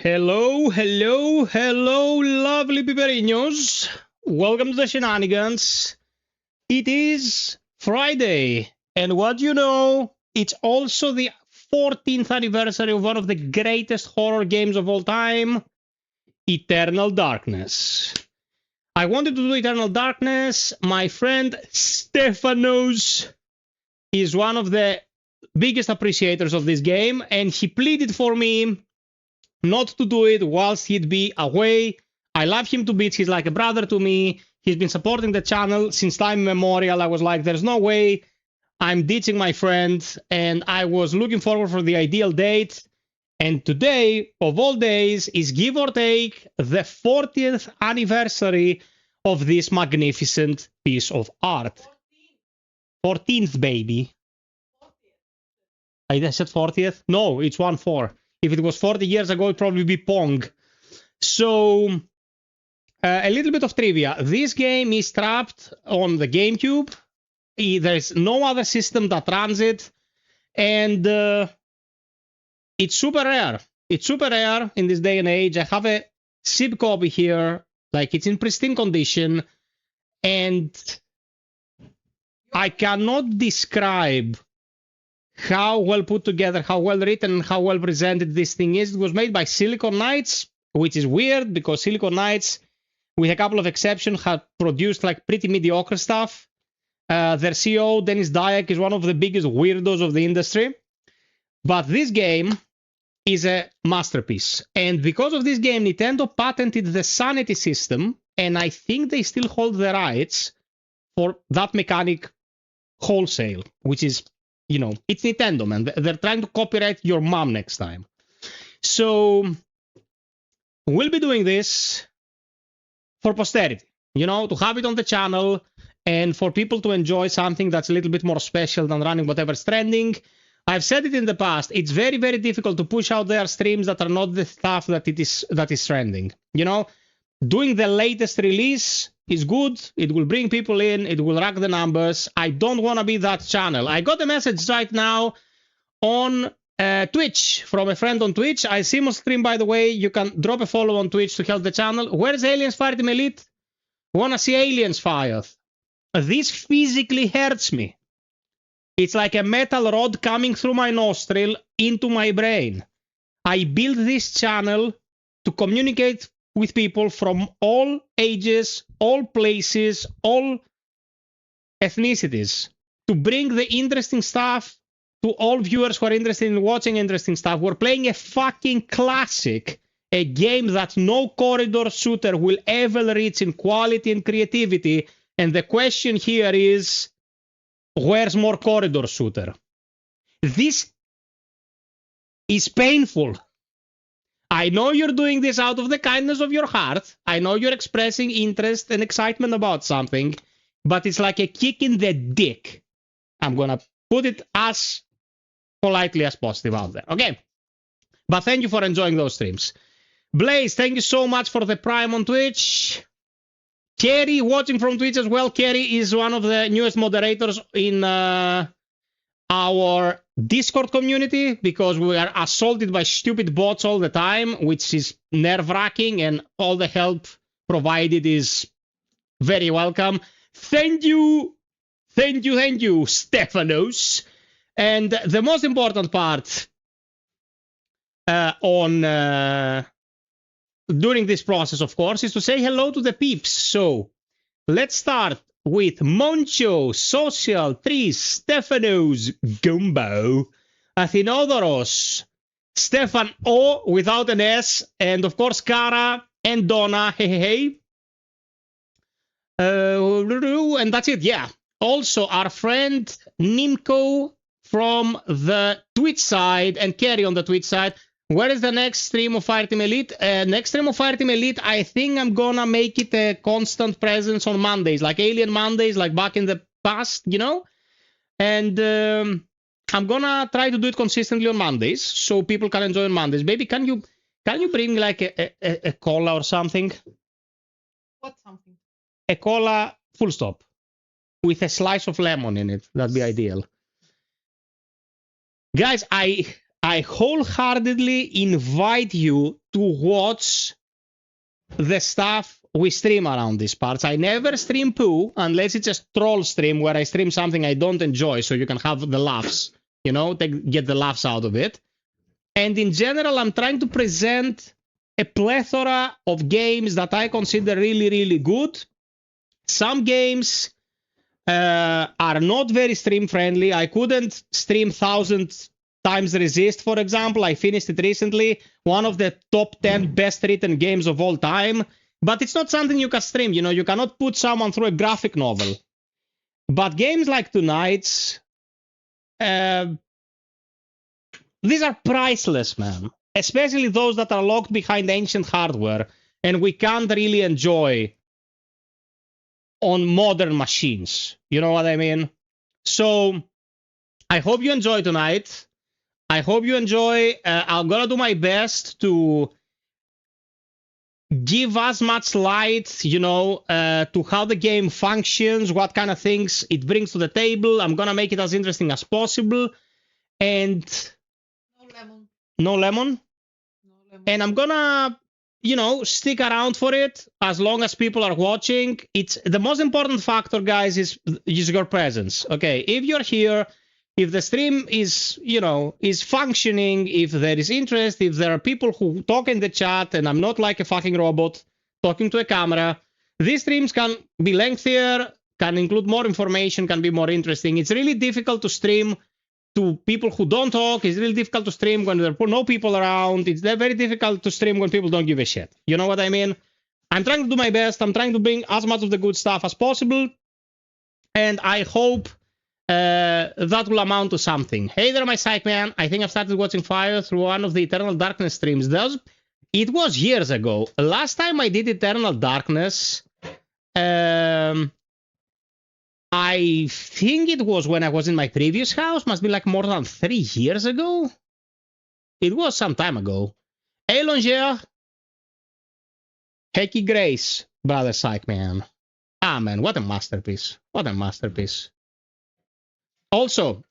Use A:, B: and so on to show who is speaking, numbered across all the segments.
A: Hello, hello, hello, lovely piperinos. Welcome to the shenanigans. It is Friday, and what you know, it's also the 14th anniversary of one of the greatest horror games of all time, Eternal Darkness. I wanted to do Eternal Darkness. My friend Stefanos is one of the biggest appreciators of this game, and he pleaded for me not to do it whilst he'd be away. I love him to bits. He's like a brother to me. He's been supporting the channel since time immemorial. I was like, there's no way I'm ditching my friend. And I was looking forward for the ideal date. And today, of all days, is give or take the 40th anniversary of this magnificent piece of art. 14th, baby. I said 40th? No, it's 1-4. If it was 40 years ago, it'd probably be Pong. So, a little bit of trivia. This game is trapped on the GameCube. There's no other system that runs it. And it's super rare. It's super rare in this day and age. I have a SIP copy here. Like, it's in pristine condition. And I cannot describe how well put together, how well written, how well presented this thing is. It was made by Silicon Knights, which is weird because Silicon Knights, with a couple of exceptions, have produced like pretty mediocre stuff. Their CEO, Dennis Dyack, is one of the biggest weirdos of the industry. But this game is a masterpiece. And because of this game, Nintendo patented the sanity system, and I think they still hold the rights for that mechanic wholesale, which is, you know, it's Nintendo, man. They're trying to copyright your mom next time. So we'll be doing this for posterity, you know, to have it on the channel and for people to enjoy something that's a little bit more special than running whatever's trending. I've said it in the past. It's very, very difficult to push out there streams that are not the stuff that is trending. You know, doing the latest release is good. It will bring people in. It will rack the numbers. I don't want to be that channel. I got a message right now on Twitch from a friend on Twitch. I see him on stream, by the way. You can drop a follow on Twitch to help the channel. Where's Aliens Fireteam Elite? Want to see Aliens FiOth? This physically hurts me. It's like a metal rod coming through my nostril into my brain. I built this channel to communicate with people from all ages, all places, all ethnicities, to bring the interesting stuff to all viewers who are interested in watching interesting stuff. We're playing a fucking classic, a game that no corridor shooter will ever reach in quality and creativity. And the question here is, where's more corridor shooter? This is painful. I know you're doing this out of the kindness of your heart. I know you're expressing interest and excitement about something, but it's like a kick in the dick. I'm going to put it as politely as possible out there. Okay. But thank you for enjoying those streams. Blaze, thank you so much for the Prime on Twitch. Kerry, watching from Twitch as well. Kerry is one of the newest moderators in our Discord community because we are assaulted by stupid bots all the time, which is nerve-wracking, and all the help provided is very welcome. Thank you, Stefanos. And the most important part during this process, of course, is to say hello to the peeps. So let's start with Moncho, Social, Tris, Stefanos, Gumbo, Athinodoros, Stefan O without an S, and of course Kara and Donna. Hey. And that's it, yeah. Also, our friend Nimco from the Twitch side and Kerry on the Twitch side. Where is the next stream of Fireteam Elite? Next stream of Fireteam Elite, I think I'm gonna make it a constant presence on Mondays, like Alien Mondays, like back in the past, you know? And I'm gonna try to do it consistently on Mondays, so people can enjoy on Mondays. Baby, can you bring like a cola or something?
B: What something?
A: A cola, full stop, with a slice of lemon in it. That'd be ideal. Guys, I wholeheartedly invite you to watch the stuff we stream around these parts. I never stream poo unless it's a troll stream where I stream something I don't enjoy so you can have the laughs, you know, get the laughs out of it. And in general, I'm trying to present a plethora of games that I consider really, really good. Some games are not very stream friendly. I couldn't stream 1,000 times Resist, for example. I finished it recently. One of the top 10 best written games of all time. But it's not something you can stream. You know, you cannot put someone through a graphic novel. But games like tonight's, these are priceless, man. Especially those that are locked behind ancient hardware and we can't really enjoy on modern machines. You know what I mean? So I hope you enjoy tonight. I hope you enjoy. I'm gonna do my best to give as much light, you know, to how the game functions, what kind of things it brings to the table. I'm gonna make it as interesting as possible. And
B: No lemon.
A: no lemon.
B: No lemon.
A: And I'm gonna, you know, stick around for it as long as people are watching. It's the most important factor, guys, is your presence. Okay, if you're here, if the stream is, you know, is functioning, if there is interest, if there are people who talk in the chat and I'm not like a fucking robot talking to a camera, these streams can be lengthier, can include more information, can be more interesting. It's really difficult to stream to people who don't talk. It's really difficult to stream when there are no people around. It's very difficult to stream when people don't give a shit. You know what I mean? I'm trying to do my best. I'm trying to bring as much of the good stuff as possible. And I hope that will amount to something. Hey there, my psych man. I think I've started watching FiOth through one of the Eternal Darkness streams. It was years ago. Last time I did Eternal Darkness, I think it was when I was in my previous house. Must be like more than 3 years ago. It was some time ago. Hey, Longer. Hecky Grace, brother psych man. Ah, man, what a masterpiece. What a masterpiece. Also,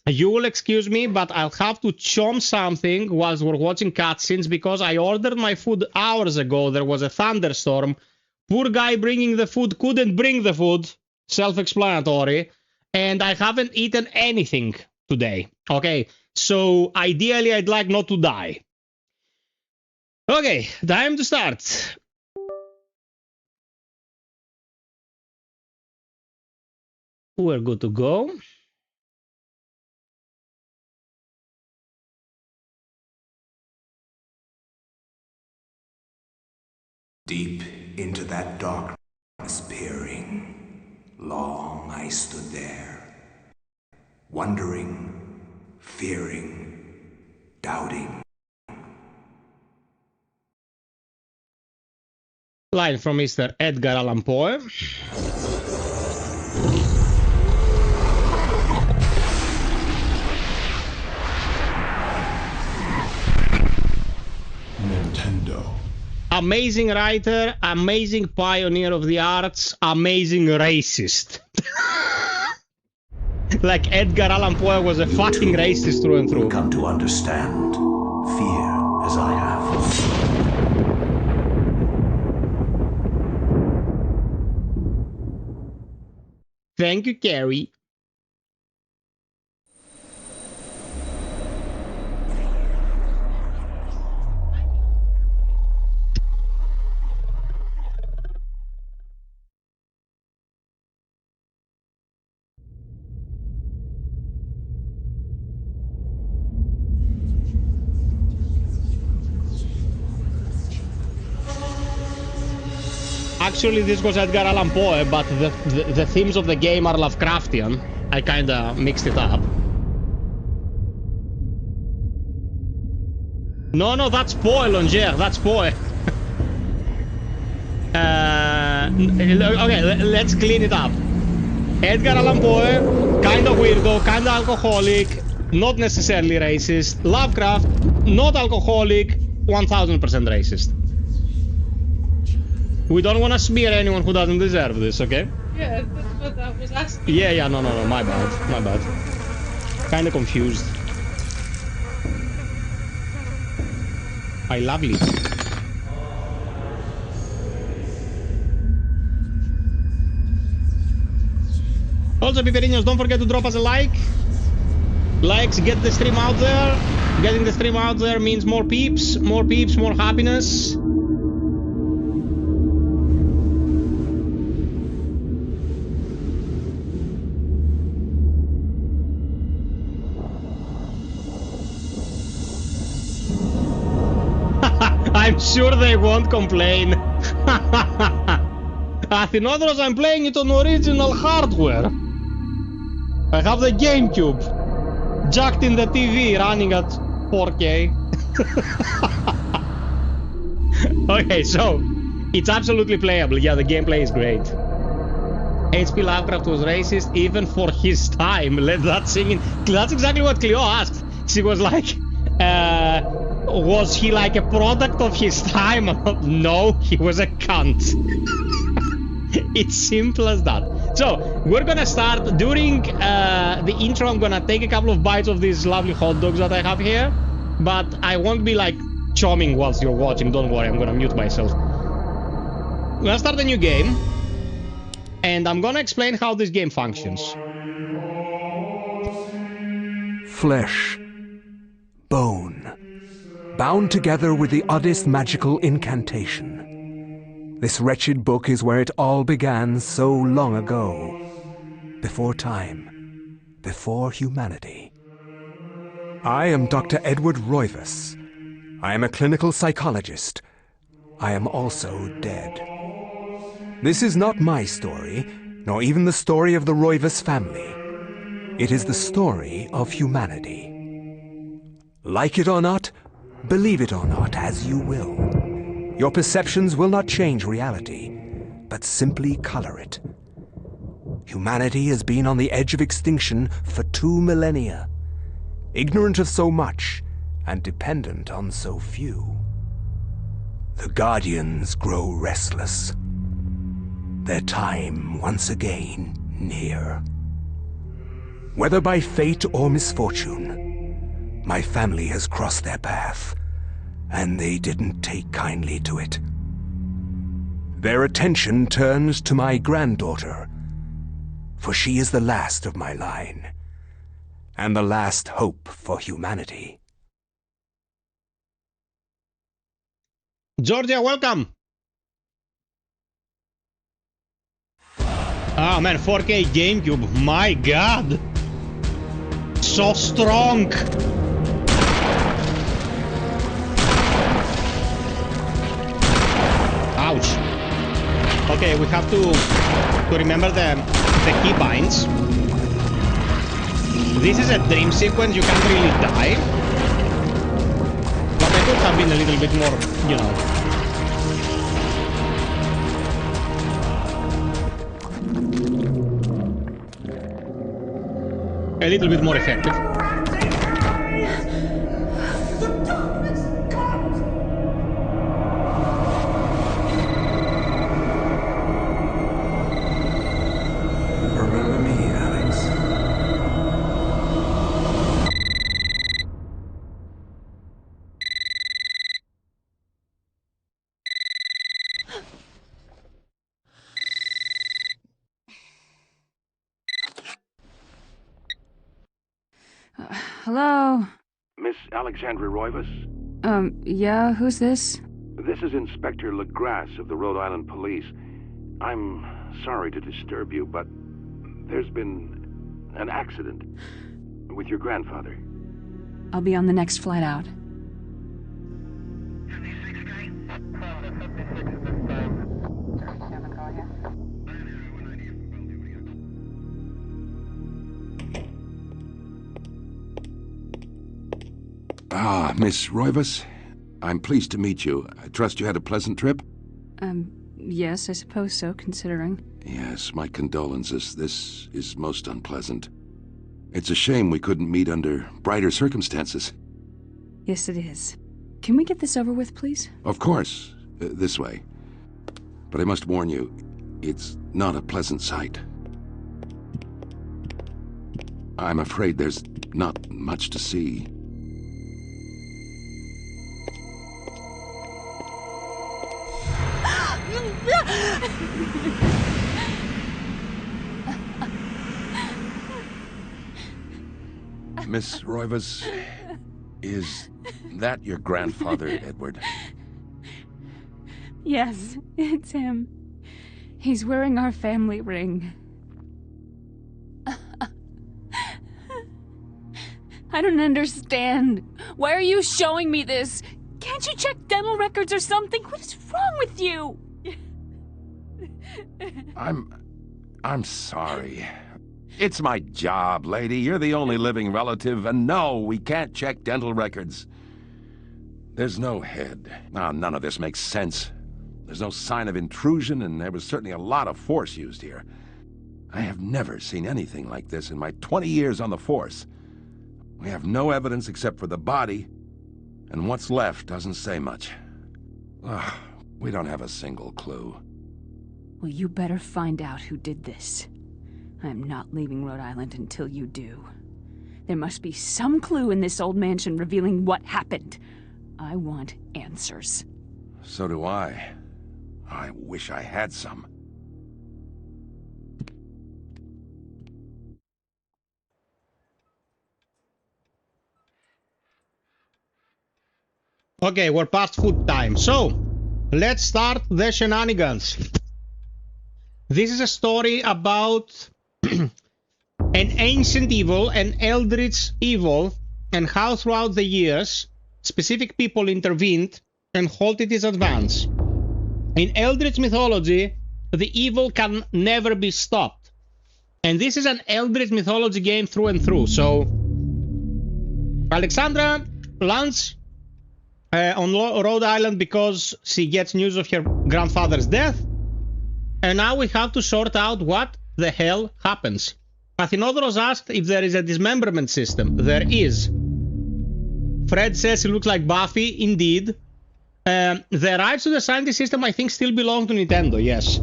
A: you will excuse me, but I'll have to chomp something whilst we're watching cutscenes because I ordered my food hours ago. There was a thunderstorm. Poor guy bringing the food couldn't bring the food. Self-explanatory. And I haven't eaten anything today. Okay, so ideally I'd like not to die. Okay, time to start. We're good to go.
C: Deep into that darkness peering, long I stood there, wondering, fearing, doubting.
A: Line from Mr. Edgar Allan Poe.
C: Nintendo.
A: Amazing writer, amazing pioneer of the arts, amazing racist. Like Edgar Allan Poe was a fucking racist through and through.
C: Come to understand fear as I have.
A: Thank you, Carrie. Actually, this was Edgar Allan Poe, but the themes of the game are Lovecraftian. I kinda mixed it up. No, that's Poe, Longer. That's Poe. Okay, let's clean it up. Edgar Allan Poe, kinda weirdo, kinda alcoholic, not necessarily racist. Lovecraft, not alcoholic, 1000% racist. We don't want to smear anyone who doesn't deserve this, okay?
B: Yeah, that's what I was asking.
A: Yeah, no, my bad. Kinda confused. I lovely. Also, Piperinos, don't forget to drop us a like. Likes get the stream out there. Getting the stream out there means more peeps, more happiness. I'm sure they won't complain. Athinodros, I'm playing it on original hardware. I have the GameCube jacked in the TV running at 4K. Okay, so it's absolutely playable. Yeah, the gameplay is great. HP Lovecraft was racist even for his time. Let that sing in. That's exactly what Cleo asked. She was like, was he like a product of his time? No, he was a cunt. It's simple as that. So, we're gonna start. During the intro, I'm gonna take a couple of bites of these lovely hot dogs that I have here. But I won't be like chomming whilst you're watching. Don't worry, I'm gonna mute myself. I'm gonna start a new game. And I'm gonna explain how this game functions.
D: Flesh. Bone. Bound together with the oddest magical incantation. This wretched book is where it all began so long ago. Before time. Before humanity. I am Dr. Edward Roivas. I am a clinical psychologist. I am also dead. This is not my story, nor even the story of the Roivas family. It is the story of humanity. Like it or not, believe it or not, as you will. Your perceptions will not change reality, but simply color it. Humanity has been on the edge of extinction for 2 millennia, ignorant of so much and dependent on so few. The Guardians grow restless. Their time once again near. Whether by fate or misfortune, my family has crossed their path, and they didn't take kindly to it. Their attention turns to my granddaughter, for she is the last of my line, and the last hope for humanity.
A: Georgia, welcome! Oh man, 4K GameCube, my god! So strong! Ouch. Okay, we have to remember the keybinds. This is a dream sequence, you can't really die. But I could have been a little bit more, you know. A little bit more effective.
D: Remember me, Alex.
E: Hello?
F: Miss Alexandra Roivas?
E: Yeah, who's this?
F: This is Inspector LaGrasse of the Rhode Island Police. I'm sorry to disturb you, but there's been an accident with your grandfather.
E: I'll be on the next flight out.
F: Ah, Miss Roivas. I'm pleased to meet you. I trust you had a pleasant trip?
E: Yes, I suppose so, considering.
F: Yes, my condolences. This is most unpleasant. It's a shame we couldn't meet under brighter circumstances.
E: Yes, it is. Can we get this over with, please?
F: Of course. This way. But I must warn you, it's not a pleasant sight. I'm afraid there's not much to see. Miss Roivas, is that your grandfather, Edward?
E: Yes, it's him. He's wearing our family ring. I don't understand. Why are you showing me this? Can't you check dental records or something? What is wrong with you?
F: I'm sorry. It's my job, lady. You're the only living relative, and no, we can't check dental records. There's no head. None of this makes sense. There's no sign of intrusion, and there was certainly a lot of force used here. I have never seen anything like this in my 20 years on the force. We have no evidence except for the body, and what's left doesn't say much. We don't have a single clue.
E: Well, you better find out who did this. I'm not leaving Rhode Island until you do. There must be some clue in this old mansion revealing what happened. I want answers.
F: So do I. I wish I had some.
A: Okay, we're past food time. So, let's start the shenanigans. This is a story about an ancient evil, an eldritch evil, and how throughout the years, specific people intervened and halted its advance. In eldritch mythology, the evil can never be stopped. And this is an eldritch mythology game through and through. So, Alexandra lands on Rhode Island because she gets news of her grandfather's death. And now we have to sort out what the hell happens. Athinodoros asked if there is a dismemberment system. There is. Fred says it looks like Buffy. Indeed. The rights to the scientist system, I think, still belong to Nintendo. Yes.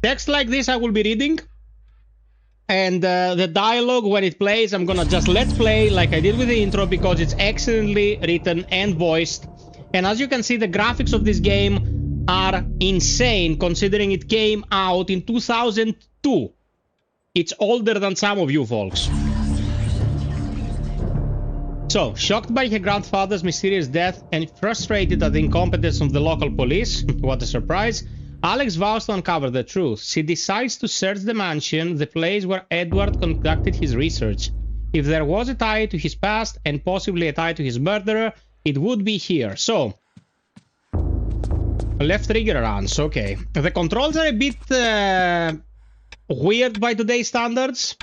A: Text like this I will be reading. And the dialogue, when it plays, I'm gonna just let's play like I did with the intro because it's excellently written and voiced. And as you can see, the graphics of this game are insane considering it came out in 2002. It's older than some of you folks. So, shocked by her grandfather's mysterious death and frustrated at the incompetence of the local police, what a surprise, Alex vows to uncover the truth. She decides to search the mansion, the place where Edward conducted his research. If there was a tie to his past and possibly a tie to his murderer, it would be here. So, left trigger runs, okay. The controls are a bit weird by today's standards.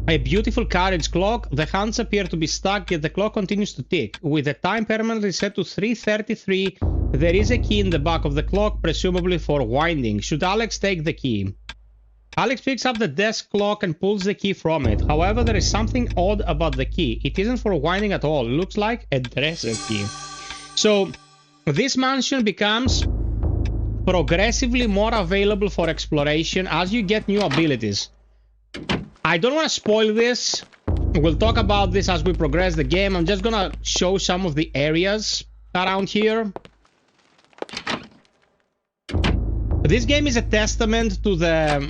A: A beautiful carriage clock. The hands appear to be stuck, yet the clock continues to tick. With the time permanently set to 3:33, there is a key in the back of the clock, presumably for winding. Should Alex take the key? Alex picks up the desk clock and pulls the key from it. However, there is something odd about the key. It isn't for winding at all. It looks like a dresser key. So, this mansion becomes progressively more available for exploration as you get new abilities. I don't want to spoil this. We'll talk about this as we progress the game. I'm just gonna show some of the areas around here. This game is a testament to the,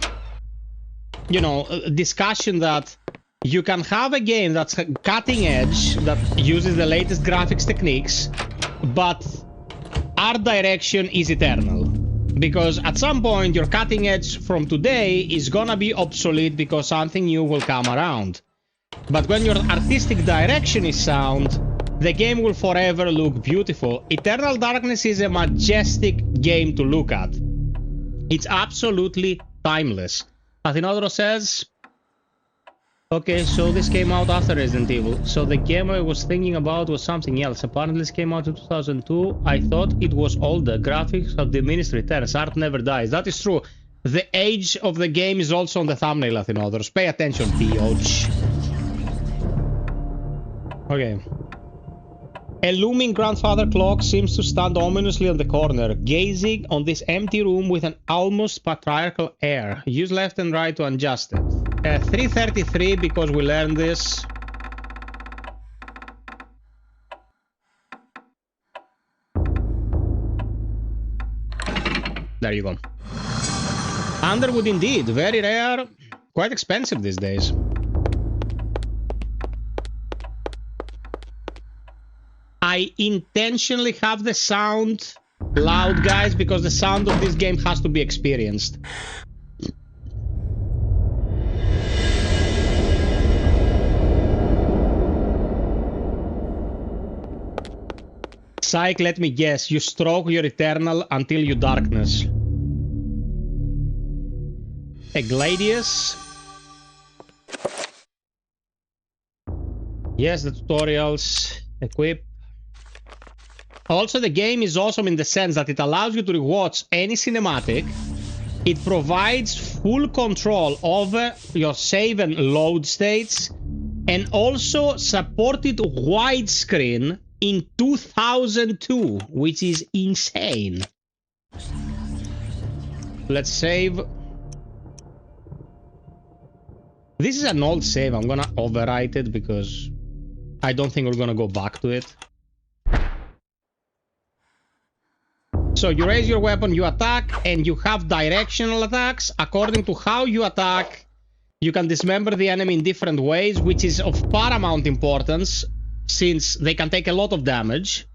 A: discussion that you can have a game that's cutting edge, that uses the latest graphics techniques, but art direction is eternal. Because at some point, your cutting edge from today is gonna be obsolete because something new will come around. But when your artistic direction is sound, the game will forever look beautiful. Eternal Darkness is a majestic game to look at. It's absolutely timeless. Athinodoros says, okay, so this came out after Resident Evil. So the game I was thinking about was something else. Apparently this came out in 2002. I thought it was older. Graphics have diminished returns. Art never dies. That is true. The age of the game is also on the thumbnail, Athinodoros. Pay attention, Pioch. Okay. A looming grandfather clock seems to stand ominously on the corner, gazing on this empty room with an almost patriarchal air. Use left and right to adjust it. 3:33 because we learned this. There you go. Underwood indeed. Very rare. Quite expensive these days. I intentionally have the sound loud, guys, because the sound of this game has to be experienced. Psych, let me guess. You stroke your eternal until you darkness. A Gladius. Yes, the tutorials. Equip. Also, the game is awesome in the sense that it allows you to rewatch any cinematic. It provides full control over your save and load states, and also supported widescreen in 2002, which is insane. Let's save. This is an old save. I'm gonna overwrite it because I don't think we're gonna go back to it. So you raise your weapon, you attack, and you have directional attacks. According to how you attack, you can dismember the enemy in different ways, which is of paramount importance since they can take a lot of damage.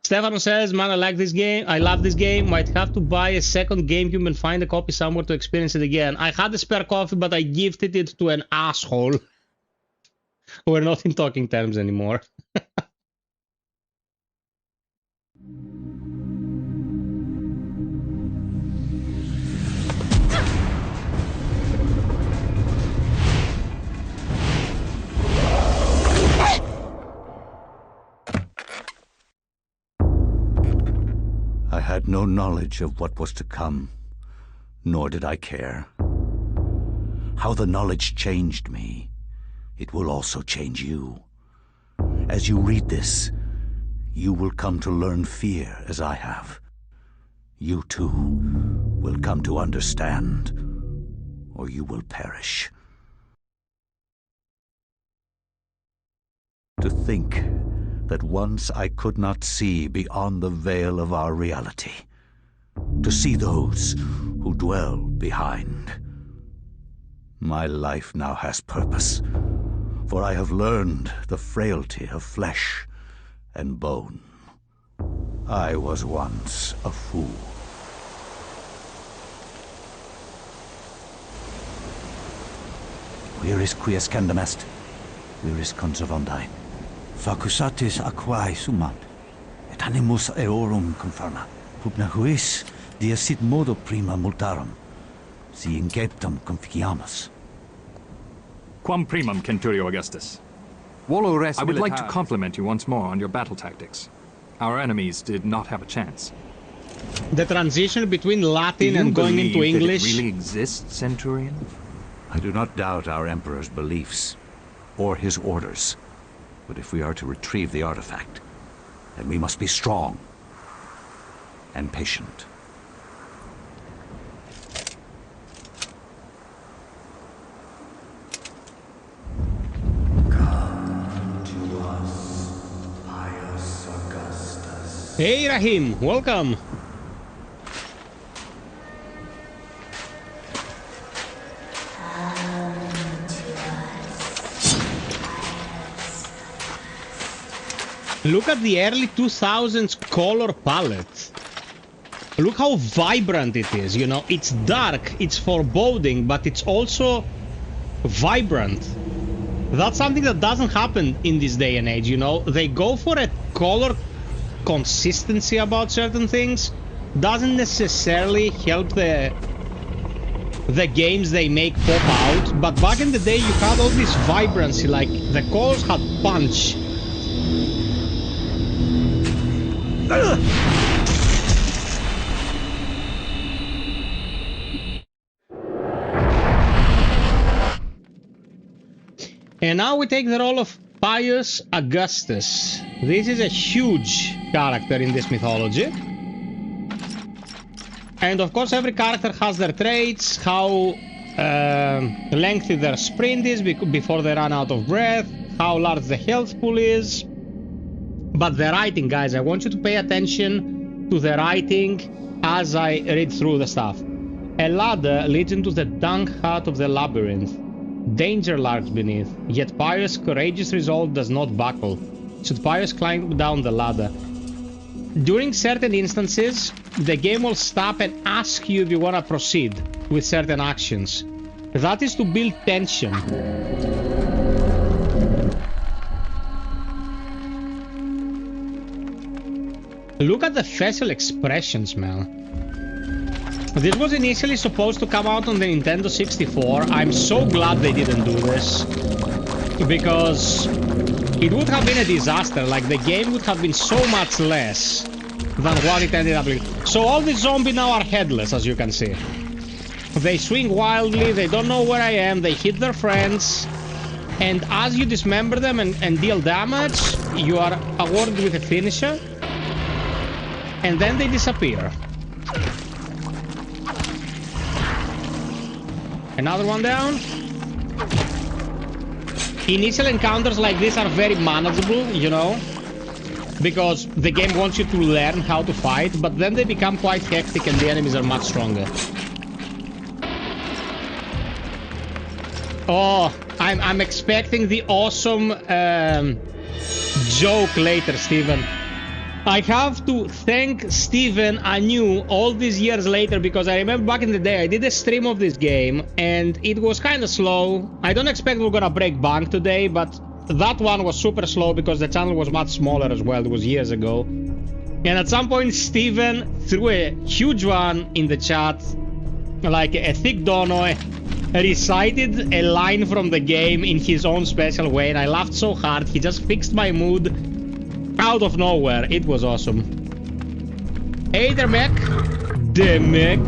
A: Stefano says, man, I like this game. I love this game. Might have to buy a second GameCube and find a copy somewhere to experience it again. I had a spare copy, but I gifted it to an asshole. We're not in talking terms anymore.
C: I had no knowledge of what was to come, nor did I care. How the knowledge changed me, it will also change you. As you read this, you will come to learn fear as I have. You too will come to understand, or you will perish. To think that once I could not see beyond the veil of our reality, to see those who dwell behind. My life now has purpose, for I have learned the frailty of flesh and bone. I was once a fool. Where is Quies Candamest? Where is Conservondine? Facusatis aquae sumat, et animus eorum conferma. Pupna huis, dia sit modo prima multarum, si inceptum conficiamus.
G: Quam primum, Centurio Augustus. I would like to compliment you once more on your battle tactics. Our enemies did not have a chance.
A: The transition between Latin and going into English.
G: That it really exists, Centurion?
C: I do not doubt our Emperor's beliefs, or his orders. But if we are to retrieve the artifact, then we must be strong and patient. Come to us, pious Augustus.
A: Hey Rahim, welcome. Look at the early 2000s color palette. Look how vibrant it is, you know. It's dark, it's foreboding, but it's also vibrant. That's something that doesn't happen in this day and age, you know. They go for a color consistency about certain things. Doesn't necessarily help the games they make pop out. But back in the day, you had all this vibrancy, like the colors had punch. And now we take the role of Pious Augustus. This is a huge character in this mythology. And of course every character has their traits, how lengthy their sprint is before they run out of breath, how large the health pool is. But the writing, guys, I want you to pay attention to the writing as I read through the stuff. A ladder leads into the dung heart of the labyrinth. Danger lurks beneath, yet FiOth's courageous resolve does not buckle. Should FiOth climb down the ladder? During certain instances, the game will stop and ask you if you want to proceed with certain actions. That is to build tension. Look at the facial expressions, man. This was initially supposed to come out on the Nintendo 64. I'm so glad they didn't do this. Because it would have been a disaster. Like, the game would have been so much less than what it ended up being. So all the zombies now are headless, as you can see. They swing wildly, they don't know where I am, they hit their friends. And as you dismember them and deal damage, you are awarded with a finisher. And then they disappear. Another one down. Initial encounters like this are very manageable, you know, because the game wants you to learn how to fight, but then they become quite hectic and the enemies are much stronger. Oh, I'm expecting the awesome joke later, Steven. I have to thank Steven anew all these years later, because I remember back in the day I did a stream of this game and it was kind of slow. I don't expect we're gonna break bank today, but that one was super slow because the channel was much smaller as well. It was years ago. And at some point Steven threw a huge one in the chat, like a thick dono, recited a line from the game in his own special way, and I laughed so hard. He just fixed my mood out of nowhere. It was awesome. Hey there, mech. The mech.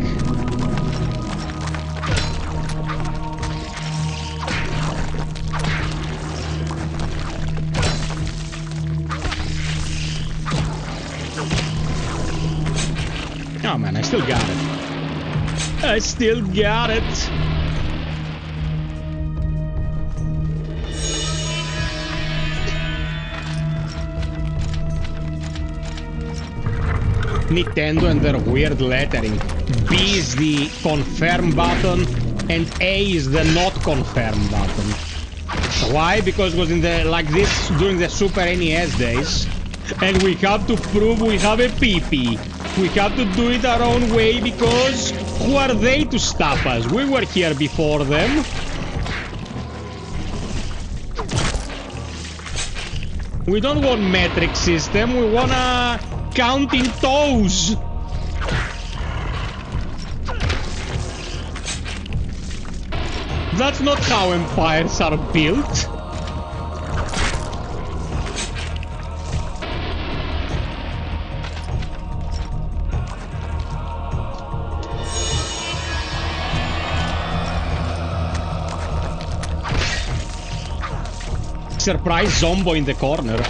A: Oh man, I still got it. I still got it. Nintendo and their weird lettering. B is the confirm button and A is the not confirm button. Why? Because it was in the like this during the Super NES days, and we have to prove we have a PP. We have to do it our own way, because who are they to stop us? We were here before them. We don't want metric system, we wanna counting toes. That's not how empires are built. Surprise Zombo in the corner.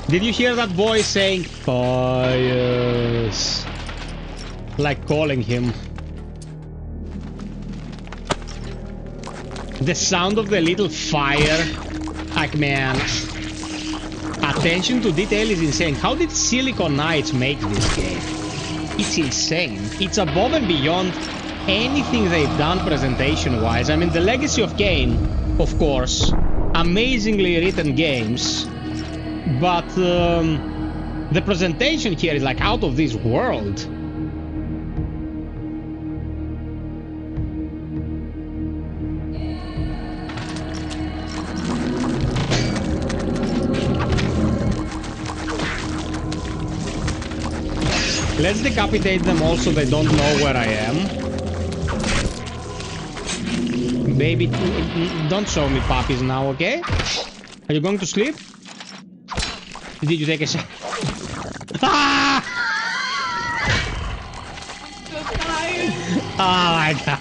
A: Did you hear that boy saying FiOth? Like calling him. The sound of the little fire. Like, man. Attention to detail is insane. How did Silicon Knights make this game? It's insane. It's above and beyond anything they've done presentation-wise. I mean, the legacy of Kane, of course, amazingly written games, but the presentation here is like out of this world. Let's decapitate them all so they don't know where I am. Baby, don't show me puppies now, okay? Are you going to sleep? Did you take a shot? Ah!
B: So tired.
A: Oh my god.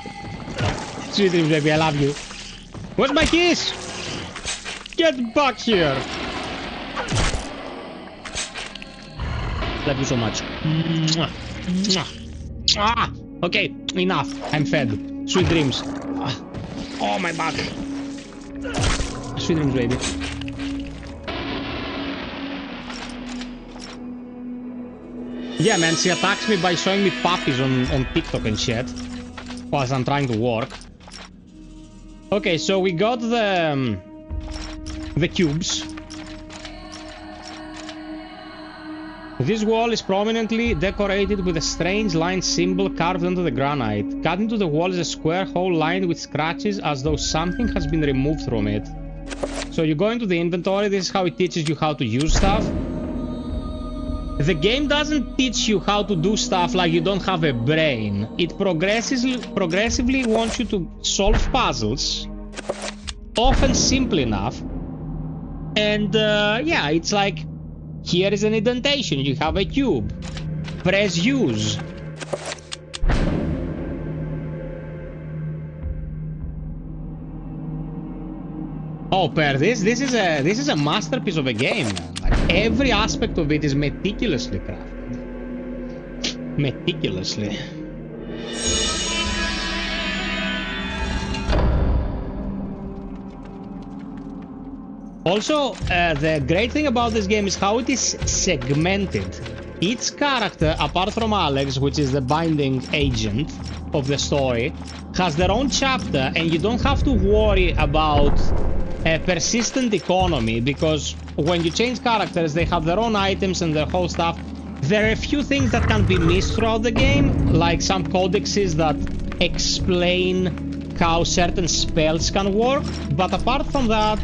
A: Sweet dreams, baby, I love you. Where's my kiss? Get back here. Love you so much. Mwah. Mwah. Ah! Okay, enough. I'm fed. Sweet dreams. Ah. Oh, my back. Sweet dreams, baby. Yeah, man, she attacks me by showing me puppies on TikTok and shit whilst I'm trying to work. Okay, so we got the cubes. This wall is prominently decorated with a strange line symbol carved into the granite. Cut into the wall is a square hole lined with scratches as though something has been removed from it. So you go into the inventory, this is how it teaches you how to use stuff. The game doesn't teach you how to do stuff like you don't have a brain. It progressively wants you to solve puzzles, often simple enough. And yeah, it's like, here is an indentation, you have a cube. Press use. Oh, Per, this is a masterpiece of a game, man. Like, every aspect of it is meticulously crafted. Meticulously. Also, the great thing about this game is how it is segmented. Each character, apart from Alex, which is the binding agent of the story, has their own chapter, and you don't have to worry about a persistent economy, because when you change characters, they have their own items and their whole stuff. There are a few things that can be missed throughout the game, like some codexes that explain how certain spells can work, but apart from that,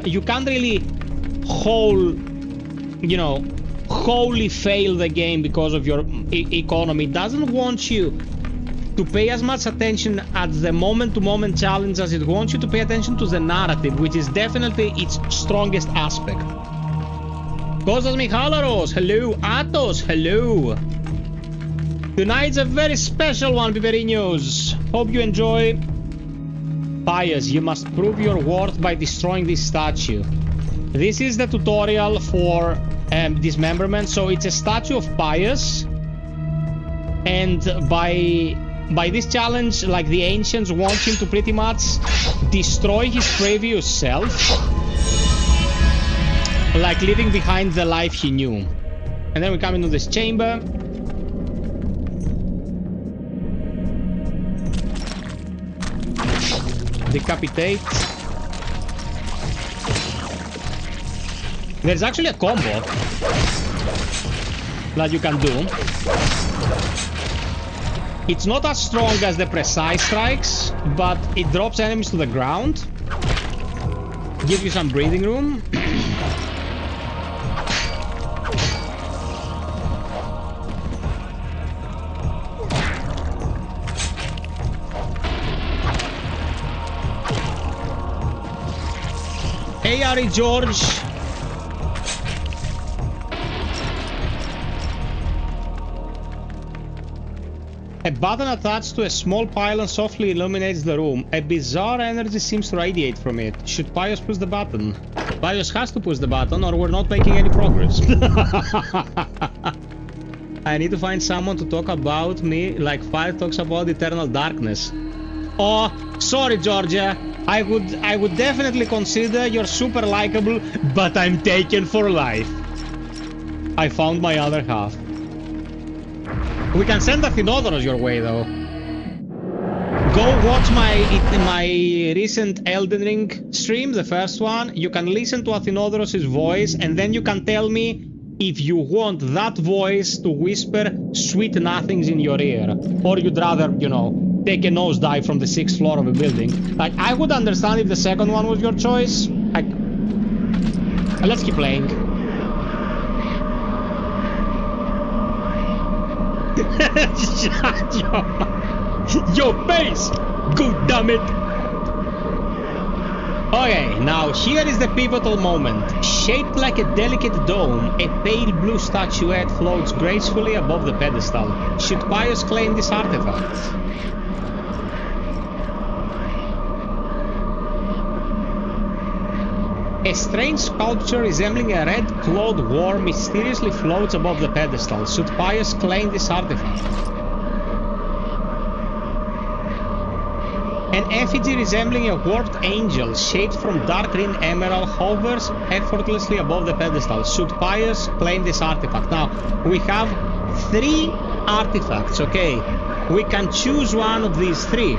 A: you can't really wholly fail the game because of your economy. It doesn't want you to pay as much attention at the moment-to-moment challenge as it wants you to pay attention to the narrative, which is definitely its strongest aspect. Kostas Michalaros, hello. Atos, hello. Tonight's a very special one, Piperinos. Hope you enjoy. FiOth, you must prove your worth by destroying this statue. This is the tutorial for dismemberment. So it's a statue of FiOth, and by this challenge, like, the ancients want him to pretty much destroy his previous self, like leaving behind the life he knew. And then we come into this chamber. Decapitate. There's actually a combo that you can do. It's not as strong as the precise strikes, but it drops enemies to the ground. Gives you some breathing room. Hey, Ari George. A button attached to a small pylon softly illuminates the room. A bizarre energy seems to radiate from it. Should FiOth push the button? FiOth has to push the button or we're not making any progress. I need to find someone to talk about me like FiOth talks about eternal darkness. Oh, sorry, Georgia. I would definitely consider you're super likable, but I'm taken for life. I found my other half. We can send Athinodoros your way, though. Go watch my recent Elden Ring stream, the first one. You can listen to Athinodoros' voice, and then you can tell me if you want that voice to whisper sweet nothings in your ear, or you'd rather, you know, take a nosedive from the 6th floor of a building. Like, I would understand if the second one was your choice. Like, let's keep playing. Shut your face! God damn it! Okay, now here is the pivotal moment. Shaped like a delicate dome, a pale blue statuette floats gracefully above the pedestal. Should FiOth claim this artifact? A strange sculpture resembling a red-clawed worm mysteriously floats above the pedestal. Should FiOth claim this artifact? An effigy resembling a warped angel shaped from dark green emerald hovers effortlessly above the pedestal. Should FiOth claim this artifact? Now, we have 3 artifacts, okay? We can choose one of these 3.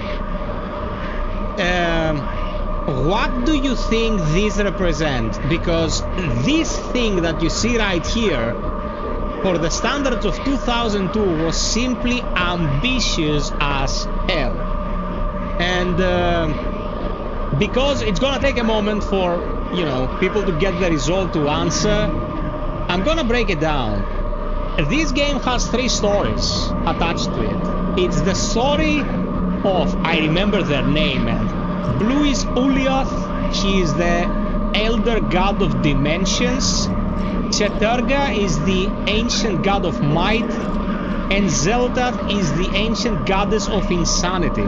A: What do you think these represent? Because this thing that you see right here, for the standards of 2002, was simply ambitious as hell. And because it's gonna take a moment for, you know, people to get the result to answer, I'm gonna break it down. This game has 3 stories attached to it. It's the story of, I remember their name, man. Blue is FiOth, he is the elder god of dimensions. Cheturga is the ancient god of might, and Zeldath is the ancient goddess of insanity.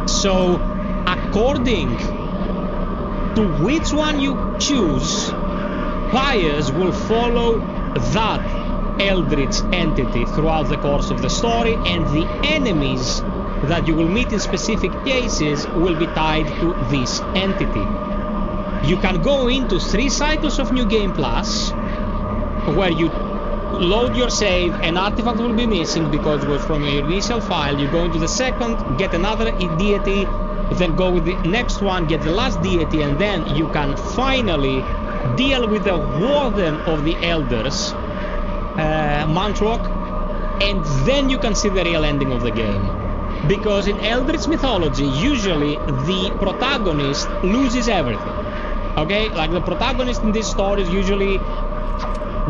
A: So, according to which one you choose, players will follow that eldritch entity throughout the course of the story, and the enemies that you will meet in specific cases will be tied to this entity. You can go into 3 cycles of New Game Plus, where you load your save, an artifact will be missing because it was from your initial file. You go into the second, get another deity, then go with the next one, get the last deity, and then you can finally deal with the Warden of the Elders, Mantrock, and then you can see the real ending of the game. Because in Eldritch mythology, usually the protagonist loses everything. Okay? Like, the protagonist in these stories usually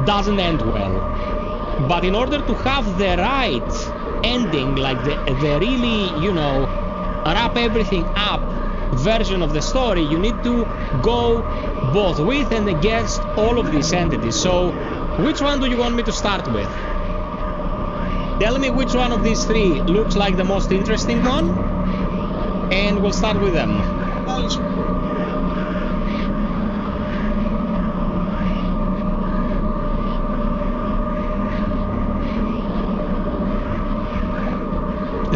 A: doesn't end well. But in order to have the right ending, like the really, you know, wrap everything up version of the story, you need to go both with and against all of these entities. So, which one do you want me to start with? Tell me which one of these 3 looks like the most interesting one, and we'll start with them.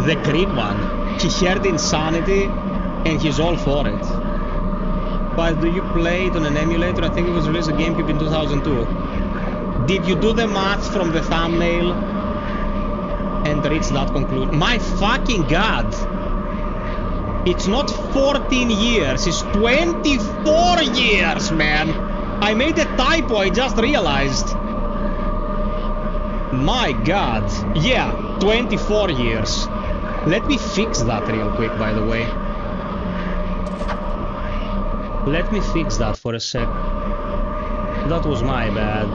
A: The green one. He heard insanity, and he's all for it. But do you play it on an emulator? I think it was released on GameCube in 2002. Did you do the math from the thumbnail and reach that conclusion? My fucking god! It's not 14 years, it's 24 years, man! I made a typo, I just realized. My god. Yeah, 24 years. Let me fix that real quick, by the way. Let me fix that for a sec. That was my bad.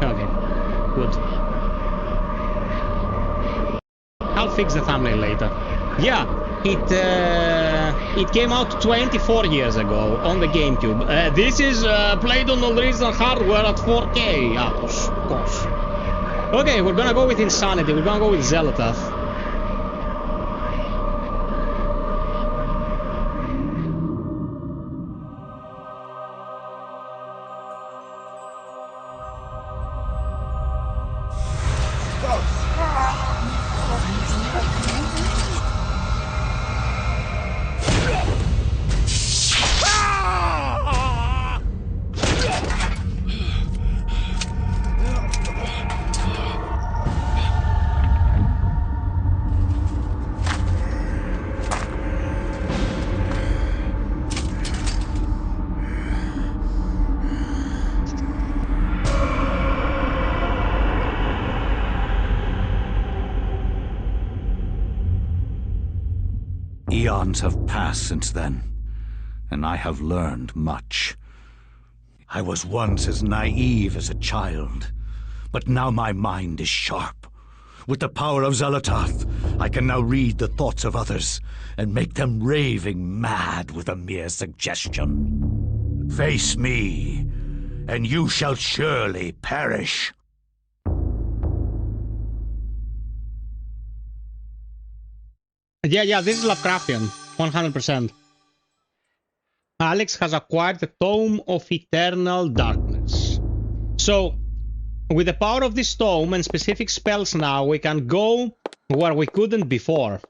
A: Okay, good. I'll fix the thumbnail later. Yeah, it came out 24 years ago on the GameCube. This is played on original hardware at 4K. Yeah, of course. Okay, we're gonna go with Insanity. We're gonna go with Zeldath.
C: Eons have passed since then, and I have learned much. I was once as naive as a child, but now my mind is sharp. With the power of Zeldath, I can now read the thoughts of others and make them raving mad with a mere suggestion. Face me, and you shall surely perish.
A: Yeah, this is Lovecraftian, 100%. Alex has acquired the Tome of Eternal Darkness. So, with the power of this tome and specific spells now, we can go where we couldn't before.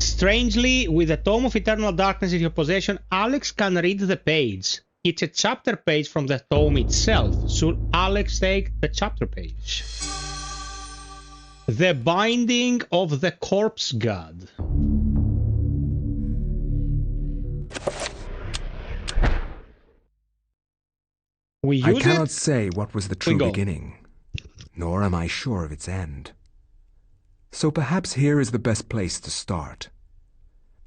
A: Strangely, with the Tome of Eternal Darkness in your possession, Alex can read the page. It's a chapter page from the tome itself. Should Alex take the chapter page? The Binding of the Corpse God.
D: I cannot say what was the true beginning, nor am I sure of its end. So perhaps here is the best place to start.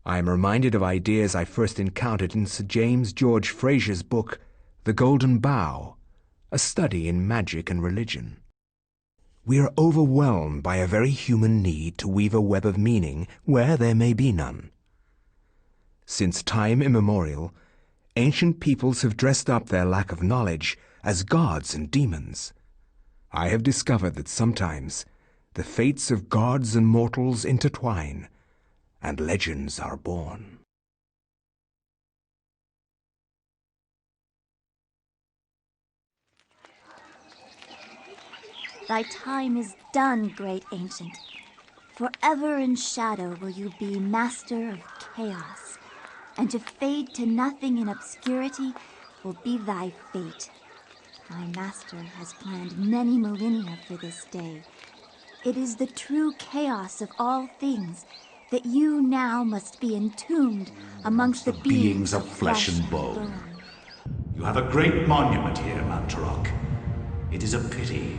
D: I am reminded of ideas I first encountered in Sir James George Fraser's book, The Golden Bough, a study in magic and religion. We are overwhelmed by a very human need to weave a web of meaning where there may be none. Since time immemorial, ancient peoples have dressed up their lack of knowledge as gods and demons. I have discovered that sometimes the fates of gods and mortals intertwine, and legends are born.
H: Thy time is done, great ancient. Forever in shadow will you be master of chaos, and to fade to nothing in obscurity will be thy fate. My master has planned many millennia for this day. It is the true chaos of all things that you now must be entombed amongst the beings
C: of flesh and bone. You have a great monument here, Mantarok. It is a pity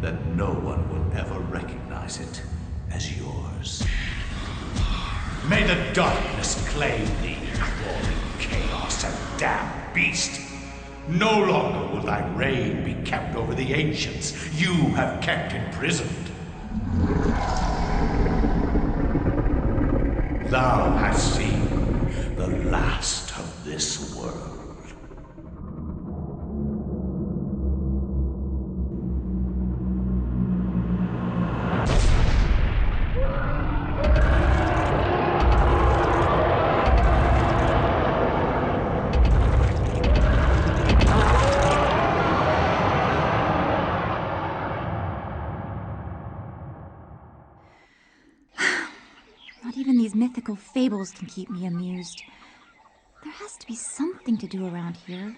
C: that no one will ever recognize it as yours. May the darkness claim thee, crawling chaos and damned beast. No longer will thy reign be kept over the ancients you have kept imprisoned. Thou hast seen the last of this world.
H: Mythical fables can keep me amused. There has to be something to do around here.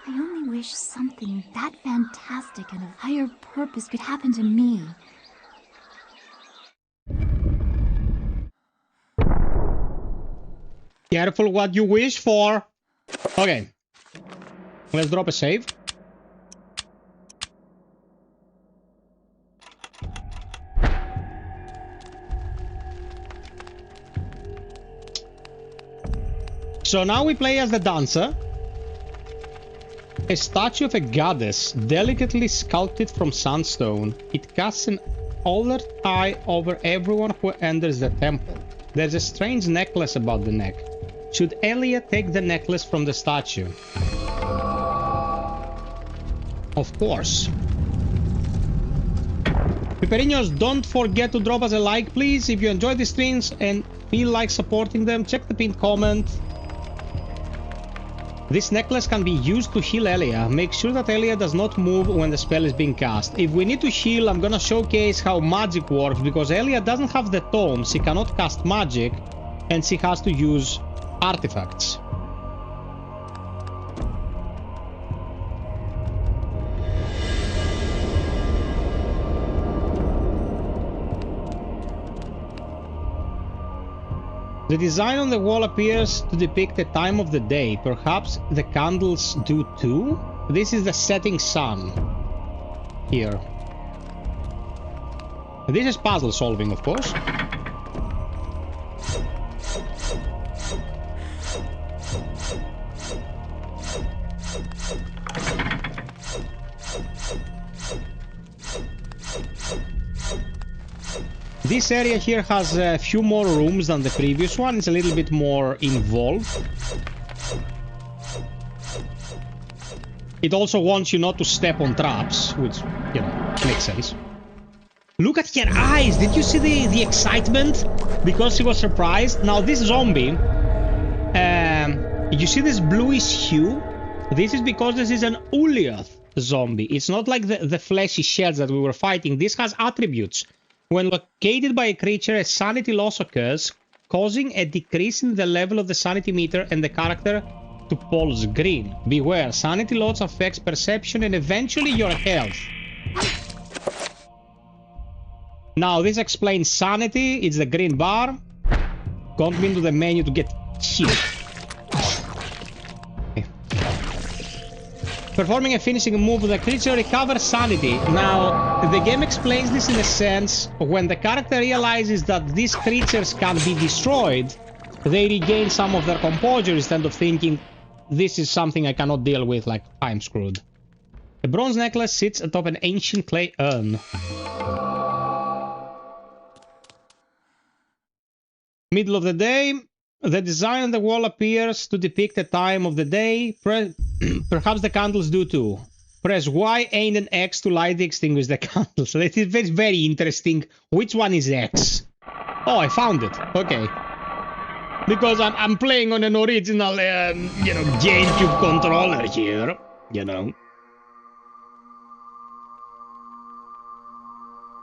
H: I only wish something that fantastic and of higher purpose could happen to me.
A: Careful what you wish for. Okay. Let's drop a save. So now we play as the dancer, a statue of a goddess, delicately sculpted from sandstone. It casts an alert eye over everyone who enters the temple. There's a strange necklace about the neck. Should Elia take the necklace from the statue? Of course. Piperinos, don't forget to drop us a like, please. If you enjoy the streams and feel like supporting them, check the pinned comment. This necklace can be used to heal Elia. Make sure that Elia does not move when the spell is being cast. If we need to heal, I'm gonna showcase how magic works, because Elia doesn't have the tome, she cannot cast magic, and she has to use artifacts. The design on the wall appears to depict the time of the day. Perhaps the candles do too? This is the setting sun. Here. This is puzzle solving, of course. This area here has a few more rooms than the previous one. It's a little bit more involved. It also wants you not to step on traps, which, you know, makes sense. Look at her eyes! Did you see the excitement? Because she was surprised. Now this zombie, you see this bluish hue? This is because this is an FiOth zombie. It's not like the fleshy shells that we were fighting. This has attributes. When located by a creature, a sanity loss occurs, causing a decrease in the level of the sanity meter and the character to pulse green. Beware, sanity loss affects perception and eventually your health. Now, this explains sanity. It's the green bar. Go into the menu to get healed. Okay. Performing a finishing move, the creature recovers sanity. Now, the game explains this in a sense. When the character realizes that these creatures can be destroyed, they regain some of their composure instead of thinking, this is something I cannot deal with, like, I'm screwed. A bronze necklace sits atop an ancient clay urn. Middle of the day, the design on the wall appears to depict the time of the day. Perhaps the candles do too. Press Y, A, and X to light the extinguish the candles. So it is very, very interesting. Which one is X? Oh, I found it. Okay. Because I'm playing on an original, you know, GameCube controller here. You know.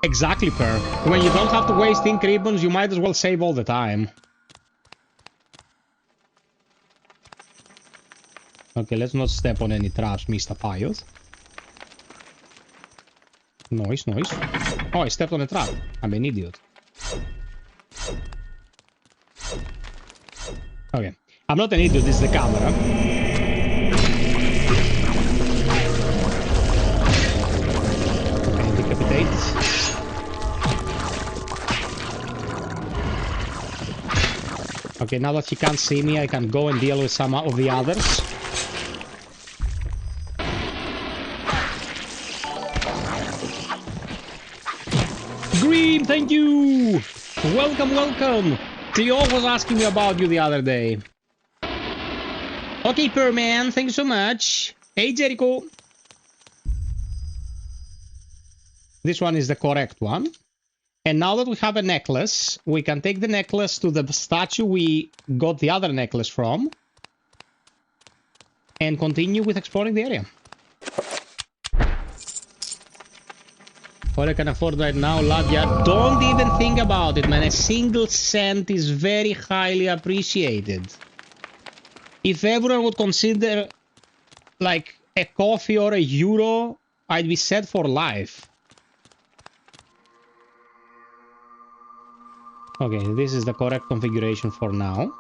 A: Exactly, Per. When you don't have to waste ink ribbons, you might as well save all the time. Okay, let's not step on any traps, Mr. FiOth. Noise, noise. Oh, I stepped on a trap. I'm an idiot. Okay. I'm not an idiot, it's the camera. Okay, decapitate. Okay, now that he can't see me, I can go and deal with some of the others. Green, thank you! Welcome, welcome! FiOth was asking me about you the other day. Okay, Perman, thank you so much. Hey, Jericho. This one is the correct one. And now that we have a necklace, we can take the necklace to the statue we got the other necklace from. And continue with exploring the area. All I can afford right now, Ladja, don't even think about it, man. A single cent is very highly appreciated. If everyone would consider, like, a coffee or a euro, I'd be set for life. Okay, this is the correct configuration for now.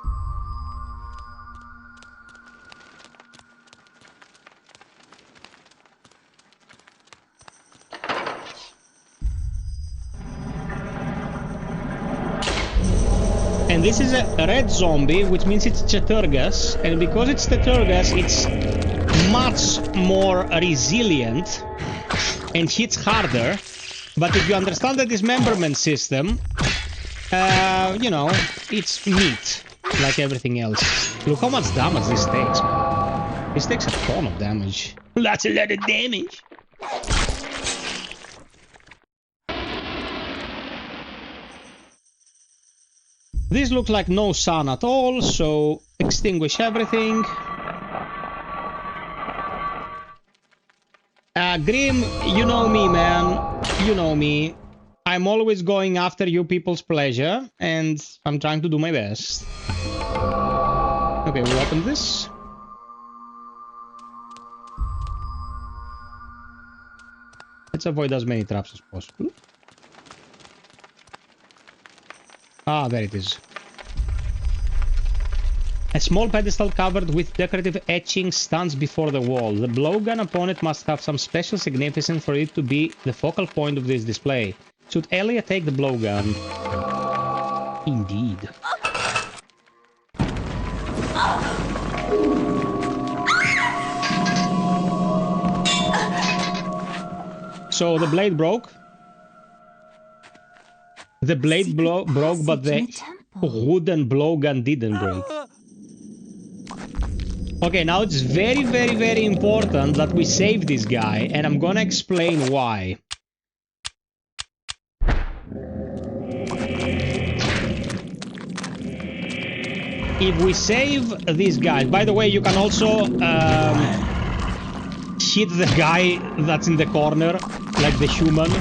A: And this is a red zombie, which means it's Cheturgus. And because it's Cheturgus, it's much more resilient and hits harder. But if you understand the dismemberment system, you know, it's meat, like everything else. Look how much damage this takes, man. This takes a ton of damage. That's a lot of damage. This looks like no sun at all, so extinguish everything. Grim, you know me, man. You know me. I'm always going after you people's pleasure, and I'm trying to do my best. Okay, we'll open this. Let's avoid as many traps as possible. Ah, there it is. A small pedestal covered with decorative etchings stands before the wall. The blowgun upon it must have some special significance for it to be the focal point of this display. Should Elia take the blowgun? Indeed. So the blade broke. The blade broke, but the wooden blowgun didn't break. Okay, now it's very, very, very important that we save this guy, and I'm gonna explain why. If we save these guys... By the way, you can also hit the guy that's in the corner, like the human.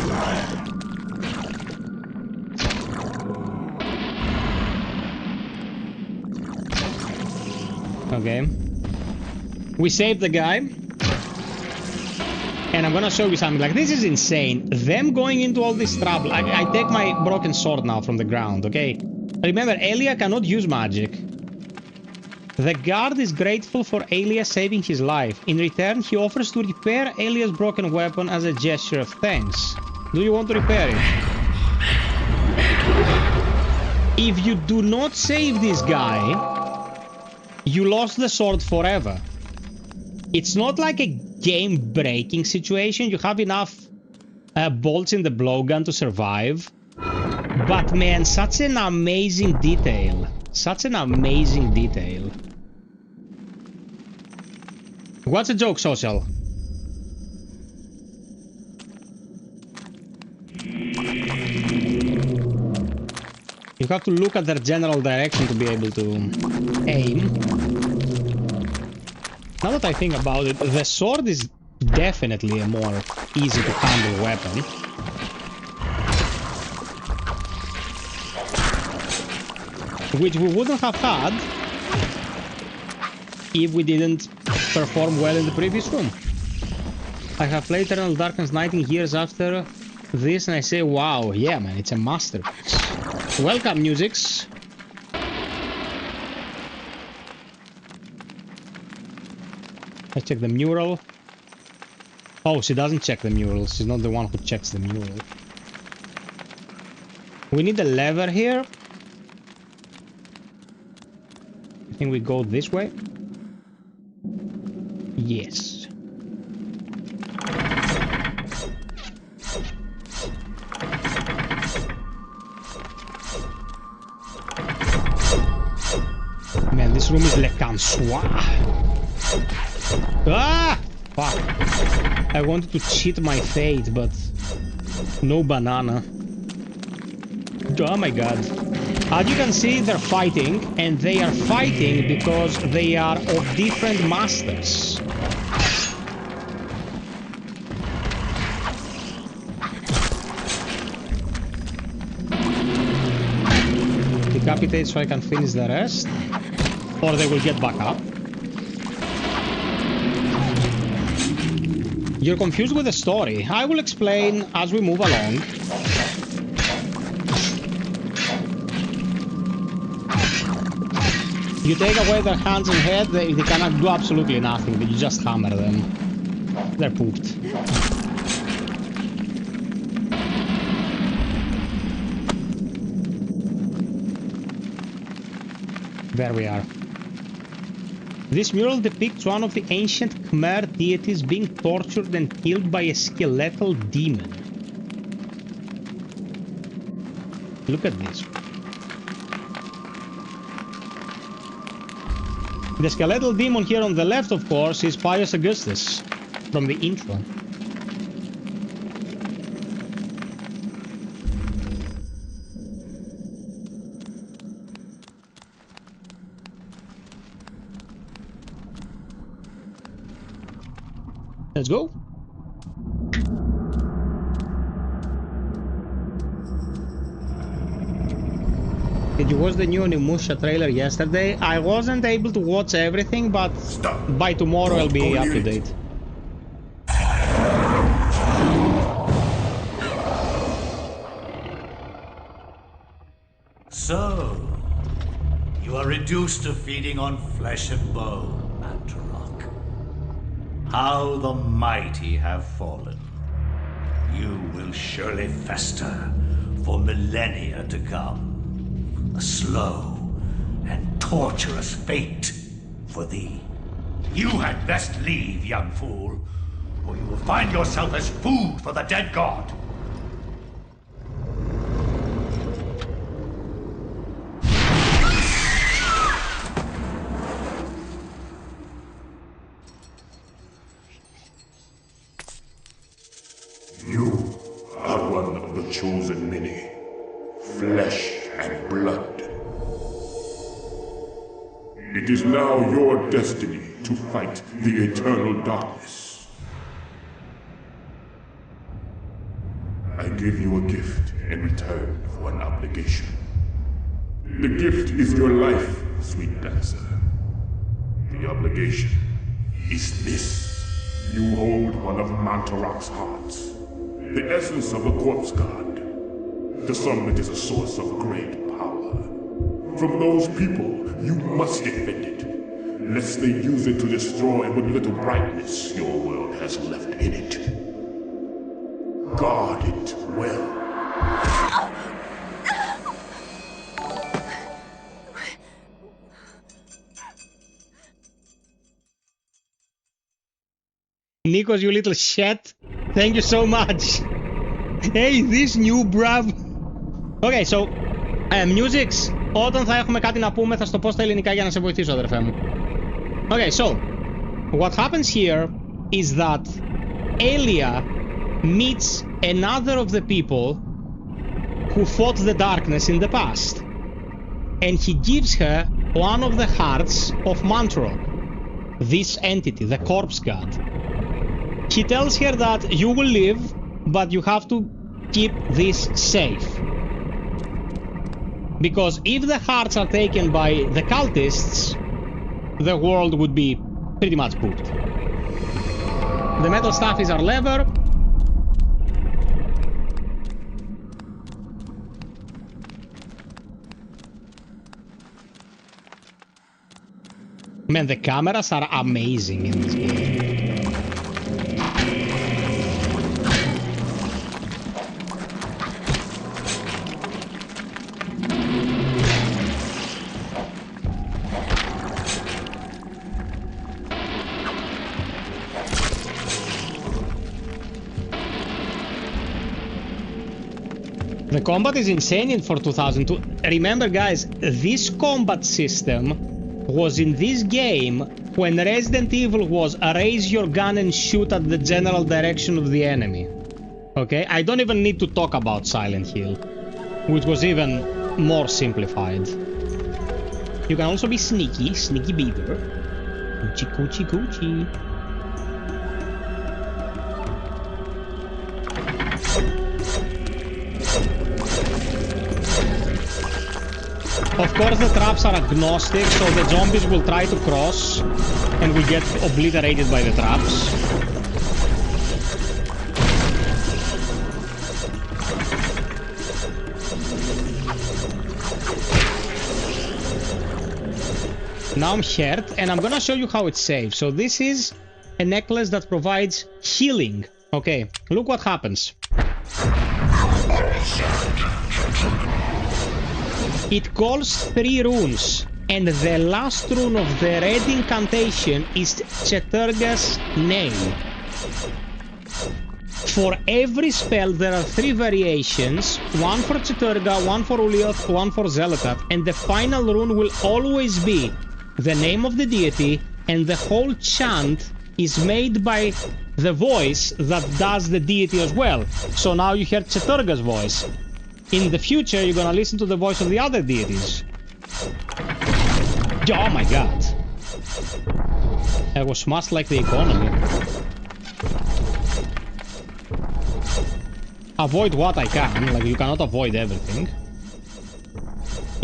A: Okay. We saved the guy. And I'm gonna show you something. Like, this is insane. Them going into all this trouble. I take my broken sword now from the ground, okay? Remember, Elia cannot use magic. The guard is grateful for Elia saving his life. In return, he offers to repair Elia's broken weapon as a gesture of thanks. Do you want to repair it? If you do not save this guy, you lost the sword forever. It's not like a game-breaking situation. You have enough bolts in the blowgun to survive. But man, such an amazing detail. Such an amazing detail. What's a joke, Social? You have to look at their general direction to be able to aim. Now that I think about it, the sword is definitely a more easy to handle weapon. Which we wouldn't have had if we didn't perform well in the previous room. I have played Eternal Darkness 19 years after this and I say, wow, yeah man, it's a masterpiece. Welcome, Musics. Let's check the mural. Oh, she doesn't check the mural. She's not the one who checks the mural. We need a lever here. I think we go this way. Yes. Man, this room is le cansoir. Ah! Fuck. I wanted to cheat my fate, but no banana. Oh my god. As you can see, they're fighting, and they are fighting because they are of different masters. Decapitate so I can finish the rest, or they will get back up. You're confused with the story. I will explain as we move along. You take away their hands and head, they cannot do absolutely nothing, but you just hammer them. They're pooped. There we are. This mural depicts one of the ancient Khmer deities being tortured and killed by a skeletal demon. Look at this. The skeletal demon here on the left, of course, is FiOth Augustus from the intro. Let's go. Did you watch the new Onimusha trailer yesterday? I wasn't able to watch everything, but by tomorrow I'll be up to date.
C: So, you are reduced to feeding on flesh and bone, Mantarok. How the mighty have fallen. You will surely fester for millennia to come. A slow and torturous fate for thee. You had best leave, young fool, or you will find yourself as food for the dead god.
I: You are one of the chosen many, flesh and blood. It is now your destiny to fight the eternal darkness. I give you a gift in return for an obligation. The gift is your life, sweet dancer. The obligation is this. You hold one of Mantarok's hearts, the essence of a corpse god. To some it is a source of great power. From those people, you must defend it, lest they use it to destroy what little brightness your world has left in it. Guard it well.
A: Nikos, you little shit. Thank you so much. Hey, this new bruv. Okay, so, musics. Όταν θα έχουμε κάτι να πούμε, θα στο πω στα ελληνικά για να σε βοηθήσω, αδερφέ μου. Okay, so, what happens here is that Elia meets another of the people who fought the darkness in the past. And he gives her one of the hearts of Mantarok. This entity, the corpse god. He tells her that you will live, but you have to keep this safe. Because if the hearts are taken by the cultists, the world would be pretty much pooped. The metal staff is our lever. Man, the cameras are amazing in this game. The combat is insane for 2002. Remember, guys, this combat system was in this game when Resident Evil was raise your gun and shoot at the general direction of the enemy. Okay, I don't even need to talk about Silent Hill, which was even more simplified. You can also be sneaky, sneaky beaver. Coochie coochie coochie. Of course, the traps are agnostic, so the zombies will try to cross and will get obliterated by the traps. Now I'm hurt, and I'm gonna show you how it's saved. So this is a necklace that provides healing. Okay, look what happens. It calls 3 runes, and the last rune of the red incantation is Cheturga's name. For every spell there are 3 variations, one for Cheturga, one for FiOth, one for Xelatat, and the final rune will always be the name of the deity, and the whole chant is made by the voice that does the deity as well. So now you hear Cheturga's voice. In the future, you're gonna listen to the voice of the other deities. Oh my god. I was smashed like the economy. Avoid what I can, like you cannot avoid everything.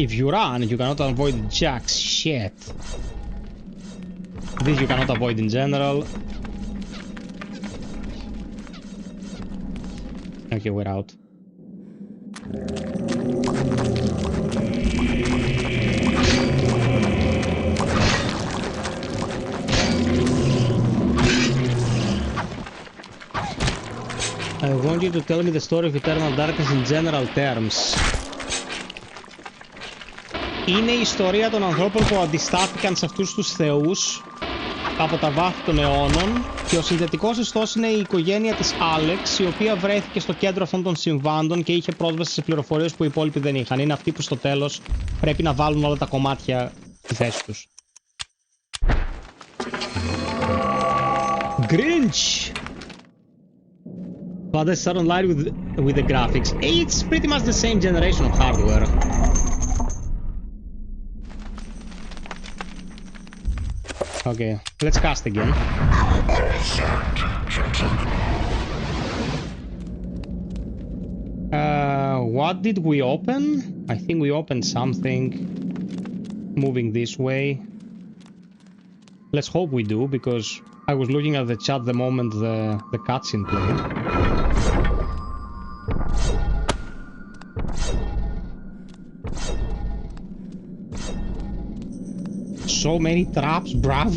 A: If you run, you cannot avoid jack shit. This you cannot avoid in general. Okay, we're out. I want you to tell me the story of Eternal Darkness in general terms. Είναι η ιστορία των ανθρώπων που αντιστάθηκαν σε αυτούς τους θεούς από τα βάθη των αιώνων και ο συνδετικός ιστός είναι η οικογένεια της Άλεξ, η οποία βρέθηκε στο κέντρο αυτών των συμβάντων και είχε πρόσβαση σε πληροφορίες που οι υπόλοιποι δεν είχαν. Είναι αυτοί που στο τέλος πρέπει να βάλουν όλα τα κομμάτια στη θέση τους. Grinch! But I don't lie with the graphics. It's pretty much the same generation of hardware. Okay, let's cast again. What did we open? I think we opened something. Moving this way. Let's hope we do, because I was looking at the chat the moment the cutscene played. So many traps, bruv.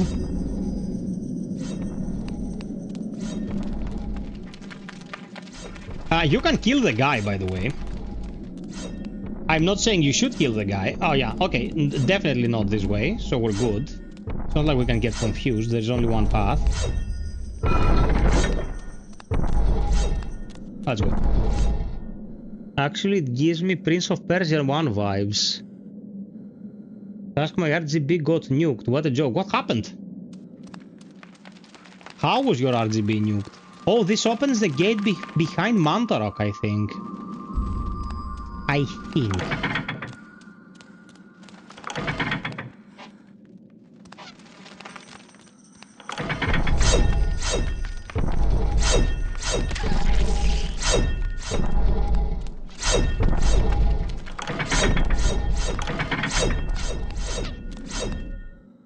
A: You can kill the guy, by the way. I'm not saying you should kill the guy. Oh yeah, okay, definitely not this way, so we're good. It's not like we can get confused, there's only one path. That's good. Actually, it gives me Prince of Persia 1 vibes. Ask my RGB got nuked. What a joke. What happened? How was your RGB nuked? Oh, this opens the gate behind Mantarok, I think.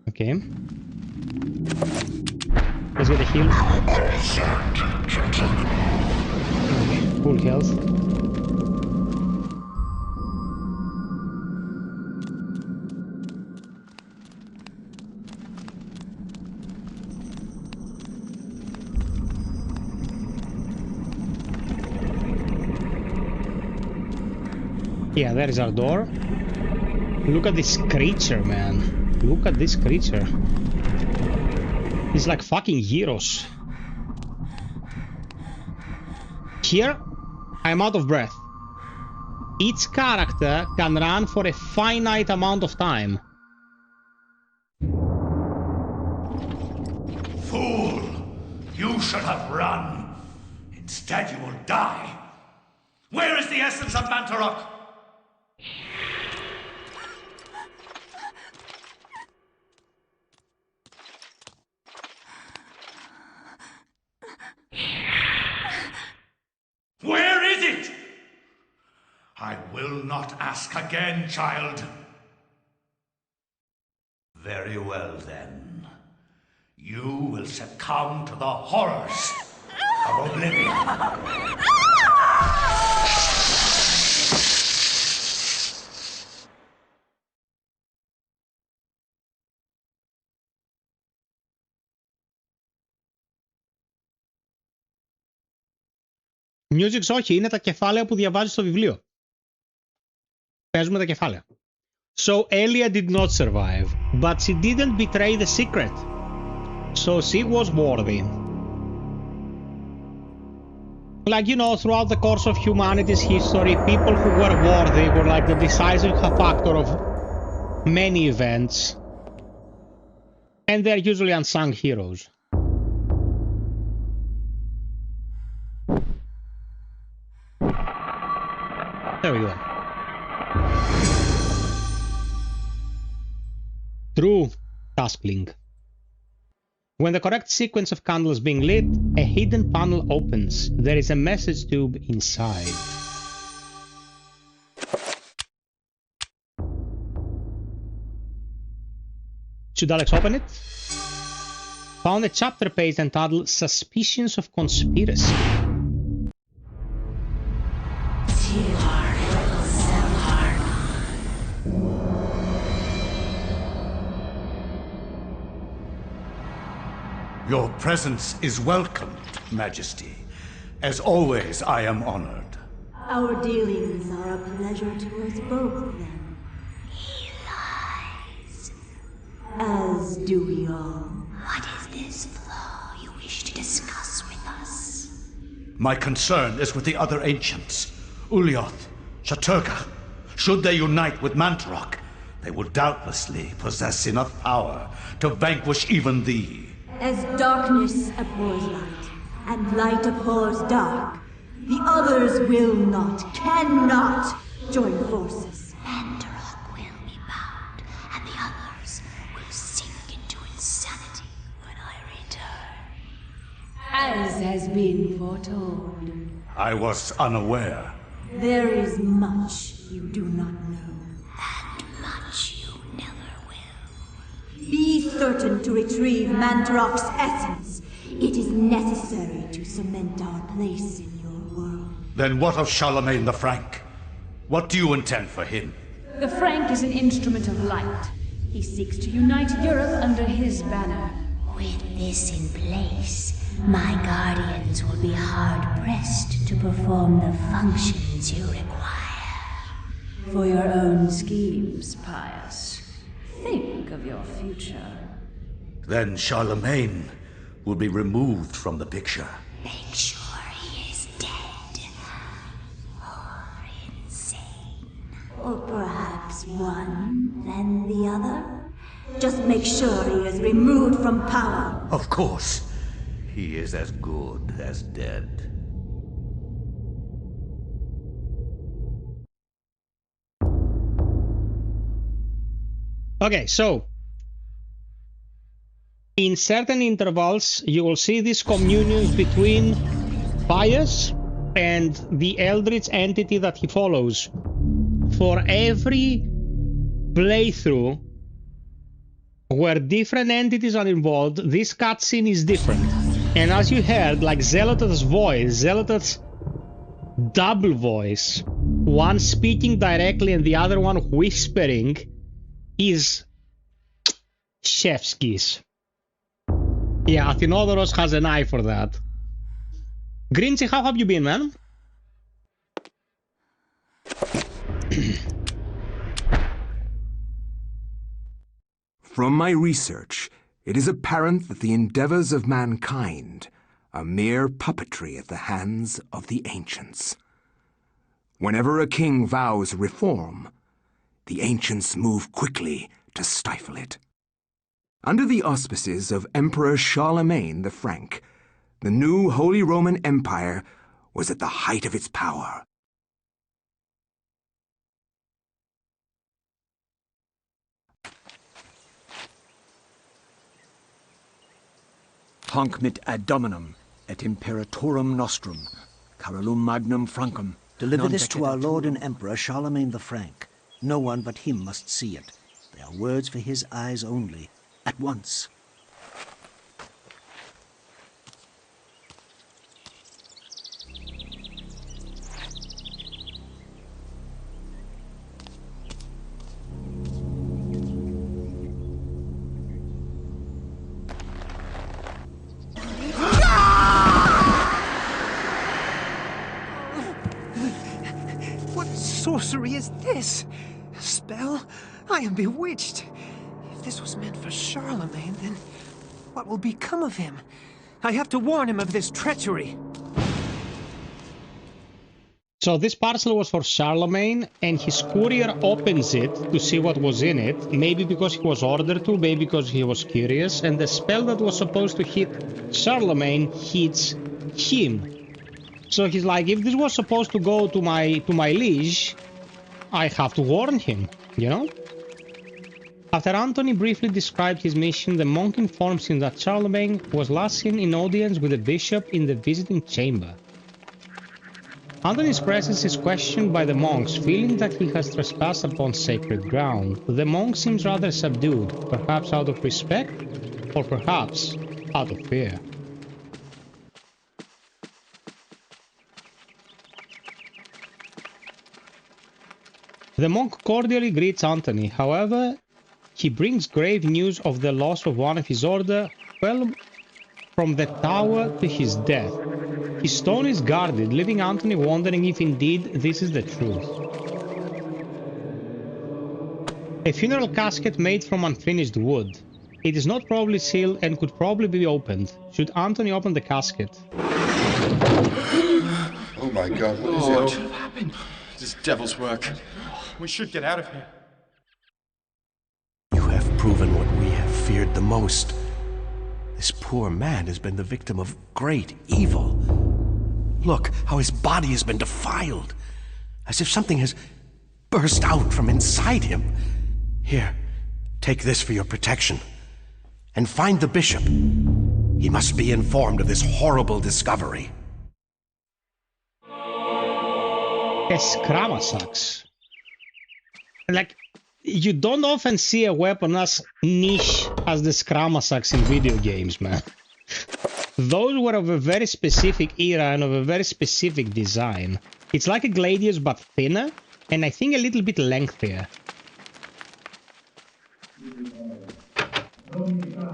A: Okay. Let's get a heal. Full health. Yeah, there is our door. Look at this creature, man. Look at this creature. He's like fucking heroes. Here, I'm out of breath. Each character can run for a finite amount of time.
C: Fool! You should have run. Instead, you will die. Where is the essence of Mantarok? Where is it? I will not ask again, child. Very well, then. You will succumb to the horrors of oblivion.
A: Musics όχι, είναι τα κεφάλαια που διαβάζεις στο βιβλίο. Παίζουμε τα κεφάλαια. So Elia did not survive, but she didn't betray the secret. So she was worthy. Like, you know, throughout the course of humanity's history, people who were worthy were like the decisive factor of many events. And they're usually unsung heroes. There we go. True taskling. When the correct sequence of candles being lit, a hidden panel opens. There is a message tube inside. Should Alex open it? Found a chapter page entitled Suspicions of Conspiracy.
C: Your presence is welcomed, Majesty. As always, I am honored.
H: Our dealings are a pleasure to us both, then. He lies. As do we all. What is this flaw you wish to discuss with us?
C: My concern is with the other ancients. FiOth, Shaturga. Should they unite with Mantarok, they will doubtlessly possess enough power to vanquish even thee.
H: As darkness abhors light, and light abhors dark, the others will not, cannot join forces. Mantarok will be bound, and the others will sink into insanity when I return. As has been foretold.
C: I was unaware.
H: There is much you do not know. And much you never will. Be certain to retrieve Mantarok's essence, it is necessary to cement our place in your world.
C: Then what of Charlemagne the Frank? What do you intend for him?
E: The Frank is an instrument of light. He seeks to unite Europe under his banner.
H: With this in place, my guardians will be hard-pressed to perform the functions you require.
E: For your own schemes, Pius. Think of your future.
C: Then Charlemagne will be removed from the picture.
H: Make sure he is dead. Or insane. Or perhaps one, then the other. Just make sure he is removed from power.
C: Of course. He is as good as dead.
A: Okay, so in certain intervals, you will see these communions between Pius and the Eldritch entity that he follows. For every playthrough where different entities are involved, this cutscene is different. And as you heard, like Zelota's voice, Zelota's double voice, one speaking directly and the other one whispering, is chef's kiss. Yeah, Athinodoros has an eye for that. Grinchy, how have you been, man?
D: From my research, it is apparent that the endeavors of mankind are mere puppetry at the hands of the ancients. Whenever a king vows reform, the ancients move quickly to stifle it. Under the auspices of Emperor Charlemagne the Frank, the new Holy Roman Empire was at the height of its power.
J: Hanc mit ad dominum et imperatorum nostrum, carolum magnum francum.
K: Deliver this to our Lord and Emperor Charlemagne the Frank. No one but him must see it. They are words for his eyes only. At once.
L: What sorcery is this? A spell? I am bewitched. If this was meant for Charlemagne, then what will become of him? I have to warn him of this treachery.
A: So this parcel was for Charlemagne, and his courier opens it to see what was in it, maybe because he was ordered to, maybe because he was curious, and the spell that was supposed to hit Charlemagne hits him. So he's like, if this was supposed to go to my liege, I have to warn him, you know? After Antony briefly described his mission, the monk informs him that Charlemagne was last seen in audience with the bishop in the visiting chamber. Antony expresses his question by the monks, feeling that he has trespassed upon sacred ground. The monk seems rather subdued, perhaps out of respect, or perhaps out of fear. The monk cordially greets Antony, however, he brings grave news of the loss of one of his order, fell from the tower to his death. His stone is guarded, leaving Antony wondering if indeed this is the truth. A funeral casket made from unfinished wood. It is not properly sealed and could probably be opened. Should Antony open the casket?
M: Oh my god, what is it?
N: What happened? This devil's work. We should get out of here.
O: You have proven what we have feared the most. This poor man has been the victim of great evil. Look how his body has been defiled, as if something has burst out from inside him. Here, take this for your protection. And find the bishop. He must be informed of this horrible discovery.
A: Eskramasax. Like, you don't often see a weapon as niche as the Scramasaks in video games, man. Those were of a very specific era and of a very specific design. It's like a Gladius but thinner, and I think a little bit lengthier.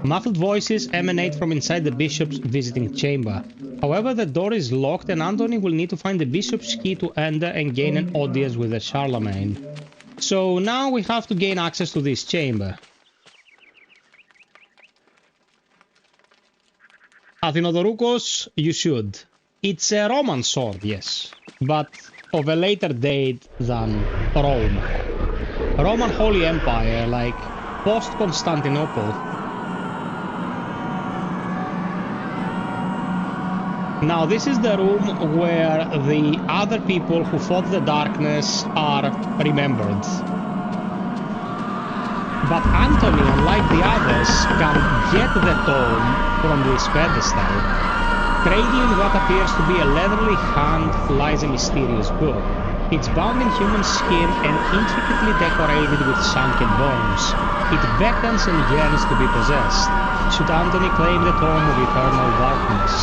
A: Muffled voices emanate from inside the bishop's visiting chamber. However, the door is locked and Anthony will need to find the bishop's key to enter and gain an audience with the Charlemagne. So now we have to gain access to this chamber. Athinodorukos, you should. It's a Roman sword, yes, but of a later date than Rome. Roman Holy Empire, like post-Constantinople. Now this is the room where the other people who fought the darkness are remembered. But Anthony, unlike the others, can get the tome from this pedestal. Cradling what appears to be a leathery hand lies a mysterious book. It's bound in human skin and intricately decorated with sunken bones. It beckons and yearns to be possessed. Should Anthony claim the tome of eternal darkness?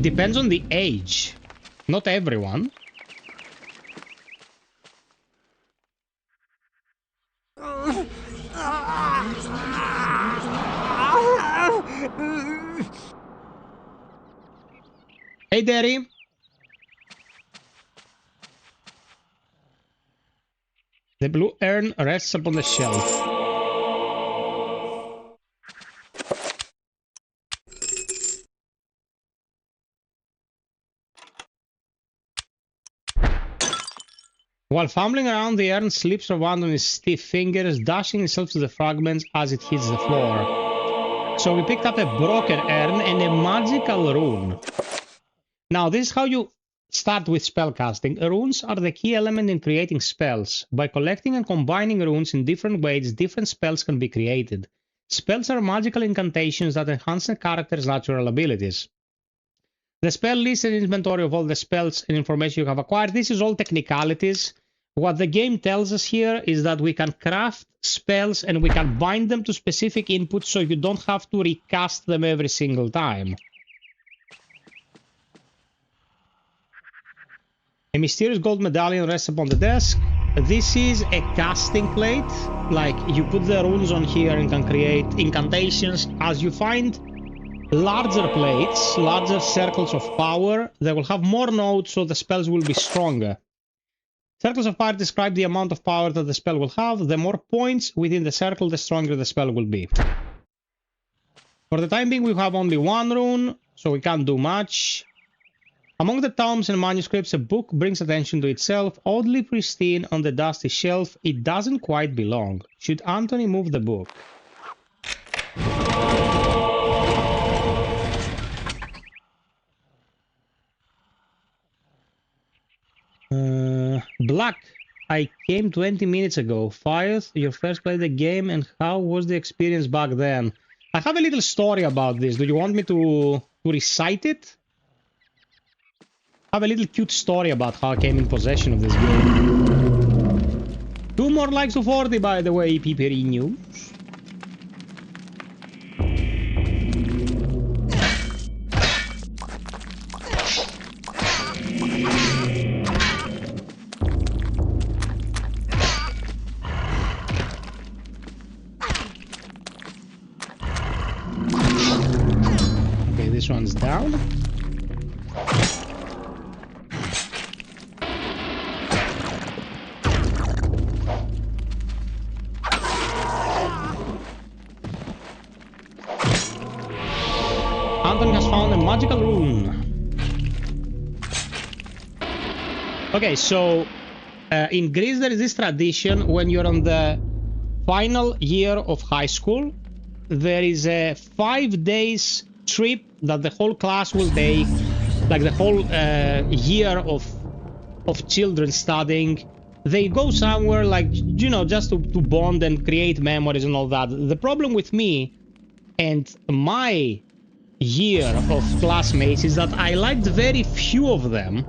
A: Depends on the age. Not everyone. Hey, Derry. The blue urn rests upon the shelf. While fumbling around, the urn slips around on his stiff fingers, dashing itself to the fragments as it hits the floor. So we picked up a broken urn and a magical rune. Now, this is how you start with spellcasting. Runes are the key element in creating spells. By collecting and combining runes in different ways, different spells can be created. Spells are magical incantations that enhance a character's natural abilities. The spell list and inventory of all the spells and information you have acquired. This is all technicalities. What the game tells us here is that we can craft spells and we can bind them to specific inputs so you don't have to recast them every single time. A mysterious gold medallion rests upon the desk. This is a casting plate. Like, you put the runes on here and can create incantations. As you find larger plates, larger circles of power, they will have more nodes, so the spells will be stronger. Circles of power describe the amount of power that the spell will have. The more points within the circle, the stronger the spell will be. For the time being, we have only one rune, so we can't do much. Among the tomes and manuscripts, a book brings attention to itself. Oddly pristine on the dusty shelf, it doesn't quite belong. Should Anthony move the book? Black, I came 20 minutes ago. FiOth, you first played the game, and how was the experience back then? I have a little story about this. Do you want me to recite it? I have a little cute story about how I came in possession of this game. 2 more likes to 40, by the way, Piperi News. Okay, this one's down. Anton has found a magical rune. Okay, so in Greece there is this tradition when you're on the final year of high school. There is a 5 days trip that the whole class will take, like the whole year of children studying. They go somewhere, like, you know, just to bond and create memories and all that. The problem with me and my year of classmates is that I liked very few of them,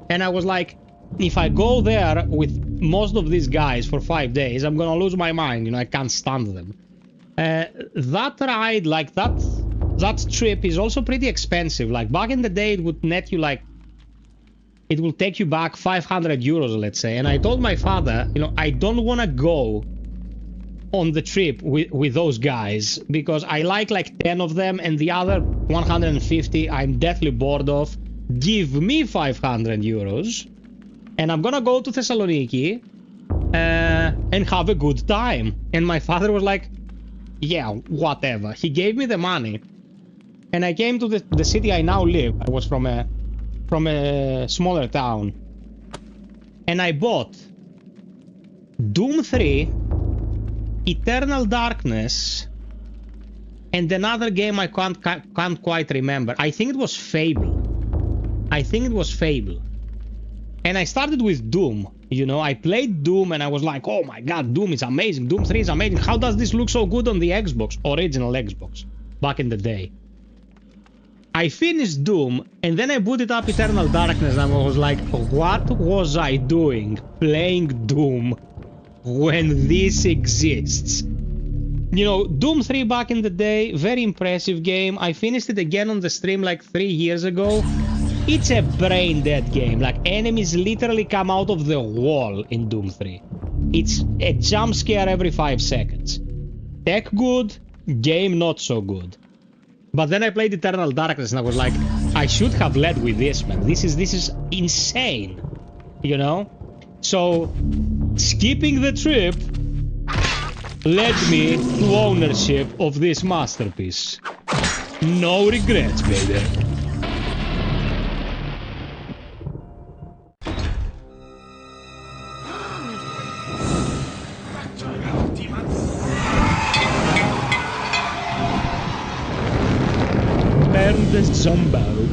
A: And I was like, if I go there with most of these guys for 5 days, I'm gonna lose my mind, you know, I can't stand them. That ride, like that trip is also pretty expensive. Like back in the day, it would net you like, it will take you back 500 euros, let's say. And I told my father, you know, I don't want to go on the trip with those guys because I like 10 of them and the other 150 I'm deathly bored of. Give me 500 euros and I'm gonna go to Thessaloniki and have a good time. And my father was like, yeah, whatever. He gave me the money and I came to the city I now live. I was from a smaller town and I bought Doom 3, Eternal Darkness, and another game I can't quite remember. I think it was Fable. And I started with Doom. You know, I played Doom and I was like, oh my god, Doom is amazing. Doom 3 is amazing. How does this look so good on the Xbox? Original Xbox. Back in the day. I finished Doom and then I booted up Eternal Darkness and I was like, what was I doing playing Doom when this exists? You know, Doom 3 back in the day, very impressive game. I finished it again on the stream like 3 years ago. It's a brain-dead game. Like, enemies literally come out of the wall in Doom 3. It's a jump scare every 5 seconds. Tech good, game not so good. But then I played Eternal Darkness and I was like, I should have led with this, man. This is insane. You know? So, skipping the trip led me to ownership of this masterpiece. No regrets, baby. Burn the Zombo.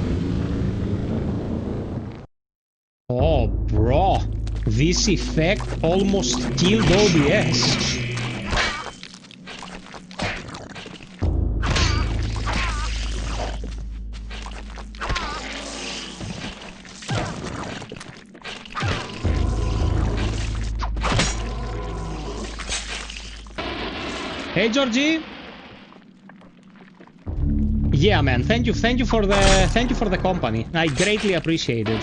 A: Oh, bro. This effect almost killed OBS. Hey, Georgie. Yeah, man. Thank you for the company. I greatly appreciate it.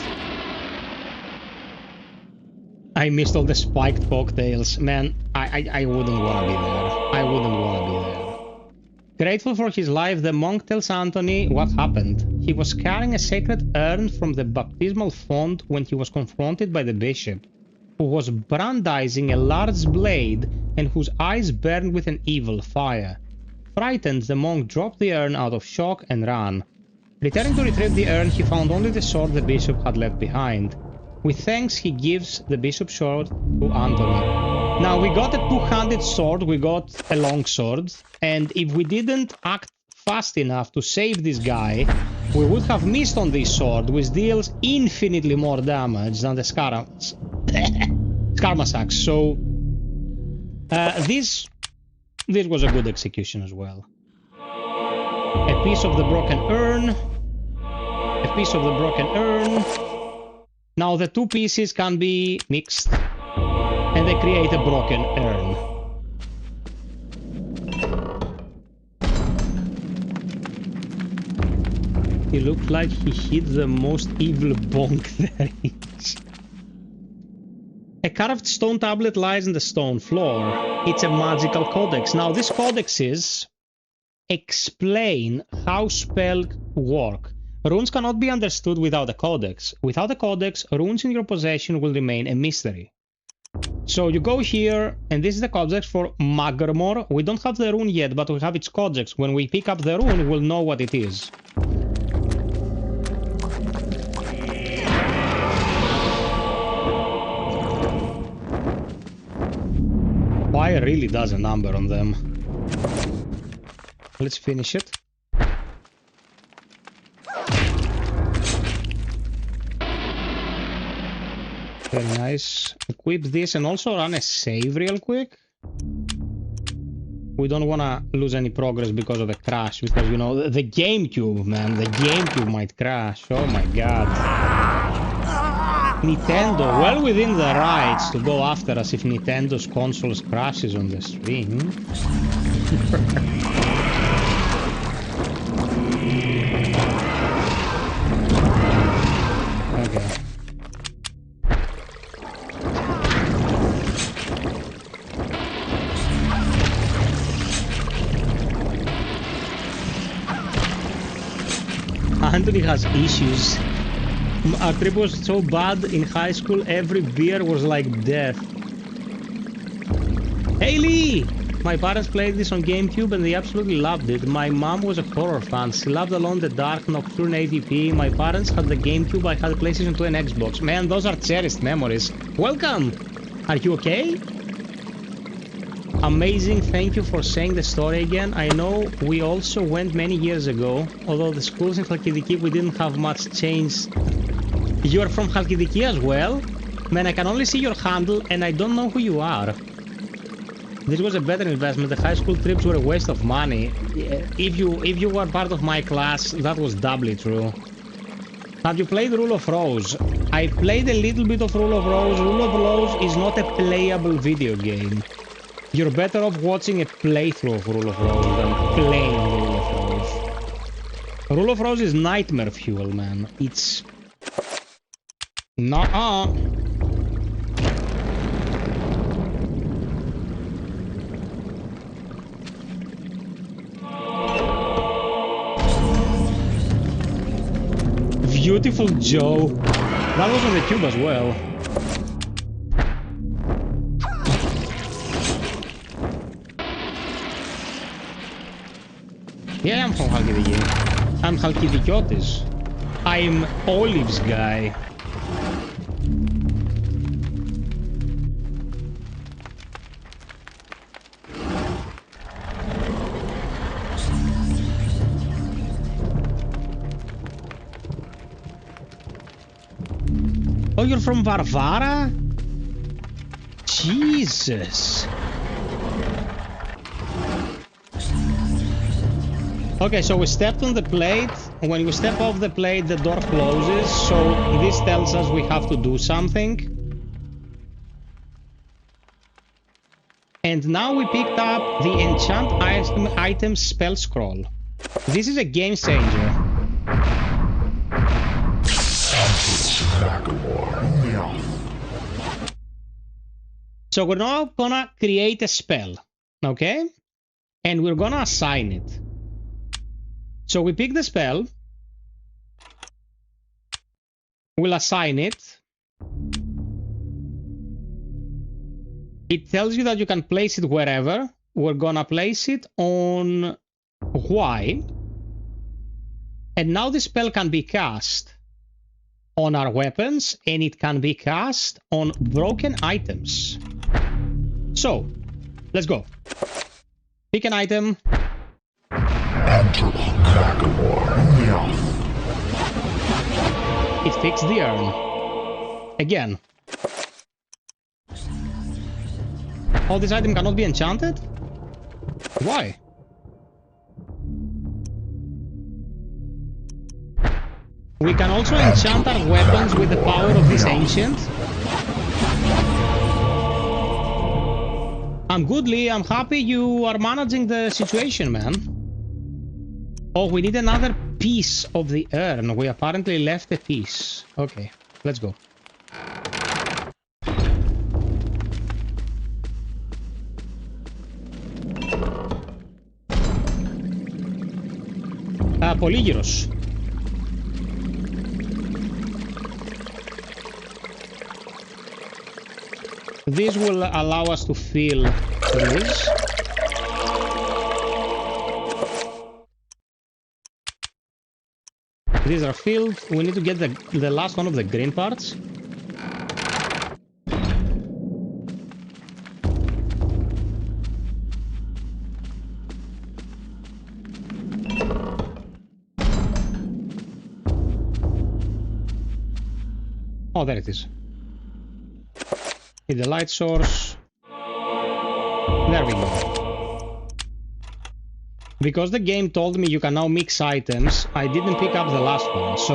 A: I missed all the spiked cocktails. Man, I wouldn't want to be there. I wouldn't want to be there. Grateful for his life, the monk tells Anthony what happened. He was carrying a sacred urn from the baptismal font when he was confronted by the bishop, who was brandishing a large blade and whose eyes burned with an evil fire. Frightened, the monk dropped the urn out of shock and ran. Returning to retrieve the urn, he found only the sword the bishop had left behind. With thanks, he gives the bishop's sword to Anthony. Now, we got a two-handed sword, we got a long sword, and if we didn't act fast enough to save this guy, we would have missed on this sword, which deals infinitely more damage than the Skarmasax. So, this was a good execution as well. A piece of the broken urn. A piece of the broken urn. Now the two pieces can be mixed and they create a broken urn. He looked like he hit the most evil bonk there is. A carved stone tablet lies on the stone floor. It's a magical codex. Now these codexes explain how spells work. Runes cannot be understood without a codex. Without a codex, runes in your possession will remain a mystery. So you go here, and this is the codex for Magrmor. We don't have the rune yet, but we have its codex. When we pick up the rune, we'll know what it is. Fire really does a number on them. Let's finish it. Very nice. Equip this and also run a save real quick. We don't want to lose any progress because of a crash, because, you know, the GameCube, man, the GameCube might crash. Oh my god. Nintendo, well within the rights to go after us if Nintendo's consoles crashes on the stream. Okay. Anthony has issues. Our trip was so bad in high school, every beer was like death. Hey Lee! My parents played this on GameCube and they absolutely loved it. My mom was a horror fan. She loved Alone in the Dark, Nocturne AVP. My parents had the GameCube, I had the PlayStation 2 and Xbox. Man, those are cherished memories. Welcome! Are you okay? Amazing, thank you for saying the story again. I know we also went many years ago, although the schools in Halkidiki we didn't have much change. You are from Halkidiki as well? Man, I can only see your handle and I don't know who you are. This was a better investment. The high school trips were a waste of money. If you were part of my class, that was doubly true. Have you played Rule of Rose? I played a little bit of Rule of Rose. Rule of Rose is not a playable video game. You're better off watching a playthrough of Rule of Rose than playing Rule of Rose. Rule of Rose is nightmare fuel, man. It's... Nuh-uh. Beautiful Joe. That was on the cube as well. Yeah, I'm from Halkidiki. I'm Halkidikiotis. I'm Olive's guy. Oh, you're from Varvara? Jesus. Okay, so we stepped on the plate. When we step off the plate, the door closes. So this tells us we have to do something. And now we picked up the enchant item spell scroll. This is a game changer. So we're now gonna create a spell, okay? And we're gonna assign it. So we pick the spell. We'll assign it. It tells you that you can place it wherever. We're gonna place it on Y. And now the spell can be cast on our weapons, and it can be cast on broken items. So, let's go. Pick an item. It fixed the urn. Again. Oh, this item cannot be enchanted? Why? We can also enchant our weapons with the power of this ancient. I'm good, Lee. I'm happy you are managing the situation, man. Oh, we need another piece of the urn. We apparently left a piece. Okay, let's go. Πολύγυρος. This will allow us to fill this. These are filled. We need to get the last one of the green parts. Oh, there it is. Hit the light source. There we go. Because the game told me you can now mix items, I didn't pick up the last one, so...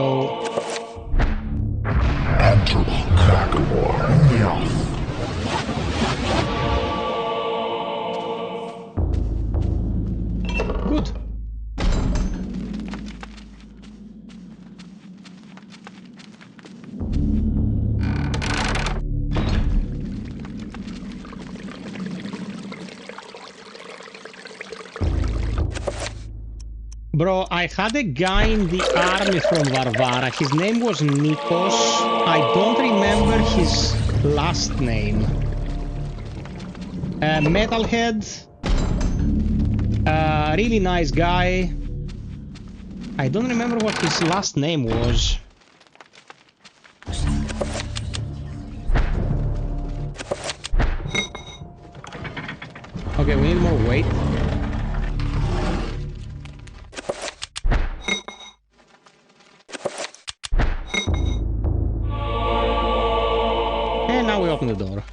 I: Enter Macklemore, FiOth.
A: Good. Bro, I had a guy in the army from Varvara. His name was Nikos. I don't remember his last name. Metalhead. Really nice guy. I don't remember what his last name was. Okay, we need more weight. And now we open the door.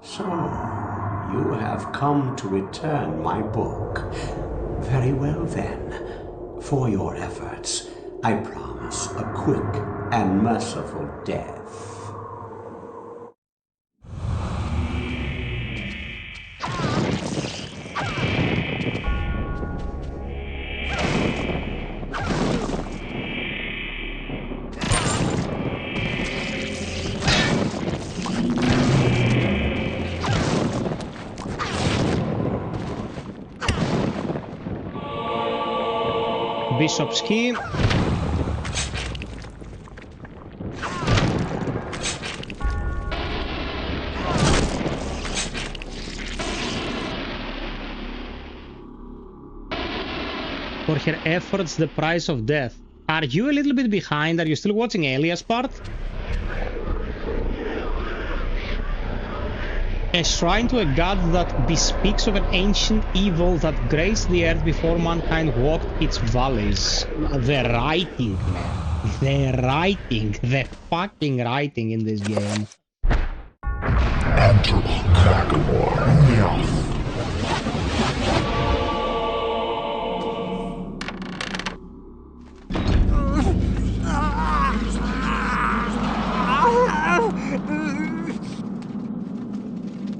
P: So, you have come to return my book. Very well then. For your efforts, I promise a quick and merciful death.
A: Bishop's key. For her efforts, the price of death. Are you a little bit behind? Are you still watching Elia's part? A shrine to a god that bespeaks of an ancient evil that graced the earth before mankind walked its valleys. The writing, man. The writing. The fucking writing in this game.
I: Enter Macklemore, FiOth.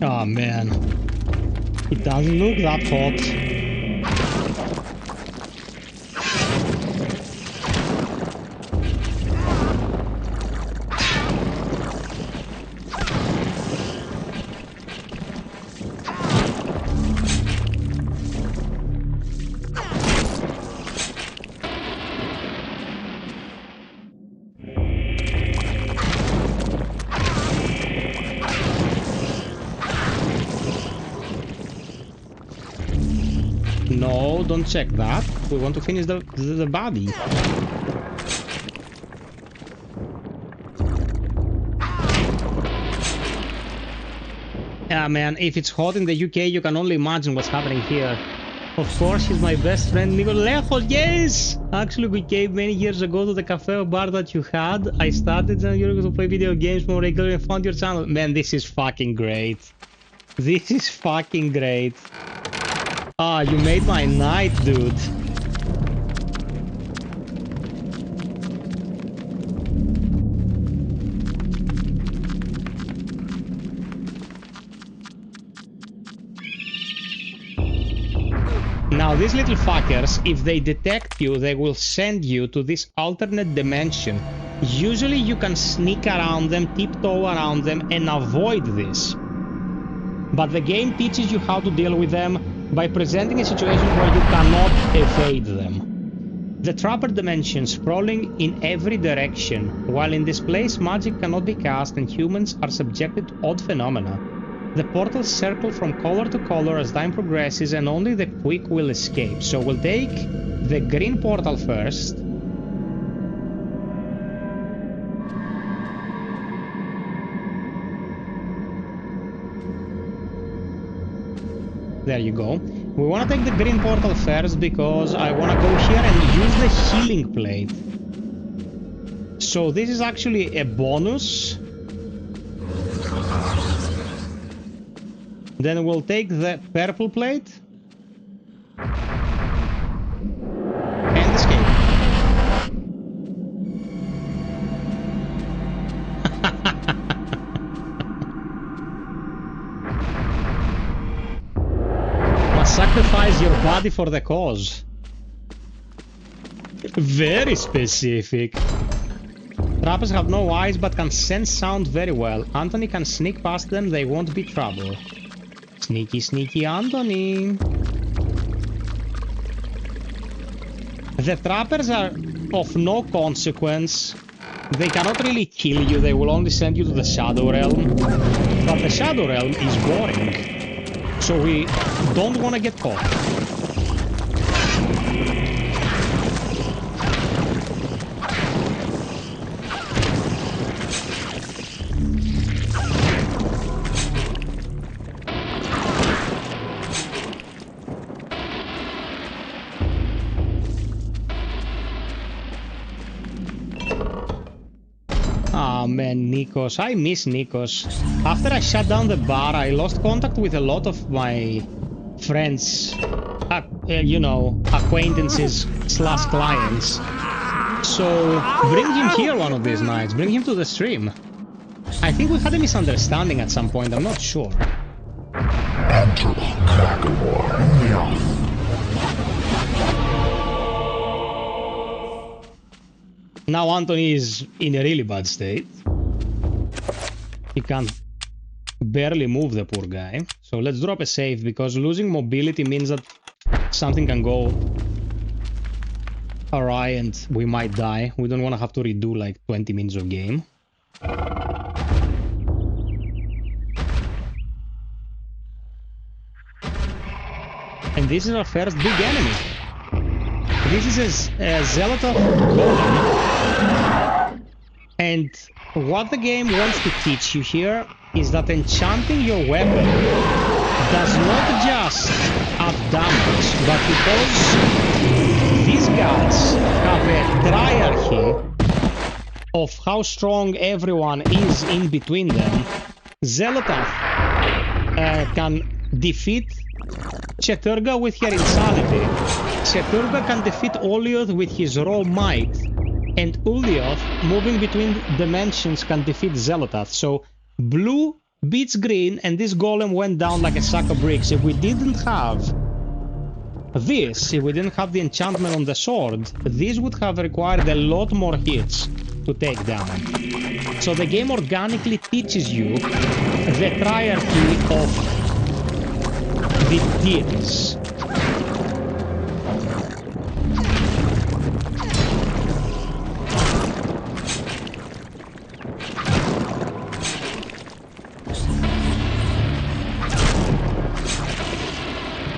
A: Oh man, it doesn't look that hot. No, don't check that. We want to finish the body. Yeah, man, if it's hot in the UK, you can only imagine what's happening here. Of course, he's my best friend, Nicolejos, yes! Actually, we came many years ago to the cafe or bar that you had. I started and you're going to play video games more regularly and found your channel. Man, this is fucking great. This is fucking great. Ah, you made my night, dude. Now, these little fuckers, if they detect you, they will send you to this alternate dimension. Usually you can sneak around them, tiptoe around them, and avoid this. But the game teaches you how to deal with them by presenting a situation where you cannot evade them. The trapper dimension sprawling in every direction, while in this place magic cannot be cast and humans are subjected to odd phenomena. The portals circle from color to color as time progresses and only the quick will escape. So we'll take the green portal first. There you go. We want to take the green portal first because I want to go here and use the healing plate. So this is actually a bonus. Then we'll take the purple plate. And escape. Must sacrifice your body for the cause. Very specific. Trappers have no eyes but can sense sound very well. Anthony can sneak past them, they won't be trouble. Sneaky, sneaky Anthony. The trappers are of no consequence. They cannot really kill you, they will only send you to the Shadow Realm. But the Shadow Realm is boring. So we don't want to get caught. Oh man, Nikos. I miss Nikos. After I shut down the bar, I lost contact with a lot of my friends, you know, acquaintances / clients. So bring him here one of these nights. Bring him to the stream. I think we had a misunderstanding at some point. I'm not sure. Now Anthony is in a really bad state. He can't barely move, the poor guy. So let's drop a save, because losing mobility means that something can go awry and we might die. We don't want to have to redo like 20 minutes of game. And this is our first big enemy. This is a Zealotov Golem. And what the game wants to teach you here is that enchanting your weapon does not just add damage, but because these guys have a hierarchy of how strong everyone is in between them, Zealotov can defeat Cheturga with her insanity. Cheturga can defeat Ulioth with his raw might. And Ulioth, moving between dimensions, can defeat Zealotov. So blue beats green, and this golem went down like a sack of bricks. If we didn't have this, if we didn't have the enchantment on the sword, this would have required a lot more hits to take down. So the game organically teaches you the hierarchy of the deities.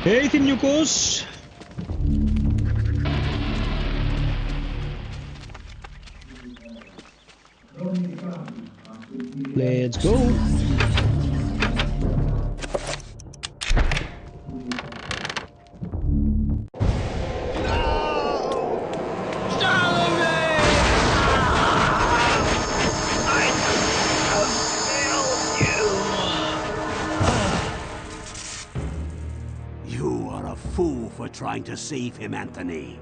A: Hey, Timukos! Let's go!
P: Trying to save him, Anthony.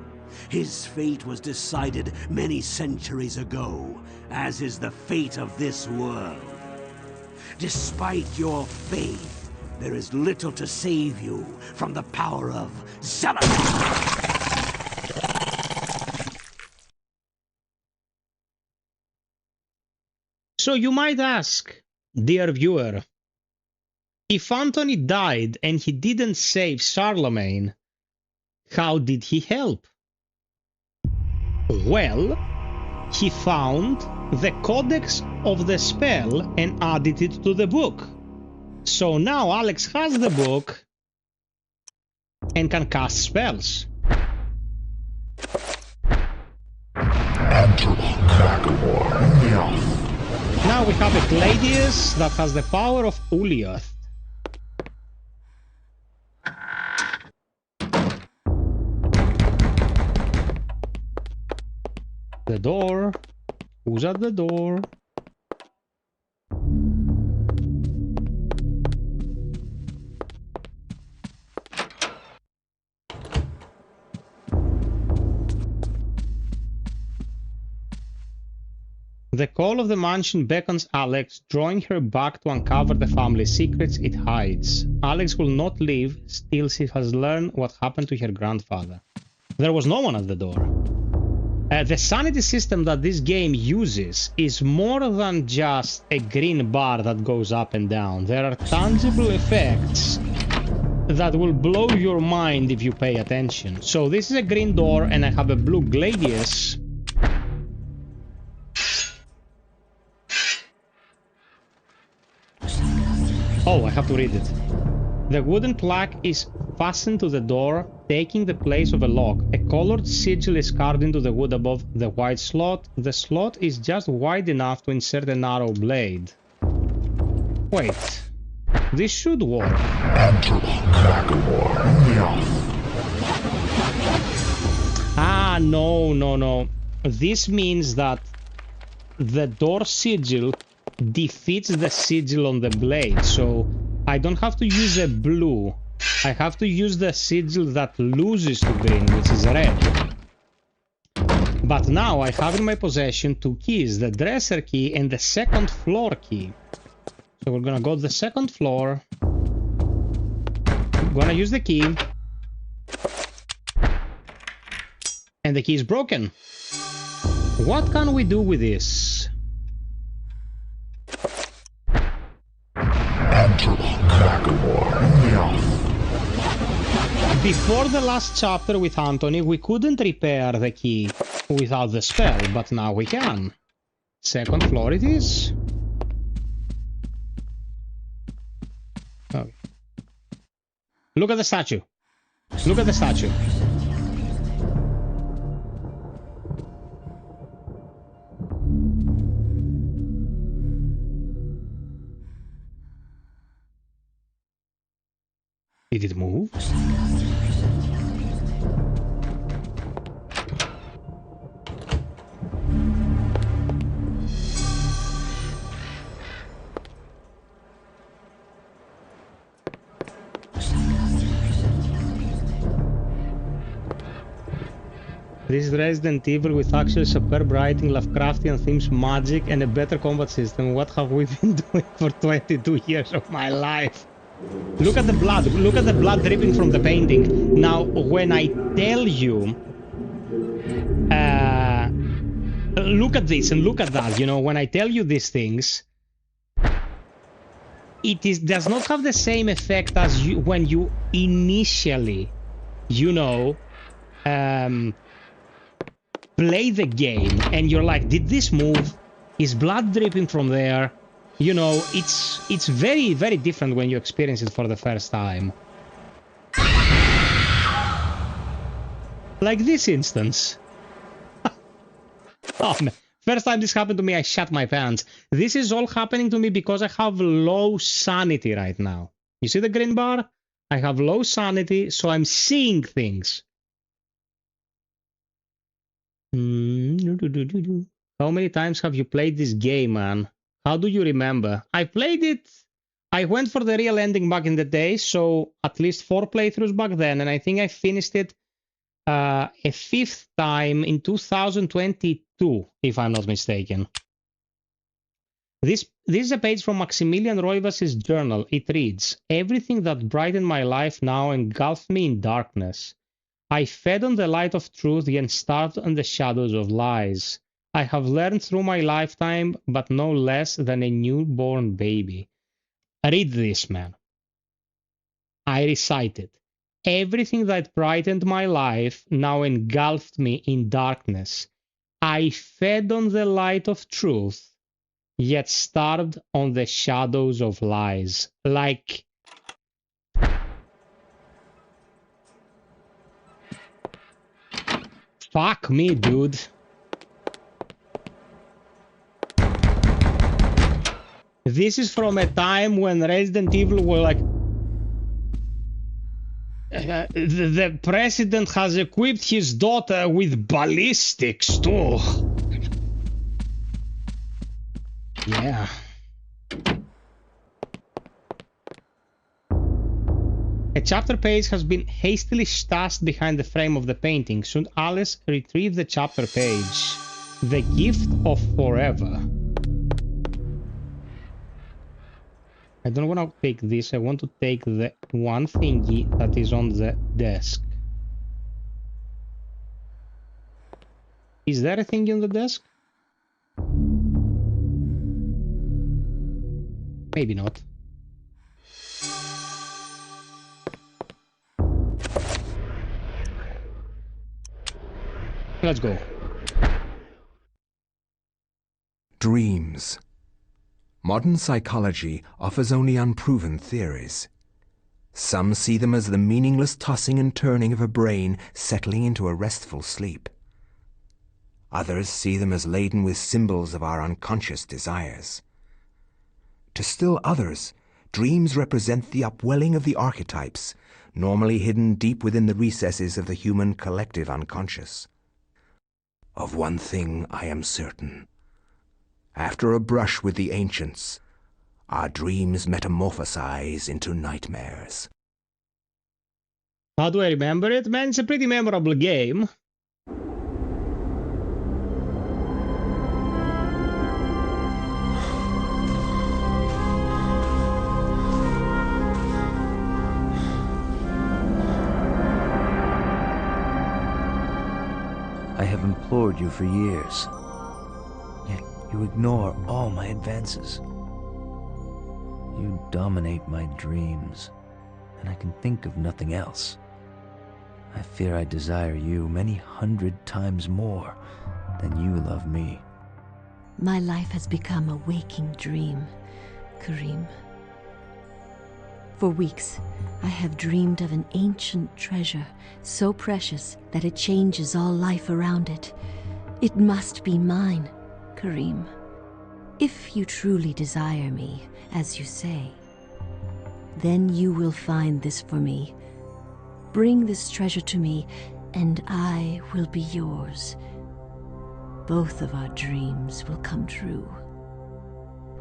P: His fate was decided many centuries ago, as is the fate of this world. Despite your faith, there is little to save you from the power of Zealotov.
A: So you might ask, dear viewer, if Anthony died and he didn't save Charlemagne, how did he help? Well, he found the codex of the spell and added it to the book. So now Alex has the book and can cast spells. Now we have a Gladius that has the power of Ulioth. The door. Who's at the door? The call of the mansion beckons Alex, drawing her back to uncover the family secrets it hides. Alex will not leave till she has learned what happened to her grandfather. There was no one at the door. The sanity system that this game uses is more than just a green bar that goes up and down. There are tangible effects that will blow your mind if you pay attention. So this is a green door and I have a blue gladius. Oh, I have to read it. The wooden plaque is fastened to the door, taking the place of a lock. A colored sigil is carved into the wood above the white slot. The slot is just wide enough to insert a narrow blade. Wait, this should work. Ah, no. This means that the door sigil defeats the sigil on the blade, so I don't have to use a blue. I have to use the sigil that loses to green, which is red. But now I have in my possession two keys, the dresser key and the second floor key. So we're gonna go to the second floor. I'm gonna use the key. And the key is broken. What can we do with this? Before the last chapter with Anthony, we couldn't repair the key without the spell, but now we can. Second floor it is. Okay. Look at the statue. Look at the statue. Did it move? This is Resident Evil with actually superb writing, Lovecraftian themes, magic, and a better combat system. What have we been doing for 22 years of my life? Look at the blood. Look at the blood dripping from the painting. Now, when I tell you... look at this and look at that, you know, when I tell you these things... It does not have the same effect as when you initially, you know... play the game and you're like, did this move? Is blood dripping from there? You know, it's very, very different when you experience it for the first time. Like this instance. Oh man. First time this happened to me, I shat my pants. This is all happening to me because I have low sanity right now. You see the green bar? I have low sanity, so I'm seeing things. How many times have you played this game, man? How do you remember? I played it... I went for the real ending back in the day, so at least 4 playthroughs back then, and I think I finished it a 5th time in 2022, if I'm not mistaken. This is a page from Maximilian Roivas' journal. It reads, "Everything that brightened my life now engulfed me in darkness. I fed on the light of truth and starved on the shadows of lies. I have learned through my lifetime, but no less than a newborn baby." Read this, man. I recited, "Everything that brightened my life now engulfed me in darkness. I fed on the light of truth, yet starved on the shadows of lies." Like... Fuck me, dude. This is from a time when Resident Evil were like... the president has equipped his daughter with ballistics too. Yeah. A chapter page has been hastily stashed behind the frame of the painting. Should Alice retrieve the chapter page? The gift of forever. I don't want to take this. I want to take the one thingy that is on the desk. Is there a thingy on the desk? Maybe not. Let's go.
D: Dreams. Modern psychology offers only unproven theories. Some see them as the meaningless tossing and turning of a brain settling into a restful sleep. Others see them as laden with symbols of our unconscious desires. To still others, dreams represent the upwelling of the archetypes, normally hidden deep within the recesses of the human collective unconscious. Of one thing I am certain. After a brush with the ancients, our dreams metamorphosize into nightmares.
A: How do I remember it? Man, it's a pretty memorable game.
Q: I have implored you for years, yet you ignore all my advances. You dominate my dreams, and I can think of nothing else. I fear I desire you many 100 times more than you love me.
R: My life has become a waking dream, Karim. For weeks, I have dreamed of an ancient treasure, so precious that it changes all life around it. It must be mine, Karim. If you truly desire me, as you say, then you will find this for me. Bring this treasure to me, and I will be yours. Both of our dreams will come true.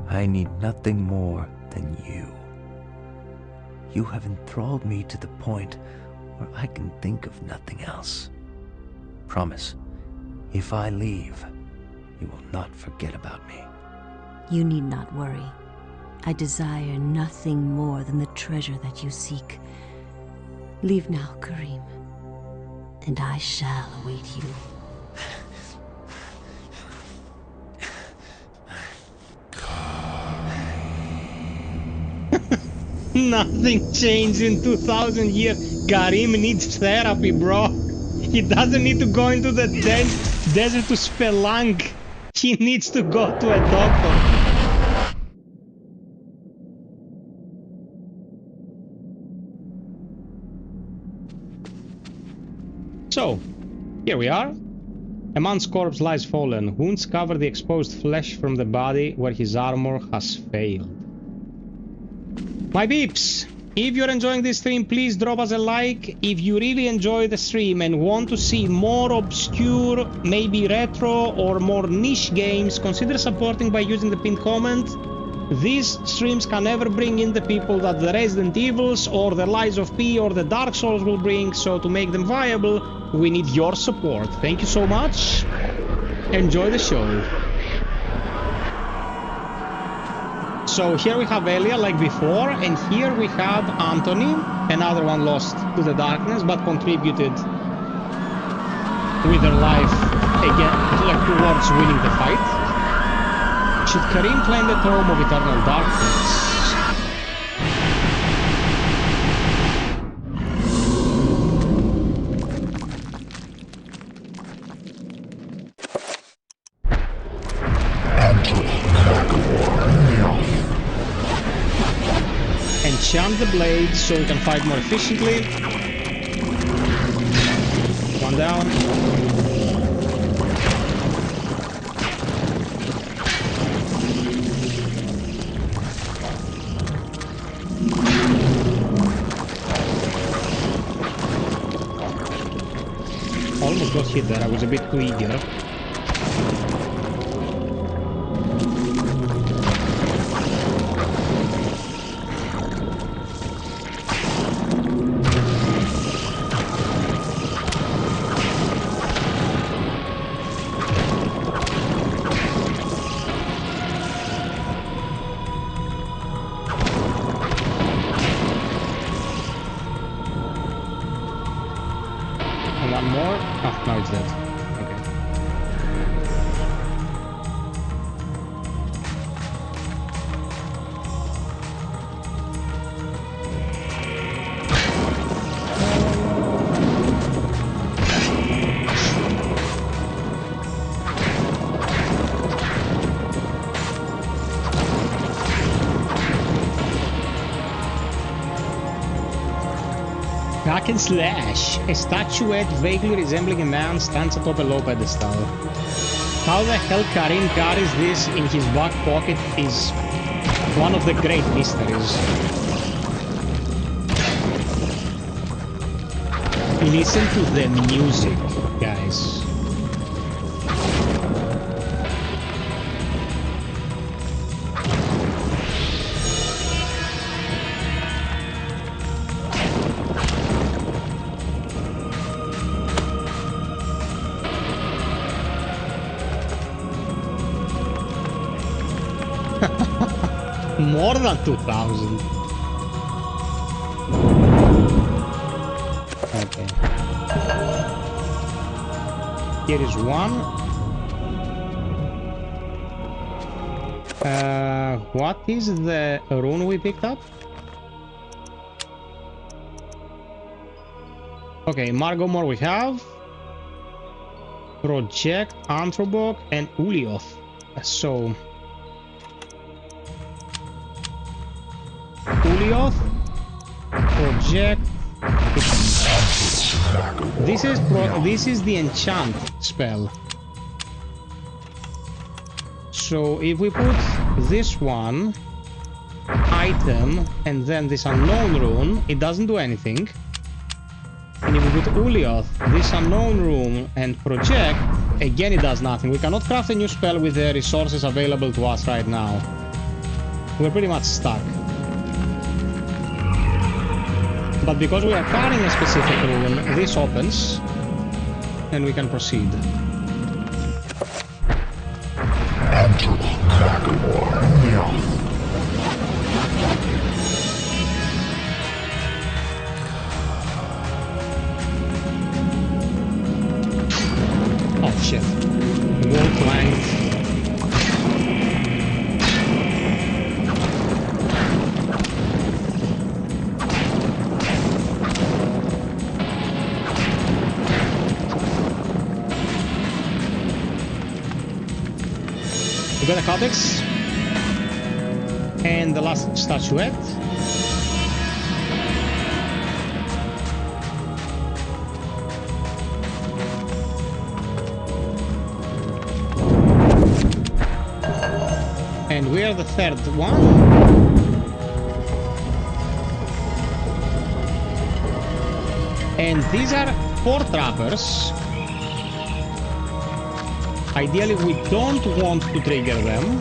Q: I need nothing more than you. You have enthralled me to the point where I can think of nothing else. Promise, if I leave, you will not forget about me.
R: You need not worry. I desire nothing more than the treasure that you seek. Leave now, Karim, and I shall await you.
A: Nothing changed in 2000 years. Karim needs therapy, bro. He doesn't need to go into the desert to spelunk. He needs to go to a doctor. So, here we are. A man's corpse lies fallen. Wounds cover the exposed flesh from the body where his armor has failed. My peeps, if you're enjoying this stream, please drop us a like. If you really enjoy the stream and want to see more obscure, maybe retro or more niche games, consider supporting by using the pinned comment. These streams can never bring in the people that the Resident Evils or the Lies of P or the Dark Souls will bring, so to make them viable, we need your support. Thank you so much. Enjoy the show. So here we have Elia like before, and here we have Anthony, another one lost to the darkness but contributed with their life again, like towards winning the fight. Should Karim claim the throne of eternal darkness? Enchant the blade so we can fight more efficiently. One down. Almost got hit there, I was a bit too eager. now it's dead. Okay. Hack and slash. A statuette vaguely resembling a man stands atop a low pedestal. How the hell Karim carries this in his back pocket is one of the great mysteries. Listen to the music, guys. More than 2,000. Okay. Here is one. What is the rune we picked up? Okay, Margomor we have. Project, Anthropok, and FiOth. So... FiOth, Project. This is the enchant spell. So if we put this one, item, and then this unknown rune, it doesn't do anything. And if we put FiOth, this unknown rune, and project, again it does nothing. We cannot craft a new spell with the resources available to us right now. We're pretty much stuck. But because we are carrying a specific rune, this opens, and we can proceed. Oh shit. Wall flanked. We got a codex and the last statuette. And we are the third one. And these are 4 trappers. Ideally, we don't want to trigger them.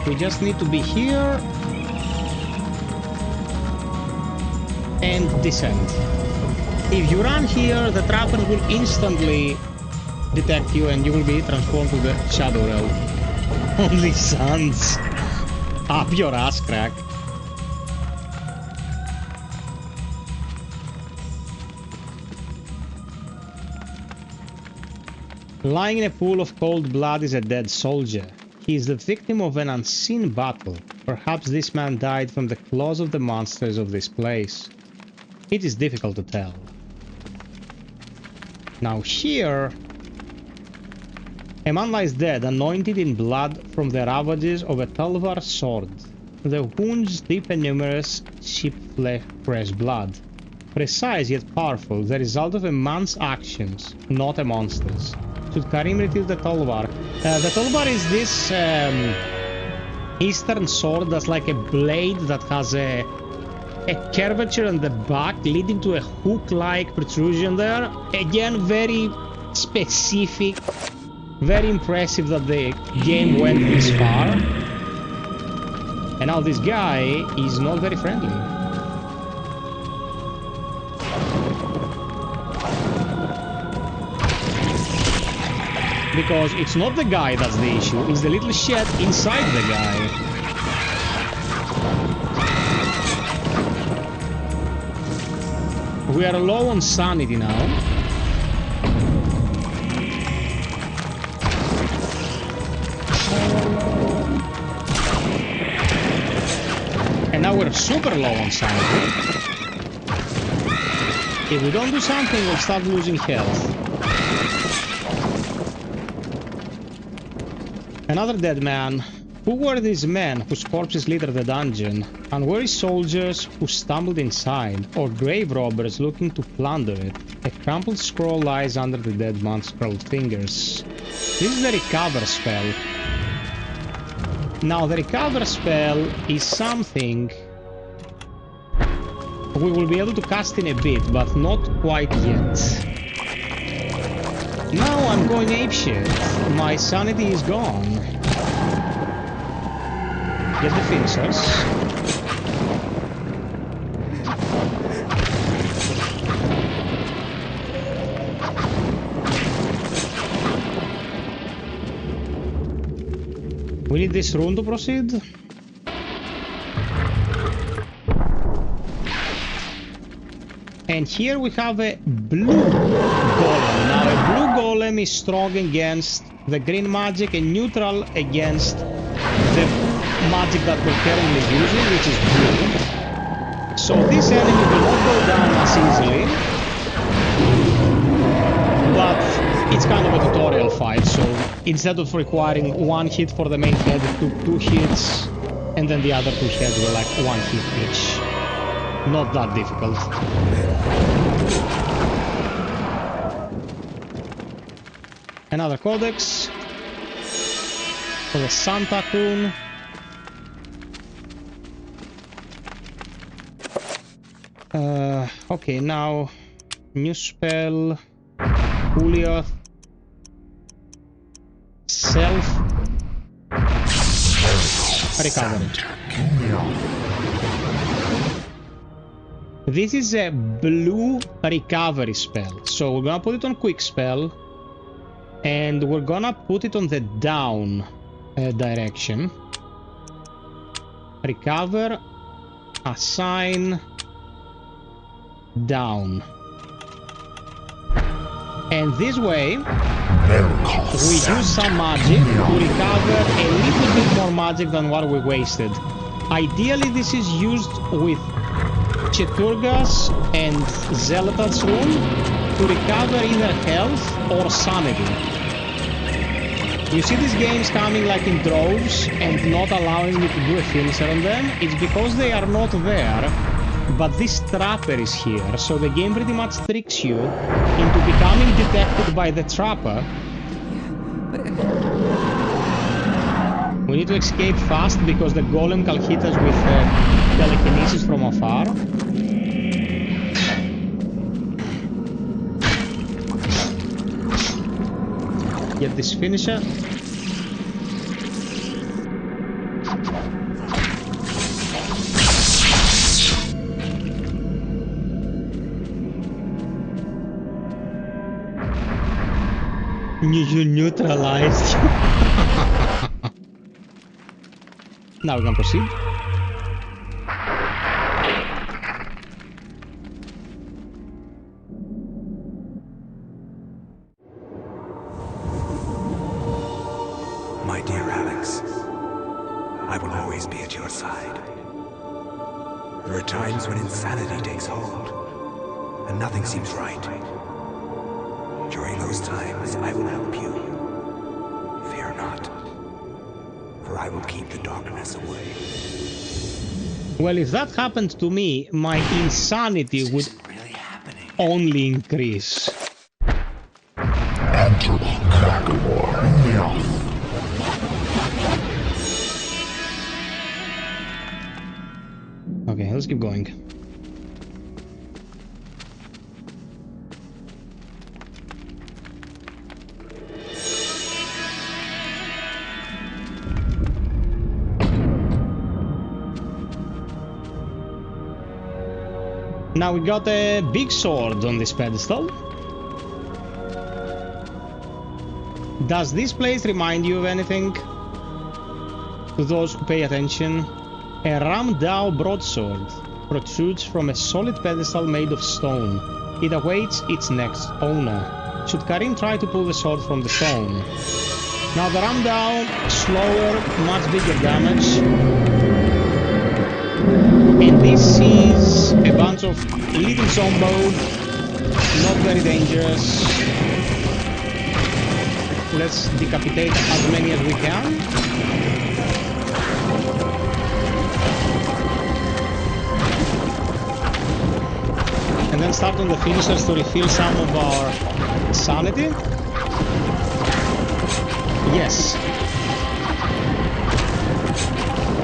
A: We just need to be here and descend. If you run here, the trappers will instantly detect you and you will be transformed to the Shadow Realm. Only sons. Up your ass crack. Lying in a pool of cold blood is a dead soldier. He is the victim of an unseen battle. Perhaps this man died from the claws of the monsters of this place. It is difficult to tell. Now here... a man lies dead, anointed in blood from the ravages of a Talvar sword. The wounds deep and numerous, sheep fresh blood. Precise yet powerful, the result of a man's actions, not a monster's. Should Karim retrieve the Talvar? The Talvar is this eastern sword that's like a blade that has a curvature on the back leading to a hook-like protrusion there. Again, very specific, very impressive that the game went this far. And now this guy is not very friendly. Because it's not the guy that's the issue, it's the little shed inside the guy. We are low on sanity now. And now we're super low on sanity. If we don't do something, we'll start losing health. Another dead man. Who were these men whose corpses litter the dungeon? Unwary soldiers who stumbled inside, or grave robbers looking to plunder it? A crumpled scroll lies under the dead man's curled fingers. This is the recover spell. Now, the recover spell is something we will be able to cast in a bit, but not quite yet. Now I'm going apeshit. My sanity is gone. Get the finishers. We need this rune to proceed. And here we have a blue golem. Now a blue golem is strong against the green magic and neutral against the magic that we're currently using, which is blue. So this enemy will not go down as easily, but it's kind of a tutorial fight, so instead of requiring one hit for the main head, it took 2 hits, and then the other 2 heads were like 1 hit each. Not that difficult. Another codex for the Santa rune. Okay, now new spell, FiOth, self recovery. This is a blue recovery spell, so we're gonna put it on quick spell, and we're gonna put it on the down direction. Recover, assign, down. And this way, we use some magic to recover a little bit more magic than what we wasted. Ideally, this is used with Cheturgas and Zelota's rune to recover either health or sanity. You see these games coming like in droves and not allowing me to do a finisher on them? It's because they are not there, but this trapper is here, so the game pretty much tricks you into becoming detected by the trapper. We need to escape fast because the golem can hit us with telekinesis from afar. Get this finisher. You neutralized. Now we can proceed.
D: My dear Alex, I will always be at your side. There are times when insanity takes hold, and nothing seems right. During those times, I will help you. Fear not, for I will keep the darkness away.
A: Well, if that happened to me, my insanity would only increase. Okay, let's keep going. Now we got a big sword on this pedestal. Does this place remind you of anything? To those who pay attention, a Ramdao broadsword protrudes from a solid pedestal made of stone. It awaits its next owner. Should Karim try to pull the sword from the stone? Now the ram down, slower, much bigger damage. And this is a bunch of little zombo, not very dangerous. Let's decapitate as many as we can. And then start on the finishers to refill some of our sanity. Yes.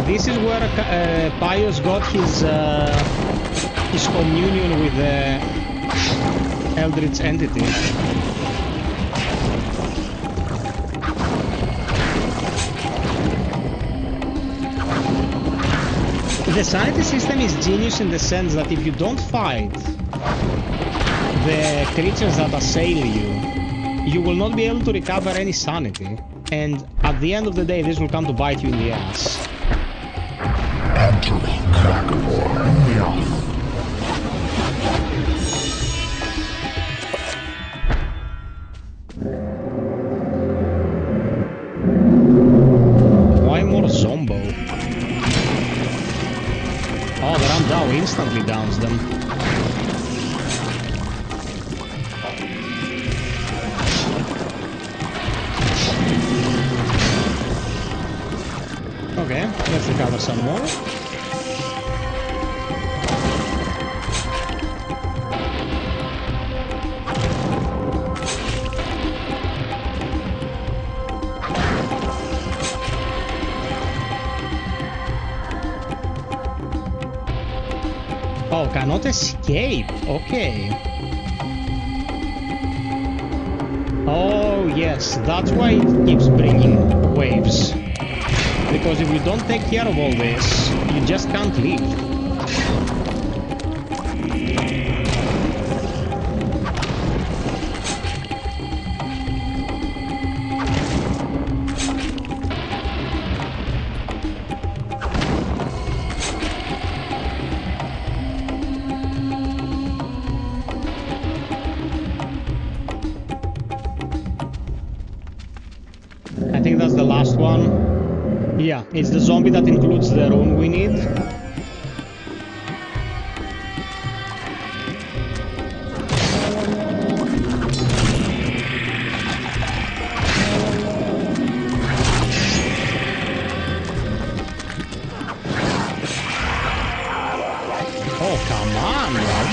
A: This is where FiOth got his communion with the Eldritch entity. The sanity system is genius in the sense that if you don't fight the creatures that assail you, you will not be able to recover any sanity. And at the end of the day, this will come to bite you in the ass. Why more zombo? Oh, the Ramdao instantly downs them. Okay, let's recover some more. Oh, cannot escape. Okay. Oh, yes, that's why it keeps bringing waves. Because if you don't take care of all this, you just can't leave. I think that's the last one. Yeah, it's the zombie that includes the rune we need. Oh, come on, man.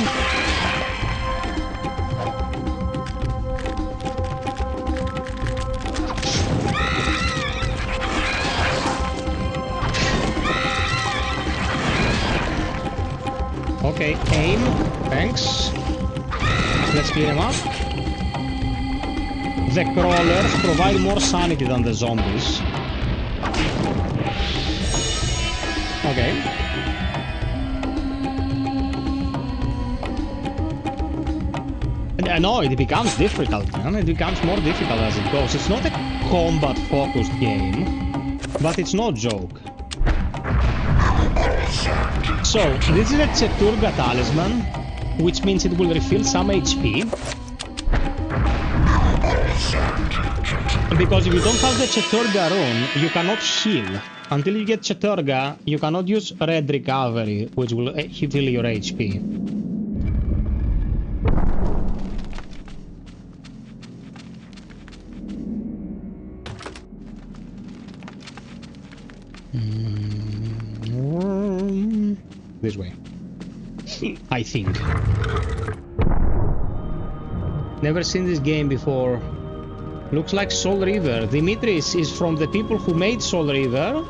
A: Okay, aim. Thanks. Let's clear him up. The crawlers provide more sanity than the zombies. Okay. No, it becomes difficult, man. It becomes more difficult as it goes. It's not a combat-focused game, but it's no joke. So, this is a Cheturga talisman, which means it will refill some HP. Because if you don't have the Cheturga rune, you cannot heal. Until you get Cheturga, you cannot use red recovery, which will fill your HP. This way. I think. Never seen this game before. Looks like Soul River. Dimitris is from the people who made Soul River.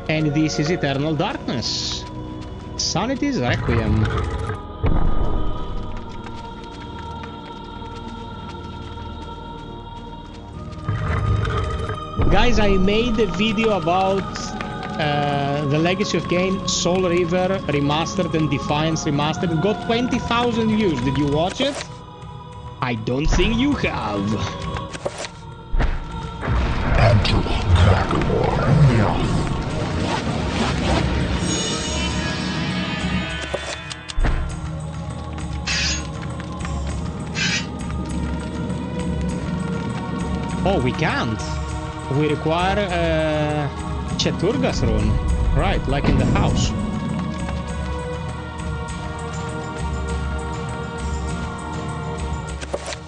A: And this is Eternal Darkness. Sanity's Requiem. Guys, I made a video about the Legacy of Kain, Soul River Remastered and Defiance Remastered. It got 20,000 views. Did you watch it? I don't think you have. Oh, we can't. We require Cheturgas rune. Right, like in the house.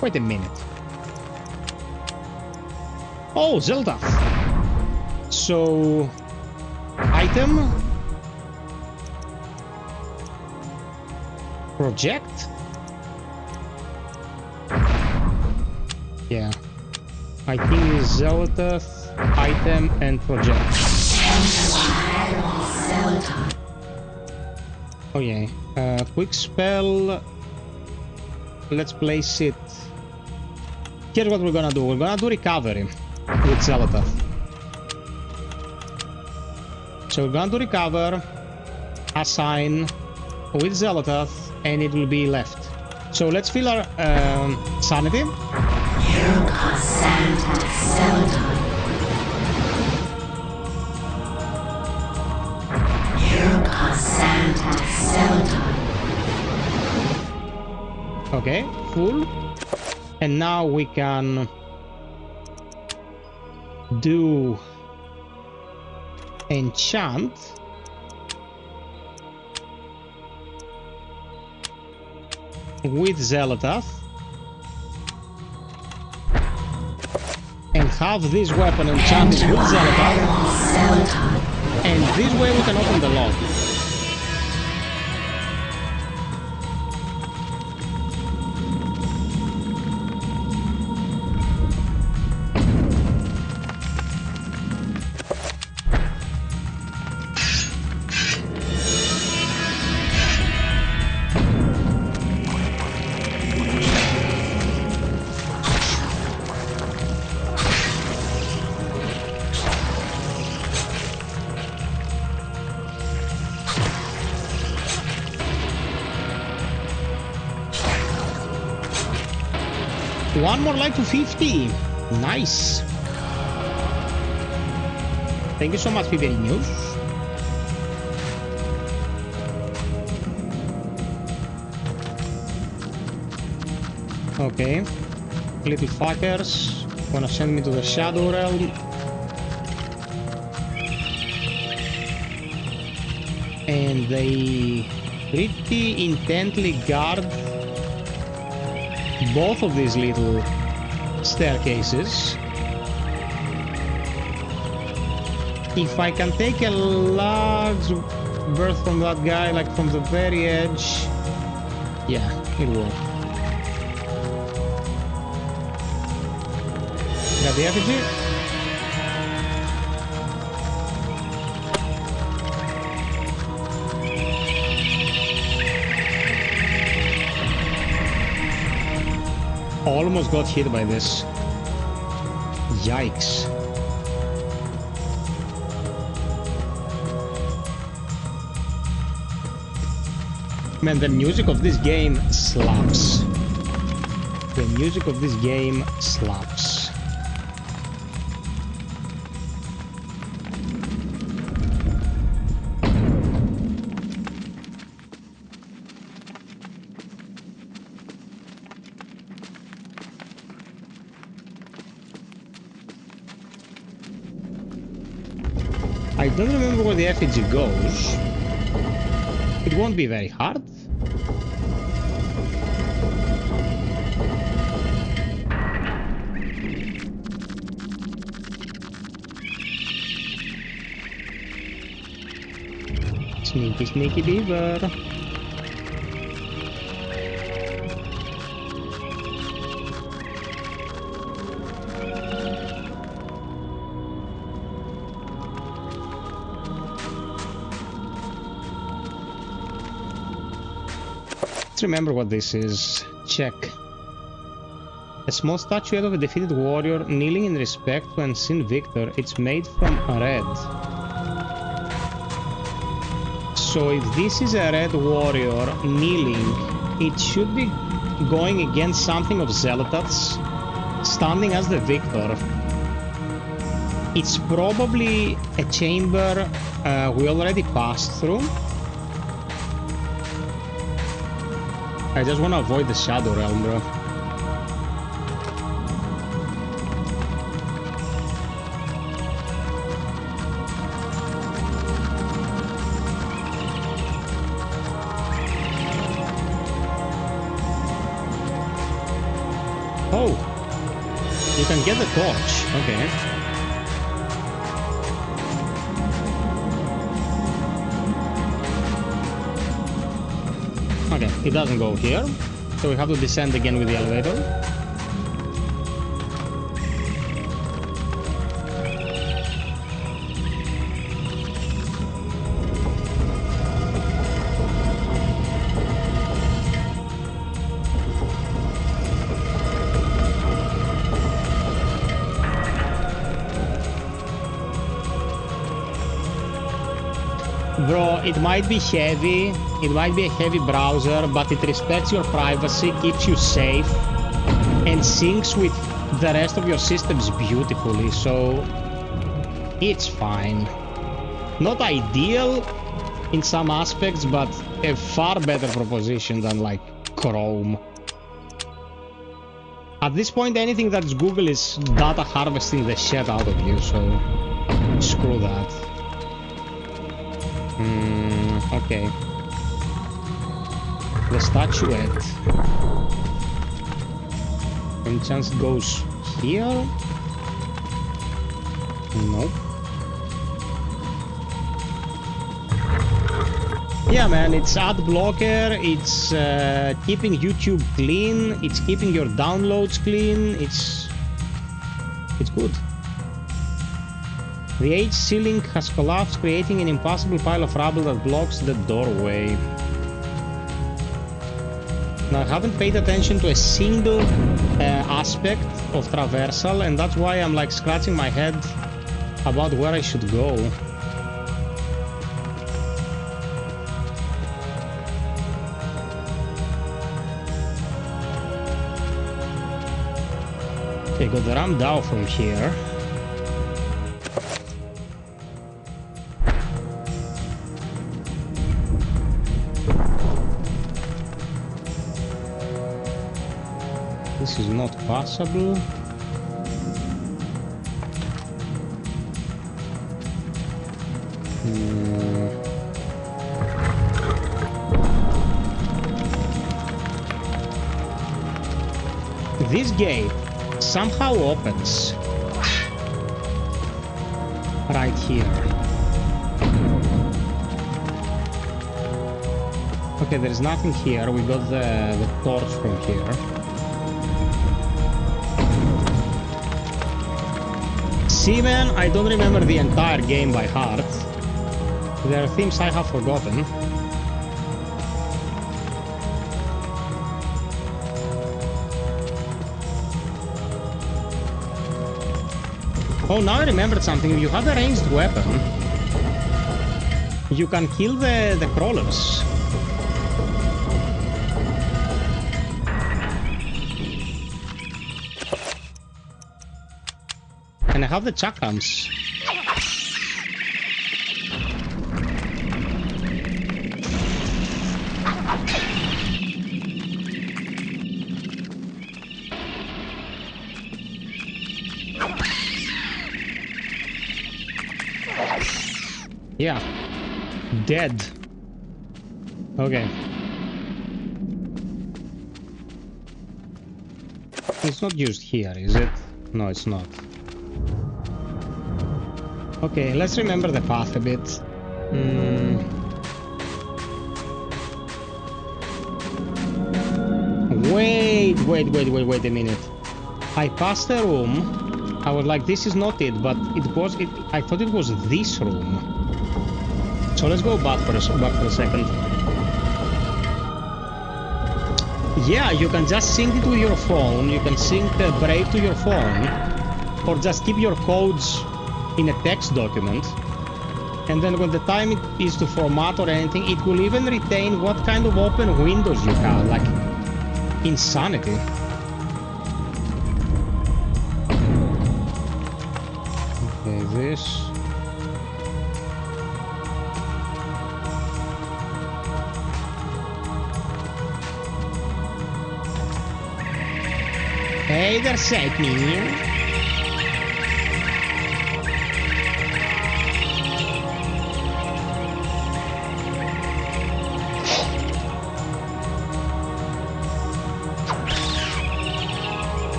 A: Wait a minute. Oh, Zelda. So, item, project. Yeah, I think it's Zelda, item, and project. Oh yeah, quick spell. Let's place it. Here's what we're gonna do. We're gonna do recovery with Zelda. So we're gonna do recover, assign with Zelda, and it will be left. So let's fill our sanity. Okay, full. And now we can do enchant. With Zelatath. And have this weapon enchanted with Zelatath. And this way we can open the lock. One more life to 50. Nice. Thank you so much, Fiberinos. Okay. Little fuckers. Gonna send me to the Shadow Realm. And they pretty intently guard both of these little staircases. If I can take a large berth from that guy, like from the very edge, yeah, it will. Got the effigy. Almost got hit by this. Yikes. Man, the music of this game slaps. The music of this game slaps. I don't remember where the effigy goes. It won't be very hard. Sneaky, sneaky beaver. Remember what this is. Check. A small statuette of a defeated warrior kneeling in respect to an unseen victor. It's made from red. So if this is a red warrior kneeling, it should be going against something of Zelatath's, standing as the victor. It's probably a chamber we already passed through. I just want to avoid the Shadow Realm, bro. You can get the torch. Okay. Okay, it doesn't go here. So we have to descend again with the elevator. Bro, it might be heavy, it might be a heavy browser, but it respects your privacy, keeps you safe, and syncs with the rest of your systems beautifully, so it's fine. Not ideal in some aspects, but a far better proposition than like Chrome. At this point, anything that's Google is data harvesting the shit out of you, so screw that. Okay. The statuette. Any chance it goes here? Nope. Yeah, man, it's ad blocker, it's keeping YouTube clean, it's keeping your downloads clean, it's good. The H ceiling has collapsed, creating an impossible pile of rubble that blocks the doorway. Now, I haven't paid attention to a single aspect of traversal, and that's why I'm like scratching my head about where I should go. Okay, got the ramp down from here. This is not possible. This gate somehow opens right here. Okay, there's nothing here. We got the torch from here. See, man, I don't remember the entire game by heart. There are themes I have forgotten. Oh, now I remembered something. If you have a ranged weapon, you can kill the crawlers. And I have the chakams. Yeah. Dead. Okay. It's not used here, is it? No, it's not. Okay, let's remember the path a bit. Wait a minute. I passed a room. I was like, this is not it, but I thought it was this room. So let's go back for a second. Yeah, you can just sync it with your phone. You can sync Brave to your phone, or just keep your codes in a text document. And then when the time it is to format or anything, it will even retain what kind of open windows you have, like insanity. Okay, this. Hey there, Sake Minion.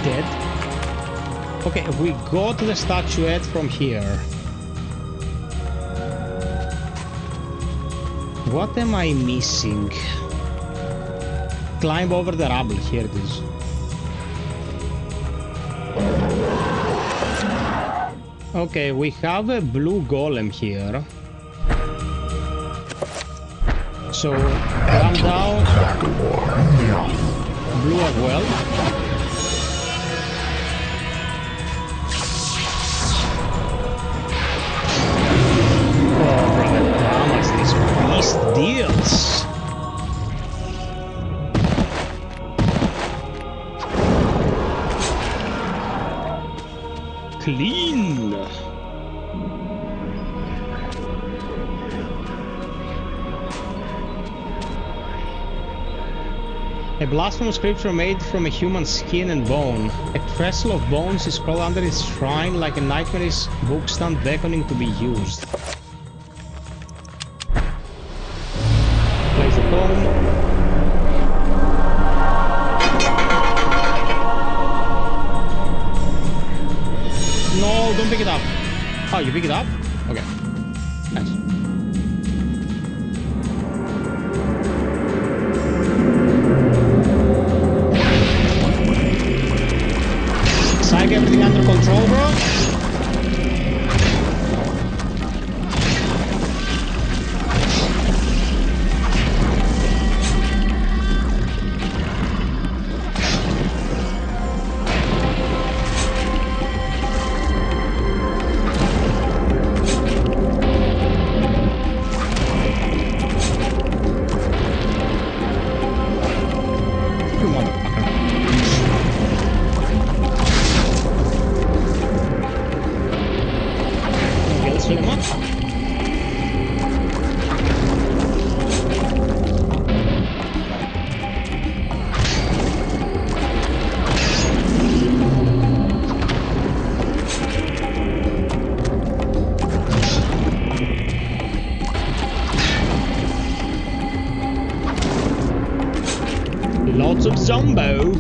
A: dead. Okay, we got the statuette from here. What am I missing? Climb over the rubble. Here it is. Okay, we have a blue golem here. So, run down. Blue as well. Oh, brother, how much this beast deals? Clean. A blasphemous scripture made from a human skin and bone. A trestle of bones is crawled under its shrine like a nightmarish bookstand beckoning to be used. Place the tome. No, don't pick it up. Oh, you pick it up? Okay. Nice. Psych everything under control, bro. Lots of zombo.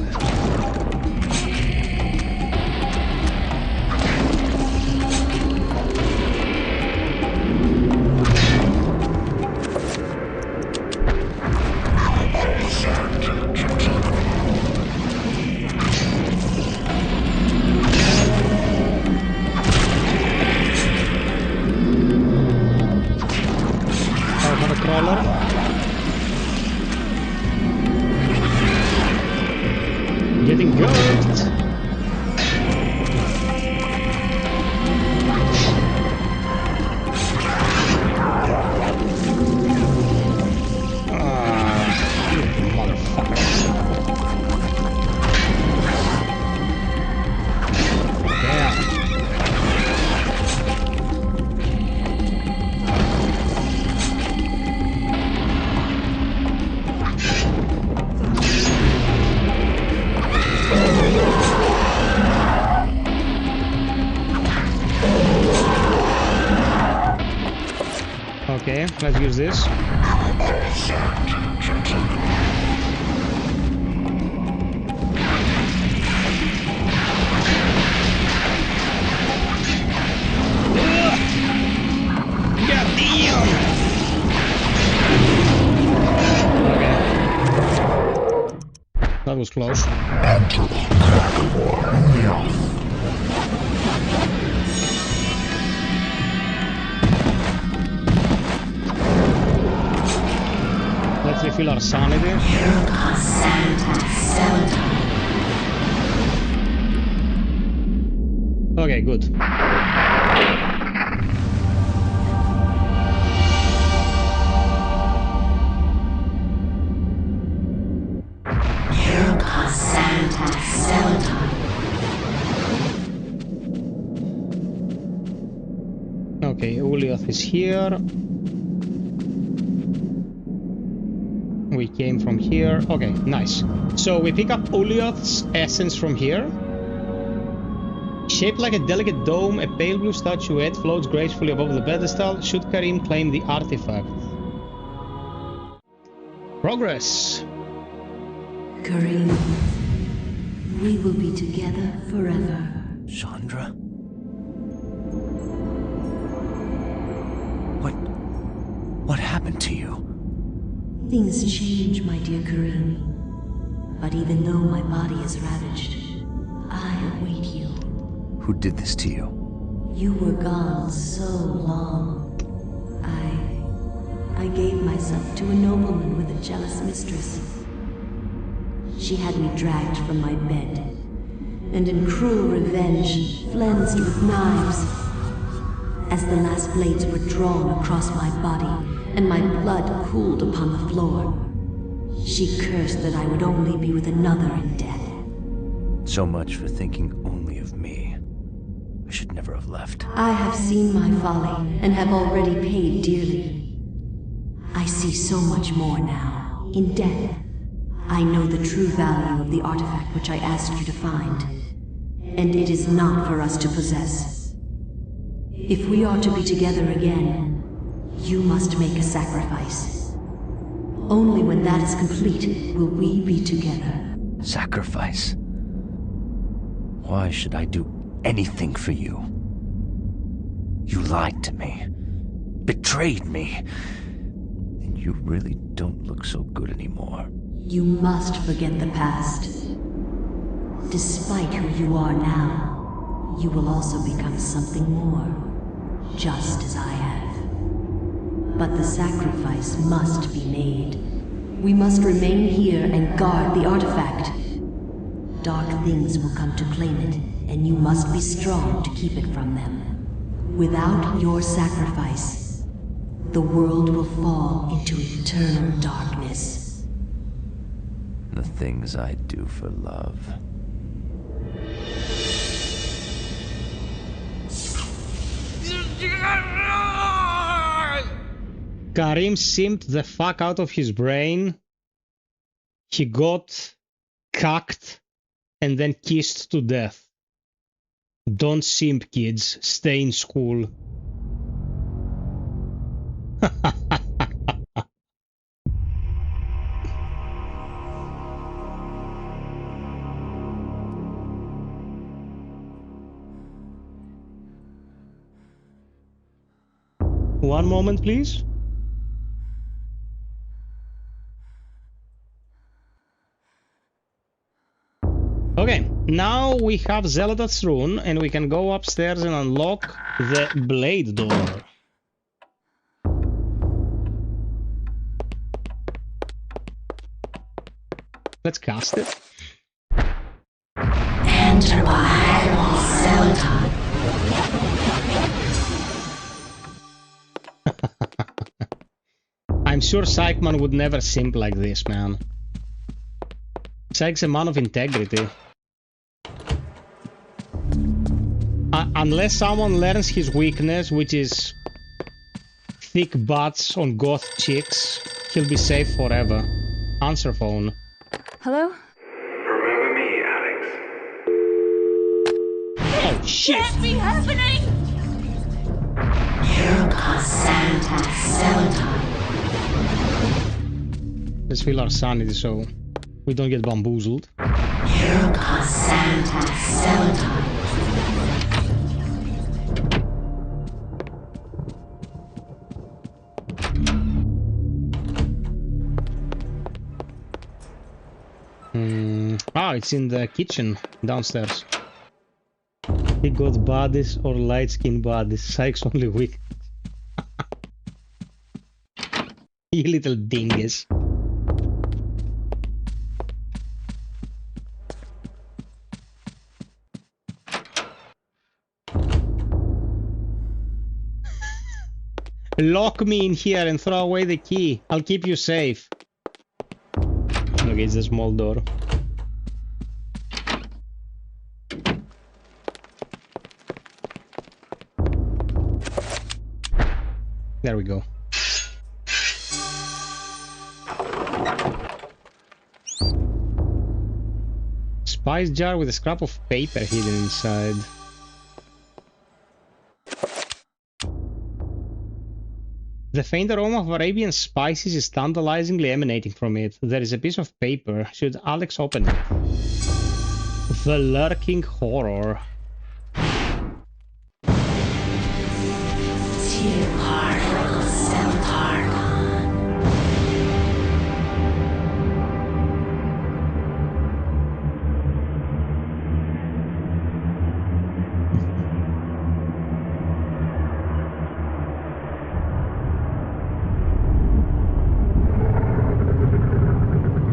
A: Getting goat. Okay, let's use this. Goddamn! Okay. That was close. Let's refill our sanity. Okay, good. Okay, FiOth is here. We came from here. Okay, nice. So we pick up FiOth's essence from here. Shaped like a delicate dome, a pale blue statuette floats gracefully above the pedestal. Should Karim claim the artifact? Progress.
R: Karim, We will be together forever.
Q: Chandra? What happened to you?
R: Things change, my dear Kareem. But even though my body is ravaged, I await you.
Q: Who did this to you?
R: You were gone so long. I gave myself to a nobleman with a jealous mistress. She had me dragged from my bed, and in cruel revenge, flensed with knives. As the last blades were drawn across my body, and my blood cooled upon the floor, she cursed that I would only be with another in death.
Q: So much for thinking only of me. I should never have left.
R: I have seen my folly, and have already paid dearly. I see so much more now. In death, I know the true value of the artifact which I asked you to find. And it is not for us to possess. If we are to be together again, you must make a sacrifice. Only when that is complete will we be together.
Q: Sacrifice? Why should I do anything for you? You lied to me. Betrayed me. And you really don't look so good anymore.
R: You must forget the past. Despite who you are now, you will also become something more, just as I have. But the sacrifice must be made. We must remain here and guard the artifact. Dark things will come to claim it, and you must be strong to keep it from them. Without your sacrifice, the world will fall into eternal darkness.
Q: The things I do for love.
A: Kareem simped the fuck out of his brain. He got cucked and then kissed to death. Don't simp, kids. Stay in school. One moment, please. Okay, now we have Zelodath's rune, and we can go upstairs and unlock the blade door. Let's cast it.
R: Enter by Zelodath.
A: I'm sure Psychman would never simp like this, man. Psych's a man of integrity. Unless someone learns his weakness, which is thick butts on goth chicks, he'll be safe forever. Answer phone.
E: Hello?
S: Remember me, Alex?
A: Oh shit!
B: Can't be happening!
R: Here comes Santa Zelodath.
A: Let's feel our sanity so we don't get bamboozled.
R: Here comes Santa Zelodath.
A: Ah, it's in the kitchen downstairs. He got bodies or light-skinned bodies. Psych's only weak. You little dingus. Lock me in here and throw away the key. I'll keep you safe. Okay, it's a small door. There we go. Spice jar with a scrap of paper hidden inside. The faint aroma of Arabian spices is tantalizingly emanating from it. There is a piece of paper. Should Alex open it? The Lurking Horror.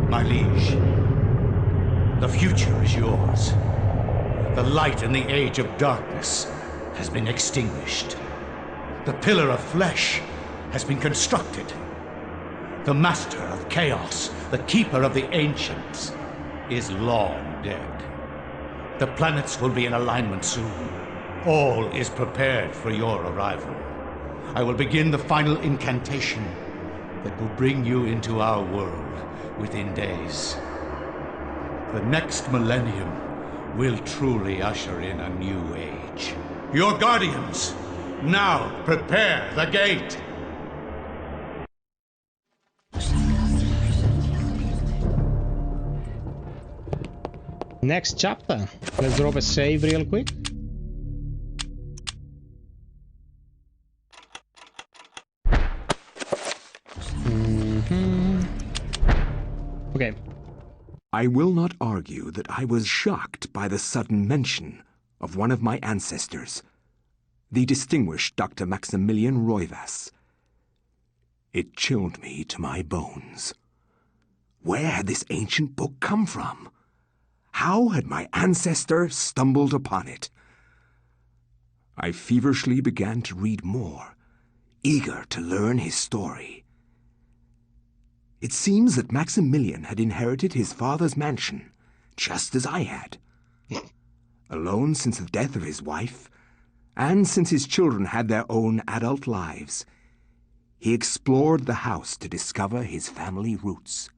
C: My liege, the future is yours. The light in the age of darkness has been extinguished. The pillar of flesh has been constructed. The master of chaos, the keeper of the ancients, is long dead. The planets will be in alignment soon. All is prepared for your arrival. I will begin the final incantation that will bring you into our world within days. The next millennium will truly usher in a new age. Your guardians, now prepare the gate!
A: Next chapter. Let's drop a save real quick. Okay.
D: I will not argue that I was shocked by the sudden mention of one of my ancestors, the distinguished Dr. Maximilian Roivas. It chilled me to my bones. Where had this ancient book come from? How had my ancestor stumbled upon it? I feverishly began to read more, eager to learn his story. It seems that Maximilian had inherited his father's mansion, just as I had. Alone since the death of his wife, and since his children had their own adult lives, he explored the house to discover his family roots.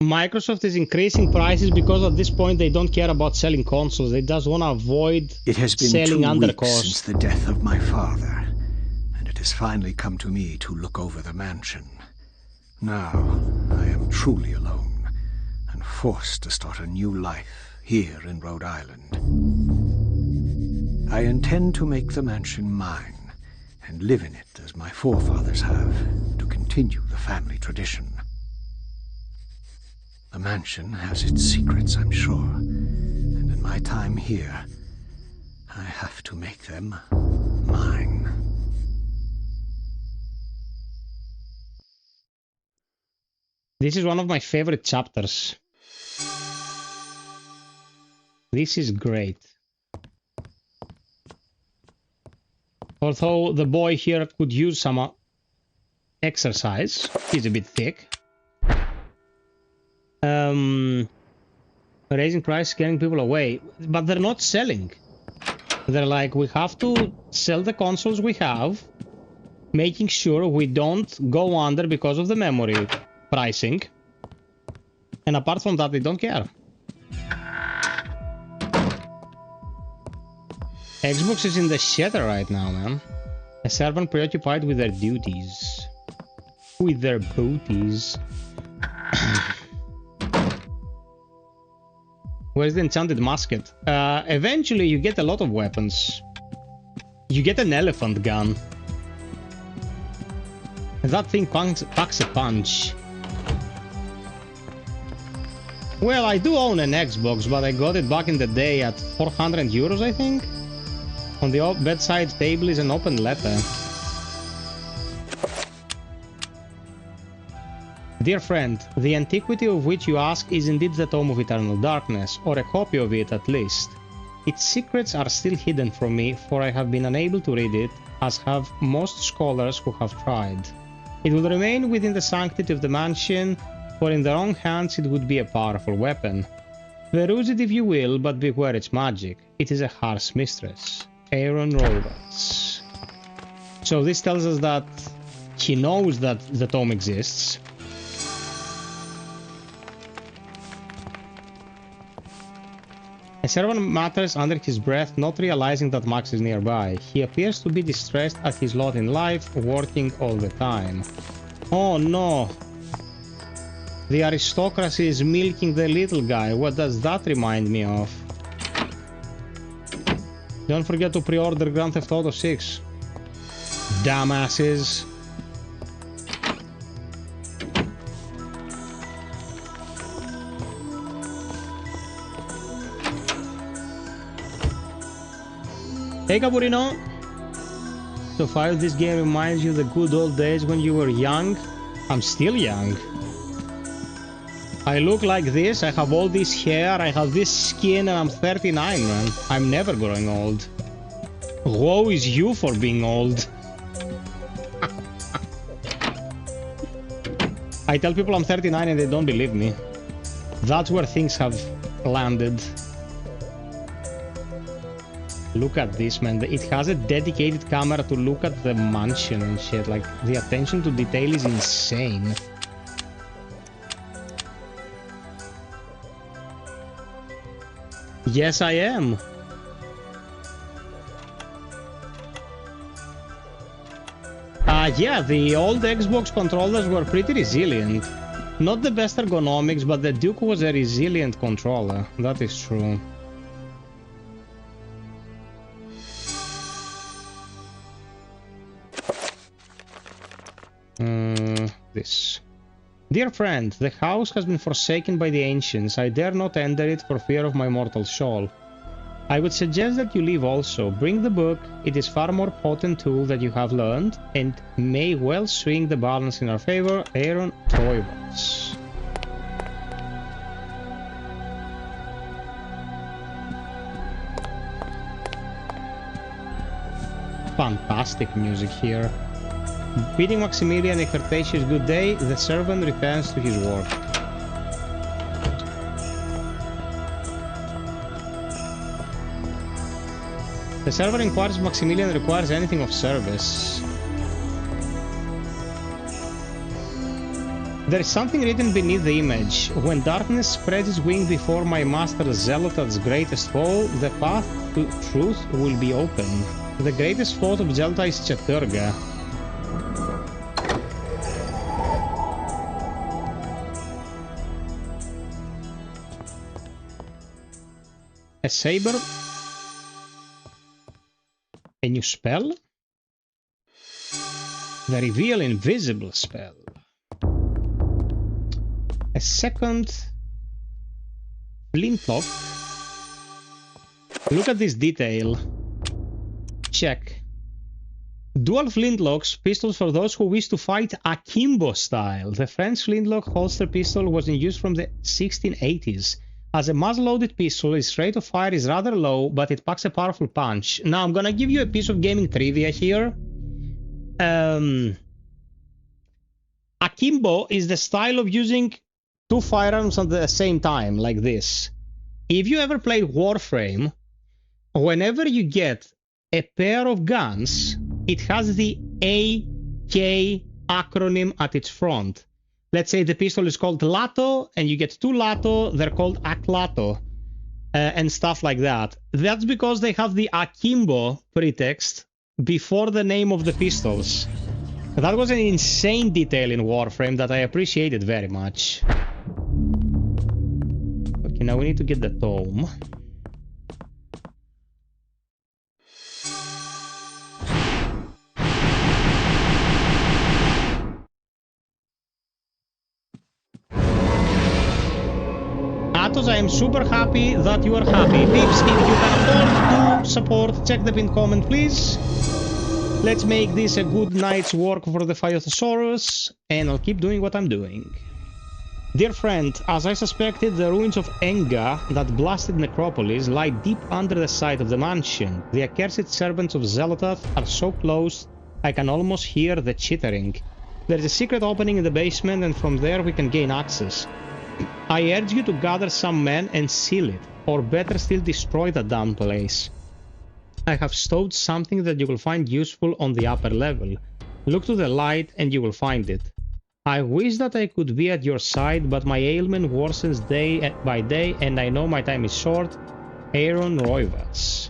A: Microsoft is increasing prices because at this point they don't care about selling consoles. They just want to avoid
K: It has been
A: selling
K: 2
A: under
K: weeks
A: cost.
K: since the death of my father, and it has finally come to me to look over the mansion. Now I am truly alone and forced to start a new life here in Rhode Island. I intend to make the mansion mine and live in it as my forefathers have, to continue the family tradition. The mansion has its secrets, I'm sure, and in my time here, I have to make them mine.
A: This is one of my favorite chapters. This is great. Although the boy here could use some exercise. He's a bit thick. Raising price, scaring people away. But they're not selling. They're like, we have to sell the consoles we have, making sure we don't go under because of the memory pricing. And apart from that, they don't care. Xbox is in the shitter right now, man. A servant preoccupied with their duties. With their booties. Where's the enchanted musket? Eventually you get a lot of weapons. You get an elephant gun. That thing packs a punch. Well, I do own an Xbox, but I got it back in the day at 400 euros, I think. On the bedside table is an open letter. Dear friend, the antiquity of which you ask is indeed the Tome of Eternal Darkness, or a copy of it at least. Its secrets are still hidden from me, for I have been unable to read it, as have most scholars who have tried. It will remain within the sanctity of the mansion, for in the wrong hands it would be a powerful weapon. Peruse it if you will, but beware its magic. It is a harsh mistress. Aaron Roberts. So this tells us that he knows that the tome exists. A servant mutters under his breath, not realizing that Max is nearby. He appears to be distressed at his lot in life, working all the time. Oh no! The aristocracy is milking the little guy. What does that remind me of? Don't forget to pre-order Grand Theft Auto 6. Dumbasses. Hey Caburino! So far this game reminds you of the good old days when you were young. I'm still young. I look like this, I have all this hair, I have this skin, and I'm 39, man. I'm never growing old. Woe is you for being old. I tell people I'm 39 and they don't believe me. That's where things have landed. Look at this, man. It has a dedicated camera to look at the mansion and shit. Like, the attention to detail is insane. Yes, I am. Yeah, the old Xbox controllers were pretty resilient. Not the best ergonomics, but the Duke was a resilient controller. That is true. This. Dear friend, the house has been forsaken by the ancients. I dare not enter it for fear of my mortal soul. I would suggest that you leave also. Bring the book. It is far more potent tool that you have learned, and may well swing the balance in our favor. Aaron Toivas. Fantastic music here. Bidding Maximilian a courteous good day, the servant returns to his work. The servant inquires if Maximilian requires anything of service. There is something written beneath the image. When darkness spreads its wing before my master Zelotad's greatest foe, the path to truth will be open. The greatest foe of Zelda is Chaturga. A saber. A new spell. The reveal invisible spell. A second flintlock. Look at this detail. Check. Dual flintlocks, pistols for those who wish to fight akimbo style. The French flintlock holster pistol was in use from the 1680s. As a muzzle-loaded pistol, its rate of fire is rather low, but it packs a powerful punch. Now, I'm gonna give you a piece of gaming trivia here. Akimbo is the style of using two firearms at the same time, like this. If you ever played Warframe, whenever you get a pair of guns, it has the AK acronym at its front. Let's say the pistol is called Lato, and you get two Lato, they're called Aklato, and stuff like that. That's because they have the Akimbo pretext before the name of the pistols. That was an insane detail in Warframe that I appreciated very much. Okay, now we need to get the tome. Atos, I am super happy that you are happy. Pips, if you can afford to support, check the pinned comment, please. Let's make this a good night's work for the FiOth, and I'll keep doing what I'm doing. Dear friend, as I suspected, the ruins of Enga, that blasted necropolis, lie deep under the site of the mansion. The accursed servants of Zelotad are so close, I can almost hear the chittering. There is a secret opening in the basement, and from there we can gain access. I urge you to gather some men and seal it, or better still destroy the damn place. I have stowed something that you will find useful on the upper level. Look to the light and you will find it. I wish that I could be at your side, but my ailment worsens day by day and I know my time is short. Aaron Roivas.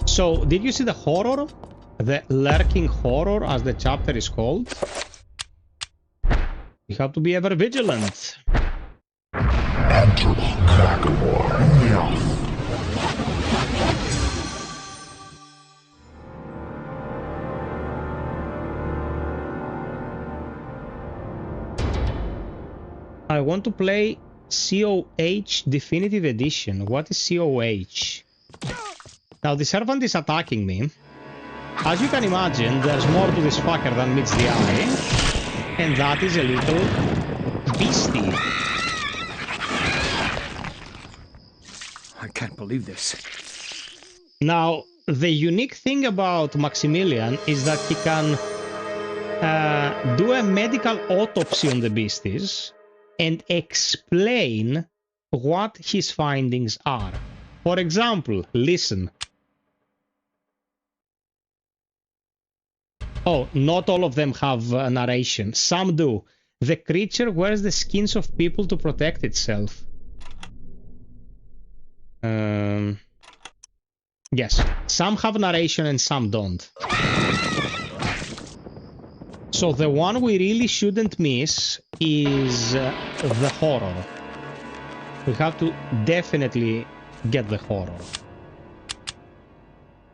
A: So, did you see the horror? The lurking horror, as the chapter is called? We have to be ever vigilant. I want to play COH Definitive Edition. What is COH? Now the servant is attacking me. As you can imagine, there's more to this fucker than meets the eye. And that is a little beastie.
K: I can't believe this.
A: Now, the unique thing about Maximilian is that he can do a medical autopsy on the beasties and explain what his findings are. For example, listen. Oh, not all of them have narration. Some do. The creature wears the skins of people to protect itself. Yes, some have narration and some don't. So the one we really shouldn't miss is the horror. We have to definitely get the horror,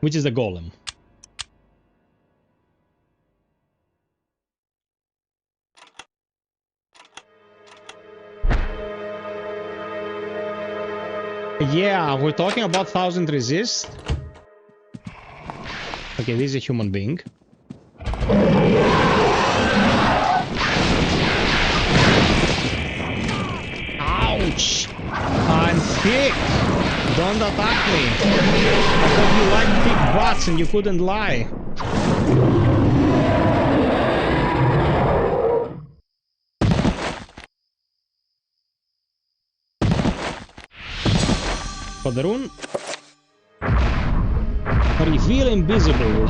A: which is the golem. Yeah, we're talking about 1000 resist. Okay, this is a human being. Ouch! I'm thick! Don't attack me! I thought you liked big butts and you couldn't lie. For the rune. Reveal invisible.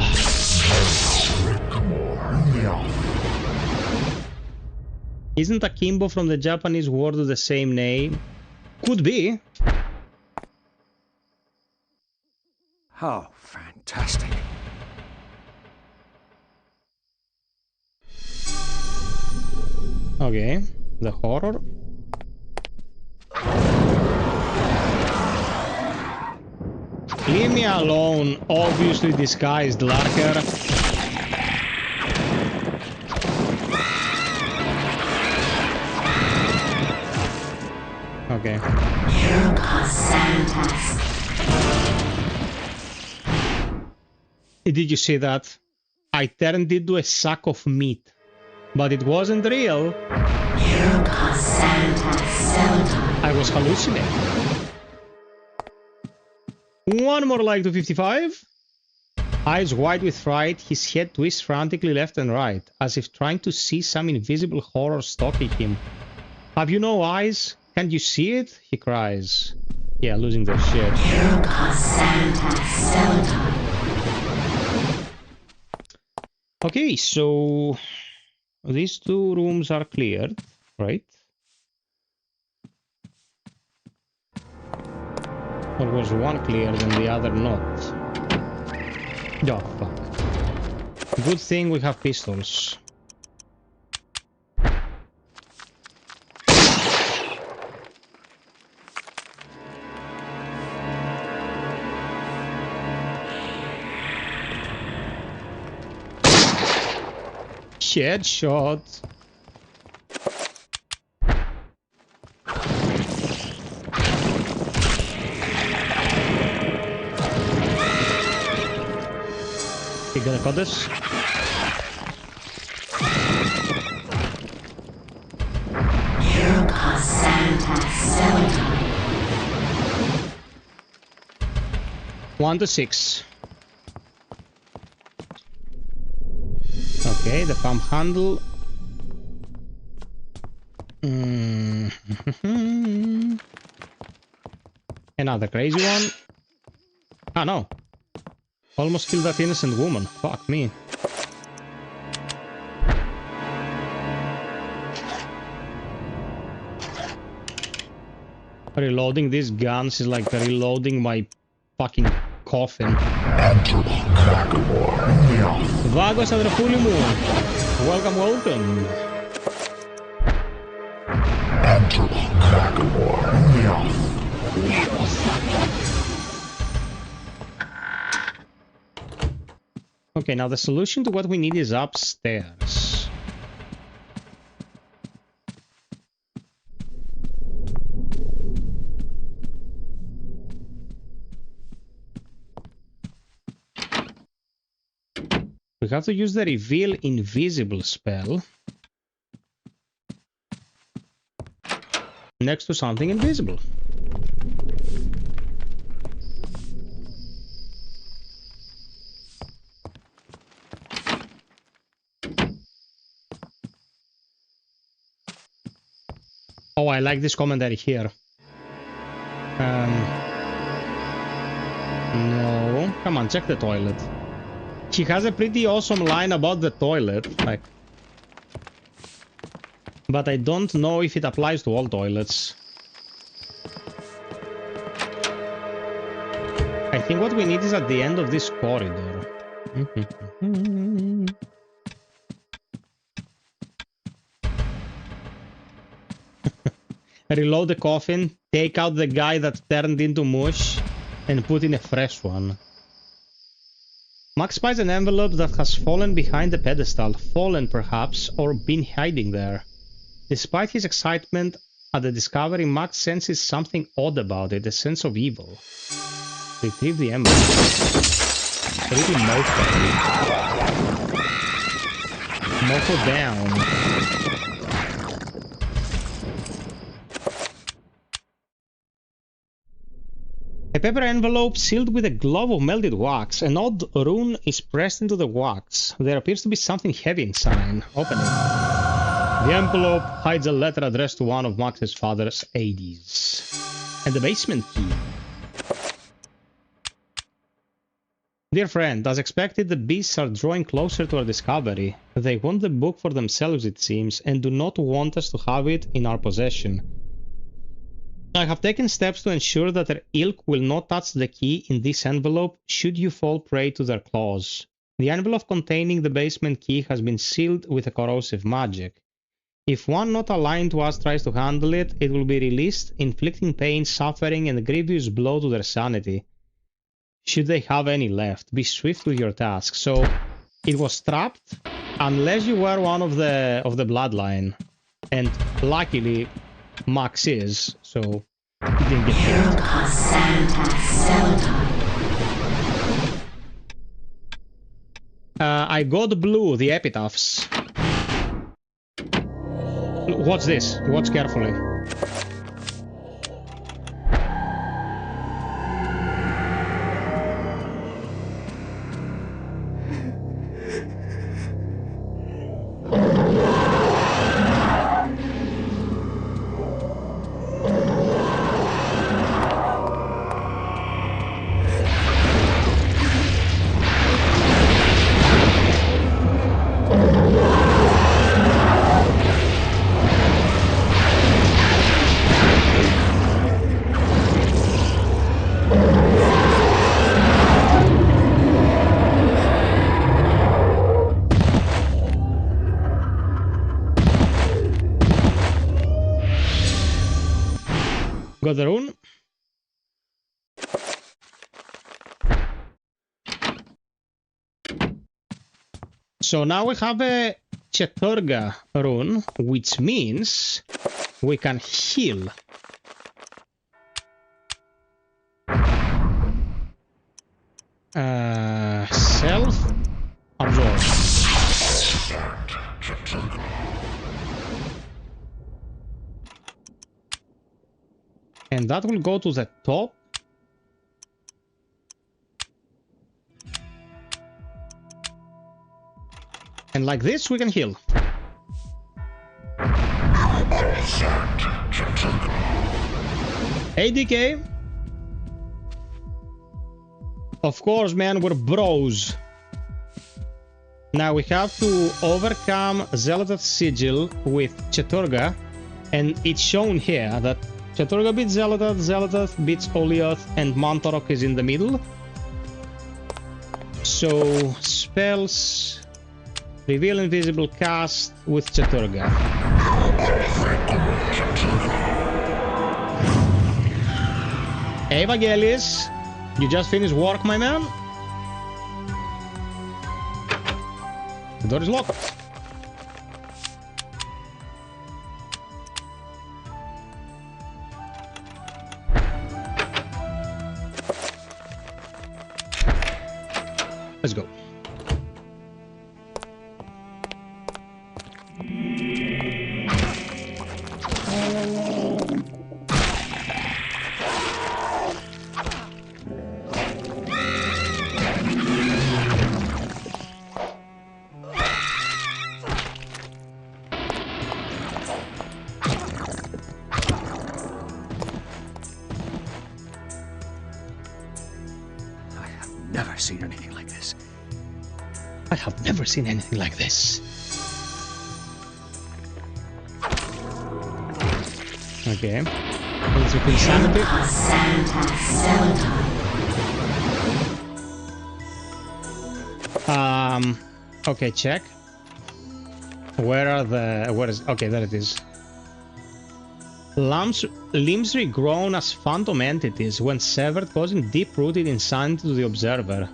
A: Isn't Akimbo from the Japanese word of the same name? Could be.
K: How fantastic.
A: Okay, the horror. Leave me alone, obviously disguised lurker. Okay. Did you see that? I turned into a sack of meat, but it wasn't real. I was hallucinating. One more like to 55. Eyes wide with fright, his head twists frantically left and right, as if trying to see some invisible horror stalking him. Have you no eyes? Can't you see it? He cries. Yeah, losing their shit. Okay, so these two rooms are cleared, right? Or was one cleared and the other not? Oh, fuck. Good thing we have pistols. Headshot. You gonna cut this? One to 6. Okay, the pump handle. Another crazy one. Ah, no. Almost killed that innocent woman. Fuck me. Reloading these guns is like reloading my fucking coffin. Vagos Adrefoulimou. Welcome, welcome. Okay, now the solution to what we need is upstairs. We have to use the reveal invisible spell next to something invisible. Oh, I like this commentary here. No, come on, check the toilet. He has a pretty awesome line about the toilet, like, but I don't know if it applies to all toilets. I think what we need is at the end of this corridor. Reload the coffin, take out the guy that turned into mush, and put in a fresh one. Max spies an envelope that has fallen behind the pedestal, fallen perhaps, or been hiding there. Despite his excitement at the discovery, Max senses something odd about it, a sense of evil. Retrieve the envelope. Pretty mofo. Mofo down. A paper envelope sealed with a glove of melted wax. An odd rune is pressed into the wax. There appears to be something heavy inside. Open it. The envelope hides a letter addressed to one of Max's father's ADs. And the basement key. Dear friend, as expected, the beasts are drawing closer to our discovery. They want the book for themselves, it seems, and do not want us to have it in our possession. I have taken steps to ensure that their ilk will not touch the key in this envelope should you fall prey to their claws. The envelope containing the basement key has been sealed with a corrosive magic. If one not aligned to us tries to handle it, it will be released, inflicting pain, suffering, and a grievous blow to their sanity. Should they have any left, be swift with your task. So, it was trapped unless you were one of the bloodline. And luckily, Max is, so he didn't get hurt. I got blue, the epitaphs. What's this? Watch carefully. Got the rune. So now we have a Cheturga rune, which means we can heal. Self-absorb. And that will go to the top. And like this, we can heal. ADK. Of course, man, we're bros. Now we have to overcome Zelota's sigil with Cheturga. And it's shown here that Cheturga beats Zelotath, Zelotath beats FiOth, and Mantorok is in the middle. So, spells, reveal invisible, cast with Cheturga. Evangelis, you just finished work, my man? The door is locked. Let's go.
K: Never seen anything like this.
A: I have never seen anything like this. Okay. Let's refill sanity. Okay, check. Where are the... Where is... Okay, there it is. Limbs regrown as phantom entities when severed, causing deep-rooted insanity to the observer.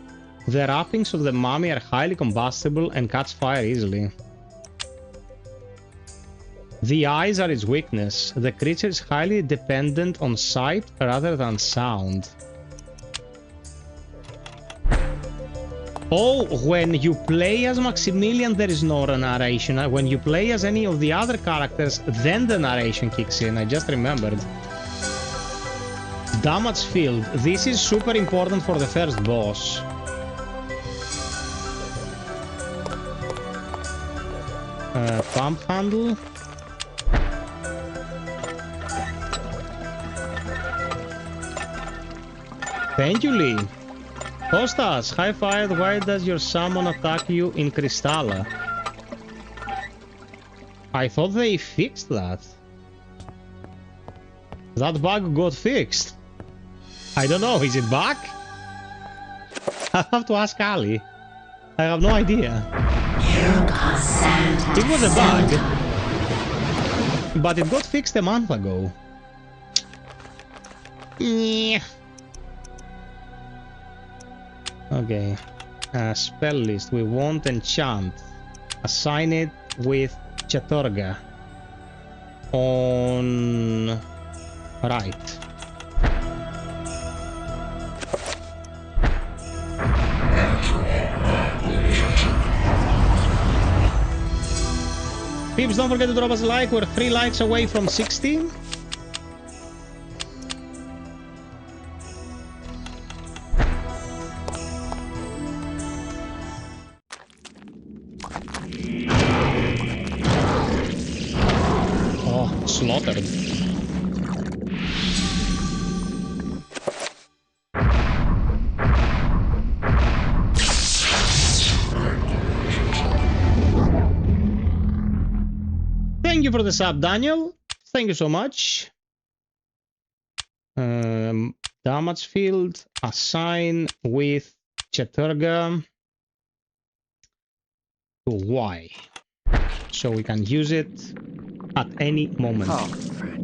A: The wrappings of the mummy are highly combustible and catch fire easily. The eyes are its weakness. The creature is highly dependent on sight rather than sound. Oh, when you play as Maximilian, there is no narration. When you play as any of the other characters, then the narration kicks in. I just remembered. Damage field. This is super important for the first boss. Pump handle. Thank you, Lee. Kostas, high five. Why does your summon attack you in Kristalla? I thought they fixed that. That bug got fixed. I don't know, is it back? I have to ask Ali. I have no idea. It was a bug, but it got fixed a month ago. Yeah. Okay, spell list. We want enchant. Assign it with Chaturga. On right. Peeps, don't forget to drop us a like. We're 3 likes away from 16. Slaughtered. Thank you for the sub, Daniel. Thank you so much. Damage field. Assign with Chaturga to Y. So we can use it at any moment. Oh,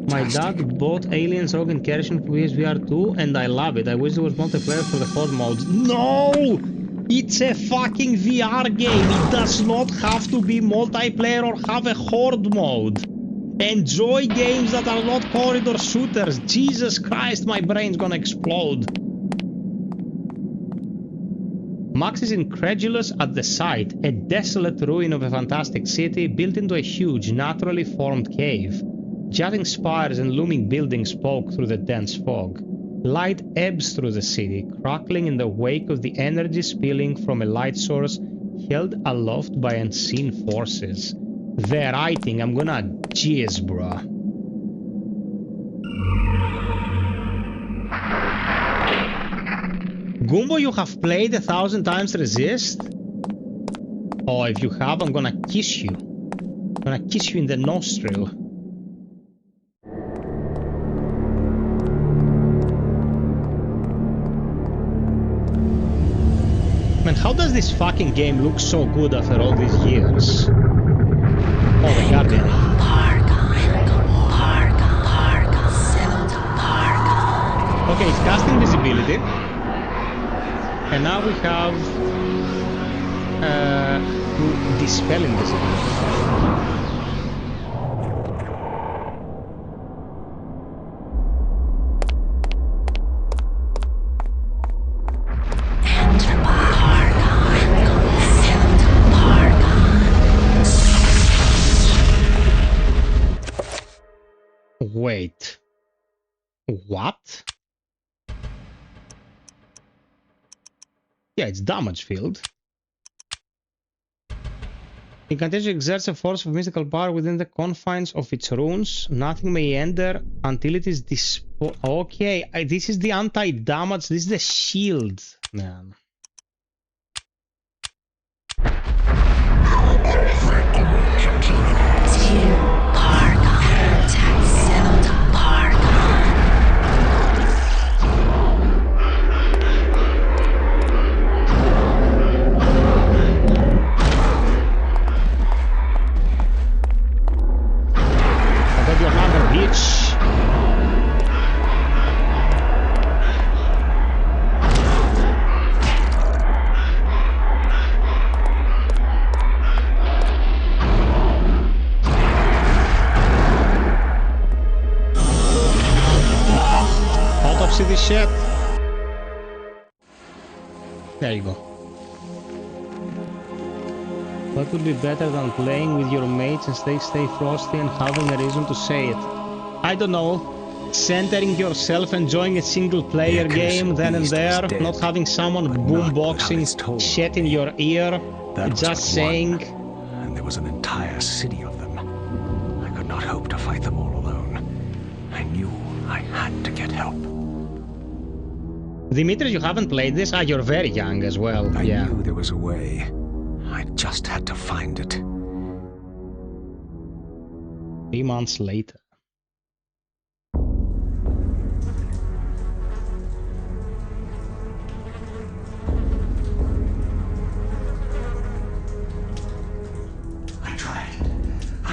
A: my dad bought Aliens Rogue Incursion for PSVR 2 and I love it. I wish there was multiplayer for the horde modes. No! It's a fucking VR game. It does not have to be multiplayer or have a horde mode. Enjoy games that are not corridor shooters. Jesus Christ, my brain's gonna explode. Max is incredulous at the sight, a desolate ruin of a fantastic city built into a huge, naturally formed cave. Jutting spires and looming buildings poke through the dense fog. Light ebbs through the city, crackling in the wake of the energy spilling from a light source held aloft by unseen forces. The writing, I'm gonna jizz, bruh. Gumbo, you have played 1,000 times Resist? Oh, if you have, I'm gonna kiss you. I'm gonna kiss you in the nostril. Man, how does this fucking game look so good after all these years? Oh, the Guardian. Okay, it's casting visibility. And now we have to dispel invisibility. Wait. What? Yeah, it's damage field. Incantation exerts a force of mystical power within the confines of its runes. Nothing may enter until it is disposed. Okay, this is the anti-damage. This is the shield, man. This shit. There you go. What would be better than playing with your mates and stay frosty and having a reason to say it? I don't know. Centering yourself, enjoying a single player game then and there, not having someone boomboxing shit in your ear, just saying.
K: And there was an entire city of them. I could not hope to fight them all alone. I knew I had to get help.
A: Dimitri, you haven't played this? Ah, you're very young as well.
K: I knew there was a way. I just had to find it.
A: 3 months later.
P: I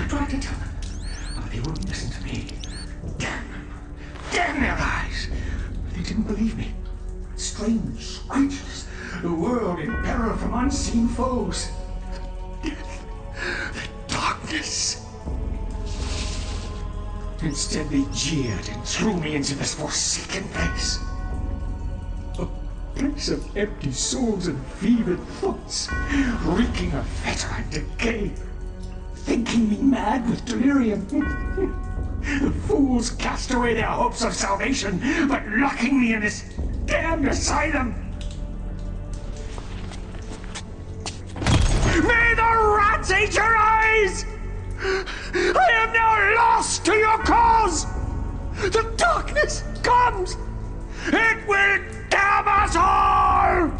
P: tried to tell them, but they wouldn't listen to me. Damn them! Damn their eyes! They didn't believe me. Strange creatures, the world in peril from unseen foes. Death, the darkness. Instead, they jeered and threw me into this forsaken place. A place of empty souls and fevered thoughts, reeking of fetor and decay, thinking me mad with delirium. The fools cast away their hopes of salvation, but locking me in this damned asylum. May the rats eat your eyes! I am now lost to your cause! The darkness comes! It will damn us all!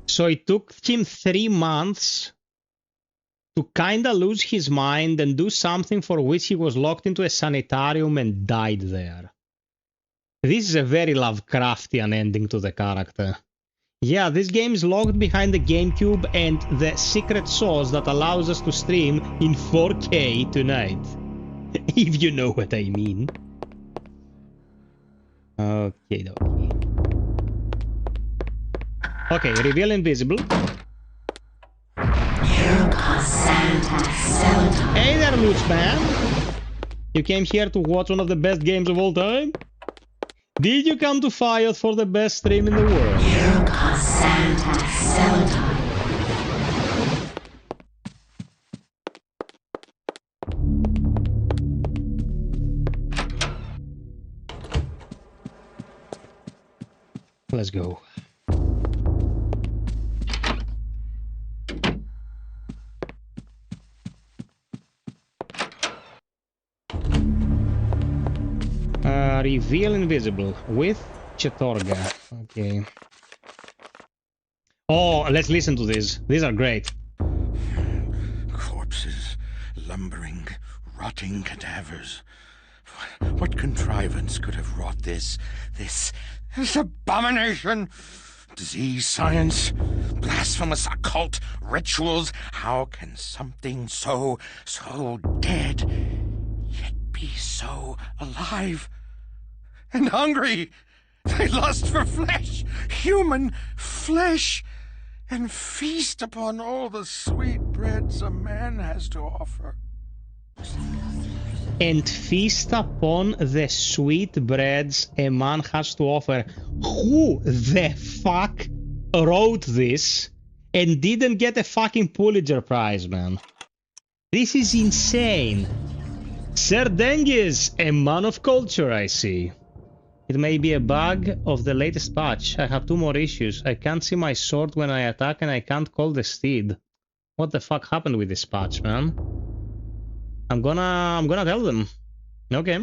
A: So it took him 3 months to kinda lose his mind and do something for which he was locked into a sanitarium and died there. This is a very Lovecraftian ending to the character. Yeah, this game is locked behind the GameCube and the secret sauce that allows us to stream in 4K tonight. If you know what I mean. Okay, okay, reveal invisible. Hey there, Lutz man. You came here to watch one of the best games of all time? Did you come to FiOth for the best stream in the world? Let's go. Reveal invisible with Chetorga. Okay. Oh, let's listen to this. These are great.
O: Corpses, lumbering, rotting cadavers. What contrivance could have wrought this abomination? Disease, science, blasphemous occult rituals. How can something so dead, yet be so alive? and hungry. They lust for flesh, human flesh, and feast upon all the sweet breads a man has to offer.
A: And feast upon the sweet breads a man has to offer. Who the fuck wrote this and didn't get a fucking Pulitzer Prize, man? This is insane. Sir Dengiz, a man of culture, I see. It may be a bug of the latest patch. I have 2 more issues. I can't see my sword when I attack and I can't call the steed. What the fuck happened with this patch, man? I'm gonna tell them. Okay.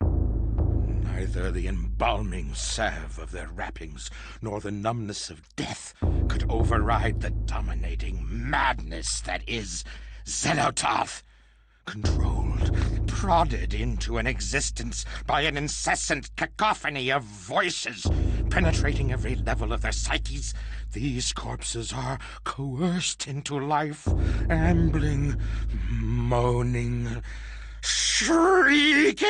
O: Neither the embalming salve of their wrappings nor the numbness of death could override the dominating madness that is Xenototh. Controlled, prodded into an existence by an incessant cacophony of voices, penetrating every level of their psyches, these corpses are coerced into life, ambling, moaning, shrieking.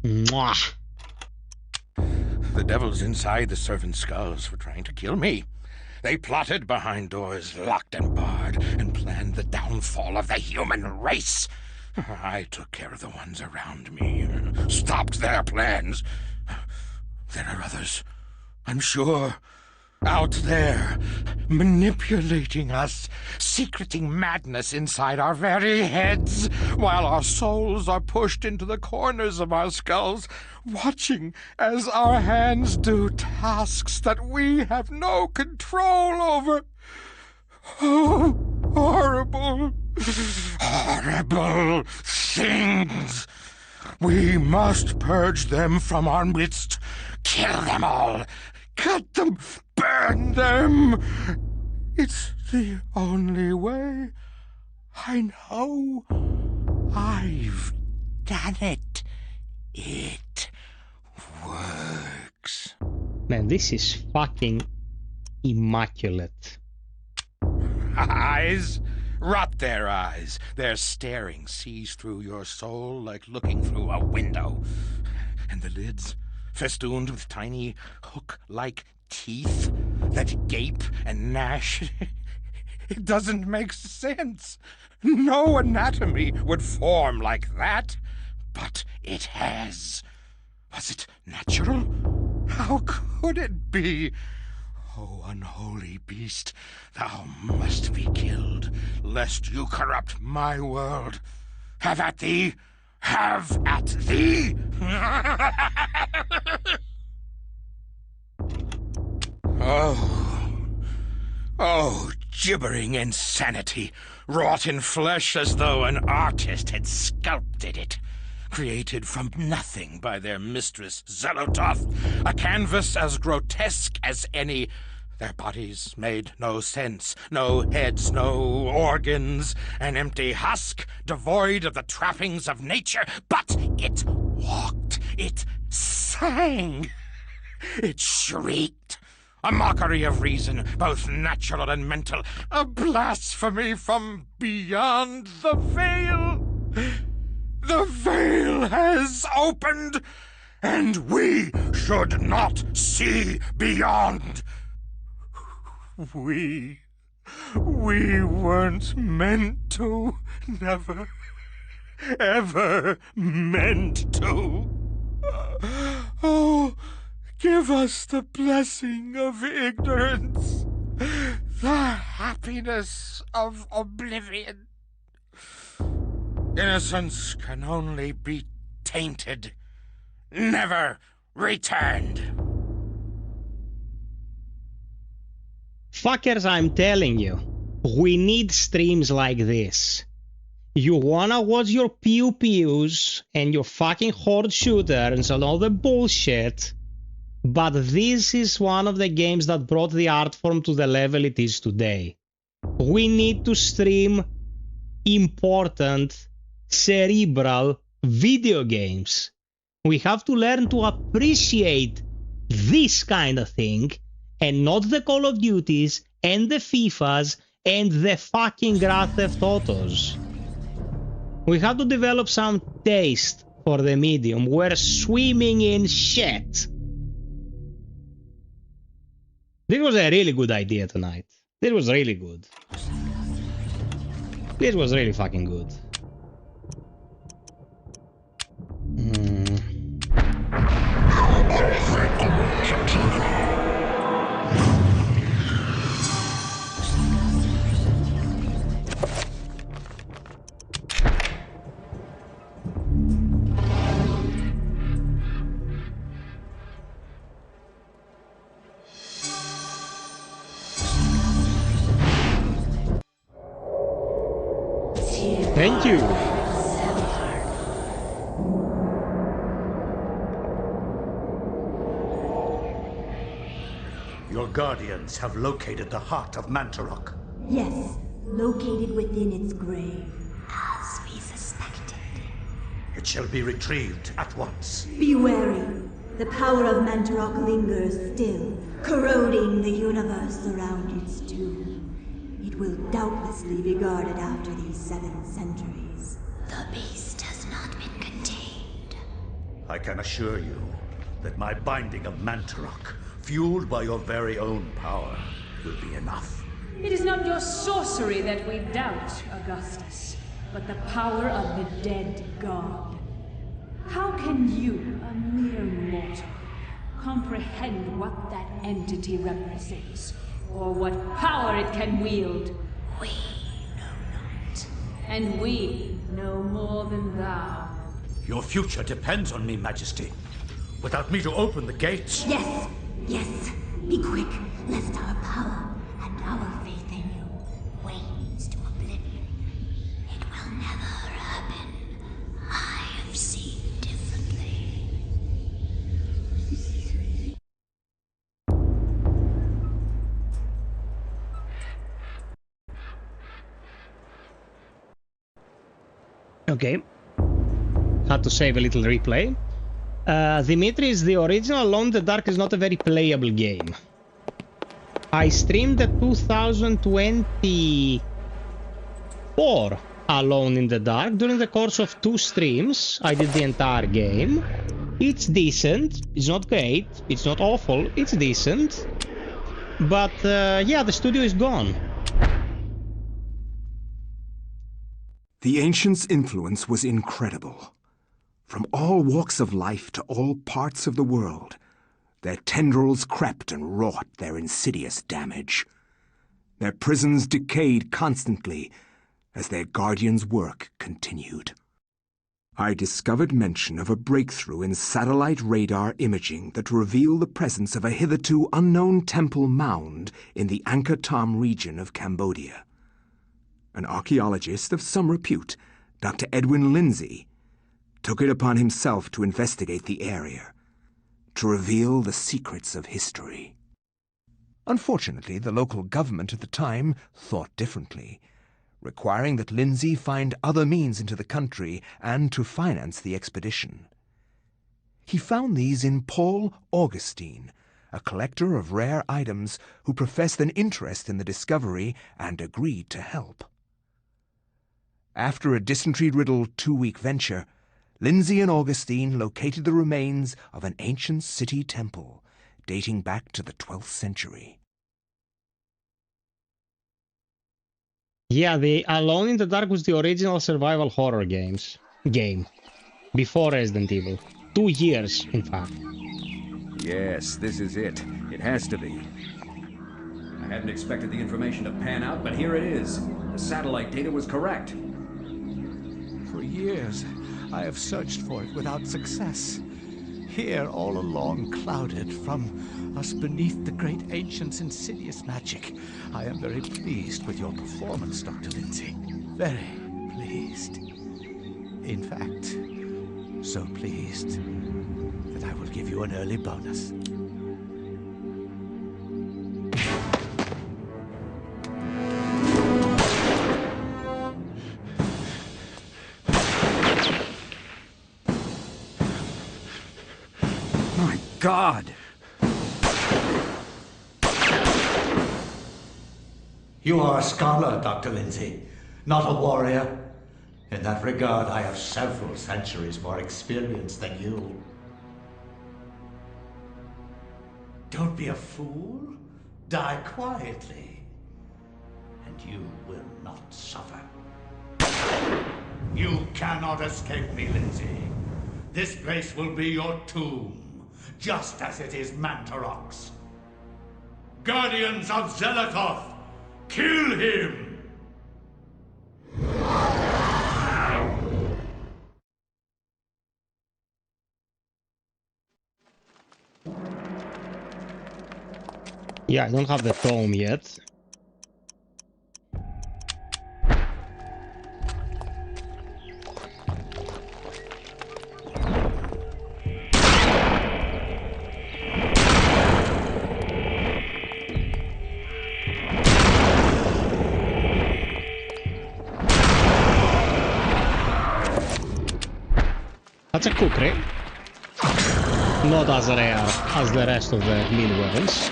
A: Mwah.
O: The devils inside the servant skulls were trying to kill me. They plotted behind doors locked and barred and planned the downfall of the human race. I took care of the ones around me, stopped their plans. There are others, I'm sure, out there, manipulating us, secreting madness inside our very heads, while our souls are pushed into the corners of our skulls, watching as our hands do tasks that we have no control over. Oh, horrible, horrible things! We must purge them from our midst, kill them all, cut them, burn them. It's the only way. I know. I've done it. It works.
A: Man, this is fucking immaculate.
O: Eyes? Rot their eyes. Their staring sees through your soul like looking through a window. And the lids, festooned with tiny hook-like teeth that gape and gnash. It doesn't make sense. No anatomy would form like that. But it has. Was it natural? How could it be? Oh, unholy beast, thou must be killed, lest you corrupt my world. Have at thee! Have at thee! Oh, gibbering insanity, wrought in flesh as though an artist had sculpted it. Created from nothing by their mistress Xenototh, a canvas as grotesque as any. Their bodies made no sense, no heads, no organs, an empty husk, devoid of the trappings of nature, but it walked, it sang, it shrieked. A mockery of reason, both natural and mental, a blasphemy from beyond the veil. The veil has opened, and we should not see beyond. We weren't meant to, never, ever meant to. Oh, give us the blessing of ignorance, the happiness of oblivion. Innocence can only be tainted, never returned.
A: Fuckers, I'm telling you, we need streams like this. You wanna watch your pew-pews and your fucking horde shooters and all the bullshit, but this is one of the games that brought the art form to the level it is today. We need to stream important, cerebral video games. We have to learn to appreciate this kind of thing and not the Call of Duties and the FIFAs and the fucking Grand Theft Autos. We had to develop some taste for the medium. We're swimming in shit. This was a really good idea tonight. This was really good. This was really fucking good. Thank you.
C: Your guardians have located the heart of Mantarok.
H: Yes, located within its grave, as we suspected.
C: It shall be retrieved at once.
H: Be wary. The power of Mantarok lingers still, corroding the universe around its tomb. It will doubtlessly be guarded after these 7 centuries. The beast has not been contained.
C: I can assure you that my binding of Mantarok, fueled by your very own power, will be enough.
E: It is not your sorcery that we doubt, Augustus, but the power of the dead god. How can you, a mere mortal, comprehend what that entity represents, or what power it can wield?
H: We know not.
E: And we know more than thou.
C: Your future depends on me, Majesty. Without me to open the gates...
H: Yes, yes. Be quick, lest our power and our faith in you wanes to oblivion. It will never happen. I have seen differently.
A: Okay. Had to save a little replay. Dimitris, the original Alone in the Dark is not a very playable game. I streamed the 2024 Alone in the Dark. During the course of 2 streams, I did the entire game. It's decent. It's not great. It's not awful. It's decent. But yeah, the studio is gone.
D: The Ancients' influence was incredible. From all walks of life to all parts of the world, their tendrils crept and wrought their insidious damage. Their prisons decayed constantly as their guardians' work continued. I discovered mention of a breakthrough in satellite radar imaging that revealed the presence of a hitherto unknown temple mound in the Angkor Thom region of Cambodia. An archaeologist of some repute, Dr. Edwin Lindsay, took it upon himself to investigate the area, to reveal the secrets of history. Unfortunately, the local government at the time thought differently, requiring that Lindsay find other means into the country and to finance the expedition. He found these in Paul Augustine, a collector of rare items who professed an interest in the discovery and agreed to help. After a dysentery-riddled 2-week venture, Lindsay and Augustine located the remains of an ancient city temple dating back to the 12th century.
A: Yeah, the Alone in the Dark was the original survival horror game. Before Resident Evil. 2 years, in fact.
J: Yes, this is it. It has to be. I hadn't expected the information to pan out, but here it is. The satellite data was correct.
C: For years, I have searched for it without success. Here, all along, clouded from us beneath the great ancient's insidious magic. I am very pleased with your performance, Dr. Lindsay. Very pleased. In fact, so pleased that I will give you an early bonus.
J: God!
T: You are a scholar, Dr. Lindsay, not a warrior.
P: In that regard, I have several centuries more experience than you. Don't be a fool. Die quietly, and you will not suffer. You cannot escape me, Lindsay. This place will be your tomb, just as it is Mantarok's. Guardians of Zelikoth, kill him!
A: Yeah, I don't have the tome yet. That's a kukri. Not as rare as the rest of the melee weapons.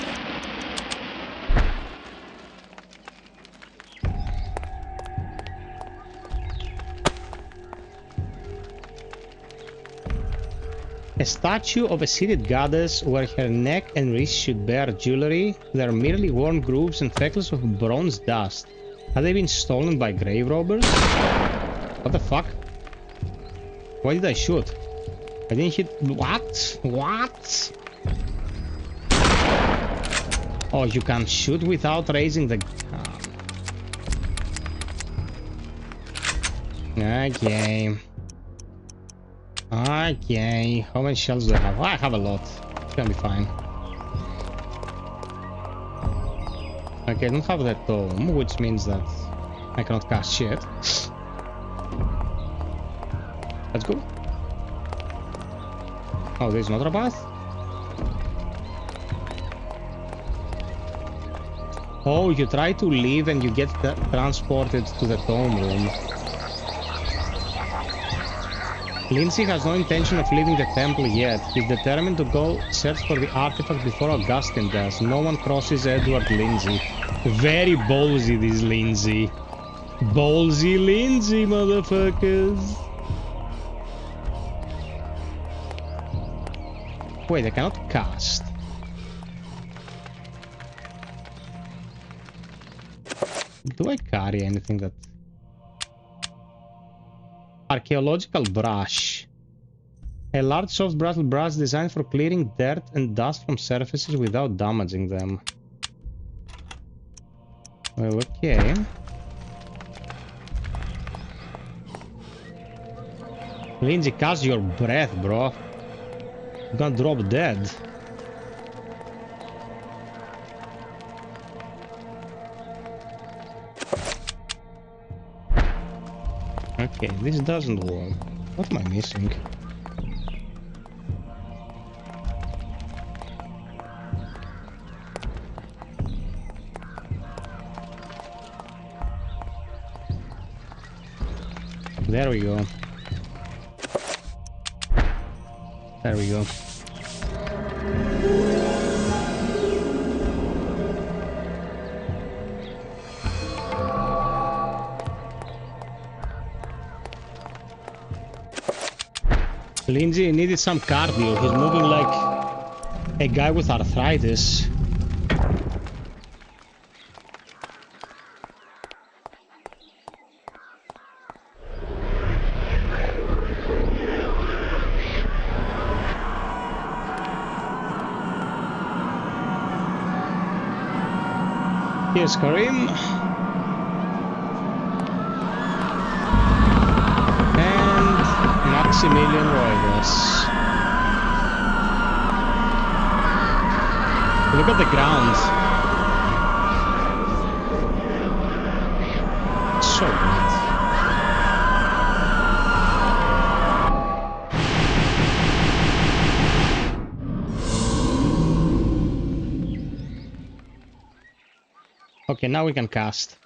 A: A statue of a seated goddess where her neck and wrists should bear jewelry. There are merely worn grooves and freckles of bronze dust. Have they been stolen by grave robbers? What the fuck? Why did I shoot? I didn't hit... What? What? Oh, you can shoot without raising the gun. Okay. Okay. How many shells do I have? Oh, I have a lot. It's gonna be fine. Okay, I don't have that tome, which means that I cannot cast shit. Let's go. Oh, there's another path? Oh, you try to leave and you get transported to the tome room. Lindsay has no intention of leaving the temple yet. He's determined to go search for the artifact before Augustine does. No one crosses Edward Lindsay. Very ballsy, this Lindsay. Ballsy Lindsay, motherfuckers. Wait, I cannot cast. Do I carry anything that... Archaeological brush. A large soft bristle brush designed for clearing dirt and dust from surfaces without damaging them. Well, okay. Lindsay, catch your breath, bro. You're gonna drop dead. Okay, this doesn't work. What am I missing? There we go. There we go. Lindsay needed some cardio. He's moving like a guy with arthritis. Here's Karim. Maximilian Roivas. Look at the ground. So good. Okay, now we can cast.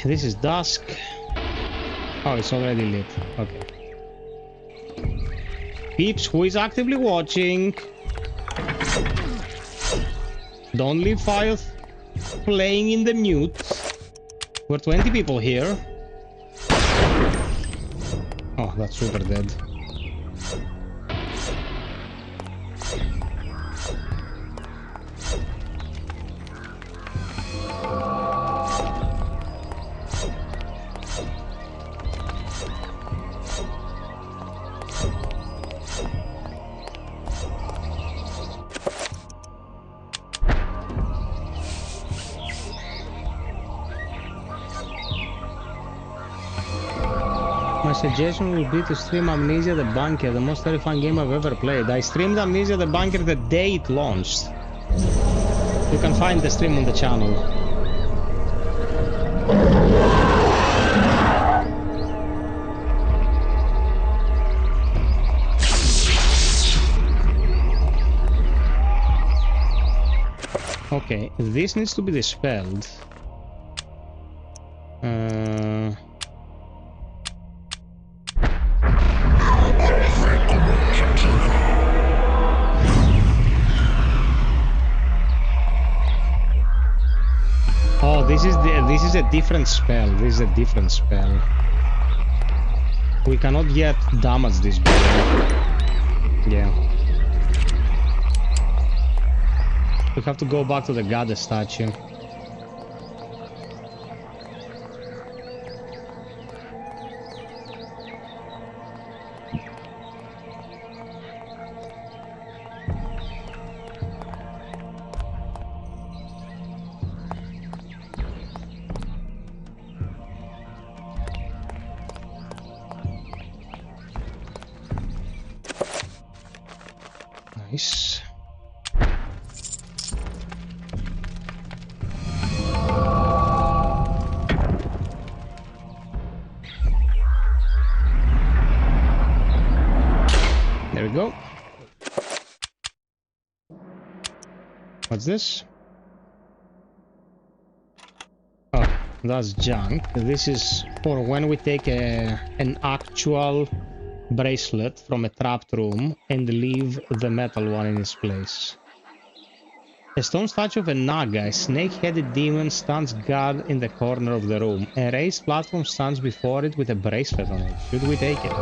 A: this is dusk. Oh, it's already lit. Okay. Peeps, who is actively watching? Don't leave FiOth playing in the mute. We're 20 people here. Oh, that's super dead. My suggestion will be to stream Amnesia the Bunker, the most terrifying game I've ever played. I streamed Amnesia the Bunker the day it launched. You can find the stream on the channel. Okay, this needs to be dispelled. Oh, this is a different spell. This is a different spell. We cannot yet damage this building. Yeah. We have to go back to the goddess statue. Nice. There we go. What's this? Oh, that's junk. This is for when we take an actual bracelet from a trapped room and leave the metal one in its place. A stone statue of a Naga, a snake-headed demon, stands guard in the corner of the room. A raised platform stands before it with a bracelet on it. Should we take it?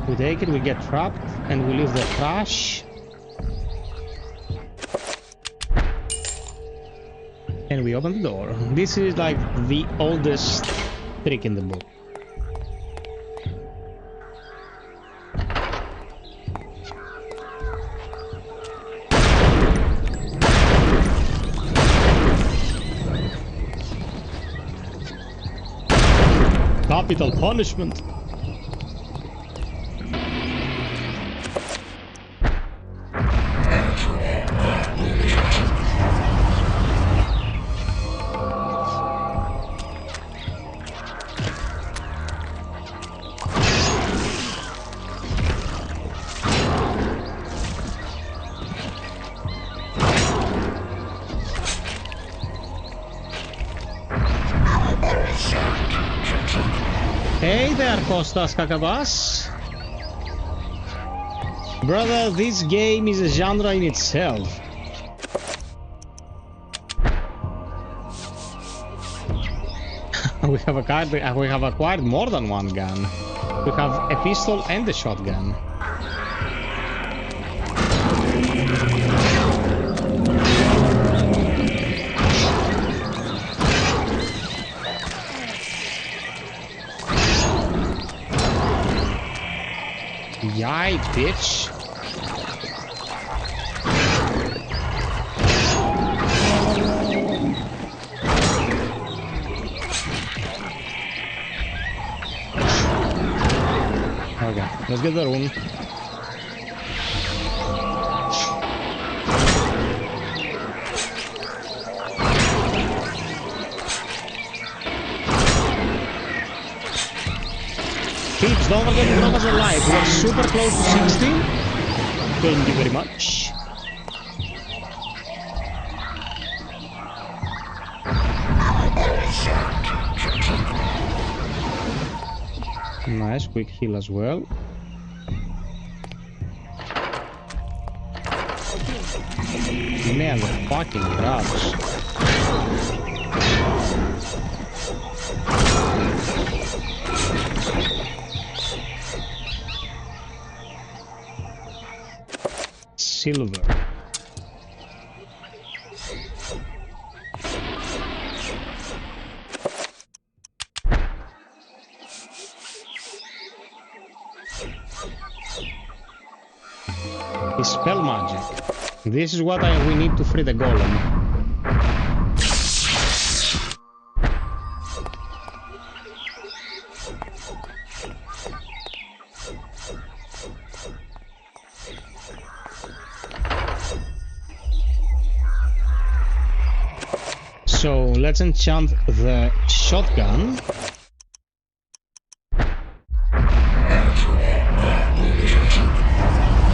A: We take it, we get trapped, and we leave the trash. And we open the door. This is like the oldest trick in the book. Capital punishment. Hey there, Kostas Kakabas. Brother, this game is a genre in itself. We have acquired more than one gun. We have a pistol and a shotgun. Yay, bitch. Okay, let's get the room. Peeps, don't forget to drop us a like. We are super close to 60. Thank you very much. Nice, quick heal as well. Man, the fucking crabs. Silver. Spell magic. This is what we need to free the golem. So let's enchant the shotgun.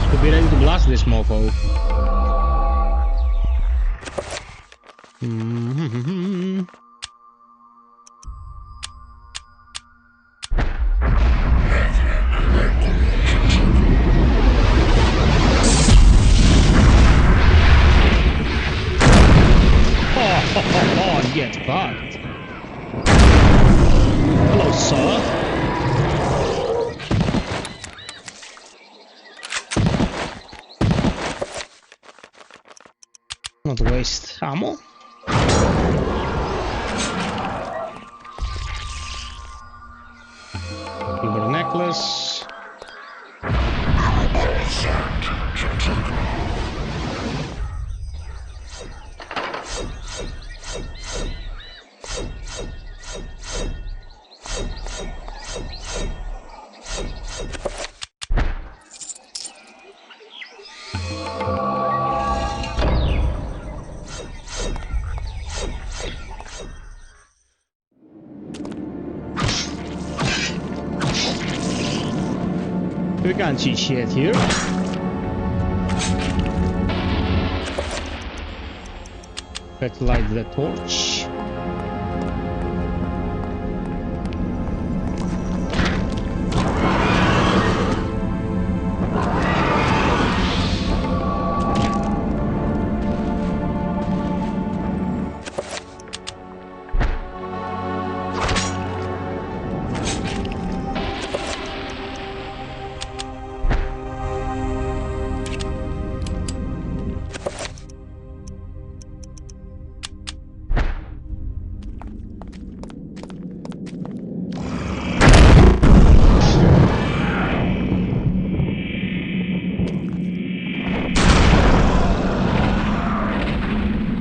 A: To be ready to blast this mofo. Oh, get fucked. Hello, sir. Not waste ammo. Silver necklace. We can't cheat shit here. Let's light the torch.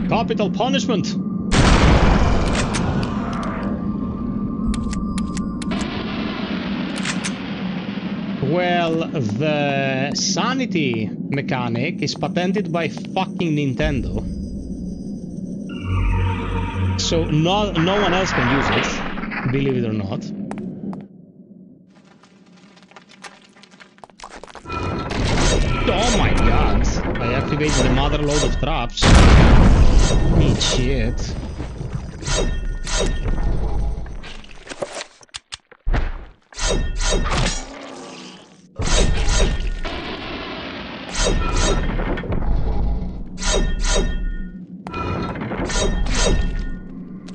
A: Capital punishment. Well, the sanity mechanic is patented by fucking Nintendo. So no one else can use it, believe it or not. Oh my god, I activated the mother load of traps. Eat shit.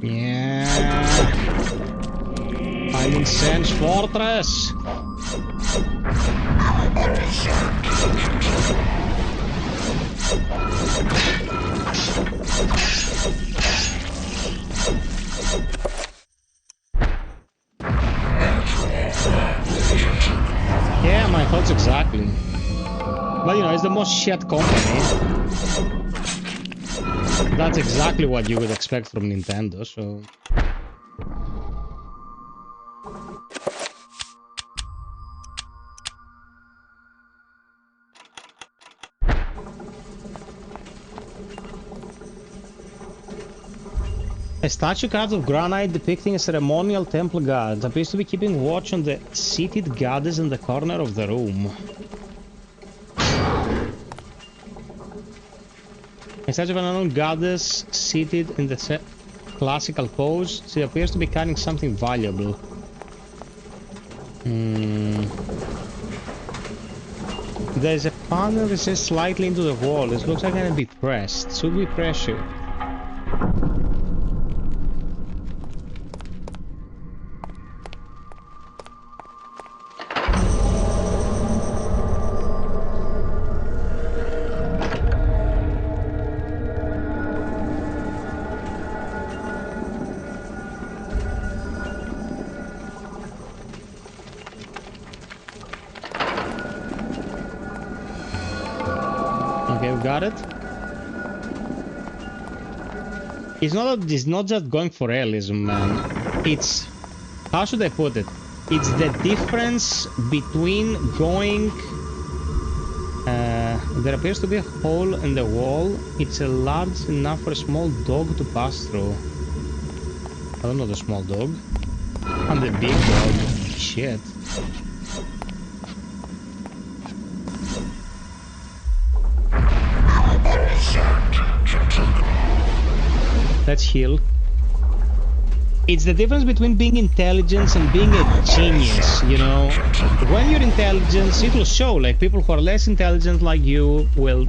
A: Yeah. I'm in Sen's fortress. Yeah, my thoughts exactly. But you know, it's the most shit company. That's exactly what you would expect from Nintendo, so... A statue carved of granite depicting a ceremonial temple god appears to be keeping watch on the seated goddess in the corner of the room. A statue of an unknown goddess seated in the classical pose. She appears to be carrying something valuable. There's a panel that says slightly into the wall. This looks like it can be pressed. Should we press it? Got it? It's not just going for realism, man. It's... how should I put it? It's the difference between going... there appears to be a hole in the wall. It's large enough for a small dog to pass through. I don't know the small dog. I'm the big dog. Shit. Let's heal. It's the difference between being intelligent and being a genius, you know? When you're intelligent, it will show, like, people who are less intelligent like you will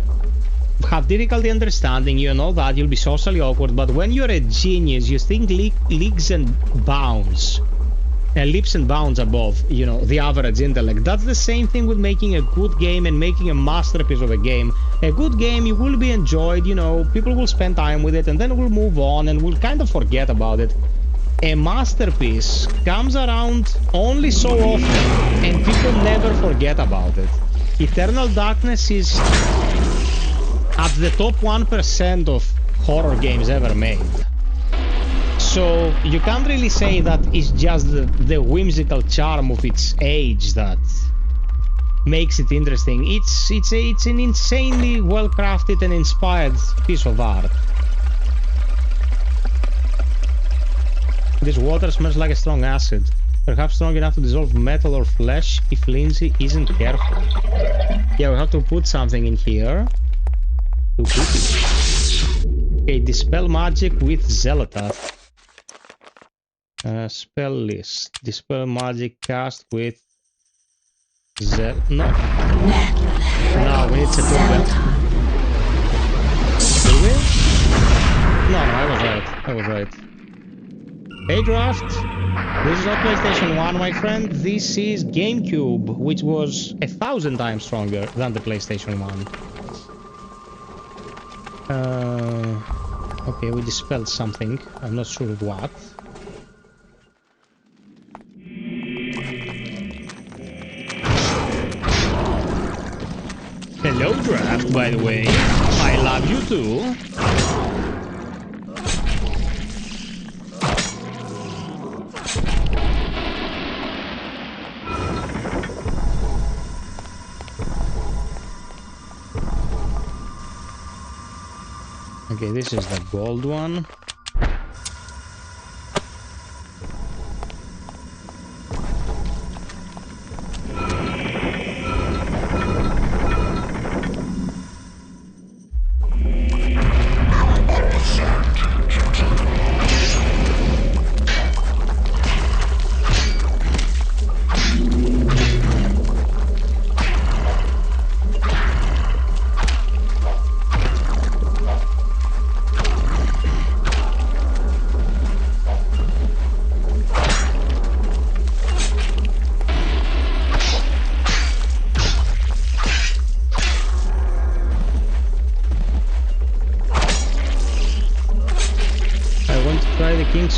A: have difficulty understanding you and all that, you'll be socially awkward, but when you're a genius, you think leaps and bounds above, you know, the average intellect. That's the same thing with making a good game and making a masterpiece of a game. A good game, it will be enjoyed, you know, people will spend time with it and then we'll move on and we'll kind of forget about it. A masterpiece comes around only so often and people never forget about it. Eternal Darkness is at the top 1% of horror games ever made. So you can't really say that it's just the whimsical charm of its age that makes it interesting. It's an insanely well-crafted and inspired piece of art. This water smells like a strong acid, perhaps strong enough to dissolve metal or flesh if Lindsay isn't careful. Yeah, we have to put something in here. Okay, dispel magic with Zealotath. Spell list. Dispel magic cast with No, we need to do that. Do we? No, I was right. Hey Draft, this is not PlayStation 1, my friend. This is GameCube, which was 1,000 times stronger than the PlayStation 1. Okay, we dispelled something. I'm not sure what. Hello, Draft, by the way. I love you too. Okay, this is the gold one.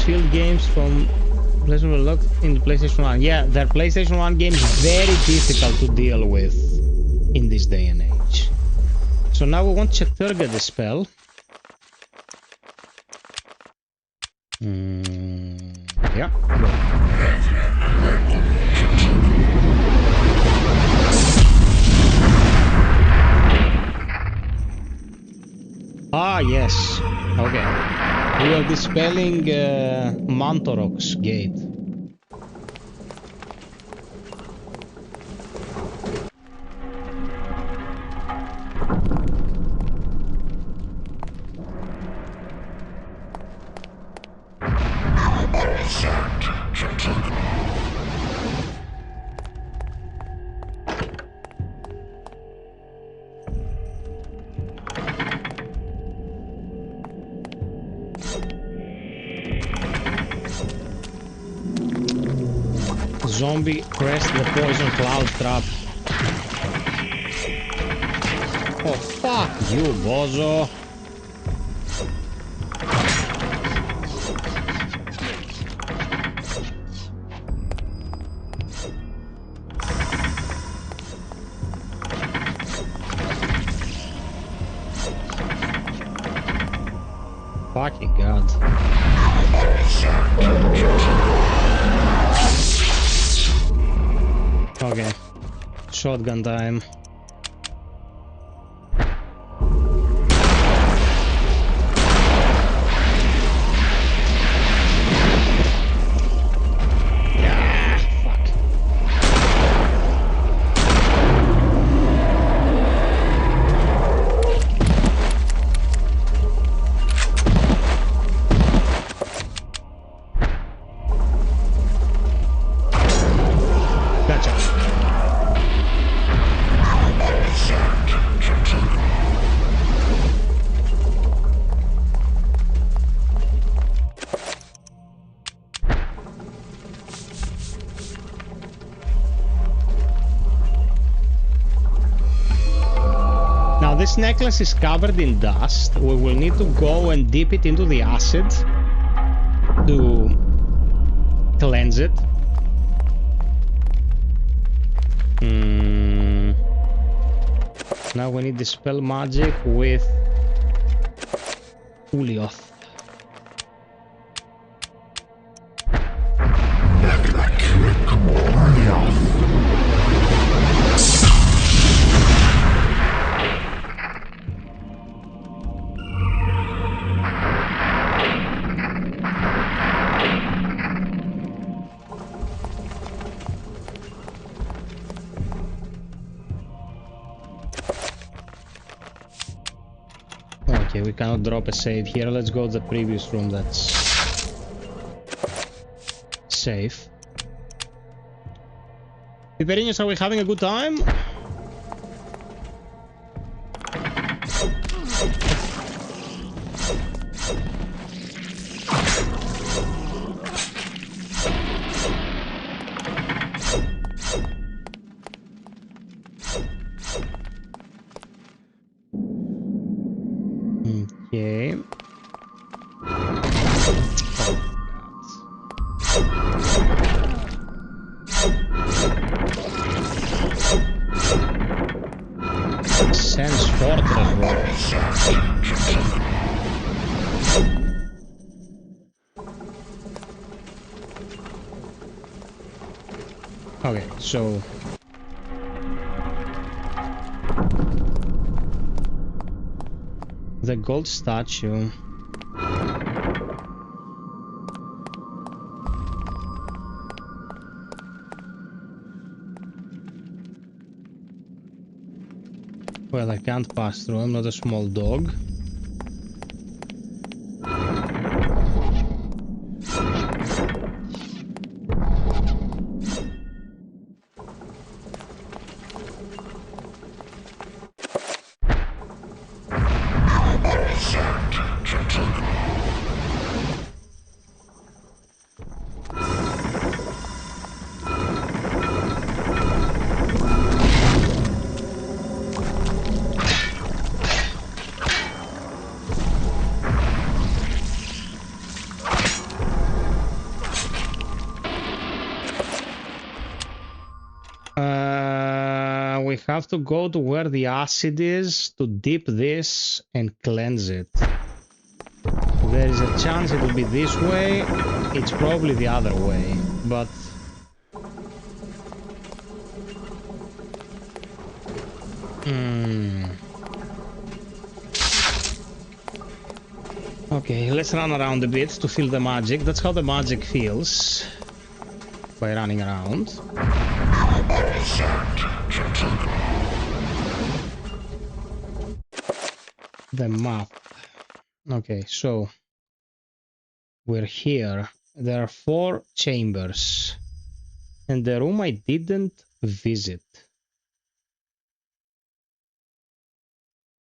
A: Field games from PlayStation locked in the PlayStation 1. Yeah, their PlayStation 1 games very difficult to deal with in this day and age. So now we want Cheturga the spell. Yeah. Go. Ah, yes. Okay. We are dispelling Mantorok's gate. zombie pressed the poison cloud trap. Oh, fuck you, bozo. Fucking god. Okay. Shotgun time. This necklace is covered in dust. We will need to go and dip it into the acid to cleanse it. Now we need to dispel magic with FiOth. Okay, we cannot drop a save here. Let's go to the previous room that's safe. Piperinos, are we having a good time? Okay. Sense Fortress roll. Okay, so the gold statue. Well, I can't pass through. I'm not a small dog. We have to go to where the acid is to dip this and cleanse it. There is a chance it will be this way. It's probably the other way, but okay, let's run around a bit to feel the magic. That's how the magic feels, by running around. The map. Okay, so we're here. There are 4 chambers, and the room I didn't visit.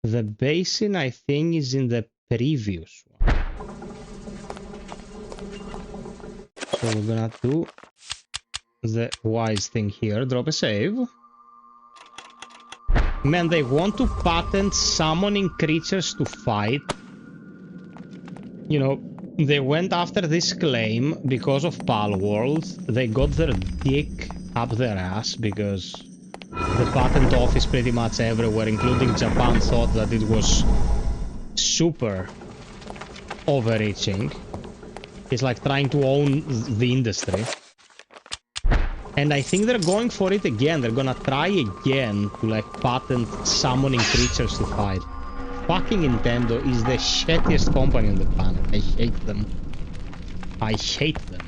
A: The basin, I think, is in the previous one. So we're gonna do the wise thing here. Drop a save. Man, they want to patent summoning creatures to fight. You know, they went after this claim because of Palworld. They got their dick up their ass because the patent office pretty much everywhere, including Japan, thought that it was super overreaching. It's like trying to own the industry. And I think they're going for it again. They're gonna try again to like patent summoning creatures to fight. Fucking Nintendo is the shittiest company on the planet. I hate them. I hate them.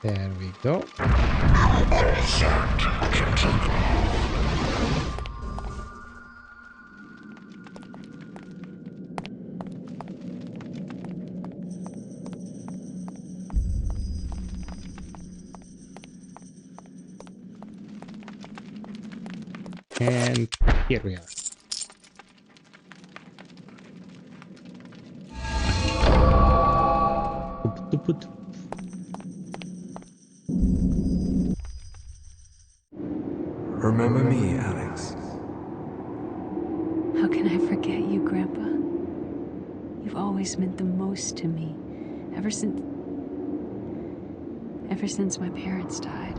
A: There we go. And here we are.
D: Remember me, Alex.
E: How can I forget you, Grandpa? You've always meant the most to me, ever since my parents died.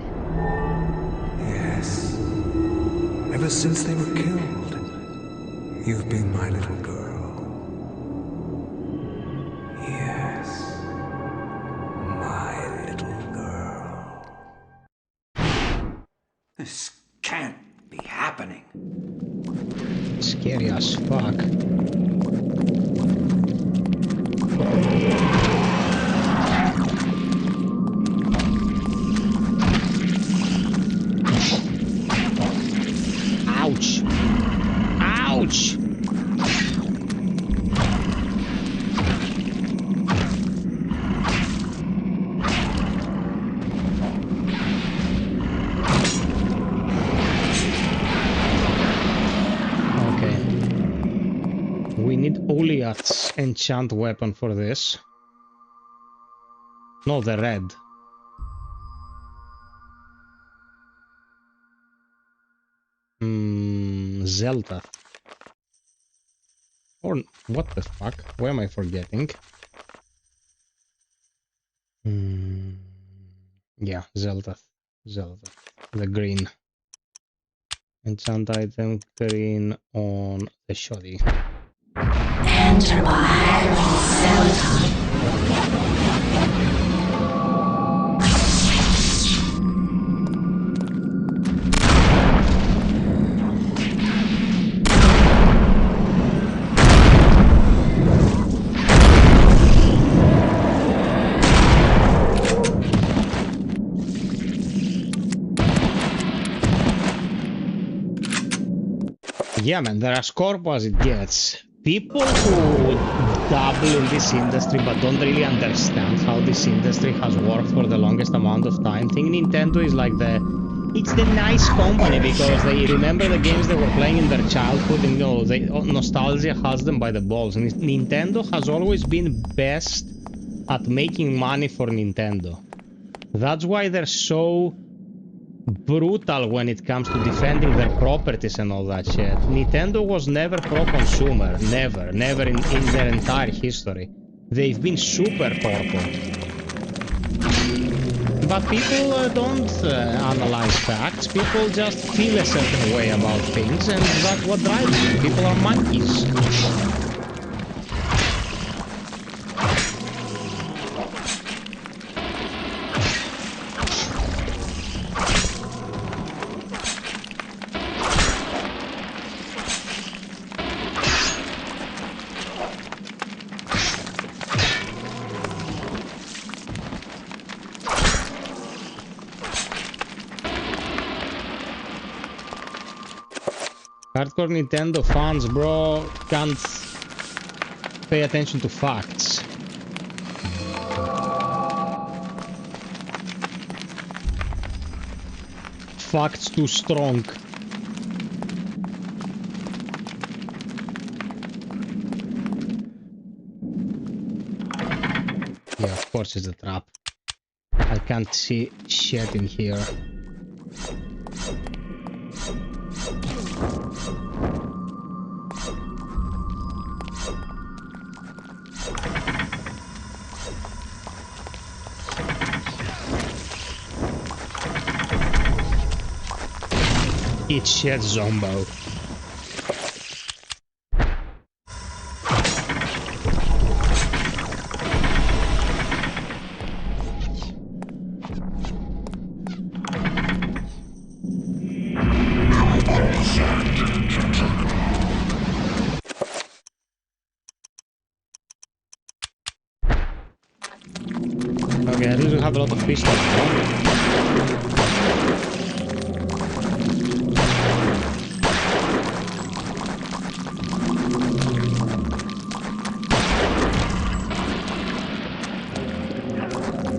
D: Yes. Ever since they were killed, you've been my little girl. Yes. My little girl.
J: This can't be happening.
A: Scary as fuck. Ouch! Ouch! Oliath's enchant weapon for this. No, the red. Zelda. Or what the fuck? Why am I forgetting? Yeah, Zelda. Zelda. The green. Enchant item green on the shoddy.
T: Enter my Zelda.
A: Yeah, man, they're as corpo as it gets. People who dabble in this industry but don't really understand how this industry has worked for the longest amount of time think Nintendo is like it's the nice company because they remember the games they were playing in their childhood and nostalgia has them by the balls. And Nintendo has always been best at making money for Nintendo. That's why they're so brutal when it comes to defending their properties and all that shit. Nintendo was never pro-consumer. Never in their entire history. They've been super corpo. But people don't analyze facts. People just feel a certain way about things, and that's what drives them. People are monkeys. Hardcore Nintendo fans, bro, can't pay attention to facts. fuck, it's too strong. Yeah, of course it's a trap. I can't see shit in here. Eat shit, Zombo. Okay, I really have a lot of pistols.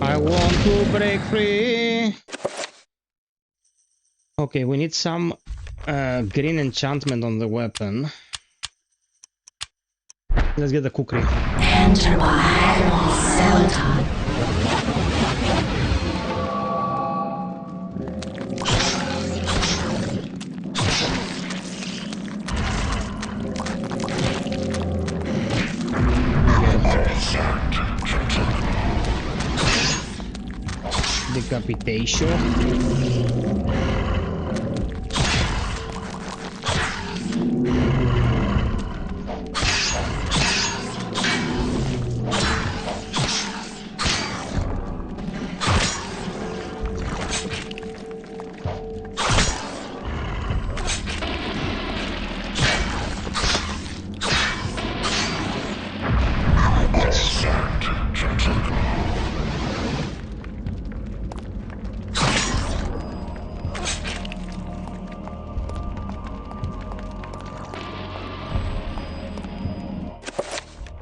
A: I want to break free. Okay, we need some green enchantment on the weapon. Let's get the cookery.
T: Enter my Celadon.
A: Decapitation.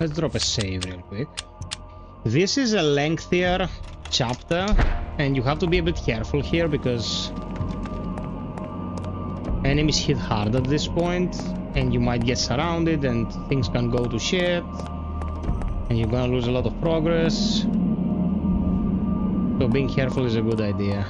A: Let's drop a save real quick. This is a lengthier chapter, and you have to be a bit careful here because enemies hit hard at this point, and you might get surrounded and things can go to shit, and you're gonna lose a lot of progress. So being careful is a good idea.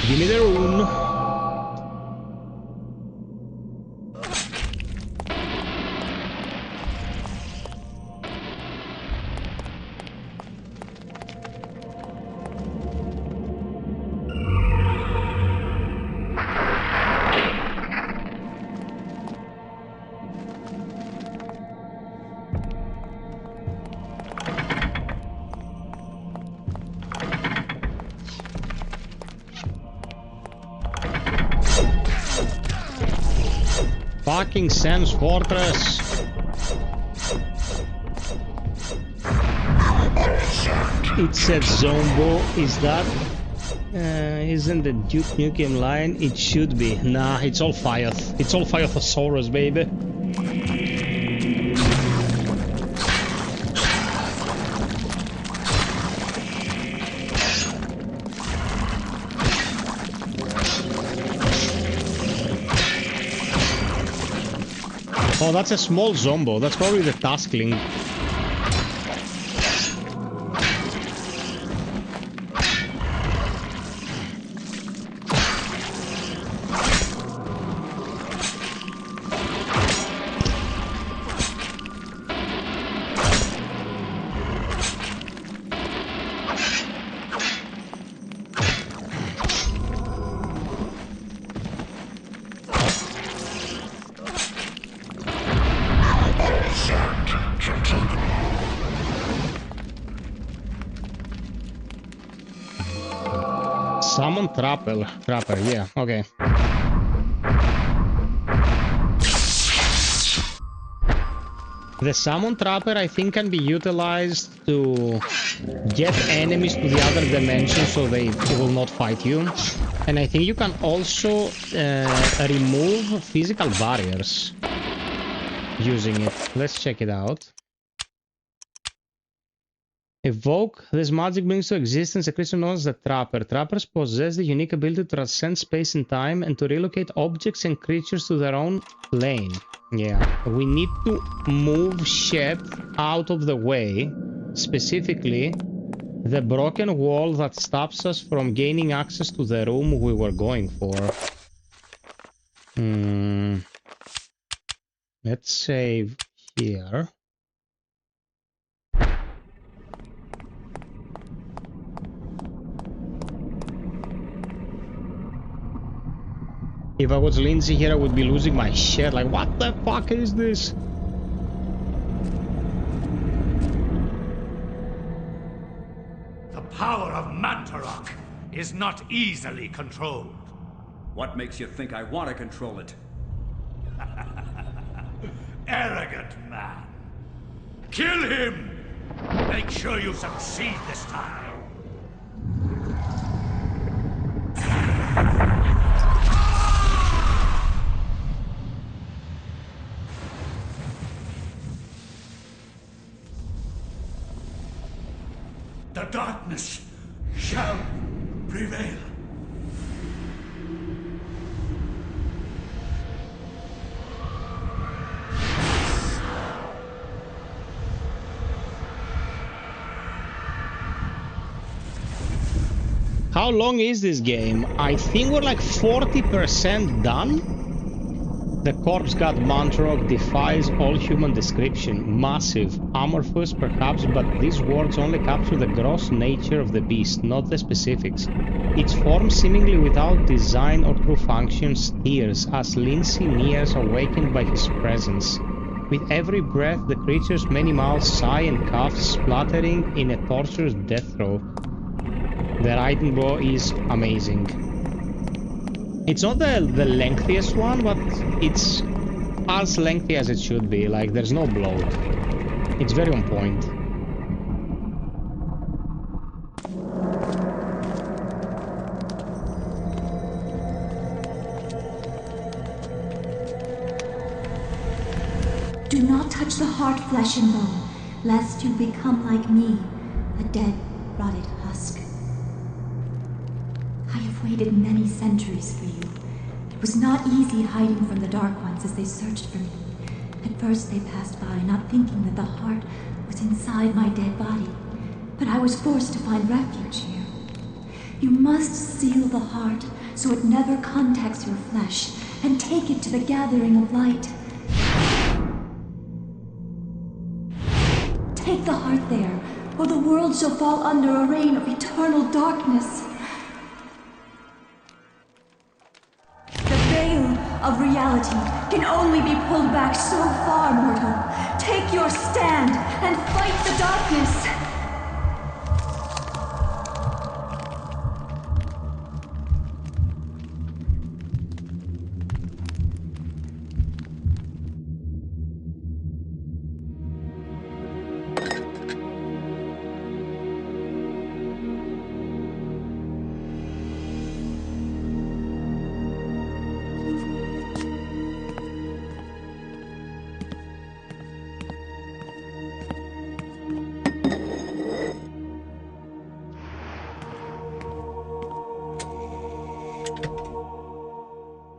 A: Give me the rune. Fucking Sam's Fortress. It said Zombo. Is that? Isn't the Duke Nukem line? It should be. Nah, it's all FiOth. It's all FiOthosaurus, baby. Oh, that's a small Zombo. That's probably the Taskling. Summon Trapper, yeah, okay. The Summon Trapper, I think, can be utilized to get enemies to the other dimension so they will not fight you. And I think you can also remove physical barriers using it. Let's check it out. Evoke. This magic brings to existence a creature known as the Trapper. Trappers possess the unique ability to transcend space and time and to relocate objects and creatures to their own plane. Yeah, we need to move Shep out of the way, specifically the broken wall that stops us from gaining access to the room we were going for. Let's save here. If I was Lindsay here, I would be losing my shit. Like, what the fuck is this?
U: The power of Mantarok is not easily controlled.
J: What makes you think I want to control it?
U: Arrogant man. Kill him! Make sure you succeed this time. The darkness shall prevail.
A: How long is this game? I think we're like 40% done. The corpse god Mantarok defies all human description. Massive, amorphous perhaps, but these words only capture the gross nature of the beast, not the specifics. Its form, seemingly without design or true function, steers as Lindsay nears, awakened by his presence. With every breath, the creature's many mouths sigh and cough, splattering in a torturous death throe. The writing, bro, is amazing. It's not the lengthiest one, but it's as lengthy as it should be. Like, there's no bloat. It's very on point.
H: Do not touch the heart, flesh and bone, lest you become like me, a dead, rotted husk. I have waited many centuries for you. It was not easy hiding from the Dark Ones as they searched for me. At first they passed by, not thinking that the heart was inside my dead body. But I was forced to find refuge here. You must seal the heart so it never contacts your flesh, and take it to the gathering of light. Take the heart there, or the world shall fall under a reign of eternal darkness. Of reality can only be pulled back so far, mortal. Take your stand and fight the darkness.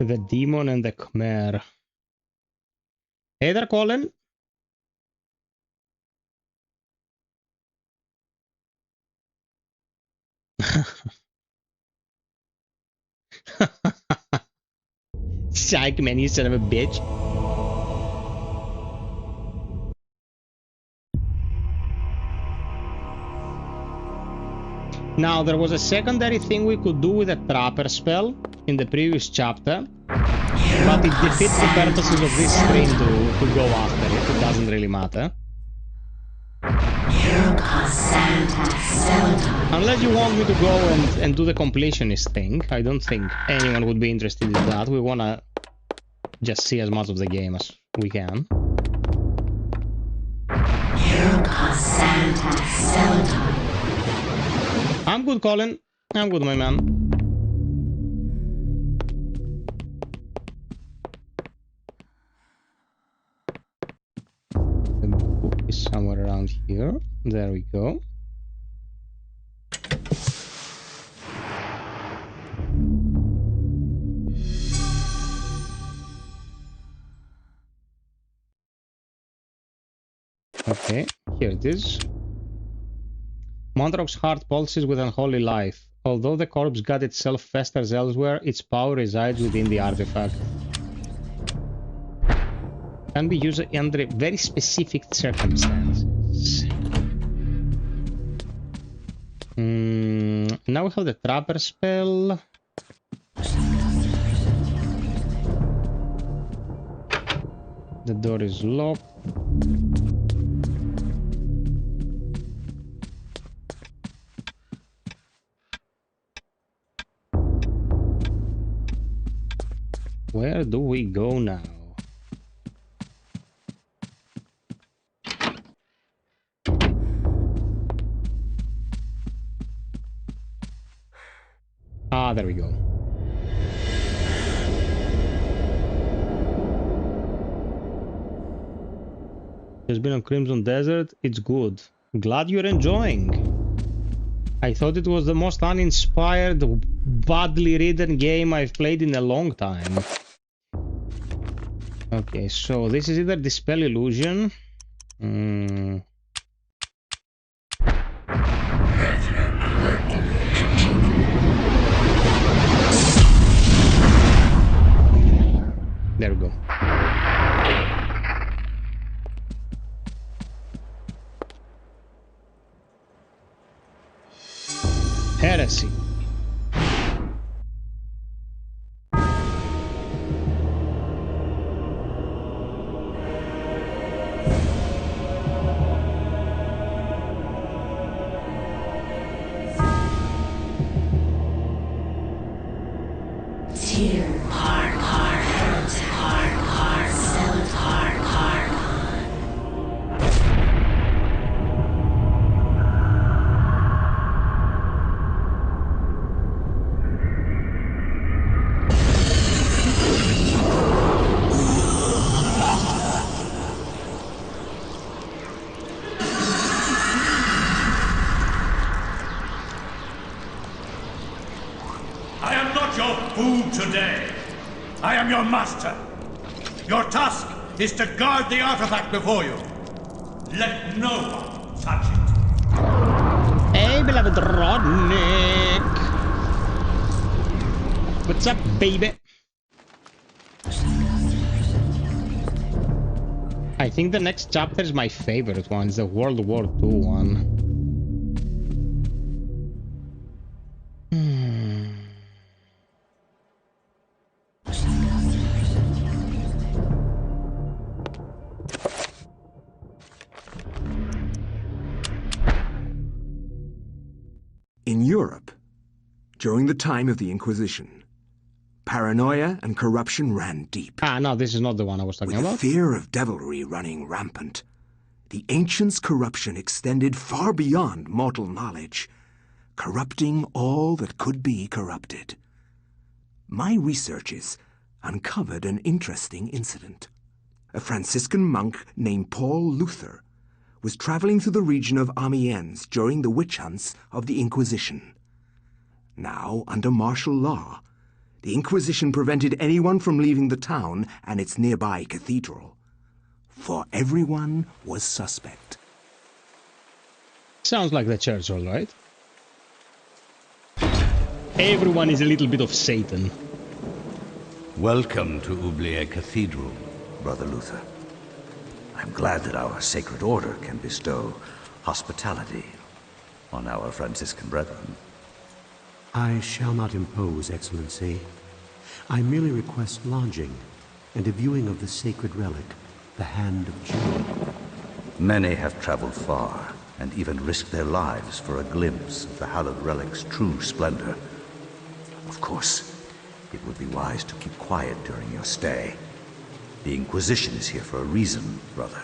A: The Demon and the Khmer. Hey there, Colin. Psych, man, you son of a bitch. Now, there was a secondary thing we could do with a Trapper spell in the previous chapter, but it defeats the purposes of this stream to go after it. It doesn't really matter. Unless you want me to go and do the completionist thing, I don't think anyone would be interested in that. We wanna just see as much of the game as we can. I'm good, Colin. I'm good, my man. The book is somewhere around here. There we go. Okay, here it is. Mantarok's heart pulses with unholy life. Although the corpse god itself festers elsewhere, its power resides within the artifact. Can be used under very specific circumstances. Now we have the Trapper spell. The door is locked. Where do we go now? Ah, there we go. It's been on Crimson Desert. It's good. Glad you're enjoying. I thought it was the most uninspired, badly written game I've played in a long time. Okay, so this is either Dispel Illusion. There we go. Heresy.
U: Is to guard the artifact before you. Let no one touch it.
A: Hey, beloved Rodnik. What's up, baby? I think the next chapter is my favorite one. It's the World War II one.
D: In Europe, during the time of the Inquisition, paranoia and corruption ran deep.
A: Ah, no, this is not the one I was talking about.
D: With the fear of devilry running rampant, the ancients' corruption extended far beyond mortal knowledge, corrupting all that could be corrupted. My researches uncovered an interesting incident. A Franciscan monk named Paul Luther was traveling through the region of Amiens during the witch hunts of the Inquisition. Now, under martial law, the Inquisition prevented anyone from leaving the town and its nearby cathedral, for everyone was suspect.
A: Sounds like the church, all right. Everyone is a little bit of Satan.
C: Welcome to Oubliette Cathedral, Brother Luther. I'm glad that our sacred order can bestow hospitality on our Franciscan brethren.
P: I shall not impose, Excellency. I merely request lodging and a viewing of the sacred relic, the Hand of Jewel.
C: Many have traveled far and even risk their lives for a glimpse of the hallowed relic's true splendor. Of course, it would be wise to keep quiet during your stay. The Inquisition is here for a reason, brother.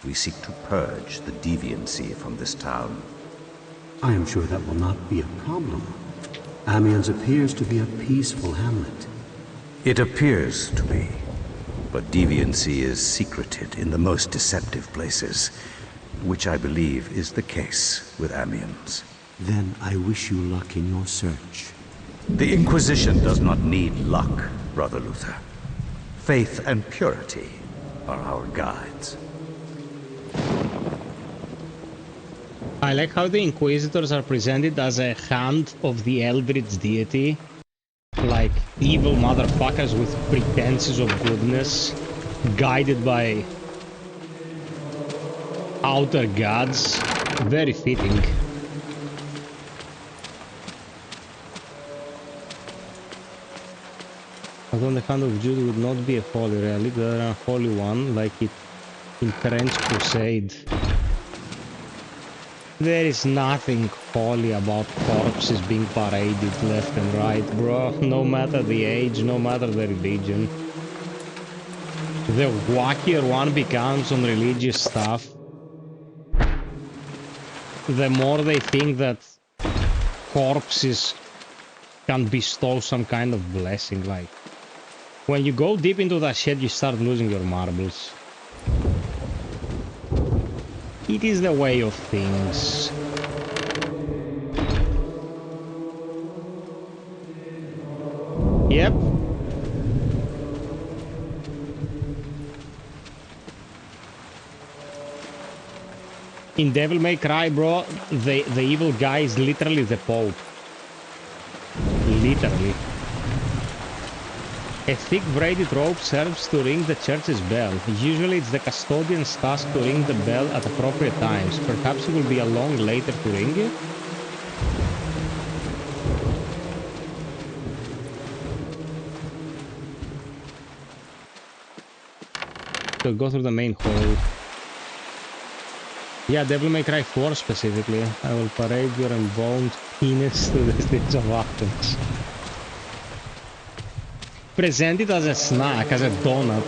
C: We seek to purge the deviancy from this town.
P: I am sure that will not be a problem. Amiens appears to be a peaceful hamlet.
C: It appears to be, but deviancy is secreted in the most deceptive places, which I believe is the case with Amiens.
P: Then I wish you luck in your search.
C: The Inquisition does not need luck, Brother Luther. Faith and purity are our guides.
A: I like how the Inquisitors are presented as a hand of the Eldritch deity. Like evil motherfuckers with pretenses of goodness, guided by outer gods. Very fitting. Although the hand of Jude would not be a holy relic, but a holy one, like it in French Crusade. There is nothing holy about corpses being paraded left and right, bro. No matter the age, no matter the religion. The wackier one becomes on religious stuff, the more they think that corpses can bestow some kind of blessing. Like, when you go deep into that shit, you start losing your marbles. It is the way of things. Yep. In Devil May Cry, bro, the evil guy is literally the Pope. Literally. A thick braided rope serves to ring the church's bell. Usually it's the custodian's task to ring the bell at appropriate times. Perhaps it will be along later to ring it? So go through the main hall. Yeah, Devil May Cry 4 specifically. I will parade your embalmed penis to the streets of Athens. Present it as a snack, as a donut.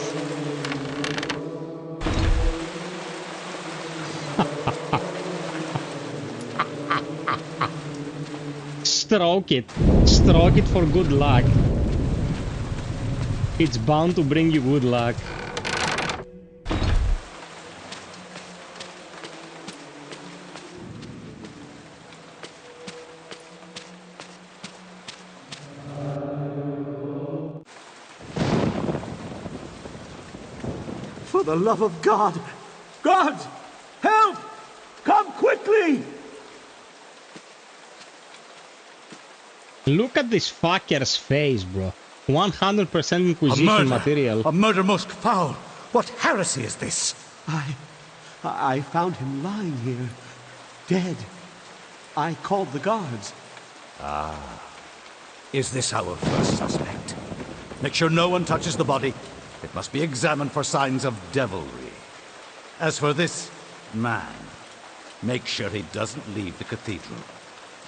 A: Stroke it. Stroke it for good luck. It's bound to bring you good luck.
P: For the love of God! God! Help! Come quickly!
A: Look at this fucker's face, bro. 100% Inquisition material.
C: A murder most foul! What heresy is this?
P: I found him lying here, dead. I called the guards.
C: Ah. Is this our first suspect? Make sure no one touches the body. It must be examined for signs of devilry. As for this man, make sure he doesn't leave the cathedral.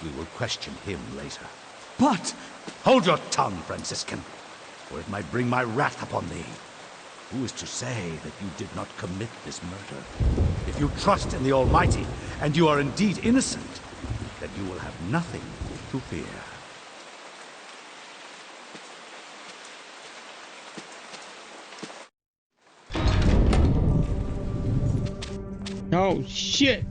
C: We will question him later.
P: But...
C: Hold your tongue, Franciscan, or it might bring my wrath upon thee. Who is to say that you did not commit this murder? If you trust in the Almighty, and you are indeed innocent, then you will have nothing to fear.
A: Oh, shit!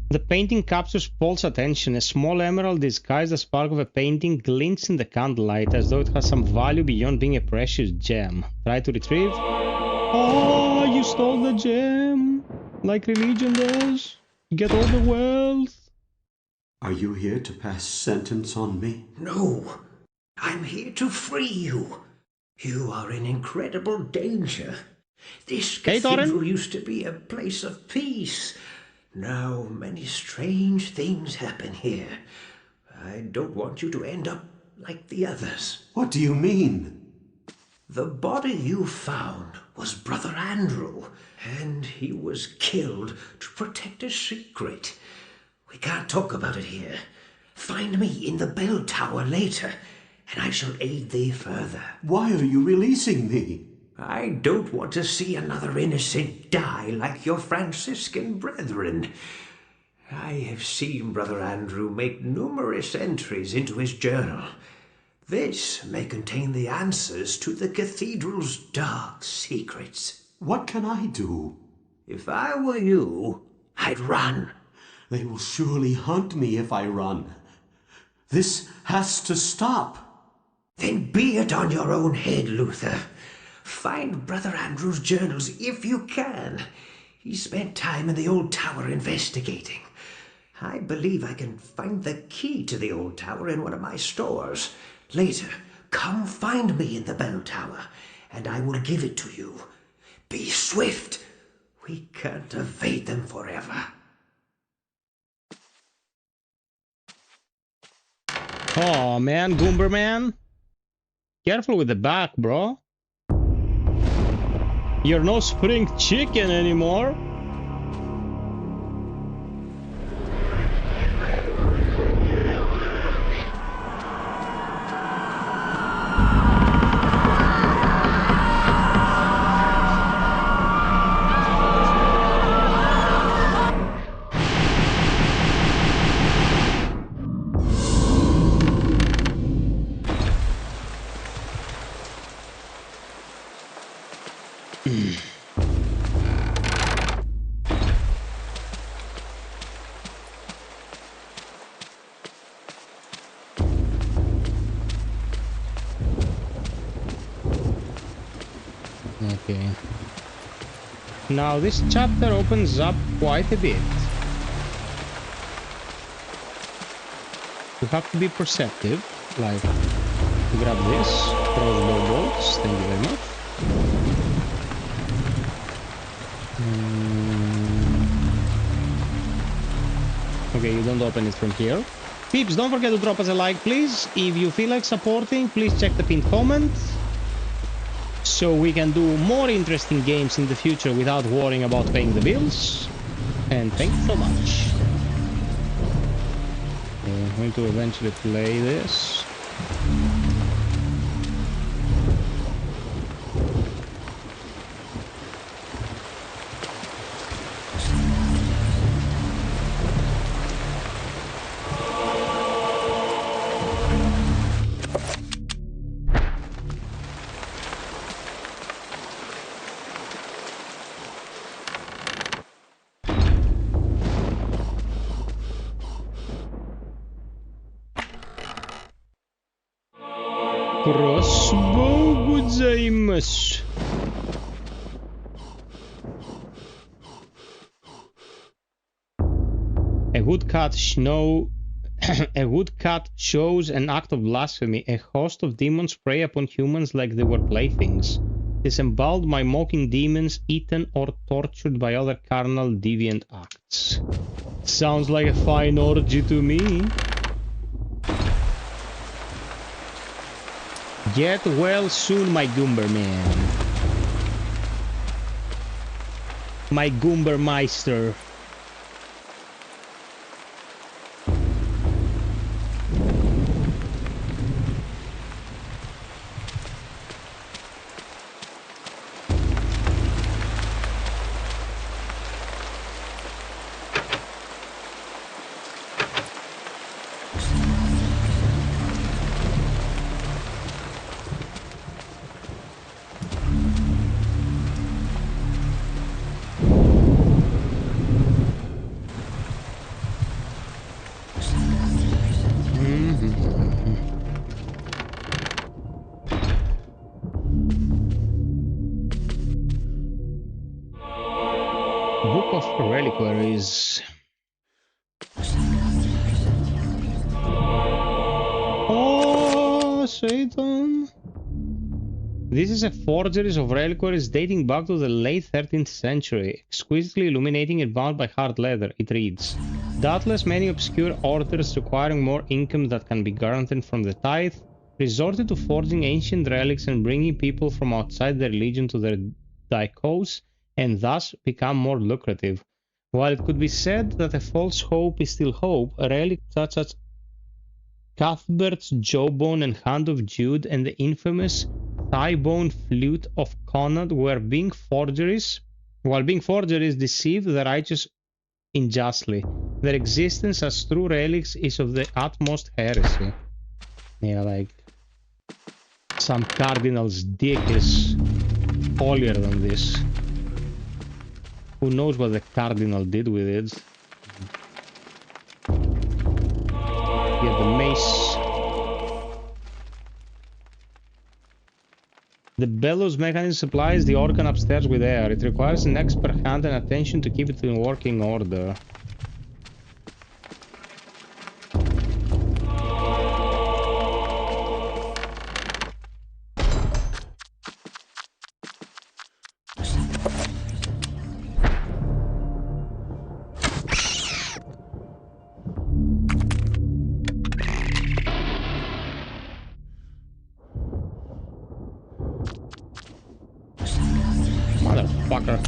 A: The painting captures Paul's attention. A small emerald disguised as part of a painting glints in the candlelight as though it has some value beyond being a precious gem. Try to retrieve. Oh, you stole the gem! Like religion does. Get all the wealth.
P: Are you here to pass sentence on me?
F: No. I'm here to free you. You are in incredible danger. This cathedral used to be a place of peace. Now many strange things happen here. I don't want you to end up like the others.
P: What do you mean?
F: The body you found was Brother Andrew, and he was killed to protect a secret. We can't talk about it here. Find me in the bell tower later, and I shall aid thee further.
P: Why are you releasing me?
F: I don't want to see another innocent die like your Franciscan brethren. I have seen Brother Andrew make numerous entries into his journal. This may contain the answers to the cathedral's dark secrets.
P: What can I do?
F: If I were you, I'd run.
P: They will surely hunt me if I run. This has to stop.
F: Then be it on your own head, Luther. Find Brother Andrew's journals if you can. He spent time in the old tower investigating. I believe I can find the key to the old tower in one of my stores. Later, come find me in the bell tower, and I will give it to you. Be swift. We can't evade them forever.
A: Oh man, Goomber man. Careful with the back, bro. You're no spring chicken anymore. Okay. Now this chapter opens up quite a bit. You have to be perceptive, like grab this, crossbow bolts, thank you very much. Okay, you don't open it from here. Peeps, don't forget to drop us a like, please. If you feel like supporting, please check the pinned comment, so we can do more interesting games in the future without worrying about paying the bills. And thank you so much. I'm going to eventually play this. Crossbow gozaimasu. A woodcut shows an act of blasphemy. A host of demons prey upon humans like they were playthings, disemboweled by mocking demons, eaten or tortured by other carnal deviant acts. Sounds like a fine orgy to me. Get well soon, my Goomber man. My Goomber Meister. Book of Reliquaries. Oh, Satan. This is a forgery of reliquaries dating back to the late 13th century, exquisitely illuminating and bound by hard leather. It reads, doubtless many obscure orders requiring more income that can be guaranteed from the tithe resorted to forging ancient relics and bringing people from outside their religion to their dikos, and thus become more lucrative. While it could be said that a false hope is still hope, relics such as Cuthbert's jawbone and hand of Jude and the infamous thigh-bone flute of Conrad while being forgeries deceive the righteous unjustly. Their existence as true relics is of the utmost heresy. Yeah, like some cardinal's dick is holier than this. Who knows what the cardinal did with it? Get the mace. The bellows mechanism supplies the organ upstairs with air. It requires an expert hand and attention to keep it in working order. Motherfucker.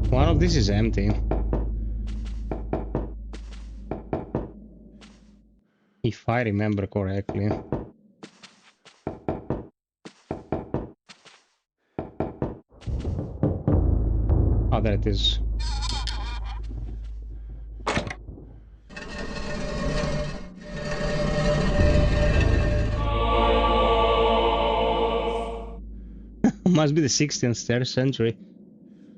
A: One of these is empty. If I remember correctly. Oh, there it is. Must be the 16th century.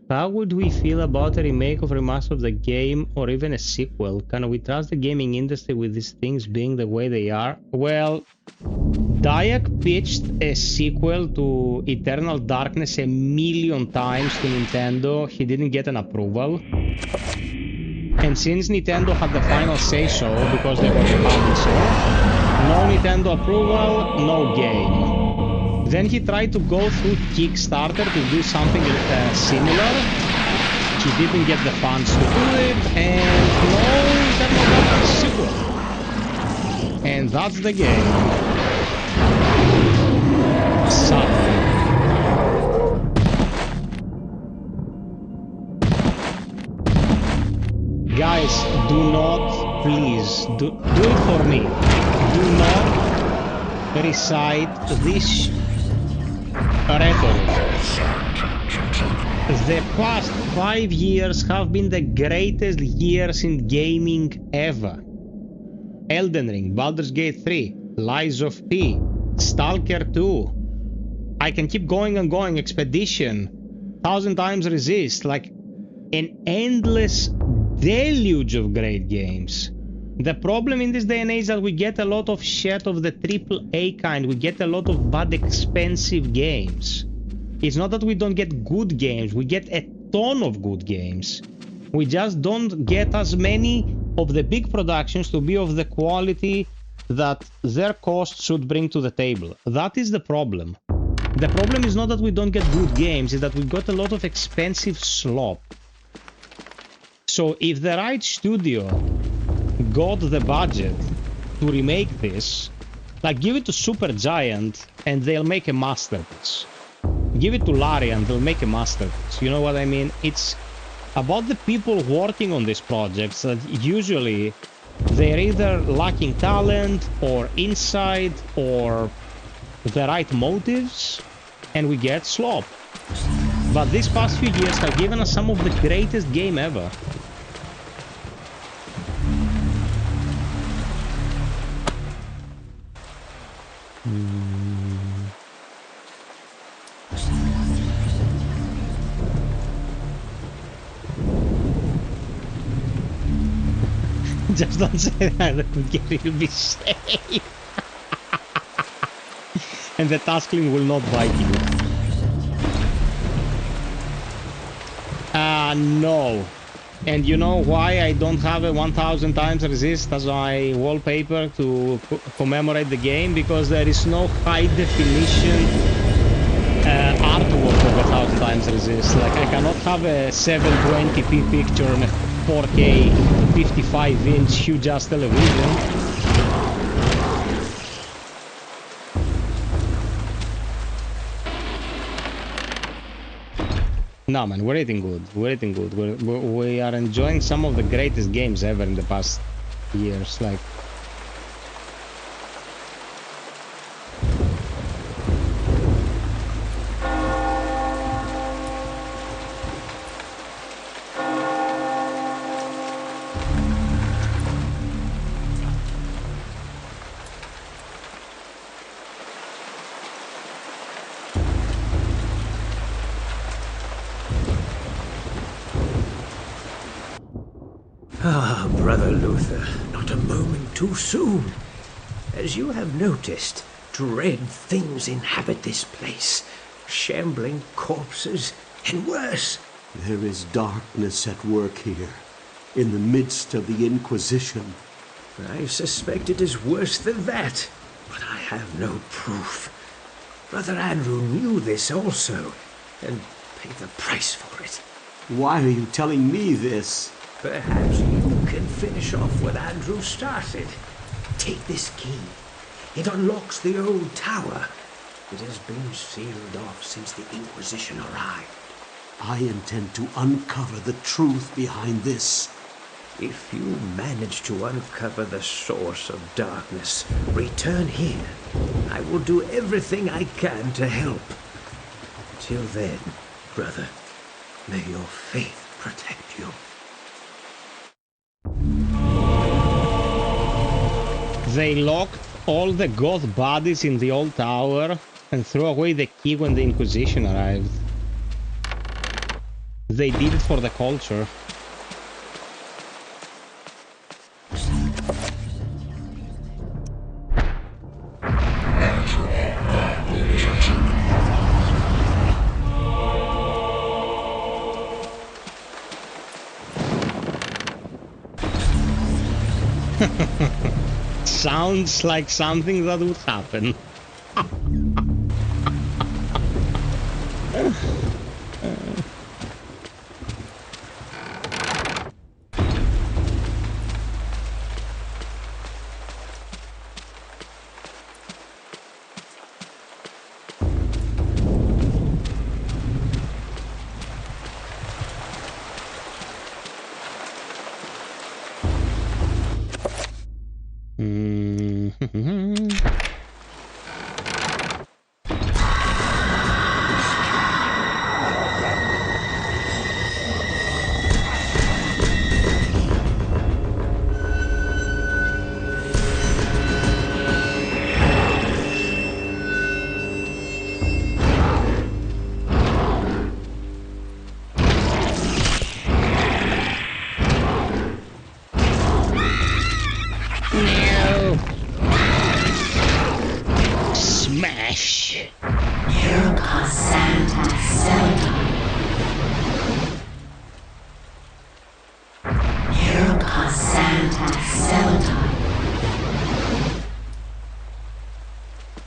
A: How would we feel about a remake or remaster of the game, or even a sequel? Can we trust the gaming industry with these things being the way they are? Well, Dayak pitched a sequel to Eternal Darkness a million times to Nintendo. He didn't get an approval. And since Nintendo had the final say-so, because they were the publisher, no Nintendo approval, no game. Then he tried to go through Kickstarter to do something similar. He didn't get the funds to do it, and no Eternal Darkness sequel. And that's the game. Sadly. Guys, do not, please, do it for me. Do not recite this rhetoric. The past 5 years have been the greatest years in gaming ever. Elden Ring, Baldur's Gate 3, Lies of P, Stalker 2. I can keep going and going. Expedition, 1000 Times Resist, like an endless deluge of great games. The problem in this day and age is that we get a lot of shit of the AAA kind. We get a lot of bad, expensive games. It's not that we don't get good games. We get a ton of good games. We just don't get as many of the big productions to be of the quality that their cost should bring to the table. That is the problem. The problem is not that we don't get good games, it's that we got a lot of expensive slop. So if the right studio got the budget to remake this, like give it to Supergiant and they'll make a masterpiece. Give it to Larian, they'll make a masterpiece. You know what I mean? It's about the people working on these projects that usually they're either lacking talent or insight or the right motives, and we get slop. But these past few years have given us some of the greatest game ever. Just don't say that, you'll be safe. And the taskling will not bite you. No. And you know why I don't have a 1000 times resist as my wallpaper to commemorate the game? Because there is no high definition artwork of 1000 times resist. Like, I cannot have a 720p picture on a 4K 55-inch huge ass television. No, man, we're eating good. We're eating good. We are enjoying some of the greatest games ever in the past years. Like,
F: Ah, Brother Luther, not a moment too soon. As you have noticed, dread things inhabit this place. Shambling corpses, and worse.
P: There is darkness at work here, in the midst of the Inquisition.
F: I suspect it is worse than that, but I have no proof. Brother Andrew knew this also, and paid the price for it.
P: Why are you telling me this?
F: Perhaps you can finish off what Andrew started. Take this key. It unlocks the old tower. It has been sealed off since the Inquisition arrived.
P: I intend to uncover the truth behind this.
F: If you manage to uncover the source of darkness, return here. I will do everything I can to help. Till then, brother, may your faith protect you.
A: they locked all the goth bodies in the old tower and threw away the key when the Inquisition arrived. They did it for the culture. Sounds like something that would happen.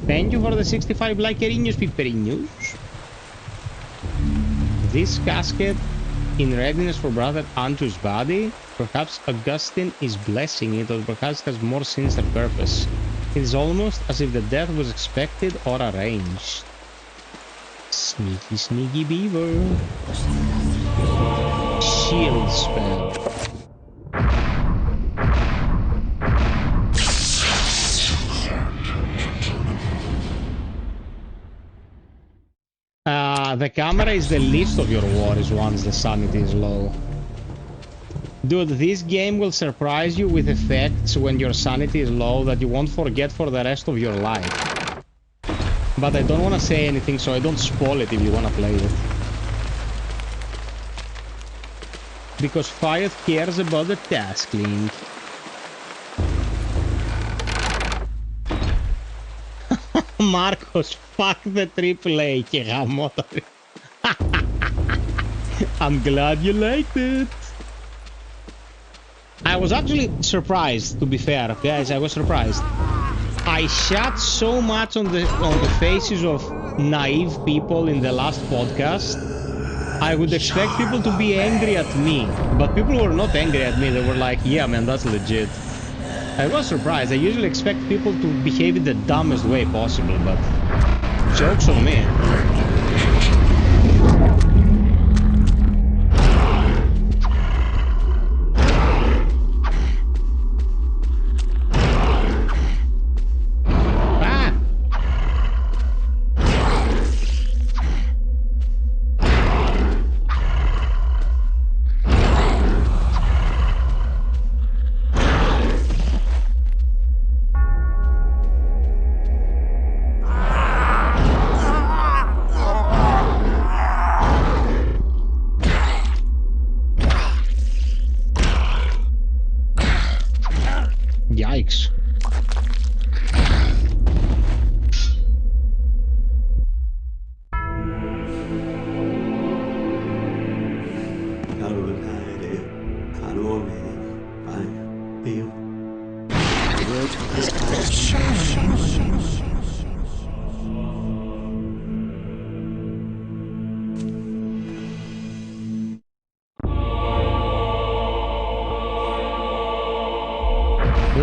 A: Thank you for the 65 likerinos, piperinos. This casket in readiness for Brother Andrew's body. Perhaps Augustine is blessing it, or perhaps it has more sinister purpose. It is almost as if the death was expected or arranged. Sneaky, sneaky beaver. Shield spell. The camera is the least of your worries once the sanity is low. Dude, this game will surprise you with effects when your sanity is low that you won't forget for the rest of your life. But I don't want to say anything, so I don't spoil it if you want to play it. Because FiOth cares about the taskling. Marcos, fuck the AAA. Και γαμώ το. I'm glad you liked it. I was actually surprised, to be fair, guys. I was surprised. I shat so much on the faces of naive people in the last podcast. I would expect people to be angry at me, but people were not angry at me. They were like, "Yeah, man, that's legit." I was surprised. I usually expect people to behave in the dumbest way possible, but joke's on me. Yikes.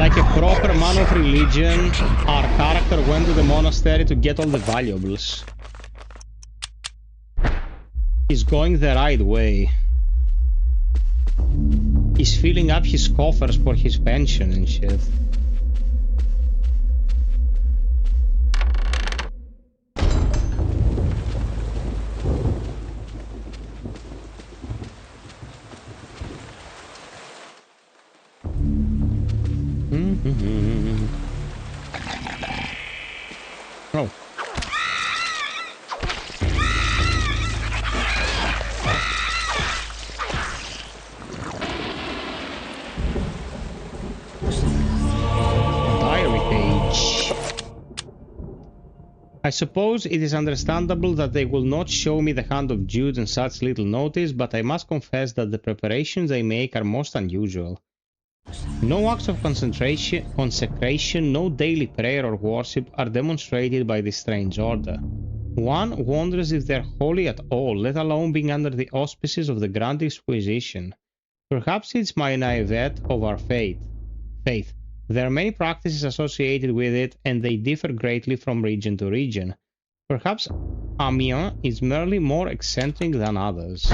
A: Like a proper man of religion, our character went to the monastery to get all the valuables. He's going the right way. He's filling up his coffers for his pension and shit. Oh. Diary page. I suppose it is understandable that they will not show me the hand of Jude on such little notice, but I must confess that the preparations they make are most unusual. No acts of consecration, no daily prayer or worship are demonstrated by this strange order. One wonders if they're holy at all, let alone being under the auspices of the Grand Inquisition. Perhaps it's my naivete of our faith. There are many practices associated with it, and they differ greatly from region to region. Perhaps Amiens is merely more eccentric than others.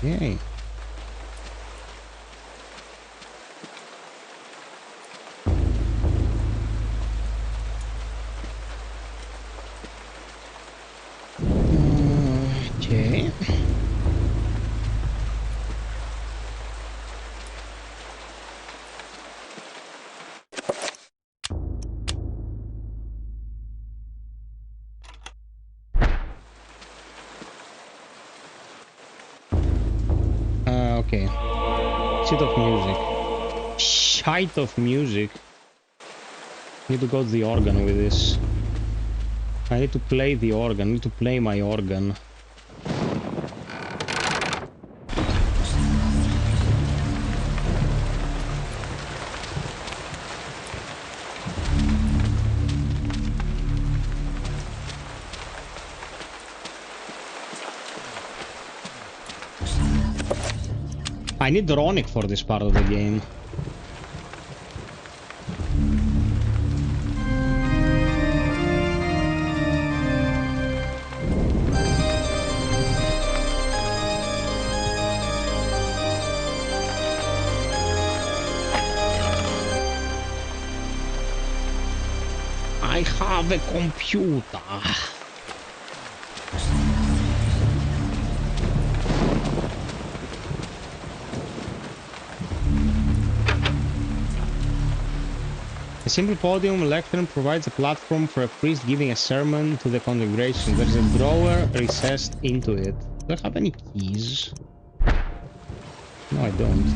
A: Okay. Okay. Okay. Shit of music. Shite of music. Need to go to the organ with this. I need to play the organ. I need to play my organ. I need Ronic for this part of the game. I have a computer. A simple podium lectern provides a platform for a priest giving a sermon to the congregation. There is a drawer recessed into it. Do I have any keys? No, I don't.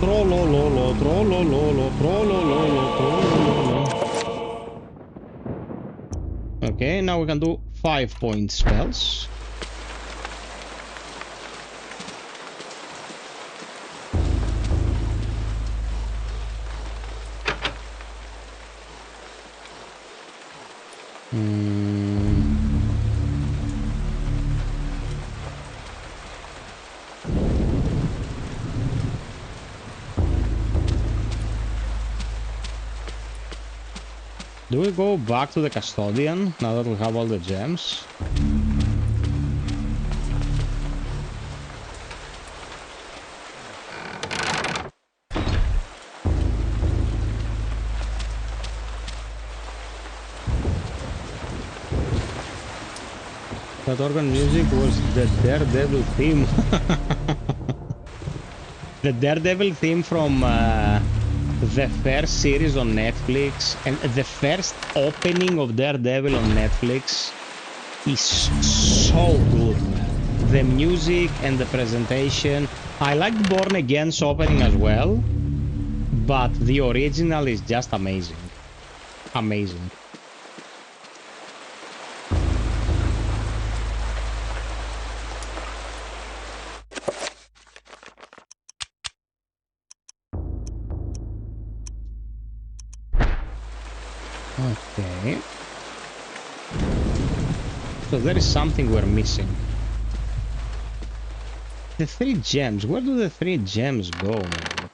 A: Trollololo, trollololo, trollololo, trollololo. Okay, now we can do 5-point spells. Do we go back to the custodian now that we have all the gems? That organ music was the Daredevil theme. The Daredevil theme from the first series on Netflix, and the first opening of Daredevil on Netflix is so good, man. The music and the presentation. I liked Born Again's opening as well, but the original is just amazing. Amazing. Okay. So there is something we're missing. The 3 gems. Where do the 3 gems go, man?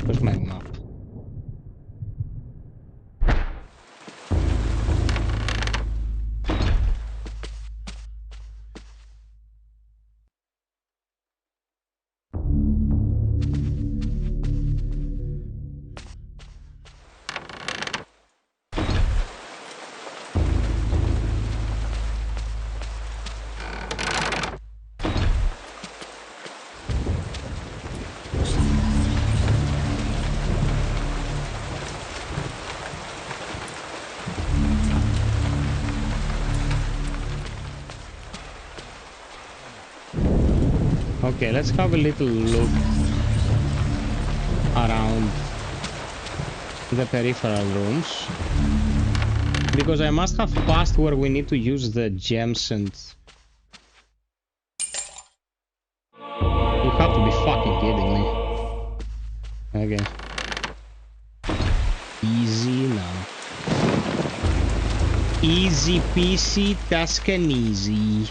A: Where's my map? Okay, let's have a little look around the peripheral rooms, because I must have passed where we need to use the gems, and you have to be fucking kidding me. Okay. Easy now. Easy peasy, task and easy.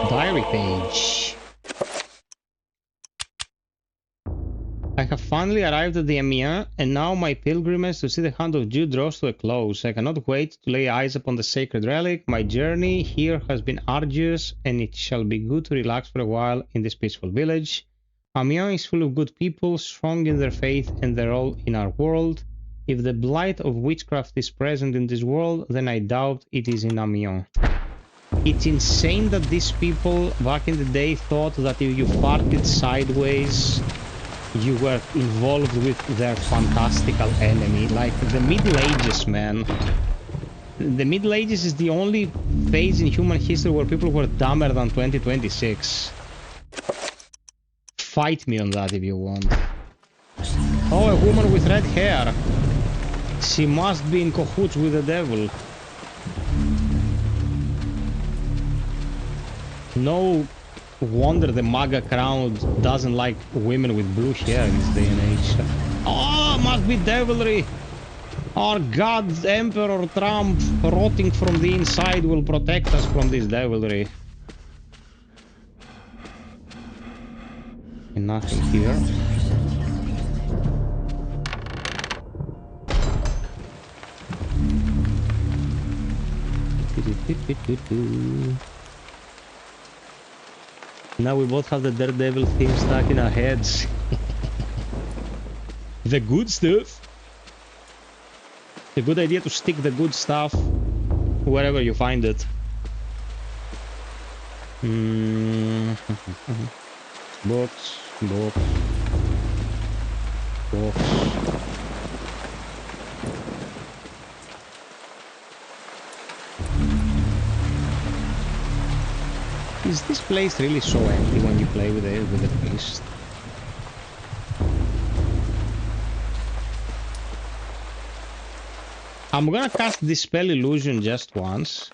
A: Diary page. I have finally arrived at the Amiens, and now my pilgrimage to see the Hand of Jude draws to a close. I cannot wait to lay eyes upon the sacred relic. My journey here has been arduous, and it shall be good to relax for a while in this peaceful village. Amiens is full of good people, strong in their faith and their role in our world. If the blight of witchcraft is present in this world, then I doubt it is in Amiens. It's insane that these people back in the day thought that if you farted sideways, you were involved with their fantastical enemy. Like the Middle Ages, man. The Middle Ages is the only phase in human history where people were dumber than 2026. Fight me on that if you want. Oh, a woman with red hair. She must be in cahoots with the devil. No wonder the MAGA crowd doesn't like women with blue hair in this day and age. Oh, must be devilry. Our God, Emperor Trump, rotting from the inside, will protect us from this devilry. Nothing here. Now we both have the Daredevil theme stuck in our heads. The good stuff. It's a good idea to stick the good stuff wherever you find it. Box, box, box. Is this place really so empty when you play with the priest? I'm gonna cast Dispel Illusion just once.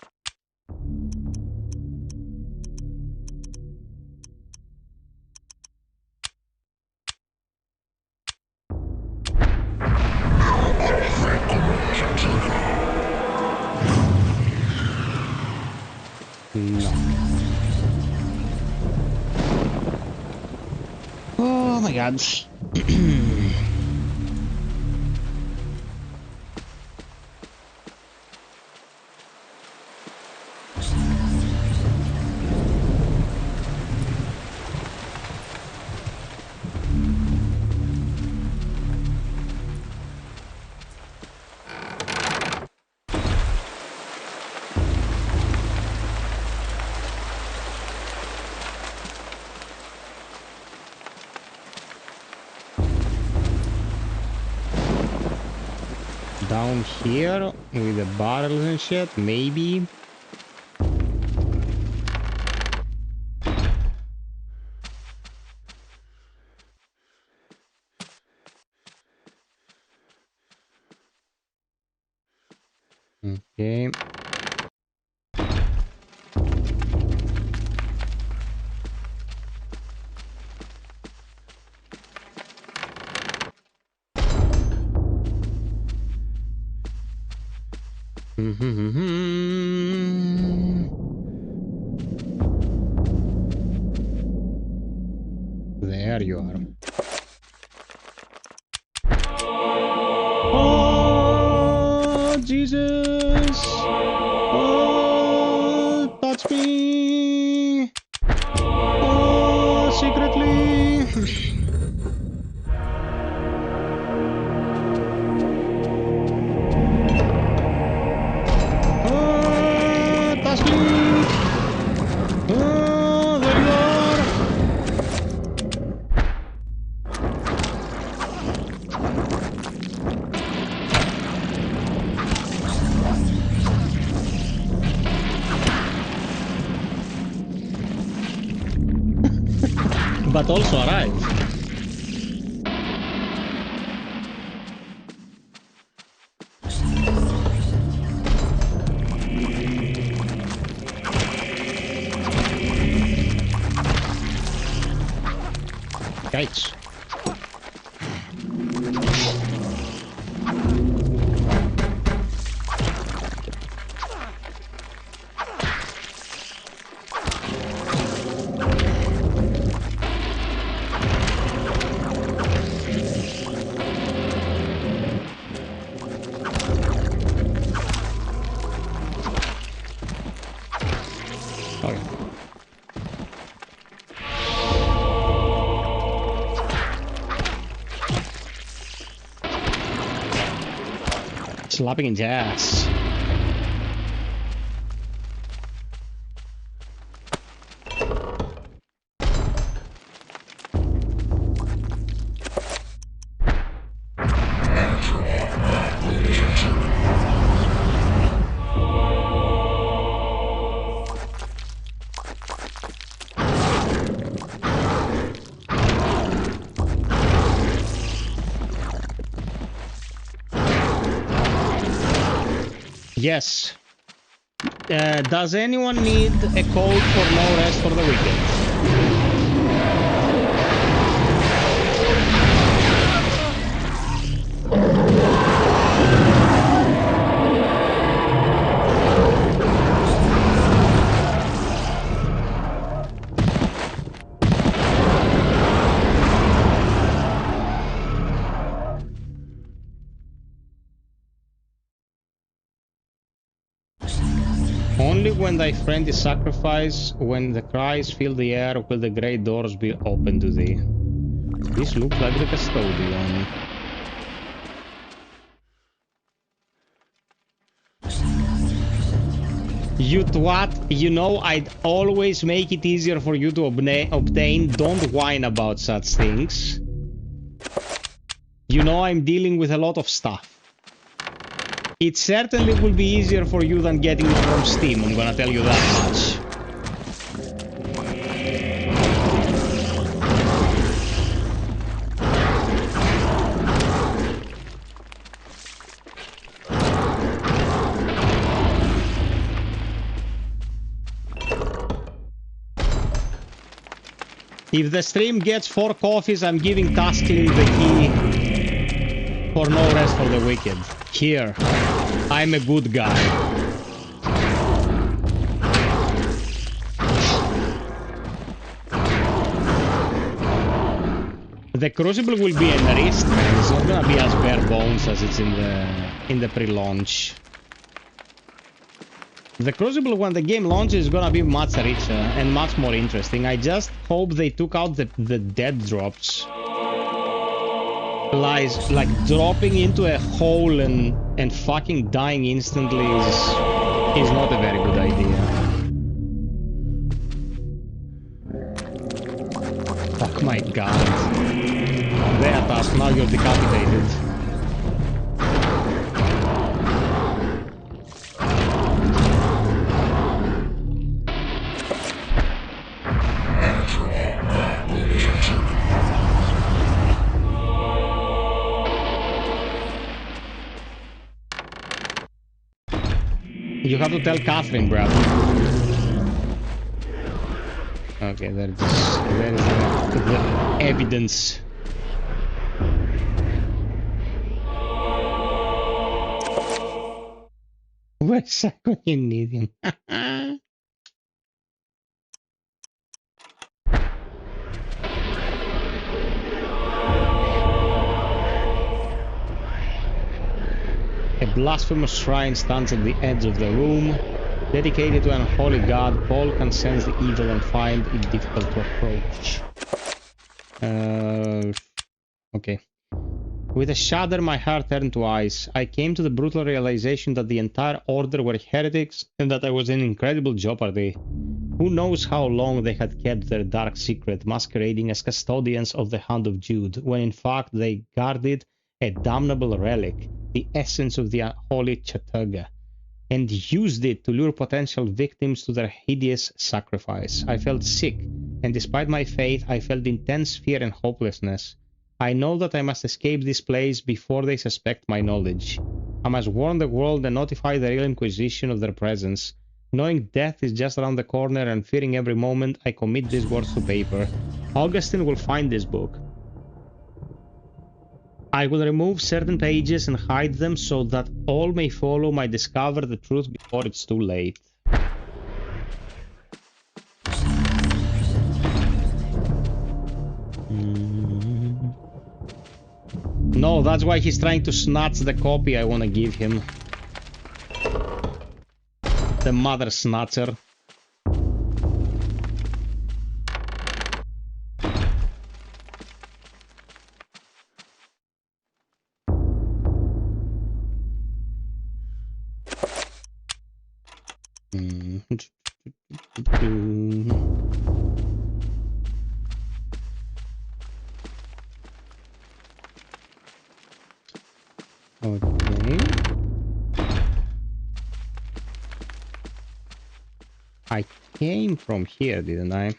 A: No. Oh my god. Down here with the barrels and shit, maybe. Okay. There you are. Oh, Jesus! Oh, touch me! Oh, secretly! But also arrive. Yikes. Slapping in ass. Yes. Does anyone need a code for no rest for the weekend? Only when thy friend is sacrificed, when the cries fill the air, will the great doors be opened to thee. This looks like the custodian. You twat, you know I'd always make it easier for you to obtain. Don't whine about such things. You know I'm dealing with a lot of stuff. It certainly will be easier for you than getting it from Steam, I'm gonna tell you that much. If the stream gets 4 coffees, I'm giving Taskling the key for no rest for the wicked. Here, I'm a good guy. The Crucible will be enriched, and it's not gonna be as bare bones as it's in the pre-launch. The Crucible, when the game launches, is gonna be much richer and much more interesting. I just hope they took out the dead drops. Like dropping into a hole and fucking dying instantly is not a very good idea. Fuck my god. There, Task, now you're decapitated. You have to tell Catherine, bro. Okay, there is the evidence. Where's Psycho? You need him. A blasphemous shrine stands at the edge of the room. Dedicated to an unholy god, Paul can sense the evil and find it difficult to approach. Okay. With a shudder, my heart turned to ice. I came to the brutal realization that the entire order were heretics and that I was in incredible jeopardy. Who knows how long they had kept their dark secret, masquerading as custodians of the Hand of Jude, when in fact they guarded a damnable relic, the essence of the unholy Chaturga, and used it to lure potential victims to their hideous sacrifice. I felt sick, and despite my faith, I felt intense fear and hopelessness. I know that I must escape this place before they suspect my knowledge. I must warn the world and notify the real Inquisition of their presence. Knowing death is just around the corner and fearing every moment, I commit these words to paper. Augustine will find this book. I will remove certain pages and hide them so that all may follow might discover the truth before it's too late. No, that's why he's trying to snatch the copy I want to give him. The mother snatcher. Okay. I came from here, didn't I?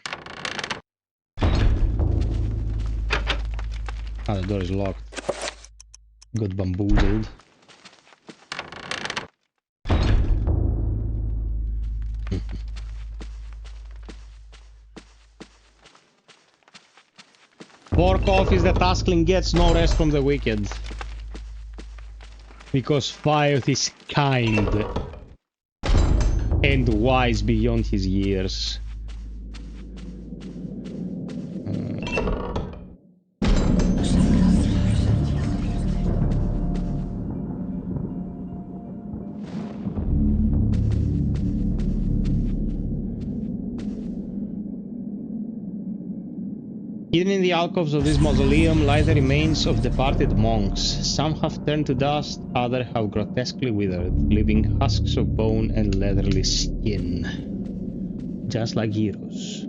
A: Ah, the door is locked. Got bamboozled. Pork off is the taskling gets no rest from the wicked. Because FiOth is kind and wise beyond his years. Hidden in the alcoves of this mausoleum lie the remains of departed monks. Some have turned to dust, others have grotesquely withered, leaving husks of bone and leathery skin. Just like heroes.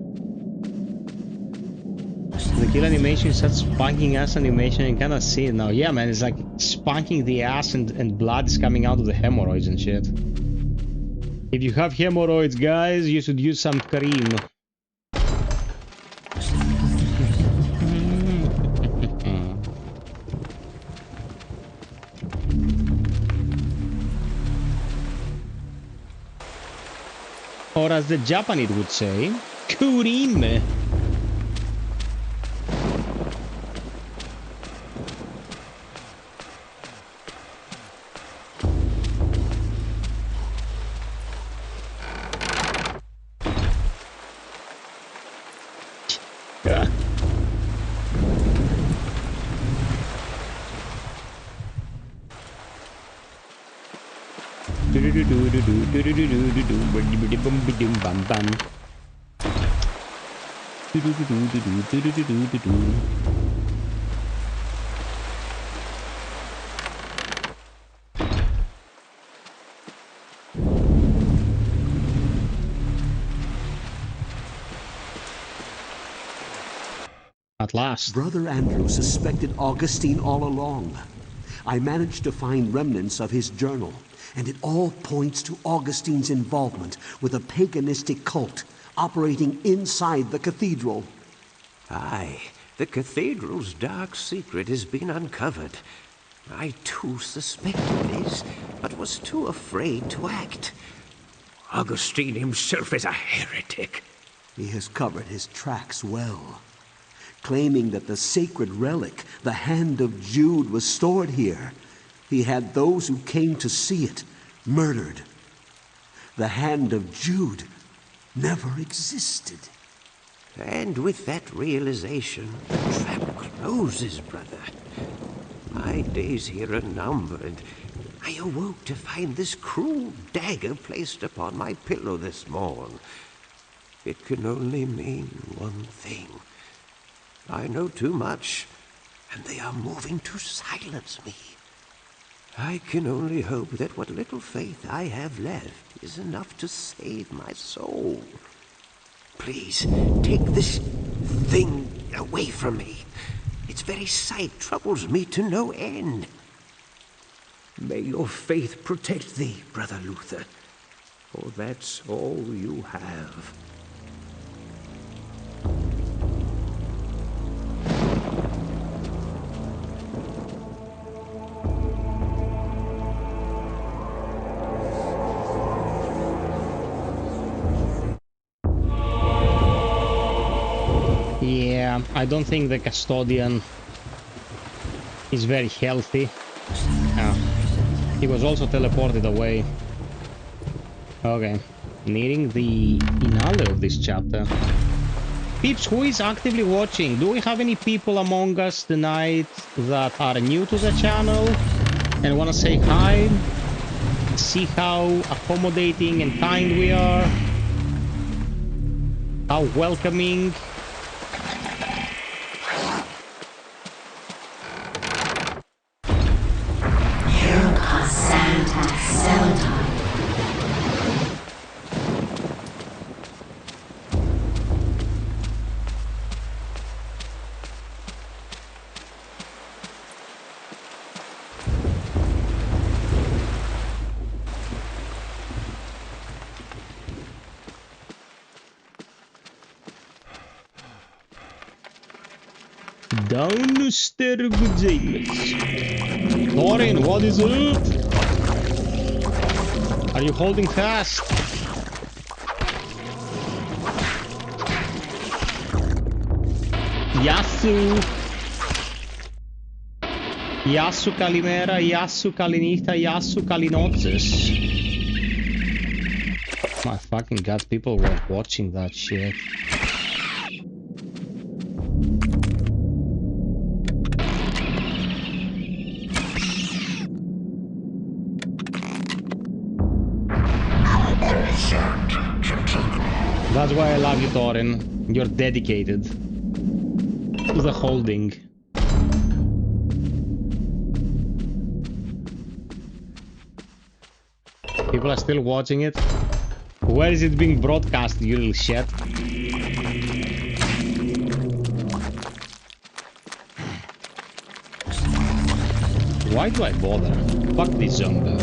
A: The kill animation is such spanking ass animation, you cannot see it now. Yeah man, it's like spanking the ass and blood is coming out of the hemorrhoids and shit. If you have hemorrhoids, guys, you should use some cream. Or as the Japanese would say, cream. At last.
P: Brother Andrew suspected Augustine all along. I managed to find remnants of his journal, and it all points to Augustine's involvement with a paganistic cult operating inside the cathedral.
F: Aye, the cathedral's dark secret has been uncovered. I too suspected this, but was too afraid to act. Augustine himself is a heretic.
P: He has covered his tracks well, claiming that the sacred relic, the Hand of Jude, was stored here. He had those who came to see it murdered. The Hand of Jude never existed.
F: And with that realization, the trap closes, brother. My days here are numbered. I awoke to find this cruel dagger placed upon my pillow this morn. It can only mean one thing. I know too much, and they are moving to silence me. I can only hope that what little faith I have left is enough to save my soul. Please, take this thing away from me. Its very sight troubles me to no end. May your faith protect thee, Brother Luther, for that's all you have.
A: Yeah, I don't think the custodian is very healthy. He was also teleported away. Okay, nearing the finale of this chapter. Peeps, who is actively watching? Do we have any people among us tonight that are new to the channel and want to say hi? See how accommodating and kind we are? How welcoming? Downstairs, Thorin, what is up? Are you holding fast? Yasu. Yasu Kalimera, Yasu Kalinita, Yasu Kalinotzes. My fucking god, people were watching that shit. That's why I love you, Thorin. You're dedicated. the holding. People are still watching it. Where is it being broadcast, you little shit? Why do I bother? Fuck this zombie.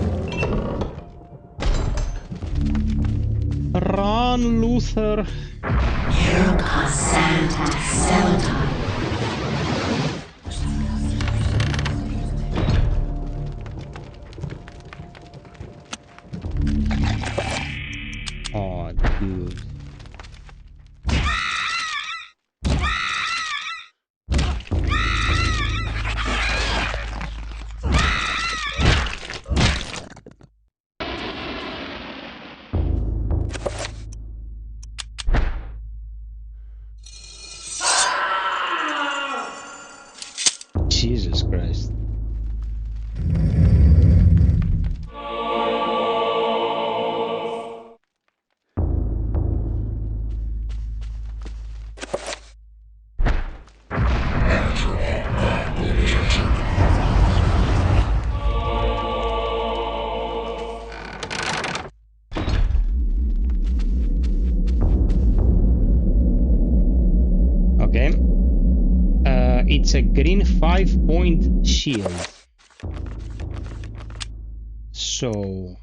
A: Run, Luther.
T: Here comes Santa Celadon.
A: Oh, dude. Jesus Christ. Okay. It's a green 5-point shield. So,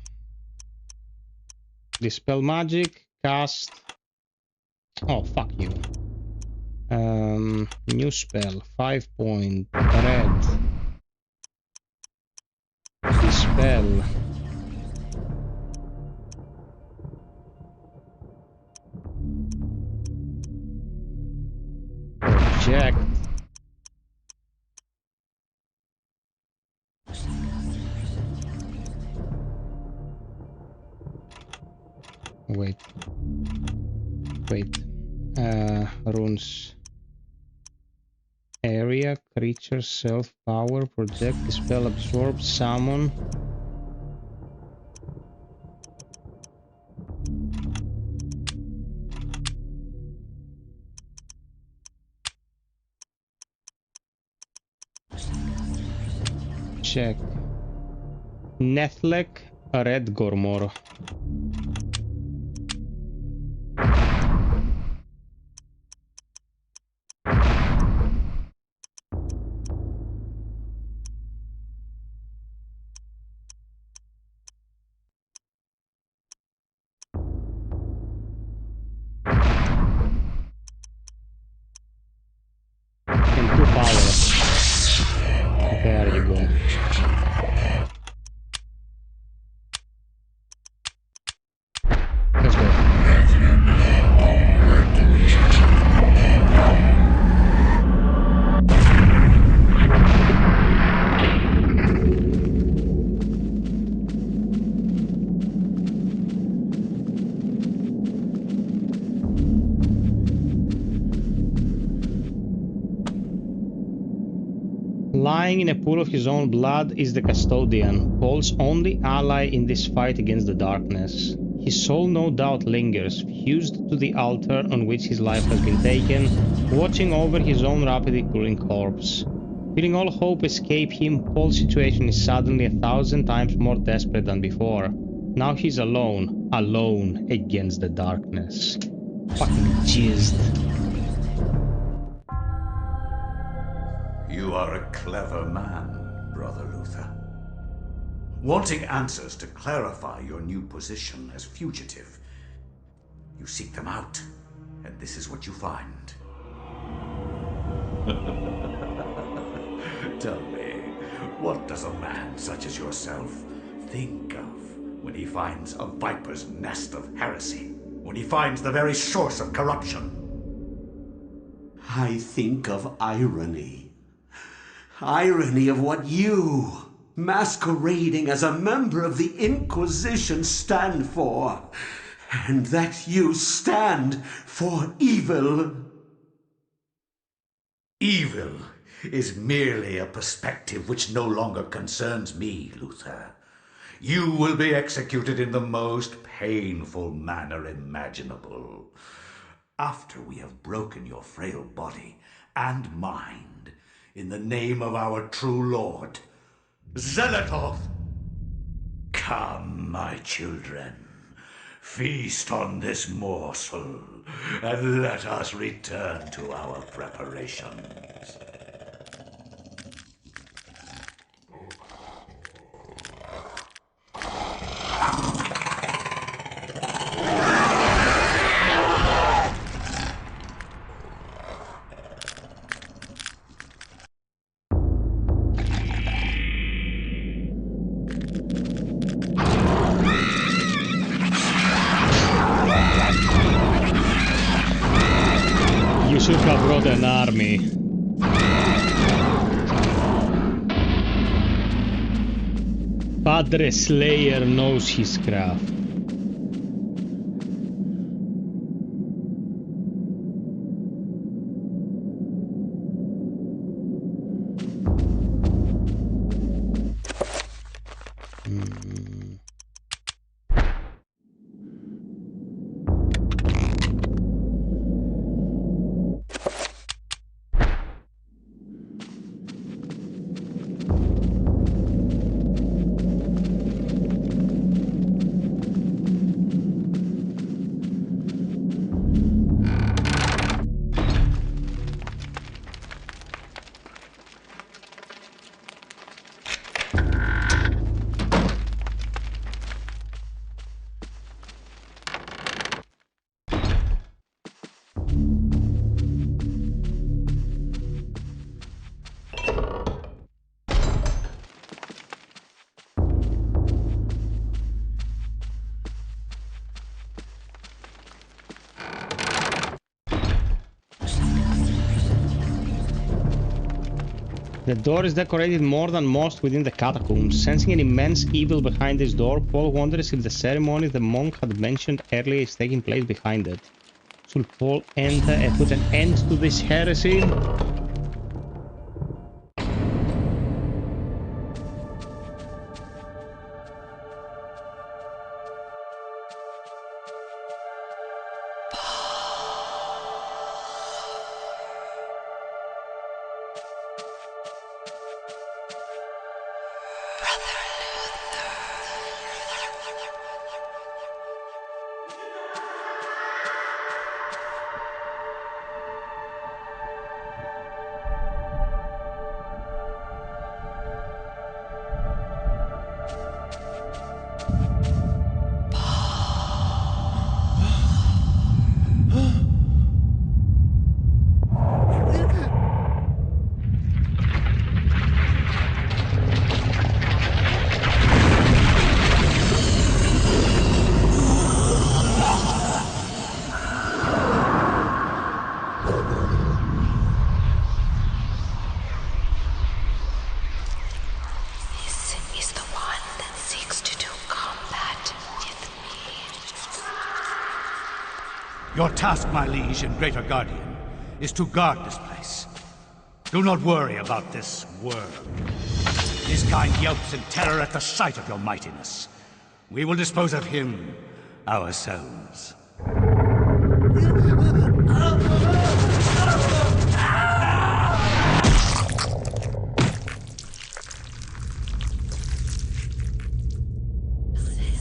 A: dispel magic, cast. Oh, fuck you. New spell, 5-point, red. Dispel. Project. Wait. Runes. Area, creature, self, power, project, dispel, absorb, summon. Check. Nethlek, Red Gormor. And 2 power. There you go. Let's go. Lying in a pool of his own blood is the custodian, Paul's only ally in this fight against the darkness. His soul no doubt lingers, fused to the altar on which his life has been taken, watching over his own rapidly cooling corpse. Feeling all hope escape him, Paul's situation is suddenly 1,000 times more desperate than before. Now he's alone against the darkness. Fucking jizzed.
C: You are a clever man, Brother Luther. Wanting answers to clarify your new position as fugitive, you seek them out, and this is what you find. Tell me, what does a man such as yourself think of when he finds a viper's nest of heresy? When he finds the very source of corruption?
P: I think of irony. Irony of what you, masquerading as a member of the Inquisition, stand for. And that you stand for evil.
C: Evil is merely a perspective which no longer concerns me, Luther. You will be executed in the most painful manner imaginable. After we have broken your frail body and mind, in the name of our true Lord, Zelatoth. Come, my children, feast on this morsel, and let us return to our preparations.
A: Should have brought an army. Padre Slayer knows his craft. The door is decorated more than most within the catacombs. Sensing an immense evil behind this door, Paul wonders if the ceremony the monk had mentioned earlier is taking place behind it. Should Paul enter and put an end to this heresy?
U: Your task, my liege and greater guardian, is to guard this place. Do not worry about this worm. His kind yelps in terror at the sight of your mightiness. We will dispose of him ourselves.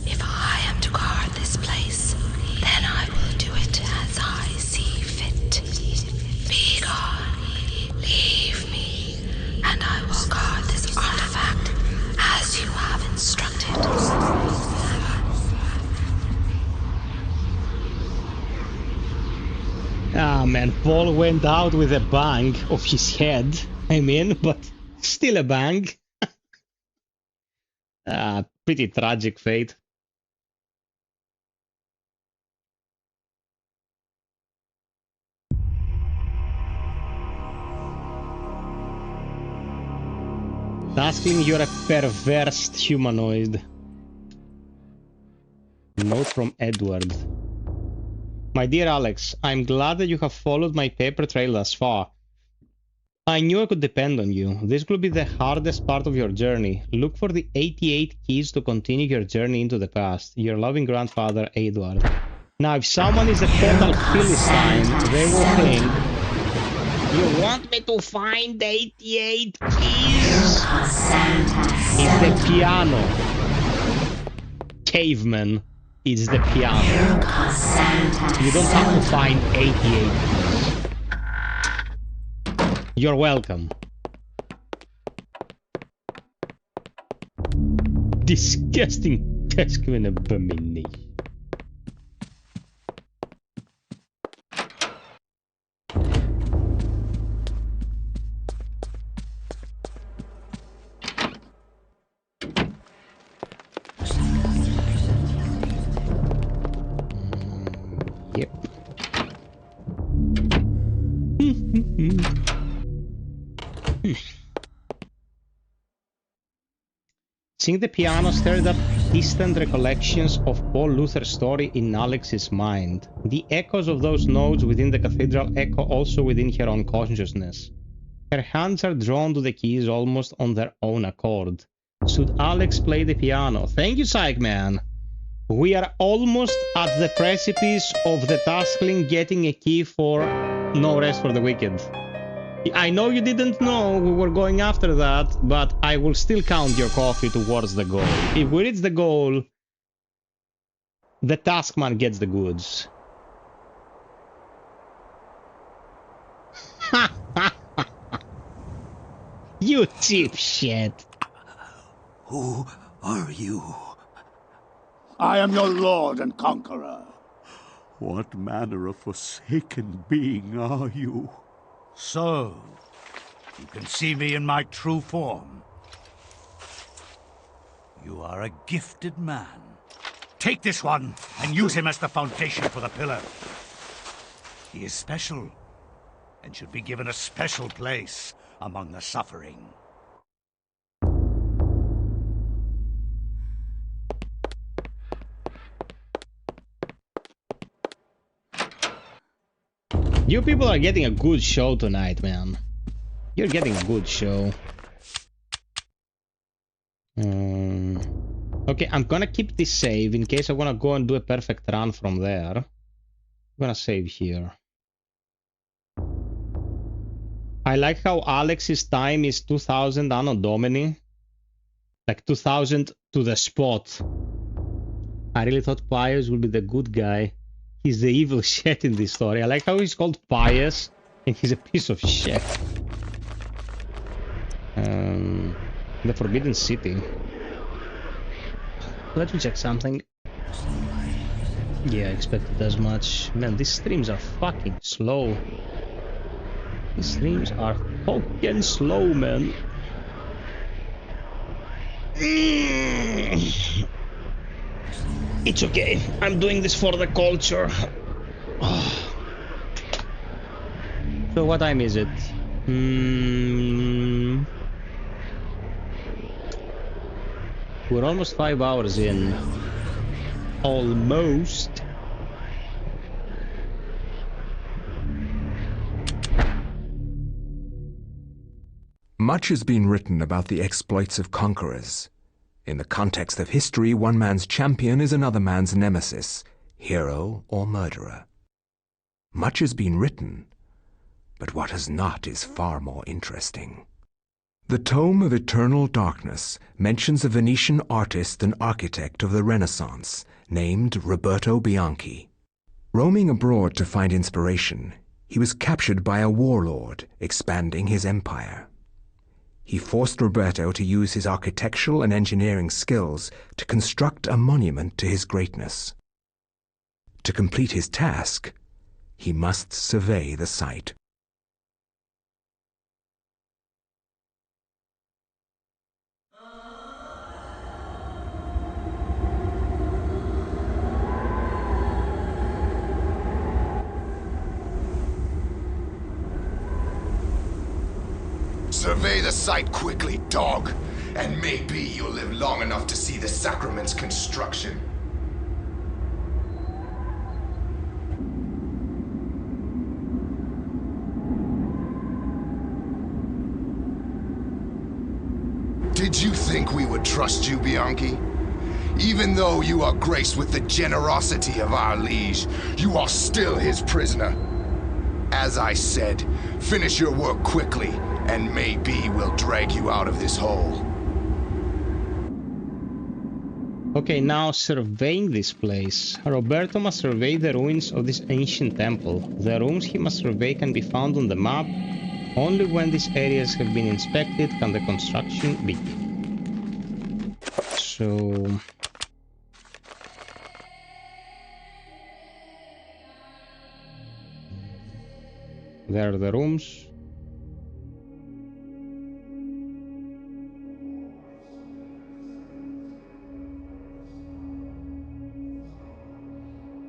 T: If I am to guard this place, then I will do it as I see fit. Be gone, leave me, and I will guard this artifact as you have instructed.
A: Ah man, Paul went out with a bang of his head, I mean, but still a bang. Pretty tragic fate. Tasking, you're a perverse humanoid. Note from Edward. My dear Alex, I'm glad that you have followed my paper trail thus far. I knew I could depend on you. This will be the hardest part of your journey. Look for the 88 keys to continue your journey into the past. Your loving grandfather, Edward. Now, if someone is a total Philistine, they will think You want me to find 88 keys? It's the piano. Caveman. It's the piano. You don't have to find 88 keys. You're welcome. Disgusting Tascman abomination. Yep. Seeing the piano stirred up distant recollections of Paul Luther's story in Alex's mind. The echoes of those notes within the cathedral echo also within her own consciousness. Her hands are drawn to the keys almost on their own accord. Should Alex play the piano? Thank you, Psychman. We are almost at the precipice of the Taskling getting a key for No Rest for the Wicked. I know you didn't know we were going after that, but I will still count your coffee towards the goal. If we reach the goal, the Taskman gets the goods. You cheap shit.
K: Who are you?
G: I am your lord and conqueror.
K: What manner of forsaken being are you?
U: So, you can see me in my true form. You are a gifted man. Take this one and use him as the foundation for the pillar. He is special and should be given a special place among the suffering.
A: You people are getting a good show tonight, man. You're getting a good show. Okay, I'm gonna keep this save in case I wanna go and do a perfect run from there. I'm gonna save here. I like how Alex's time is 2000 Anno Domini. Like 2000 to the spot. I really thought Pius would be the good guy. He's the evil shit in this story. I like how he's called Pius and he's a piece of shit. The Forbidden City. Let me check something. Yeah, I expected as much. Man, these streams are fucking slow. These streams are fucking slow, man. It's okay. I'm doing this for the culture. So what time is it? We're almost 5 hours in. Almost.
D: Much has been written about the exploits of conquerors. In the context of history, one man's champion is another man's nemesis, hero or murderer. Much has been written, but what has not is far more interesting. The Tome of Eternal Darkness mentions a Venetian artist and architect of the Renaissance named Roberto Bianchi. Roaming abroad to find inspiration, he was captured by a warlord expanding his empire. He forced Roberto to use his architectural and engineering skills to construct a monument to his greatness. To complete his task, he must survey the site.
V: Survey the site quickly, dog, and maybe you'll live long enough to see the sacrament's construction. Did you think we would trust you, Bianchi? Even though you are graced with the generosity of our liege, you are still his prisoner. As I said, finish your work quickly, and maybe we'll drag you out of this hole.
A: Okay, now surveying this place. Roberto must survey the ruins of this ancient temple. The rooms he must survey can be found on the map. Only when these areas have been inspected can the construction begin. So... there are the rooms.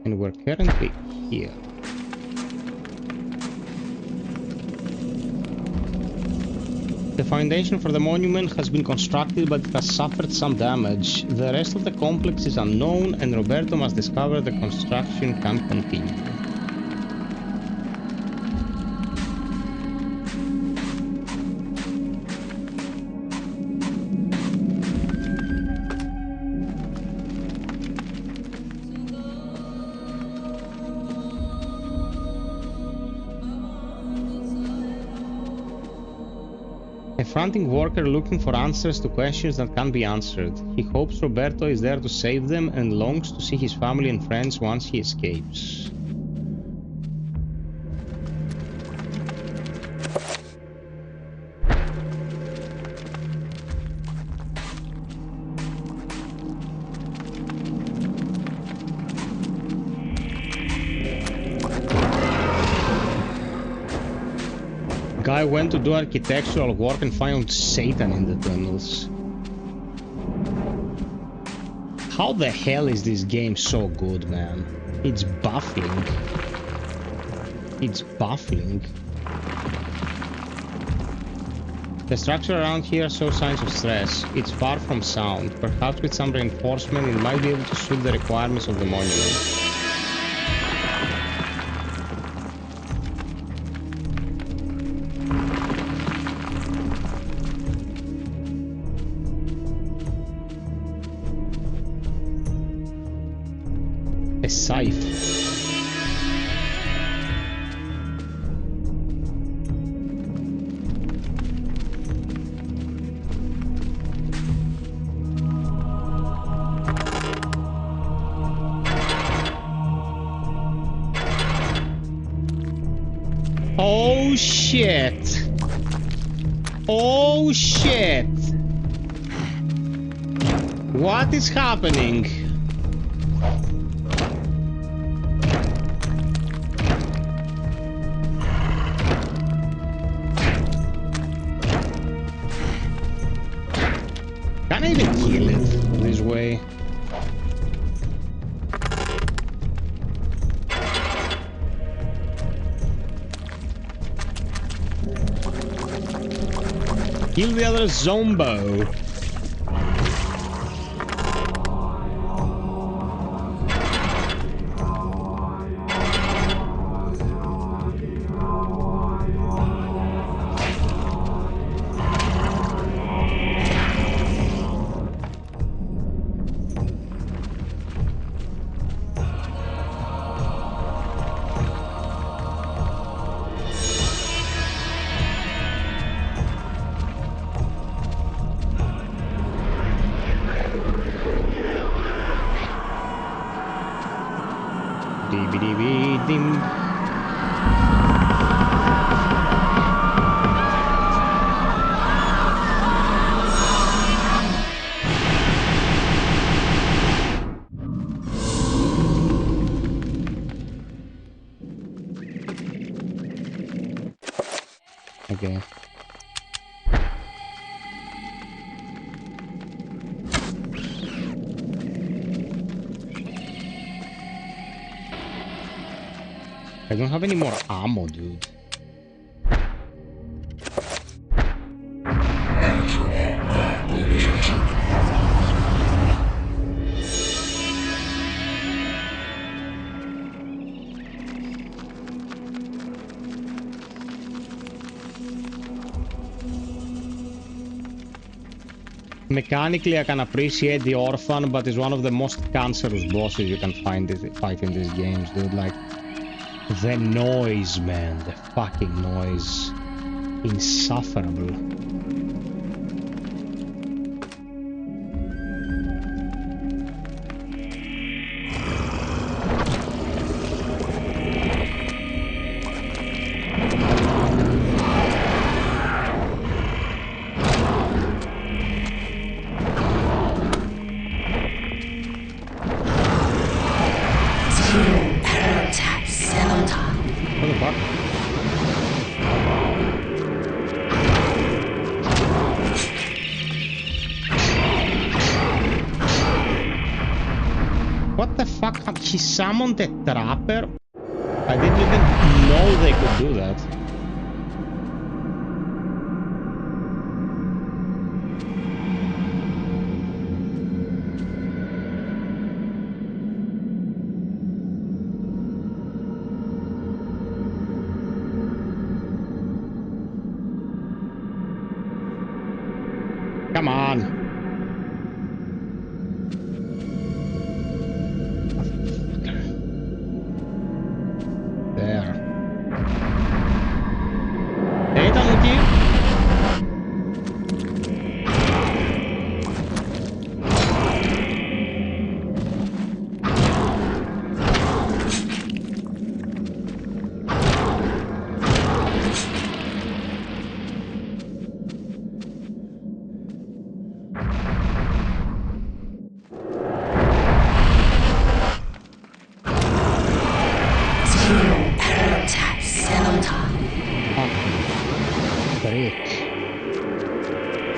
A: And we're currently here. The foundation for the monument has been constructed, but it has suffered some damage. The rest of the complex is unknown, and Roberto must discover the construction can continue. A frantic worker looking for answers to questions that can't be answered. He hopes Roberto is there to save them and longs to see his family and friends once he escapes. Guy went to do architectural work and found Satan in the tunnels. How the hell is this game so good, man? It's baffling. It's baffling. The structure around here shows signs of stress. It's far from sound. Perhaps with some reinforcement it might be able to suit the requirements of the monument. Scythe. Oh shit. Oh shit. What is happening? Can I even kill it this way? Kill the other Zombo. Okay. I don't have any more ammo, dude. Mechanically, I can appreciate the Orphan, but it's one of the most cancerous bosses you can fight in these games, dude. Like, The noise, man. The fucking noise. Insufferable. He summoned a trapper? I didn't even know they could do that. Come on.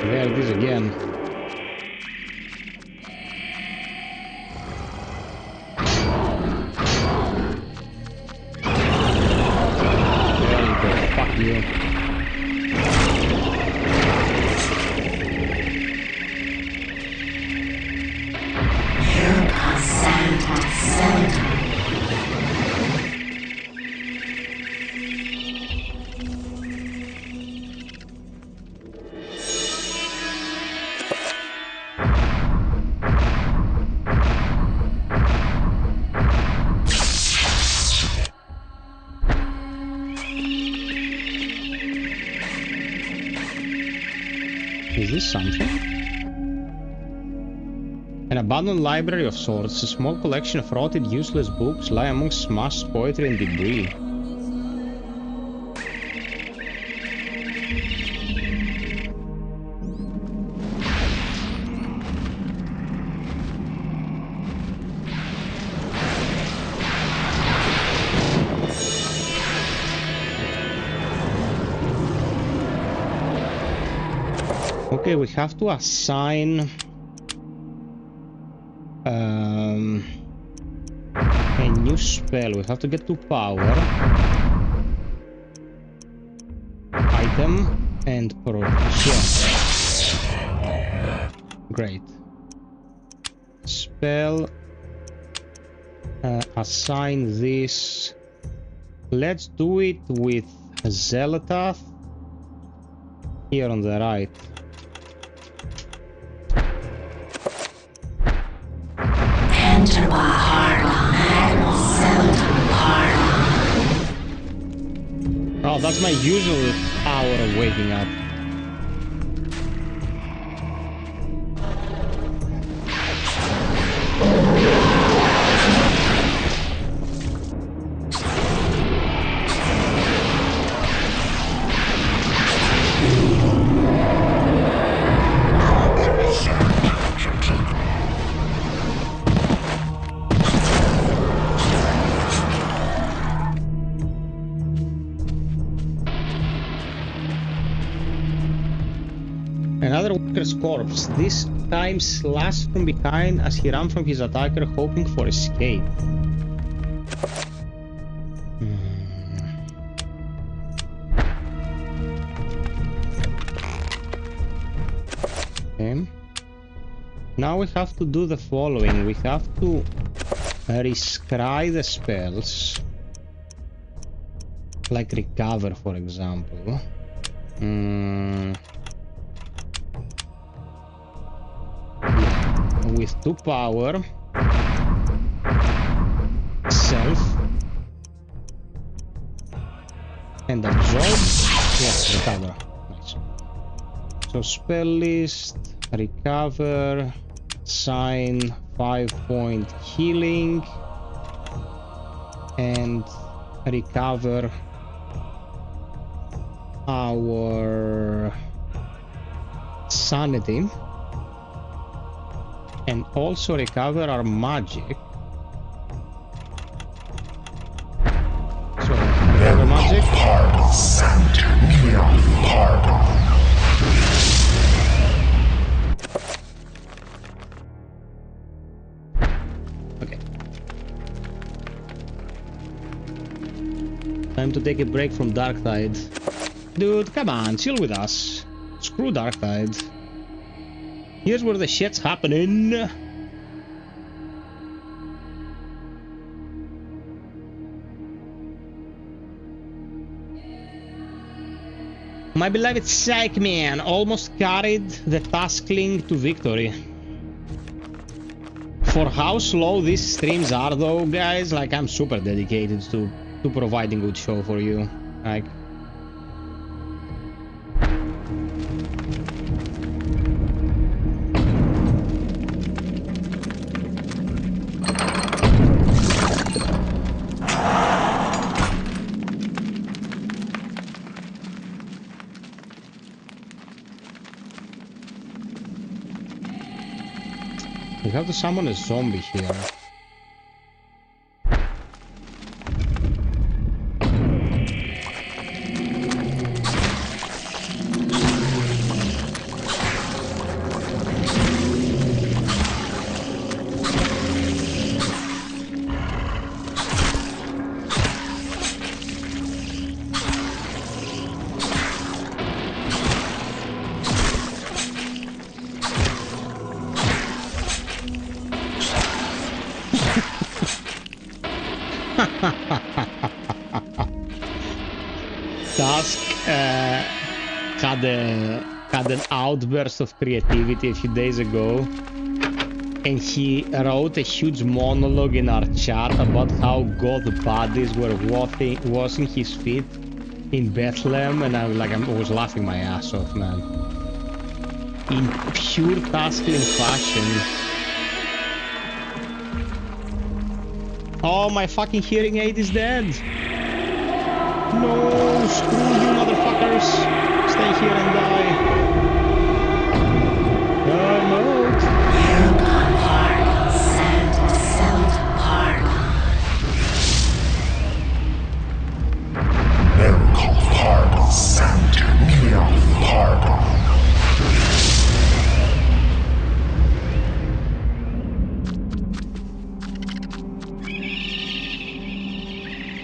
A: There it is again. There you go. Fuck you. Is this something? An abandoned library of sorts, a small collection of rotted, useless books lie amongst smashed poetry and debris. Okay, we have to assign a new spell. We have to get to power, item, and project. Great. Spell. Assign this. Let's do it with Zelatath here on the right. Oh, that's my usual hour of waking up. Another worker's corpse, this time slashed from behind as he ran from his attacker, hoping for escape. Okay. Now we have to do the following. We have to rescry the spells, like recover, for example. With 2 power, self, And absorb. Yes, recover. Nice. So spell list, recover, sign, 5-point healing, and recover our sanity, and also recover our magic. So recover magic. Okay. Time to take a break from Darktide. Dude, come on, chill with us. Screw Darktide. Here's where the shit's happening. My beloved Psych Man almost carried the Taskling to victory. For how slow these streams are though, guys, like I'm super dedicated to providing good show for you. Like, we have to summon a zombie here. Tusk had an outburst of creativity a few days ago, and he wrote a huge monologue in our chat about how God bodies were washing his feet in Bethlehem, and I was laughing my ass off, man. In pure Tuskling fashion. Oh, my fucking hearing aid is dead. No, screw you motherfuckers. Stay here and die. I'm out.
T: We'll gone hard, sand settled hard.
I: Miracle hard, sand hard.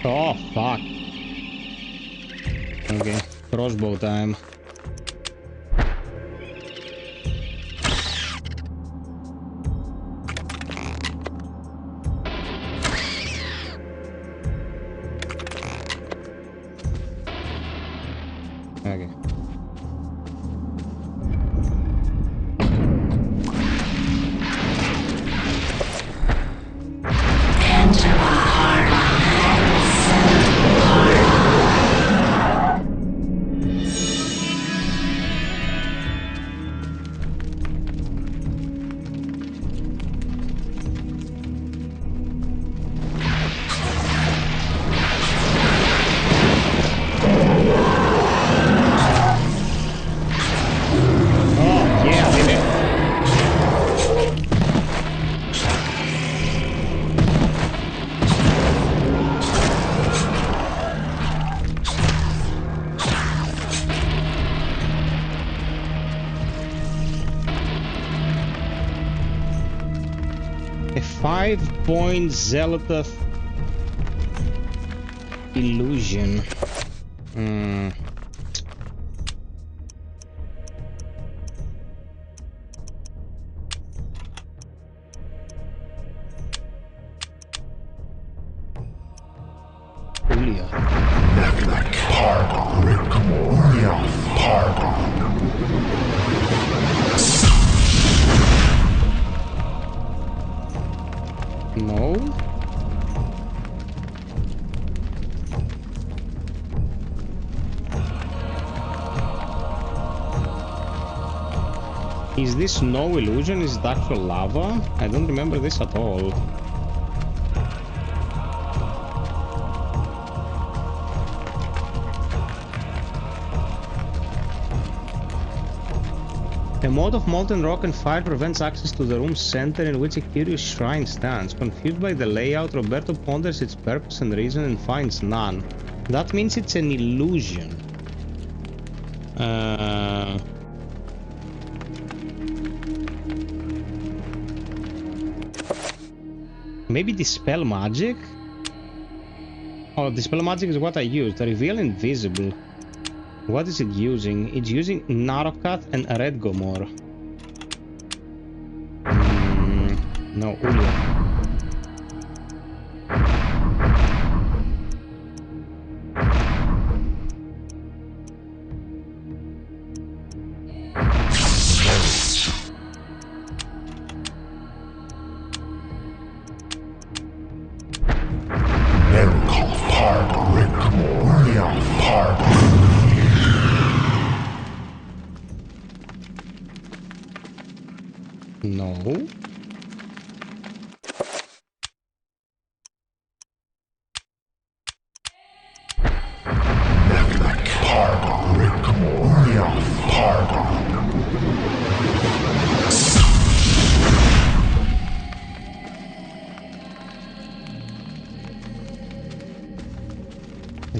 A: Oh, fuck. Okay, crossbow time. Okay.
T: Enter my heart, settled hard.
A: Oh, yeah, baby. A 5-point Zealoth illusion. Julia. No. Is this no illusion? Is it actual lava? I don't remember this at all. A mold of molten rock and fire prevents access to the room's center in which a curious shrine stands. Confused by the layout, Roberto ponders its purpose and reason and finds none. That means it's an illusion. Maybe Dispel Magic? Oh, Dispel Magic is what I used. Reveal Invisible. What is it using? It's using Narokat and Red Gomor. No, Ulya. No.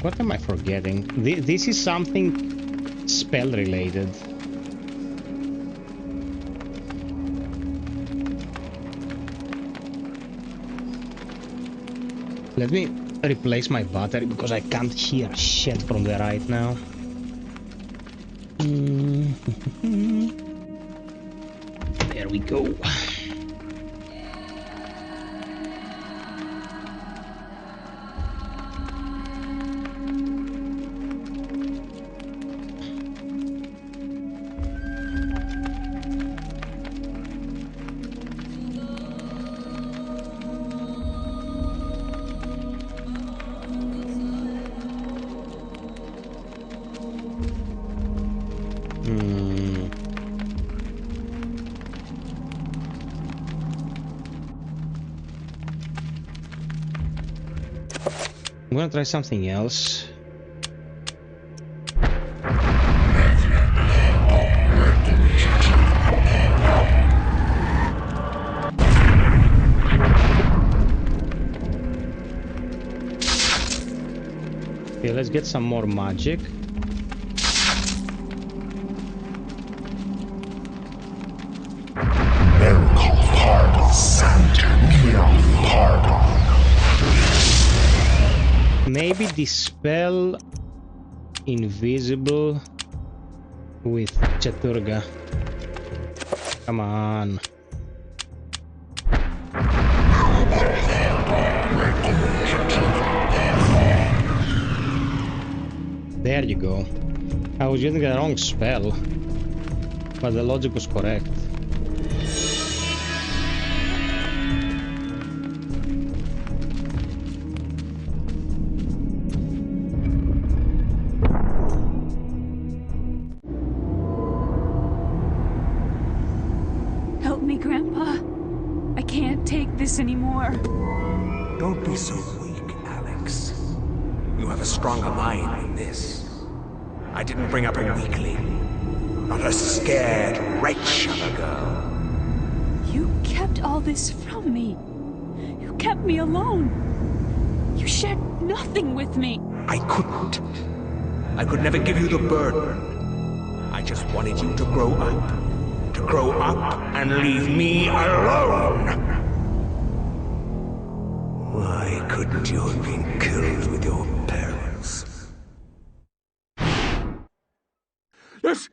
A: What am I forgetting? This is something spell related. Let me replace my battery because I can't hear shit from there right now. There we go. I'm gonna try something else. Okay, let's get some more magic. Maybe Dispel Invisible with Chaturga. Come on. There you go. I was using the wrong spell, but the logic was correct.
E: Anymore.
D: Don't be so weak, Alex. You have a stronger mind than this. I didn't bring up a weakling, not a scared wretch of a girl.
E: You kept all this from me. You kept me alone. You shared nothing with me.
D: I couldn't. I could never give you the burden. I just wanted you to grow up. To grow up and leave me alone. Why couldn't you have been killed with your parents?
G: This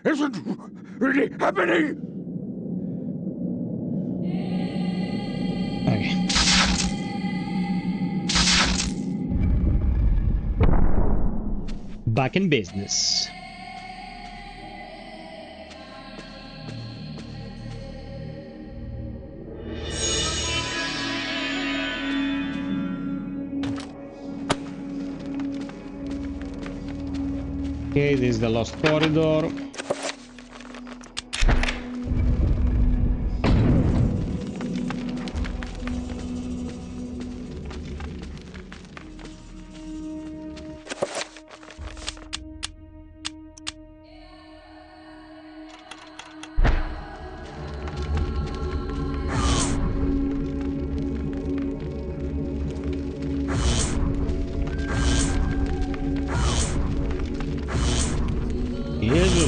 G: isn't really happening!
A: Okay. Back in business. Okay, this is the lost corridor.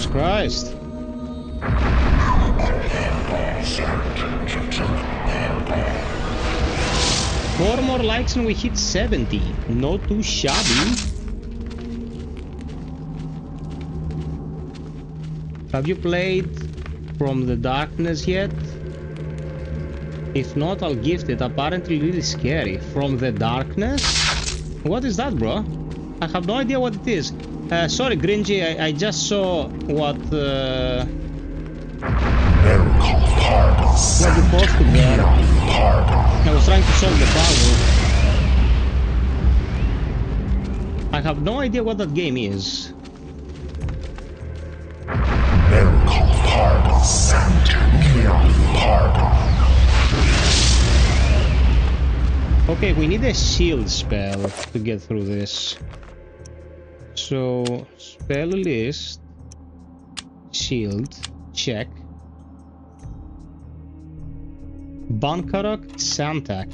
A: Jesus Christ. 4 more likes and we hit 70. Not too shabby. Have you played From the Darkness yet? If not, I'll gift it. Apparently really scary. From the Darkness? What is that, bro? I have no idea what it is. Sorry, Gringy, I just saw what you posted there. I was trying to solve the puzzle. I have no idea what that game is. Okay, we need a shield spell to get through this. So, spell list, shield, check. Bankarok Santak.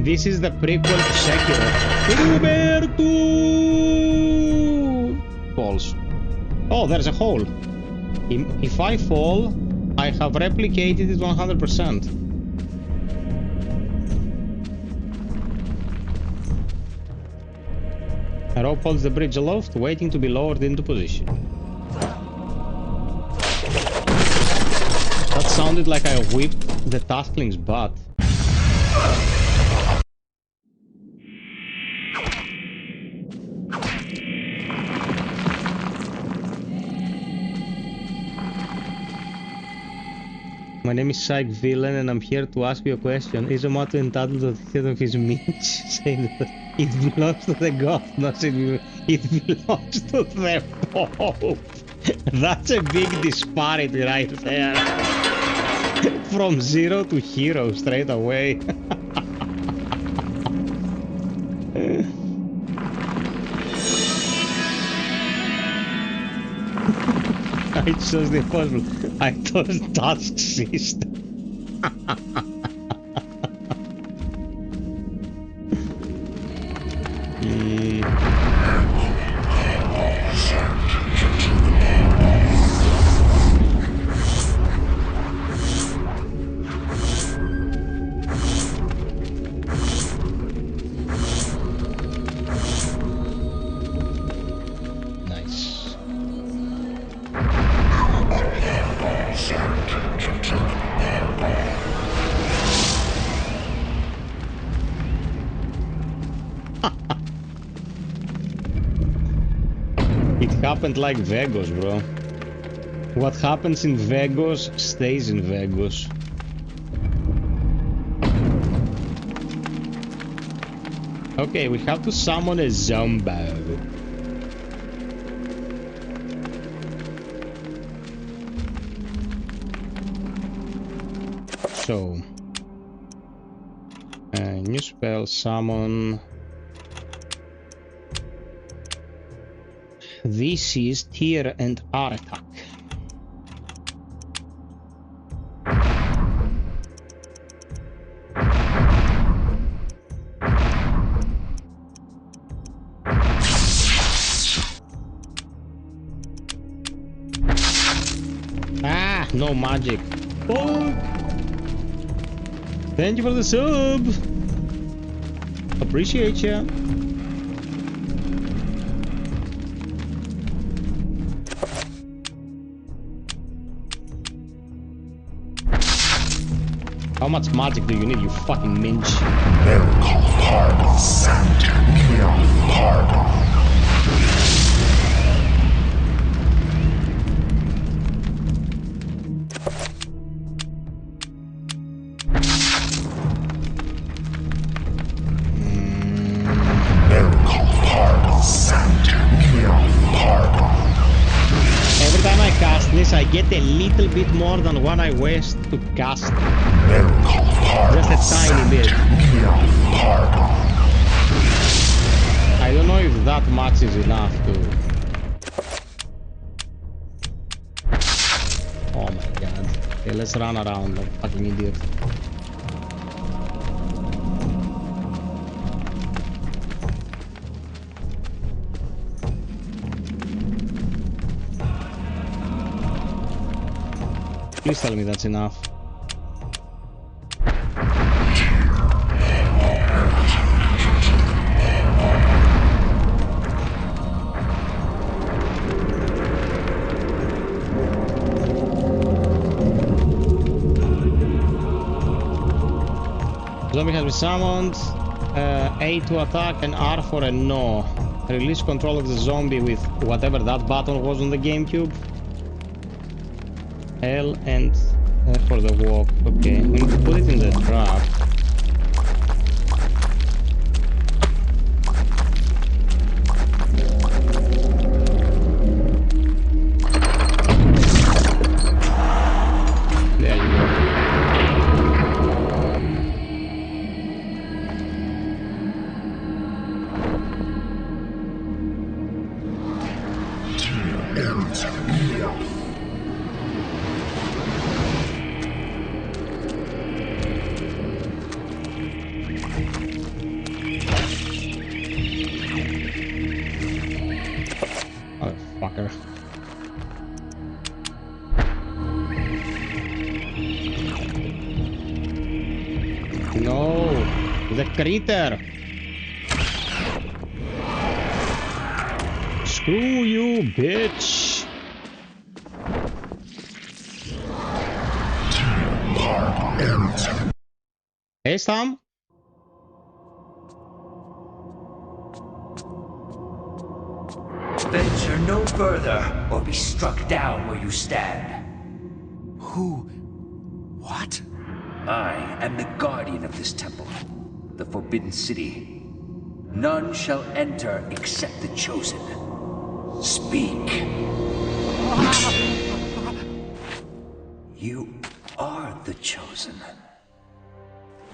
A: This is the prequel to Sekiro. Roberto falls. Oh, there's a hole. If I fall, I have replicated it 100%. A rope holds the bridge aloft, waiting to be lowered into position. That sounded like I whipped the Taskling's butt. My name is Psych Villain and I'm here to ask you a question. Is Amato entitled to the head of his minch? Saying that it belongs to the god, not it belongs to the Pope. That's a big disparity right there. From zero to hero straight away. I chose the impossible. I chose task system. Happened like Vegas, bro. What happens in Vegas stays in Vegas. Okay, we have to summon a Zombo. So, new spell, summon. This is Tier and R attack. Ah, no magic. Oh. Thank you for the sub. Appreciate ya. How much magic do you need, you fucking minch? this, I get a little bit more than what I waste to cast. Just a tiny bit. I don't know if that much is enough to... Oh my god. Okay, let's run around like fucking idiot. Please tell me that's enough. Zombie has been summoned. A to attack and R for a no. Release control of the zombie with whatever that button was on the GameCube. L and for the walk. Okay, we need to put it in the trap. There you go. Fucker. No, the critter. Screw you, bitch. Hey, Sam.
L: Venture no further, or be struck down where you stand.
O: Who? What?
L: I am the guardian of this temple, the Forbidden City. None shall enter except the chosen. Speak. You are the chosen.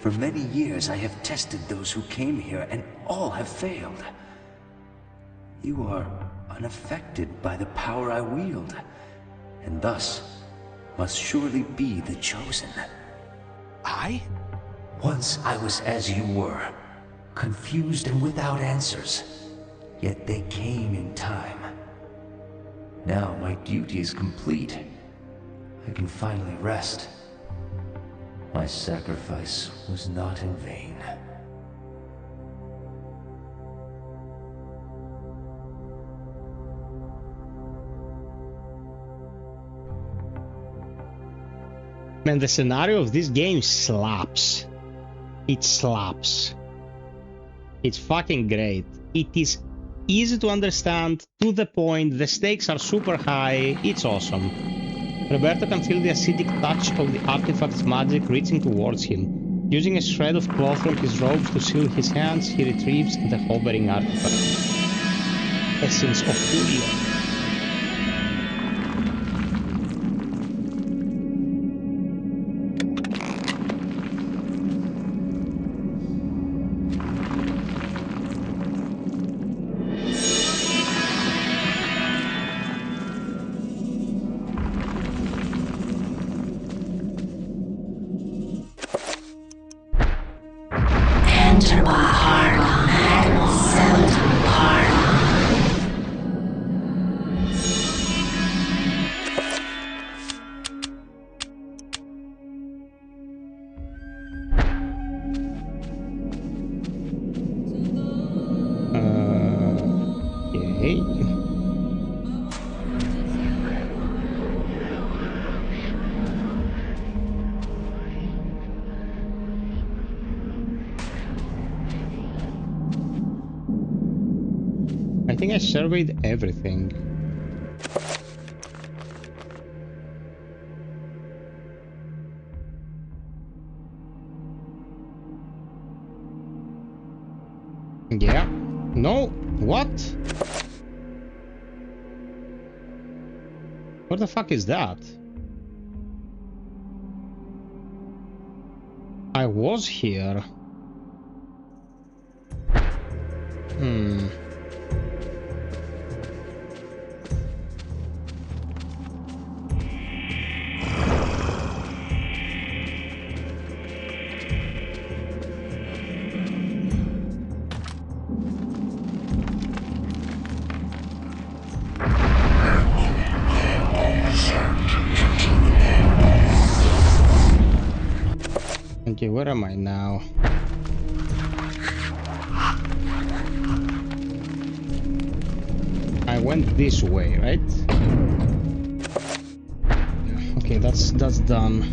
L: For many years I have tested those who came here, and all have failed. You are unaffected by the power I wield, and thus must surely be the chosen.
O: I?
L: Once I was as you were, confused and without answers, yet they came in time. Now my duty is complete. I can finally rest. My sacrifice was not in vain.
A: Man, the scenario of this game slaps. It slaps. It's fucking great. It is easy to understand, to the point, the stakes are super high, it's awesome. Roberto can feel the acidic touch of the artifact's magic reaching towards him. Using a shred of cloth from his robes to seal his hands, he retrieves the hovering artifact. Essence of Julio. I think I surveyed everything. Yeah. No. What? What the fuck is that? I was here. Okay, where am I now? I went this way, right? Okay, that's done.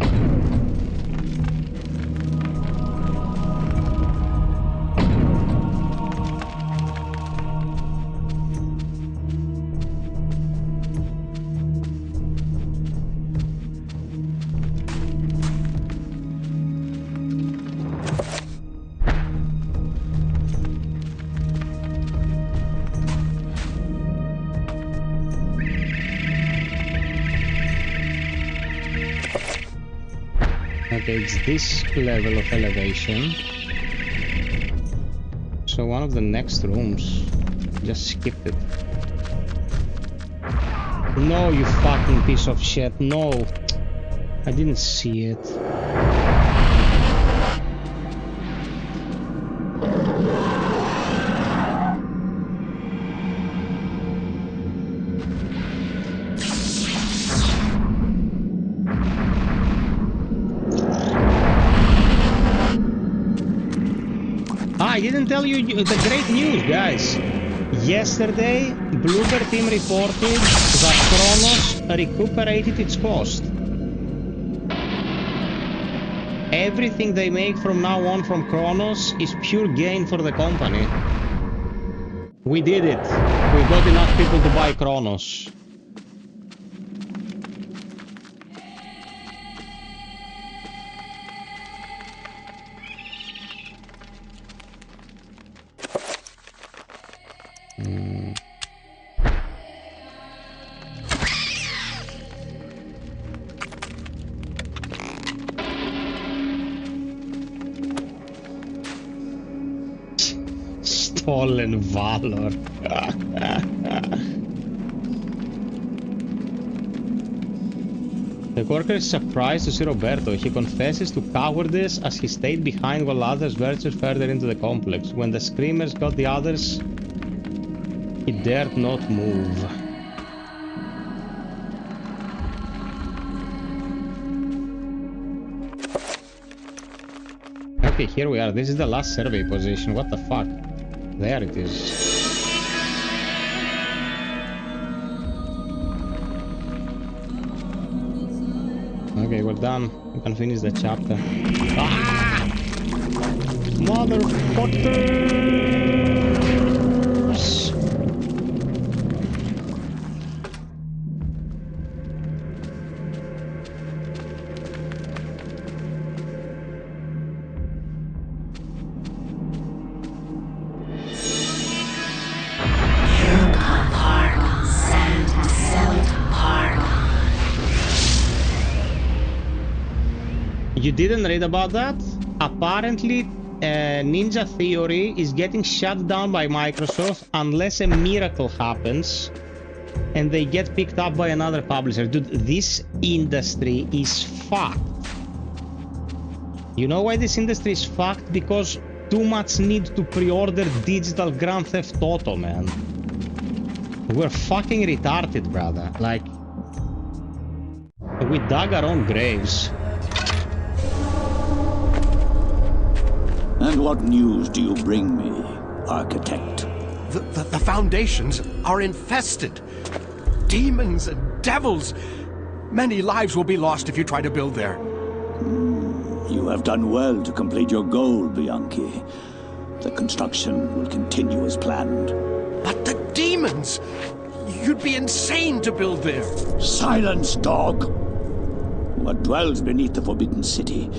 A: Okay, it's this level of elevation. So one of the next rooms. Just skipped it. No, you fucking piece of shit. No. I didn't see it. I didn't tell you the great news, guys. Yesterday, Bloober team reported that Kronos recuperated its cost. Everything they make from now on from Kronos is pure gain for the company. We did it. We got enough people to buy Kronos. Stolen valor. The worker is surprised to see Roberto. He confesses to cowardice as he stayed behind while others ventured further into the complex. When the screamers got the others, he dared not move. Okay, here we are. This is the last survey position. What the fuck? There it is. Okay, we're done. We can finish the chapter. Ah! Motherfuckers! You didn't read about that? Apparently, Ninja Theory is getting shut down by Microsoft unless a miracle happens and they get picked up by another publisher. Dude, this industry is fucked. You know why this industry is fucked? Because too much need to pre-order digital Grand Theft Auto, man. We're fucking retarded, brother. Like, we dug our own graves.
G: And what news do you bring me, Architect?
O: The foundations are infested. Demons and devils. Many lives will be lost if you try to build there.
G: You have done well to complete your goal, Bianchi. The construction will continue as planned.
O: But the demons! You'd be insane to build there.
G: Silence, dog! What dwells beneath the Forbidden City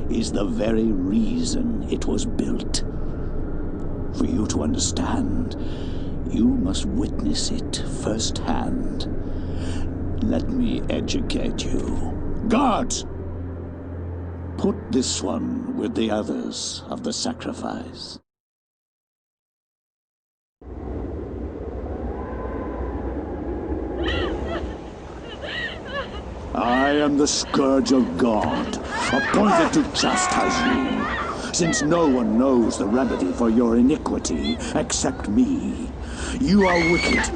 G: is the very reason it was built. For you to understand, you must witness it firsthand. Let me educate you. Guards! Put this one with the others of the sacrifice. I am the Scourge of God, appointed to chastise you, since no one knows the remedy for your iniquity except me. You are wicked,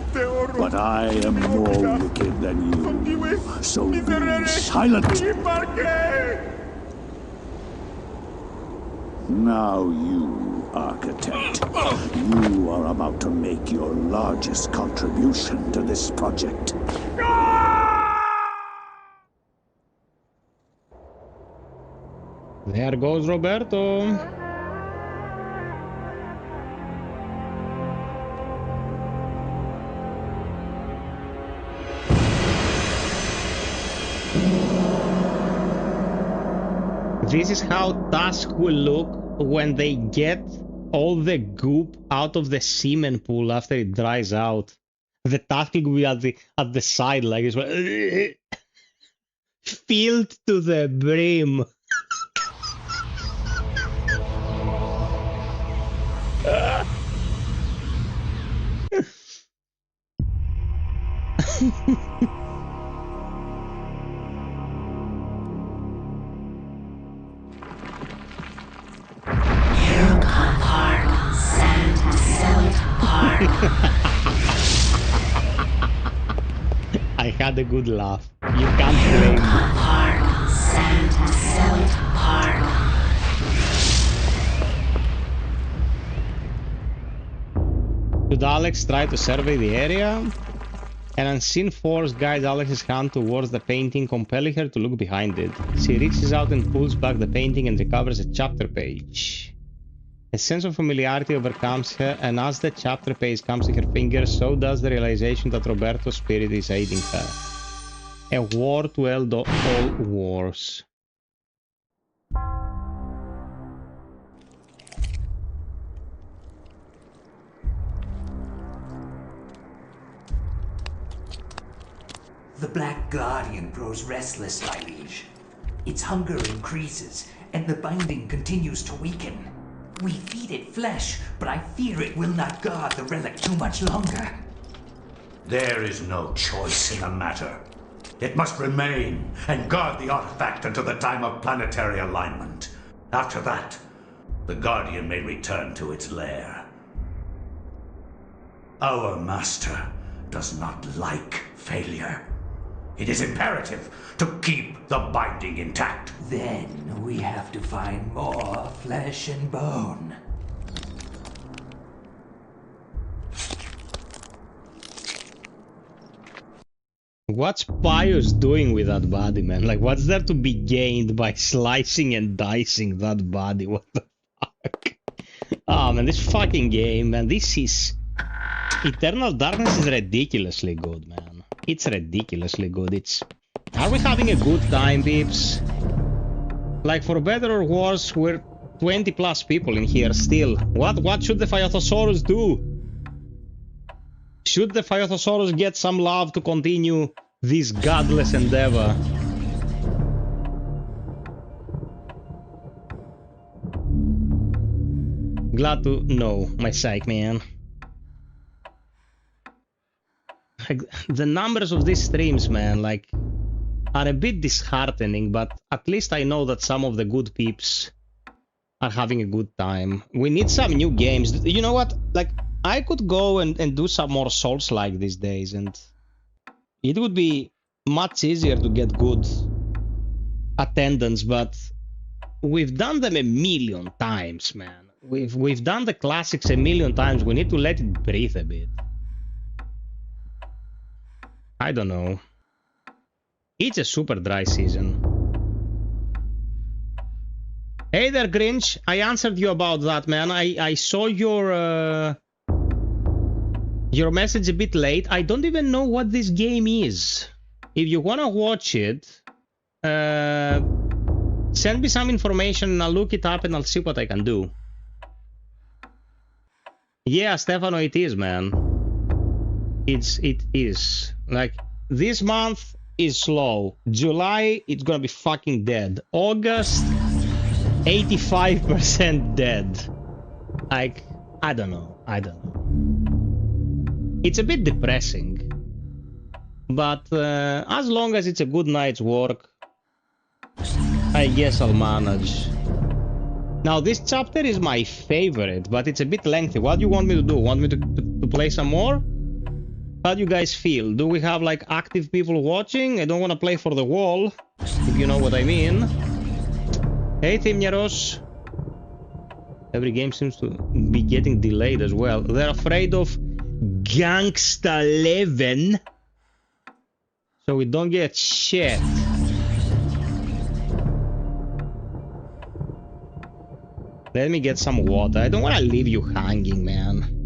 G: but I am more wicked than you. So be silent. Now you, Architect, you are about to make your largest contribution to this project.
A: There goes Roberto. This is how Tusk will look when they get all the goop out of the semen pool after it dries out. The Tusk will be at the side like this, filled to the brim. I had a good laugh. You can't blame me. Should Alex try to survey the area? An unseen force guides Alex's hand towards the painting, compelling her to look behind it. She reaches out and pulls back the painting and recovers a chapter page. A sense of familiarity overcomes her, and as the chapter page comes to her fingers, so does the realization that Roberto's spirit is aiding her. A war to end all wars.
L: The Black Guardian grows restless, my liege. Its hunger increases, and the binding continues to weaken. We feed it flesh, but I fear it will not guard the relic too much longer.
M: There is no choice in the matter. It must remain and guard the artifact until the time of planetary alignment. After that, the Guardian may return to its lair. Our master does not like failure. It is imperative to keep the binding intact.
L: Then we have to find more flesh and bone.
A: What's FiOth doing with that body, man? Like, what's there to be gained by slicing and dicing that body? What the fuck? Oh, man, this fucking game, man. This is... Eternal Darkness is ridiculously good, man. It's ridiculously good. It's... Are we having a good time, peeps? Like, for better or worse, we're 20 plus people in here still. What should the FiOthosaurus do? Should the FiOthosaurus get some love to continue this godless endeavor? Glad to know, my psych man. Like, the numbers of these streams, man, like, are a bit disheartening, but at least I know that some of the good peeps are having a good time. We need some new games. You know what? Like, I could go and do some more Souls-like these days, and it would be much easier to get good attendance, but we've done them a million times, man. We've done the classics a million times. We need to let it breathe a bit. I don't know. It's a super dry season. Hey there, Grinch. I answered you about that, man. I saw your message a bit late. I don't even know what this game is. If you wanna watch it, send me some information and I'll look it up and I'll see what I can do. Yeah, Stefano, it is, man. It is. Like, this month is slow. July, it's gonna be fucking dead. August, 85% dead. Like, I don't know. It's a bit depressing. But as long as it's a good night's work, I guess I'll manage. Now, this chapter is my favorite, but it's a bit lengthy. What do you want me to do? Want me to play some more? How do you guys feel? Do we have, like, active people watching? I don't want to play for the wall, if you know what I mean. Hey, Thimneros. Every game seems to be getting delayed as well. They're afraid of Gangsta 11, so we don't get shit. Let me get some water. I don't want to leave you hanging, man.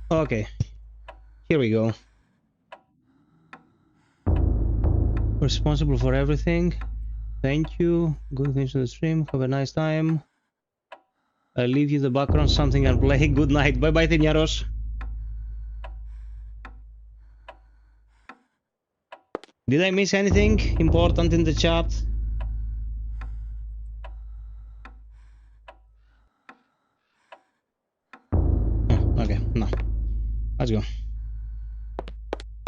A: Okay, here we go. Responsible for everything. Thank you. Good things on the stream. Have a nice time. I'll leave you the background, something I'll play. Good night. Bye bye, Theniaros. Did I miss anything important in the chat? Oh, okay, no. Let's go.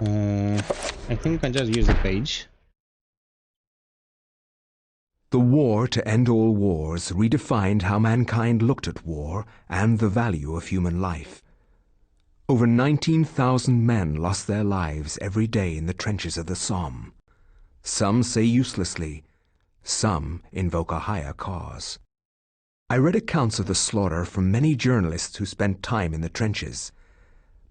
A: I think we can just use the page.
D: The war to end all wars redefined how mankind looked at war and the value of human life. Over 19,000 men lost their lives every day in the trenches of the Somme. Some say uselessly, some invoke a higher cause. I read accounts of the slaughter from many journalists who spent time in the trenches,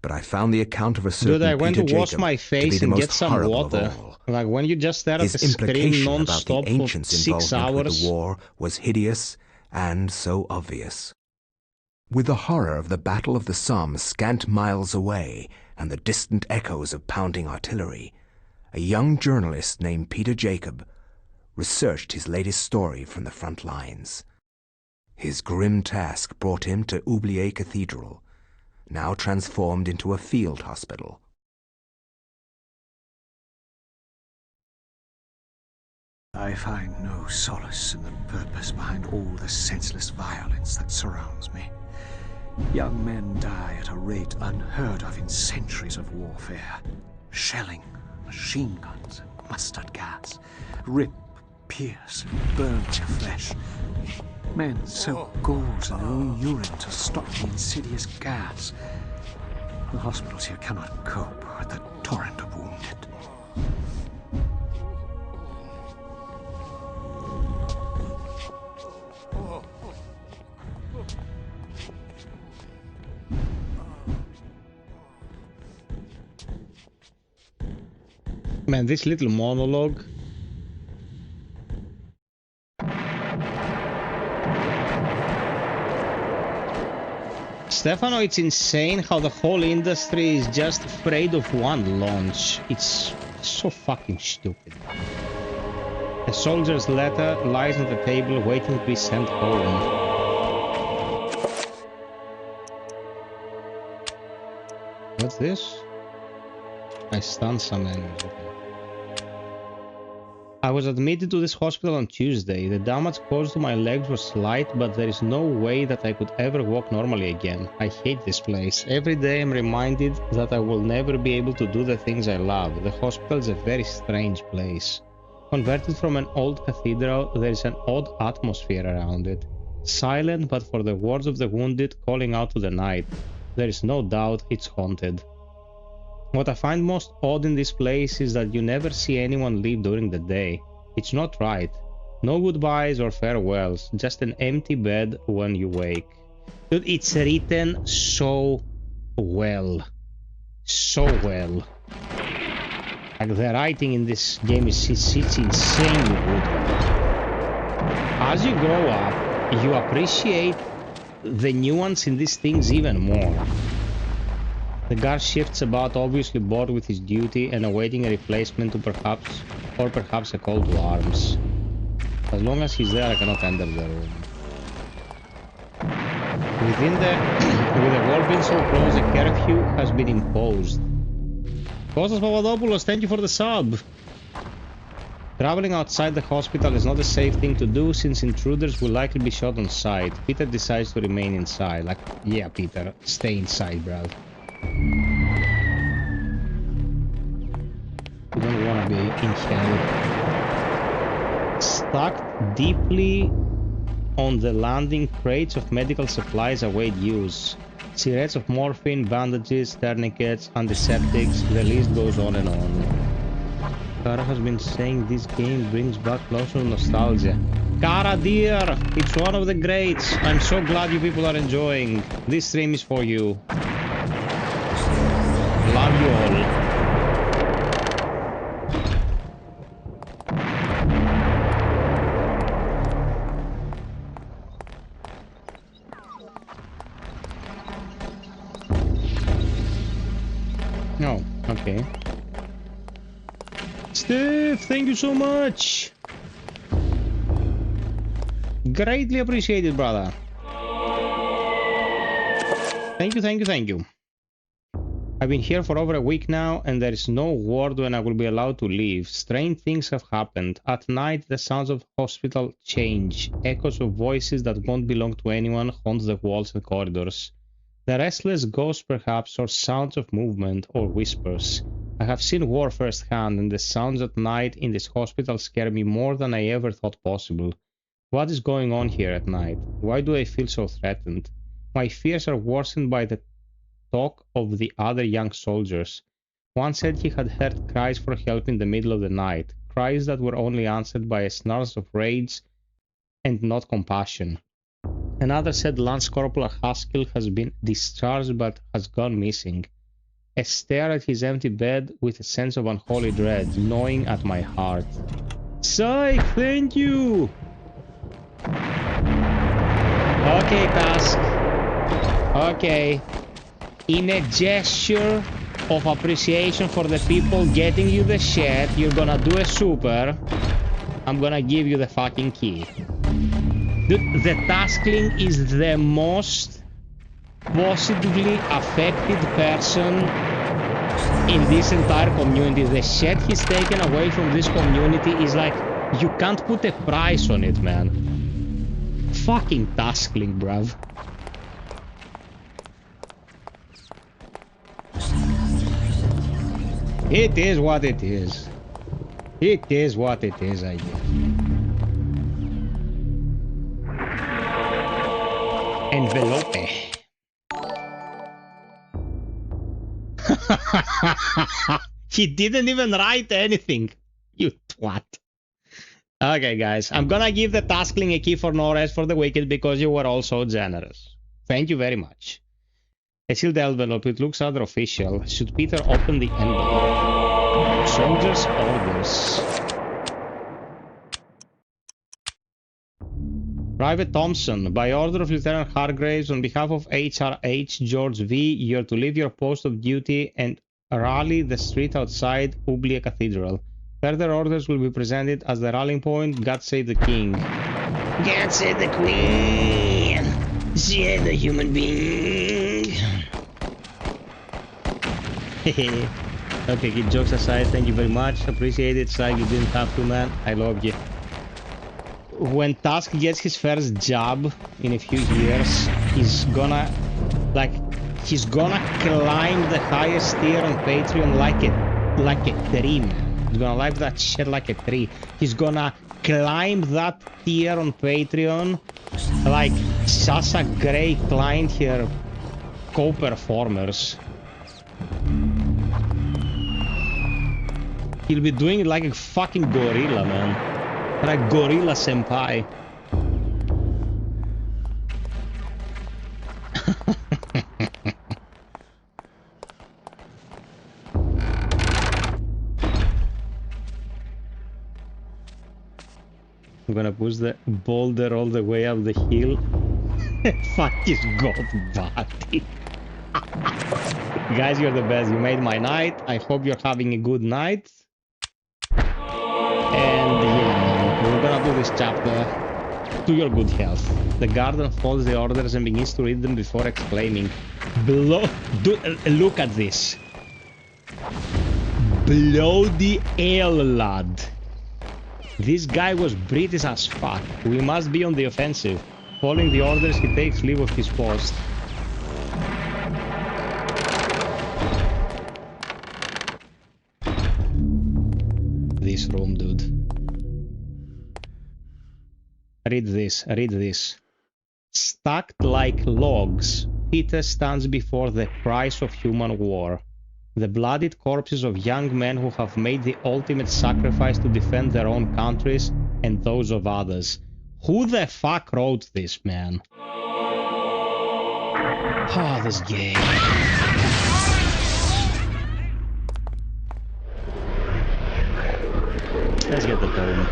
D: but I found the account of a certain
A: Dude, I went
D: Peter
A: to wash
D: Jacob
A: my face and get some water. Like when you just stare at the screen non-stop for 6 hours.
D: With the war was hideous and so obvious. With the horror of the Battle of the Somme scant miles away and the distant echoes of pounding artillery, a young journalist named Peter Jacob researched his latest story from the front lines. His grim task brought him to Oubliette Cathedral, now transformed into a field hospital.
K: I find no solace in the purpose behind all the senseless violence that surrounds me. Young men die at a rate unheard of in centuries of warfare. Shelling, machine guns, and mustard gas rip, pierce, and burn your flesh. Men soak gauze in their own urine to stop the insidious gas. The hospitals here cannot cope with the torrent of wounded.
A: Man, this little monologue. Stefano, it's insane how the whole industry is just afraid of one launch. It's so fucking stupid. A soldier's letter lies on the table waiting to be sent home. What's this? I stunned some enemies. I was admitted to this hospital on Tuesday. The damage caused to my legs was slight, but there is no way that I could ever walk normally again. I hate this place. Every day I'm reminded that I will never be able to do the things I love. The hospital is a very strange place. Converted from an old cathedral, there is an odd atmosphere around it. Silent, but for the words of the wounded calling out to the night. There is no doubt it's haunted. What I find most odd in this place is that you never see anyone leave during the day. It's not right. No goodbyes or farewells, just an empty bed when you wake. Dude, it's written so well. So well. Like the writing in this game is it's insanely good. As you grow up, you appreciate the nuance in these things even more. The guard shifts about, obviously bored with his duty and awaiting a replacement to perhaps a call to arms. As long as he's there, I cannot enter the room. With the war being so close, a curfew has been imposed. Kostas Papadopoulos, thank you for the sub. Traveling outside the hospital is not a safe thing to do, since intruders will likely be shot on sight. Peter decides to remain inside. Like, yeah, Peter, stay inside, bro. You don't want to be in hell. Stuck deeply on the landing, crates of medical supplies await use. Syringes of morphine, bandages, tourniquets, antiseptics, the list goes on and on. Kara has been saying this game brings back lots of nostalgia. Kara dear, it's one of the greats. I'm so glad you people are enjoying. This stream is for you. Love you all. Oh, okay. Steve, thank you so much. Greatly appreciated, brother. Thank you, thank you, thank you. I've been here for over a week now, and there is no word when I will be allowed to leave. Strange things have happened. At night, the sounds of hospital change. Echoes of voices that won't belong to anyone haunt the walls and corridors. The restless ghosts, perhaps, or sounds of movement, or whispers. I have seen war firsthand, and the sounds at night in this hospital scare me more than I ever thought possible. What is going on here at night? Why do I feel so threatened? My fears are worsened by the talk of the other young soldiers. One said he had heard cries for help in the middle of the night, cries that were only answered by a snarls of rage and not compassion. Another said Lance Corporal Haskell has been discharged but has gone missing. I stare at his empty bed with a sense of unholy dread, gnawing at my heart. Psych, thank you! Okay, Task. Okay. In a gesture of appreciation for the people getting you the shit, you're gonna do a super. I'm gonna give you the fucking key. Dude, the Taskling is the most positively affected person in this entire community. The shit he's taken away from this community is like, you can't put a price on it, man. Fucking Taskling, bruv. It is what it is. It is what it is, I guess. Envelope. He didn't even write anything. You twat. Okay, guys. I'm gonna give the Taskling a key for no rest for the wicked because you were all so generous. Thank you very much. I sealed the envelope. It looks rather official. Should Peter open the envelope? Soldiers' orders. Private Thompson, by order of Lieutenant Hargraves, on behalf of HRH George V, you're to leave your post of duty and rally the street outside Ublia Cathedral. Further orders will be presented as the rallying point. God save the king. God save the queen. Save the human being. Okay, kid, jokes aside, thank you very much. Appreciate it. It's like you didn't have to, man. I love you. When Tusk gets his first job in a few years, he's gonna climb the highest tier on Patreon like a tree, man. He's gonna like that shit like a tree. He's gonna climb that tier on Patreon like Sasha Grey climbed her co-performers. He'll be doing it like a fucking gorilla, man. Like Gorilla Senpai. I'm gonna push the boulder all the way up the hill. Fuck his god body. Guys, you're the best. You made my night. I hope you're having a good night. And yeah, we're gonna do this chapter to your good health. The guardian folds the orders and begins to read them before exclaiming, look at this. Bloody hell, lad. This guy was British as fuck. We must be on the offensive. Following the orders, he takes leave of his post. This room, dude. Read this, read this. Stacked like logs, Peter stands before the price of human war. The bloodied corpses of young men who have made the ultimate sacrifice to defend their own countries and those of others. Who the fuck wrote this, man? Oh, this game. Let's get the tone.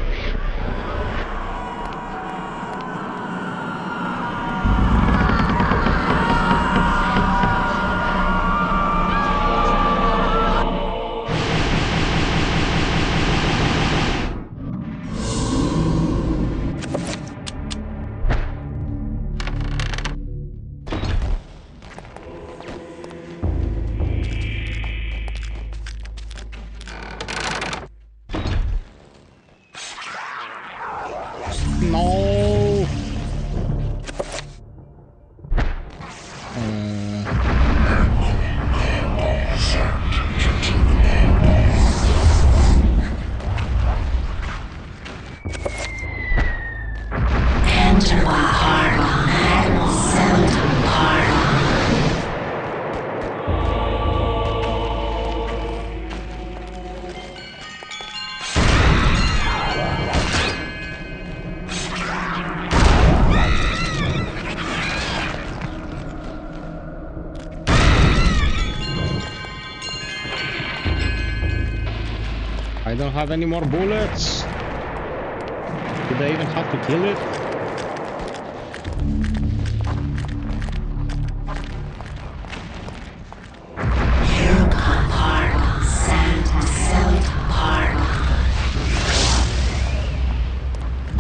A: I don't have any more bullets. Did I even have to kill it?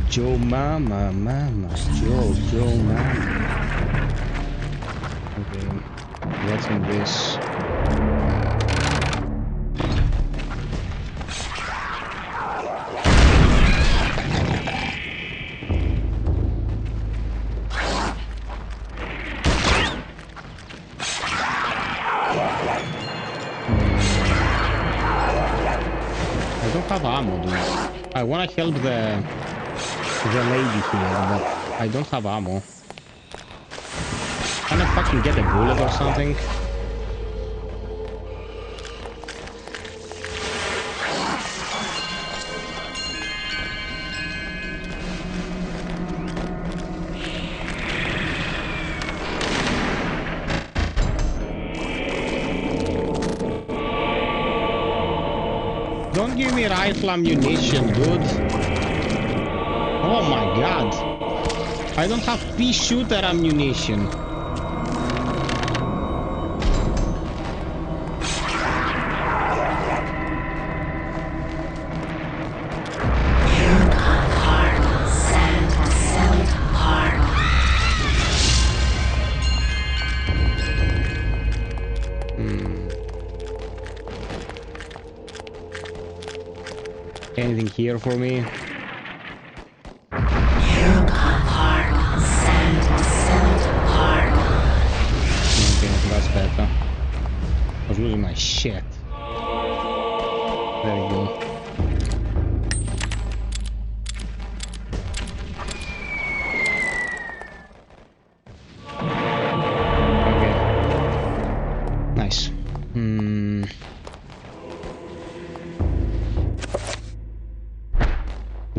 A: Joe Mama, Joe Mama. Okay, what's in this? I don't have ammo, dude. I wanna help the lady here, but I don't have ammo. Can I fucking get a bullet or something? Don't give me rifle ammunition, dude. Oh my god. I don't have pea shooter ammunition. Anything here for me? Okay, that's better. I was losing my shit. There we go. Okay. Nice.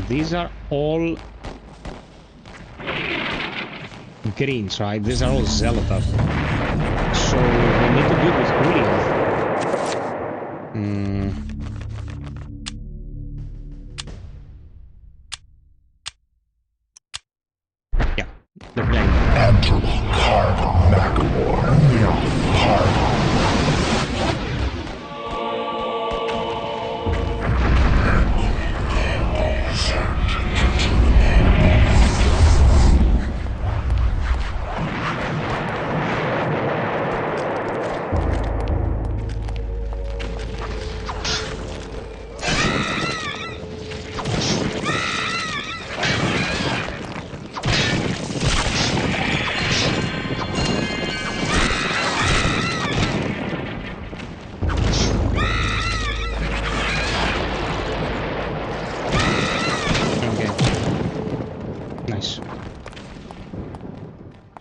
A: These are all greens, right? These are all Zelotap. So we need to do it with FiOth. Yeah, they're playing.
I: Enter the heart of Macklemore.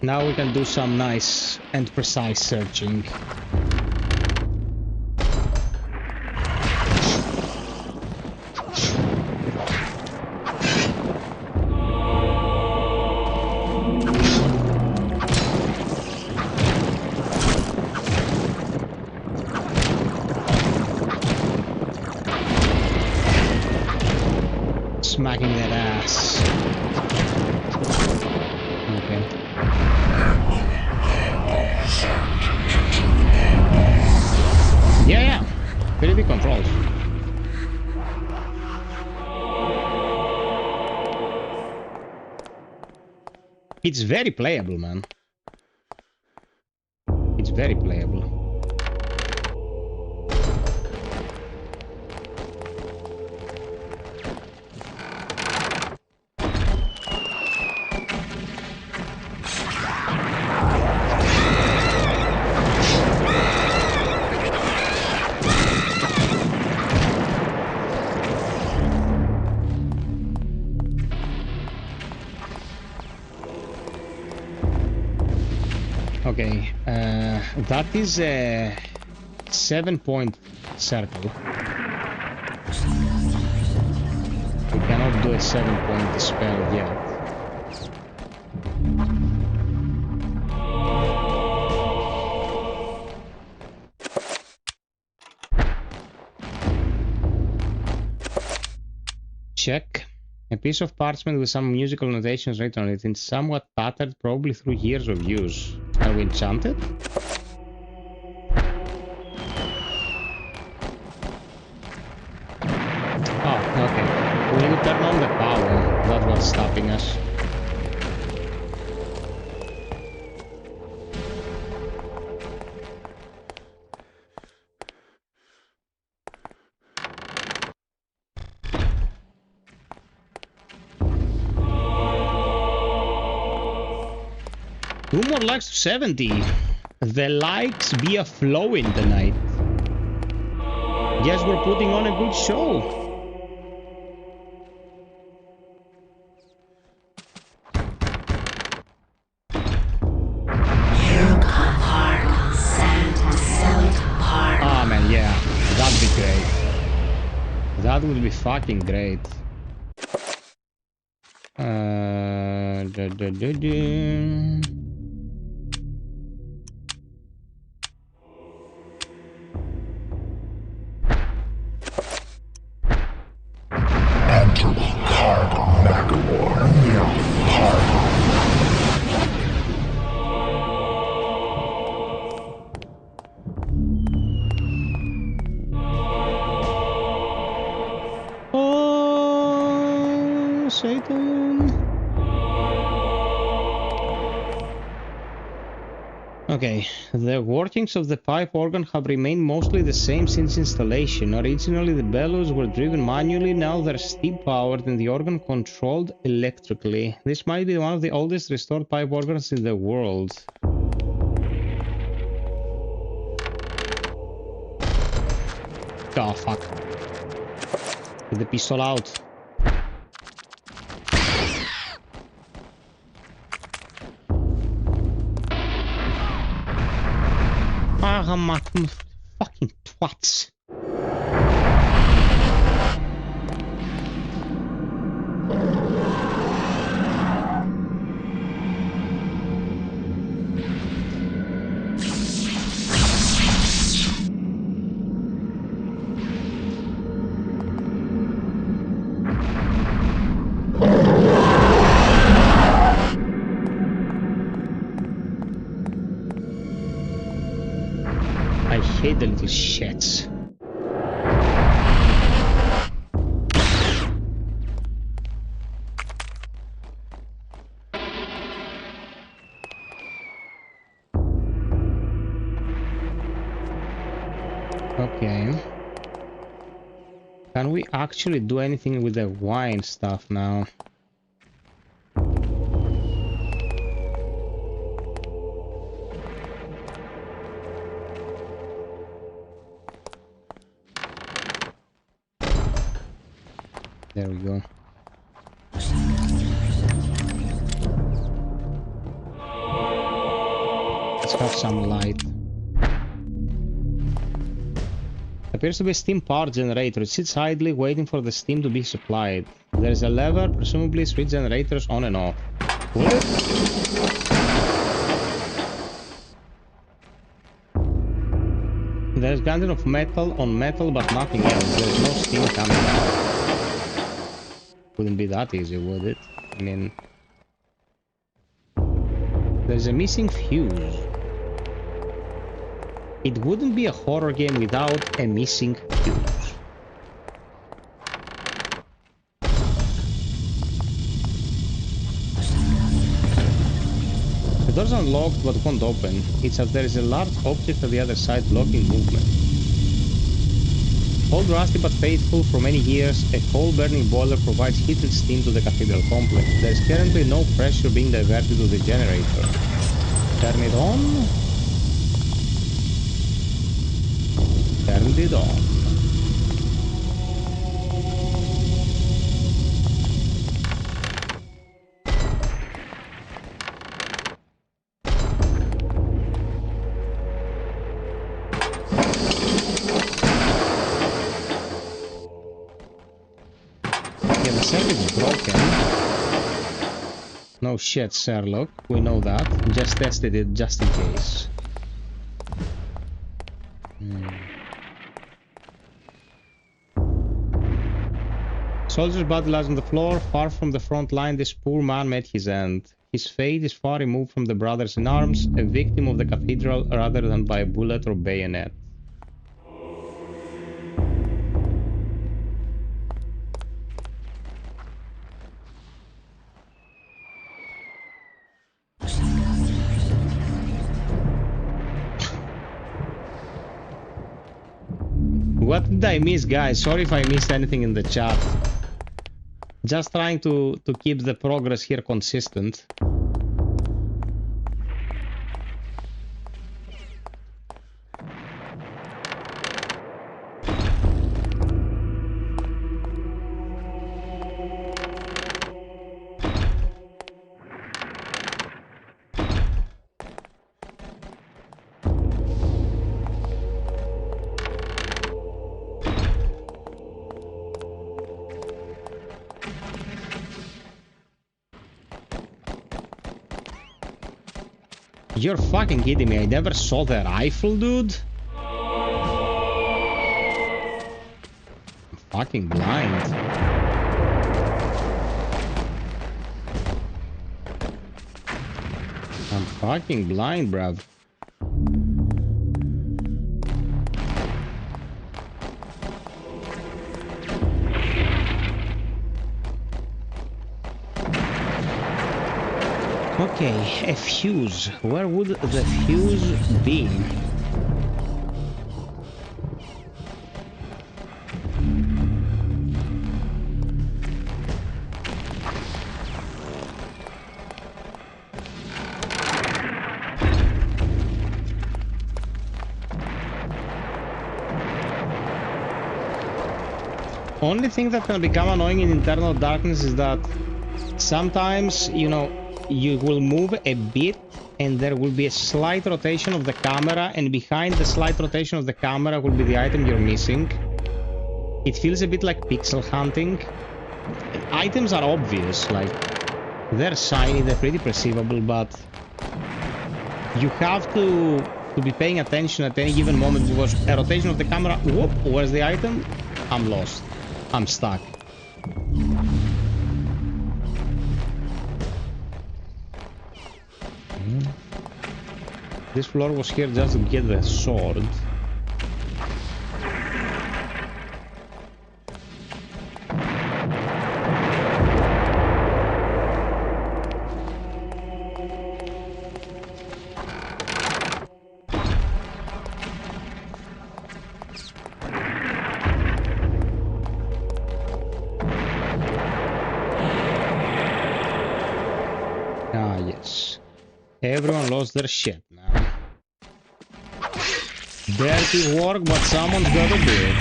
A: Now we can do some nice and precise searching. Smacking that ass. Okay. Yeah, pretty big controls. It's very playable, man. It's very playable. Okay, that is a 7-point circle. We cannot do a 7-point spell yet. Check. A piece of parchment with some musical notations written on it. It's somewhat tattered, probably through years of use. Are we enchanted? Oh, okay. We need to turn on the power. That's what's stopping us. Two more likes to 70. The likes be a flowing tonight. Yes, we're putting on a good show. Ah, man, yeah. That'd be great. That would be fucking great. Oh, Satan. Okay, the workings of the pipe organ have remained mostly the same since installation. Originally the bellows were driven manually, now they're steam powered and the organ controlled electrically. This might be one of the oldest restored pipe organs in the world. Oh fuck. Get the pistol out. Ah, my fucking twats. I hate the little shits. Okay. Can we actually do anything with the wine stuff now? There we go. Let's have some light. Appears to be a steam power generator. It sits idly waiting for the steam to be supplied. There is a lever, presumably switch generators on and off. Will it? There's granting of metal on metal but nothing else. There's no steam coming out. Wouldn't be that easy, would it? I mean... There's a missing fuse. It wouldn't be a horror game without a missing fuse. The door's unlocked but won't open. It's as there is a large object at the other side blocking movement. Old rusty but faithful for many years, a coal-burning boiler provides heat and steam to the cathedral complex. There is currently no pressure being diverted to the generator. Turn it on. Turn it on. No shit, Sherlock. We know that. Just tested it just in case. Soldiers' body lies on the floor. Far from the front line, this poor man met his end. His fate is far removed from the brothers in arms, a victim of the cathedral rather than by a bullet or bayonet. What did I miss, guys? Sorry if I missed anything in the chat. Just trying to keep the progress here consistent. You're fucking kidding me, I never saw the rifle, dude. I'm fucking blind. I'm fucking blind, bruv. Okay, a fuse. Where would the fuse be? Only thing that can become annoying in Internal Darkness is that sometimes, you know, you will move a bit and there will be a slight rotation of the camera, and behind the slight rotation of the camera will be the item you're missing. It feels a bit like pixel hunting. Items are obvious, like they're shiny, they're pretty perceivable, but you have to be paying attention at any given moment, because a rotation of the camera, whoop, where's the item? I'm lost. I'm stuck. This floor was here just to get the sword. Ah, yes. Everyone lost their shit now. Dirty work, but someone's gotta do it.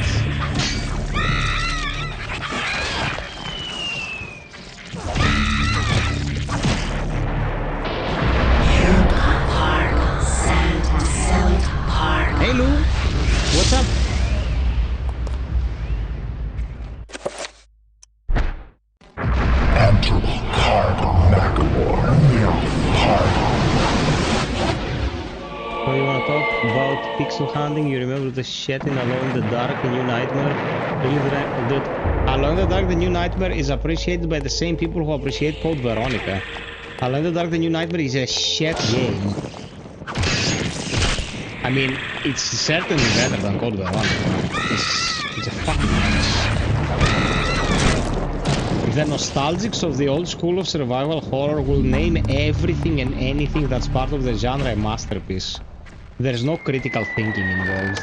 A: Hey Lou, what's up?
I: Enter the card of Macamore, near card.
A: So you wanna talk about pixel hunting? You remember the shit in Alone in the Dark, the New Nightmare? Dude, Alone in the Dark, the New Nightmare is appreciated by the same people who appreciate Code Veronica. Alone in the Dark, the New Nightmare is a shit game. I mean, it's certainly better than Code Veronica. It's a fucking mess. The nostalgics of the old school of survival horror will name everything and anything that's part of the genre a masterpiece. There's no critical thinking involved.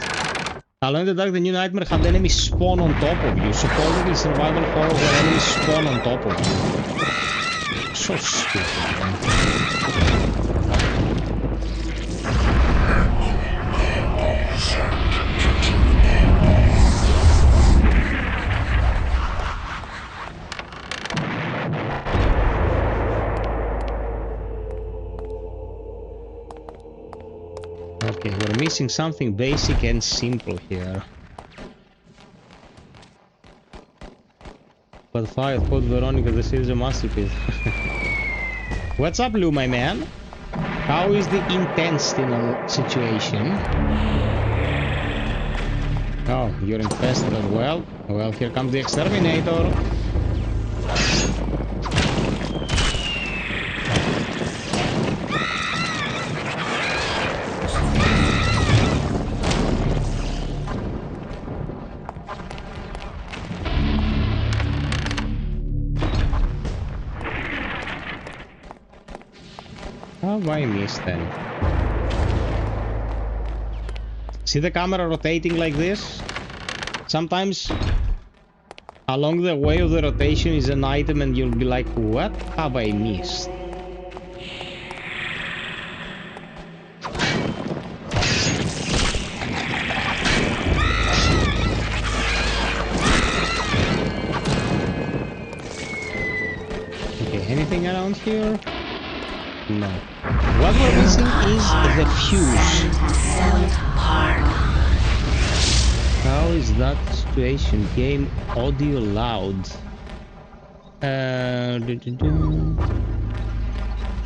A: Alone in the Dark, the New Nightmare had enemies spawn on top of you. Supposedly survival horror where enemies spawn on top of you. So stupid, man. Okay, we're missing something basic and simple here. But FiOth, Code Veronica, this is a masterpiece. What's up, Lou, my man? How is the intestinal situation? Oh, you're infested as well. Well, here comes the exterminator. How have I missed then? See the camera rotating like this? Sometimes along the way of the rotation is an item and you'll be like, what have I missed? Okay, anything around here? No. What we're missing is the fuse. How is that situation? Game audio loud.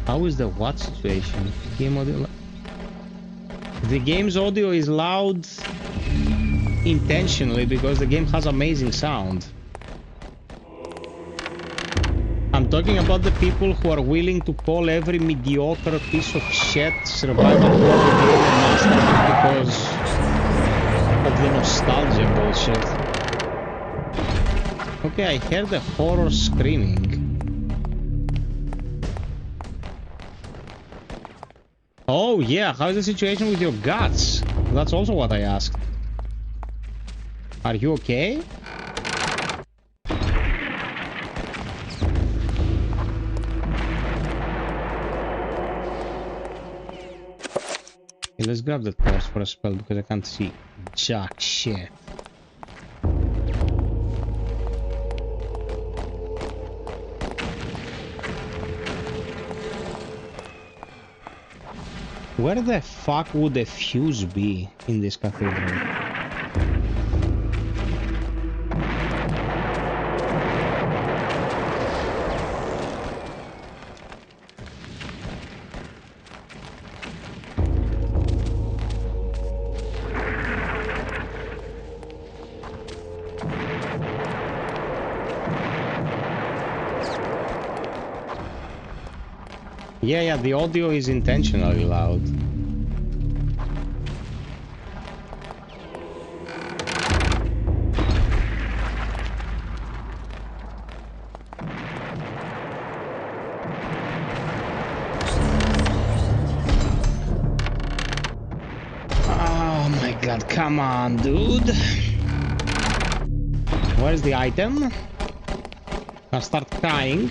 A: How is the what situation? Game audio loud. The game's audio is loud intentionally because the game has amazing sound. I'm talking about the people who are willing to call every mediocre piece of shit survival horror game a masterpiece because of the nostalgia bullshit. Okay, I heard the horror screaming. Oh yeah, how's the situation with your guts? That's also what I asked. Are you okay? Okay, let's grab the torch for a spell because I can't see jack shit. Where the fuck would the fuse be in this cathedral? Yeah, the audio is intentionally loud. Oh my god, come on, dude. Where's the item? I'll start crying.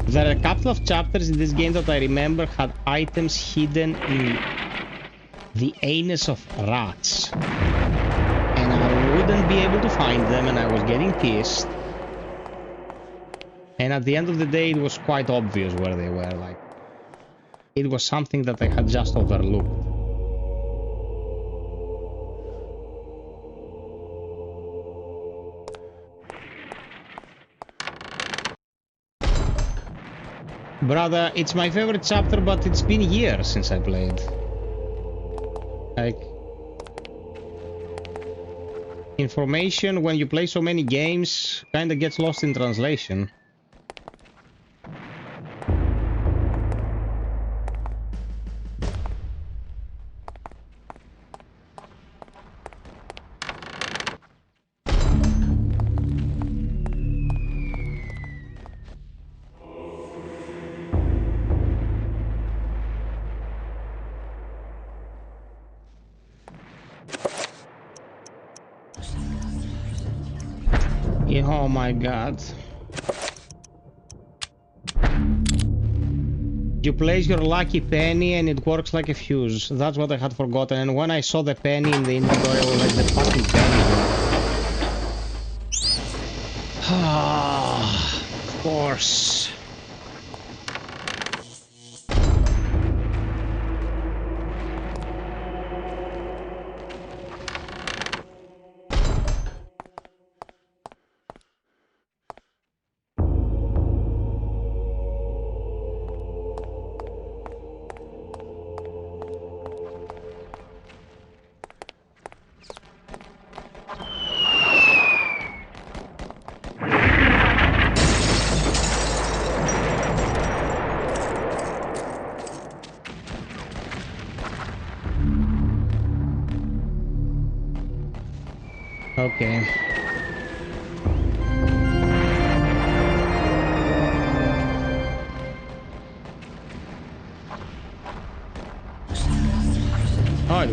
A: There are a couple of chapters in this game that I remember had items hidden in the anus of rats. And I wouldn't be able to find them and I was getting pissed. And at the end of the day it was quite obvious where they were, like it was something that I had just overlooked. Brother, it's my favorite chapter, but it's been years since I played. Like, information when you play so many games kinda gets lost in translation. Oh my god. You place your lucky penny and it works like a fuse. That's what I had forgotten. And when I saw the penny in the inventory, I was like, the fucking penny. Ah, of course.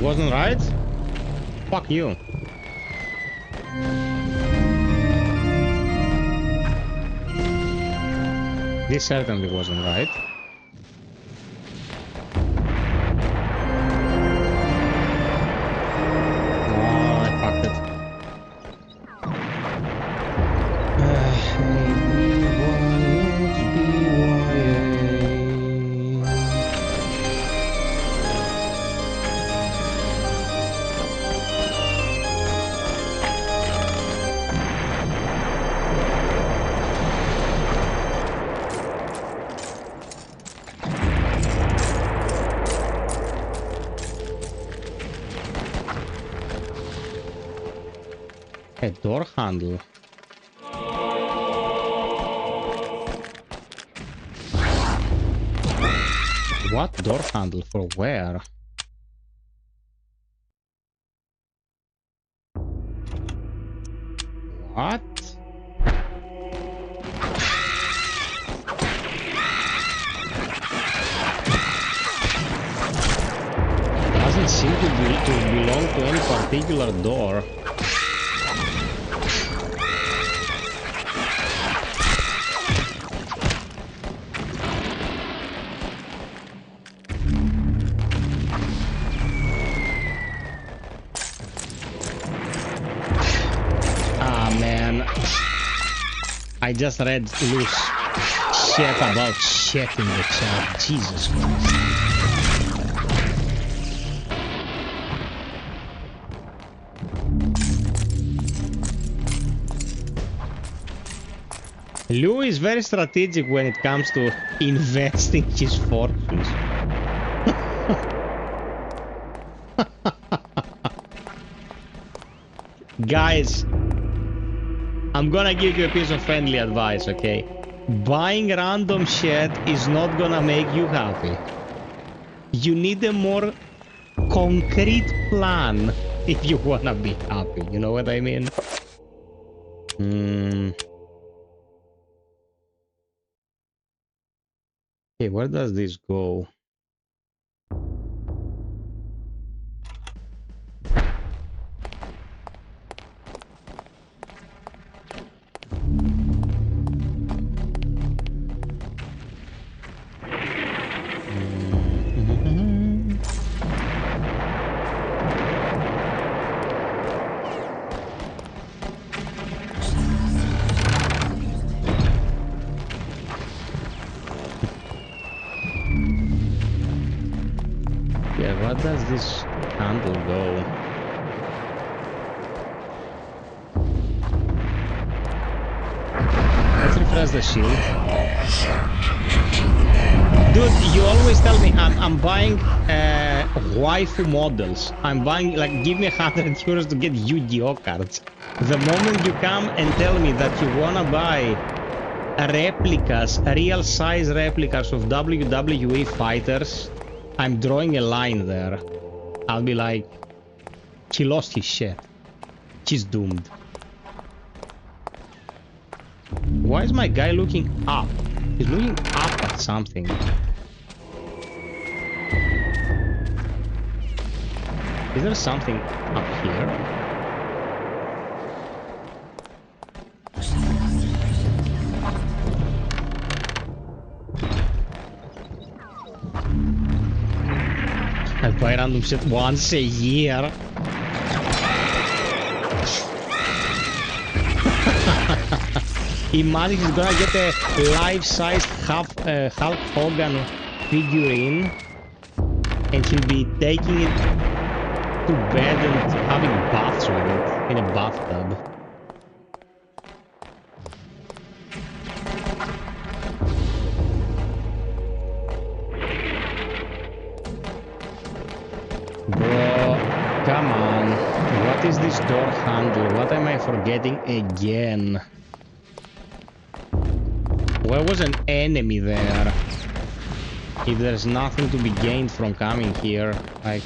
A: Wasn't right? Fuck you. This certainly wasn't right. A door handle. What door handle for where? What? Doesn't seem to belong to any particular door. I just read loose shit about shit in the chat. Jesus Christ. Lou is very strategic when it comes to investing his fortunes. Guys, I'm gonna give you a piece of friendly advice, okay? Buying random shit is not gonna make you happy. You need a more concrete plan if you wanna be happy, you know what I mean? Okay, where does this go? Yeah, where does this handle go? Let's refresh the shield. Dude, you always tell me I'm buying waifu models. I'm buying, like, give me 100 euros to get Yu-Gi-Oh cards. The moment you come and tell me that you wanna buy replicas, real size replicas of WWE fighters, I'm drawing a line there. I'll be like, he lost his shit. He's doomed. Why is my guy looking up? He's looking up at something. Is there something up here? I buy random shit once a year. Imagine he's gonna get a life-sized Hulk Hogan figurine, and he'll be taking it to bed and having baths with it in a bathtub. Bro, come on. What is this door handle? What am I forgetting again? There was an enemy there. If there's nothing to be gained from coming here, like...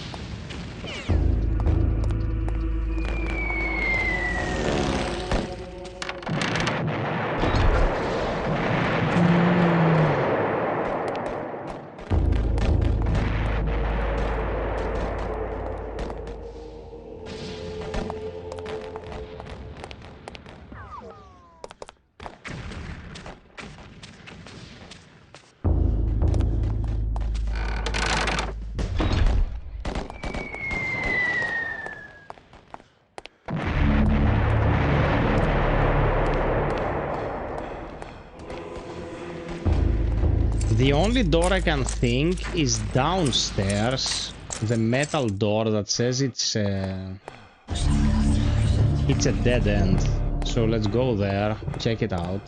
A: The only door I can think is downstairs. The metal door that says it's a dead end. So let's go there, check it out.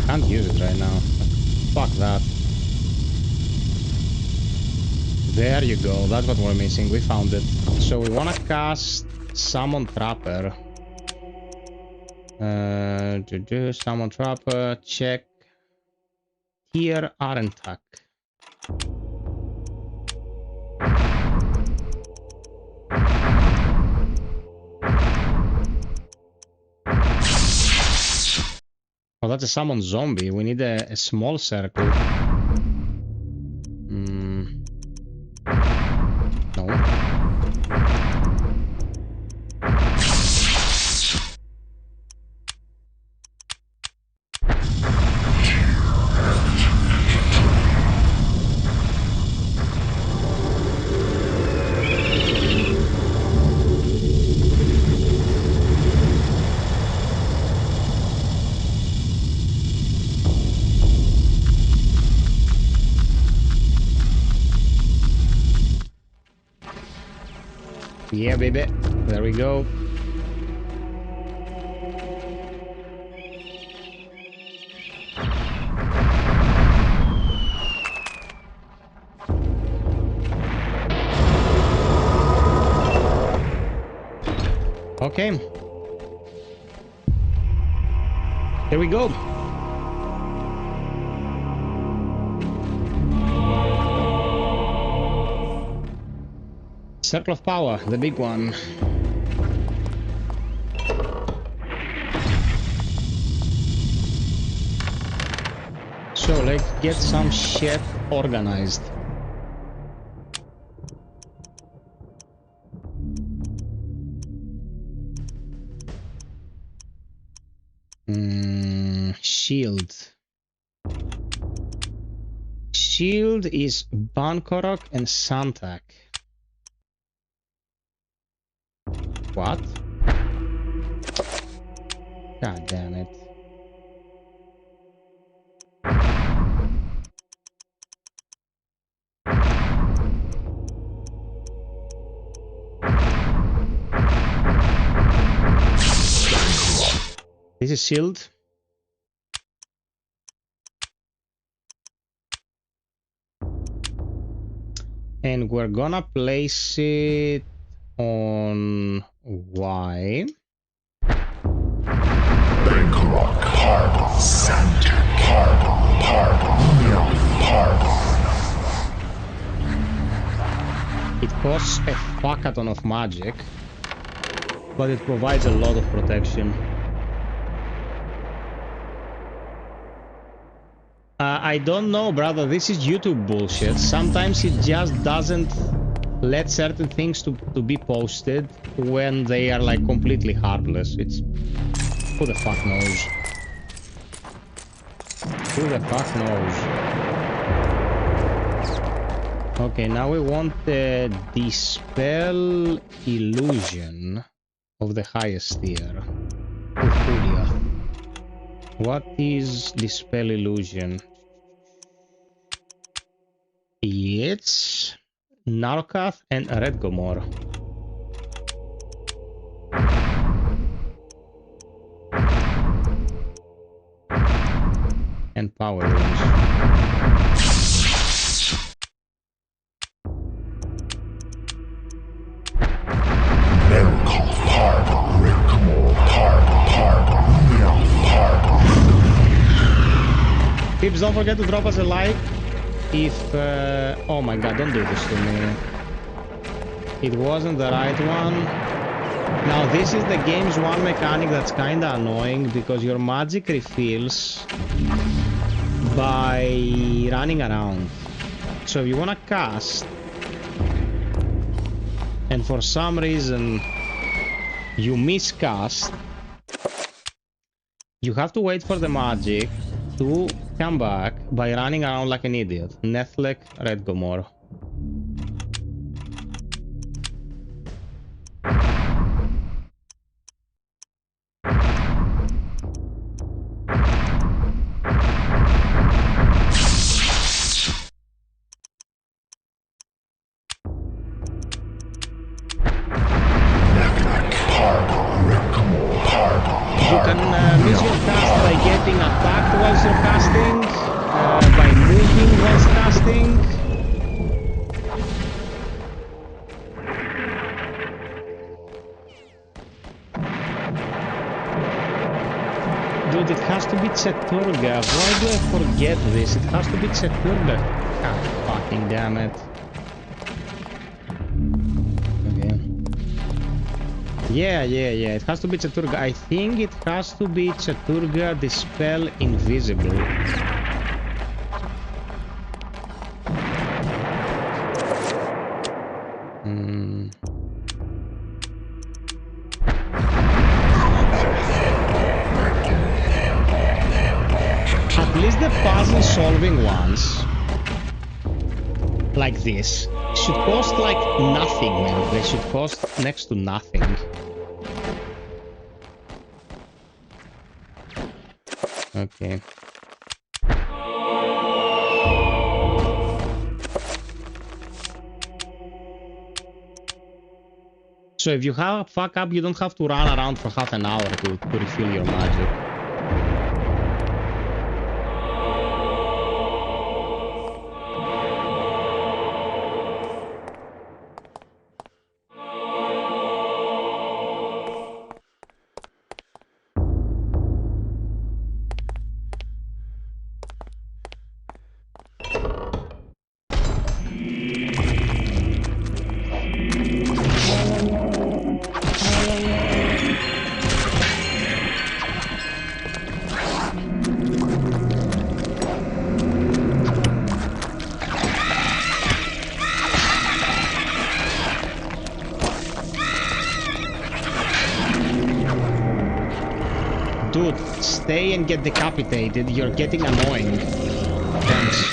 A: Can't use it right now. Fuck that. There you go, that's what we're missing, we found it. So we wanna cast Summon Trapper. Summon Trapper, check. Here, Arentak. Oh, that's a summon zombie. We need a small circle. No. Yeah, baby. There we go. Okay. Here we go. Circle of Power, the big one. So let's get some shit organized. Shield. Shield is Bankorok and Santak. What? God damn it. This is shield. And we're gonna place it on Y.
I: Bankorok, pardon, Santa, pardon, pardon.
A: It costs a fuck-a-ton of magic, but it provides a lot of protection. I don't know, brother, this is YouTube bullshit. Sometimes it just doesn't let certain things to be posted when they are like completely harmless. It's... who the fuck knows? Who the fuck knows? Okay, now we want the Dispel Illusion of the highest tier. With Julia. What is Dispel Illusion? It's Narkath and Redgomor. And Power Rooms. Tips, don't forget to drop us a like if... oh my god, don't do this to me. It wasn't the right one. Now this is the game's one mechanic that's kinda annoying because your magic refills by running around. So if you wanna cast and for some reason you miscast, you have to wait for the magic to come back by running around like an idiot. Nethlek, Redgomor. You can miss your cast by getting attacked whilst you're casting, by moving whilst casting. Dude, it has to be Cheturga. Why do I forget this? It has to be Cheturga. God fucking damn it. Okay. Yeah. It has to be Cheturga. I think it has to be Cheturga, the spell Invisible. At least the puzzle-solving ones, like this, should cost like nothing, man. They should cost next to nothing. Okay. So if you have a fuck up, you don't have to run around for half an hour to refill your magic. Dude, stay and get decapitated. You're getting annoying. Thanks.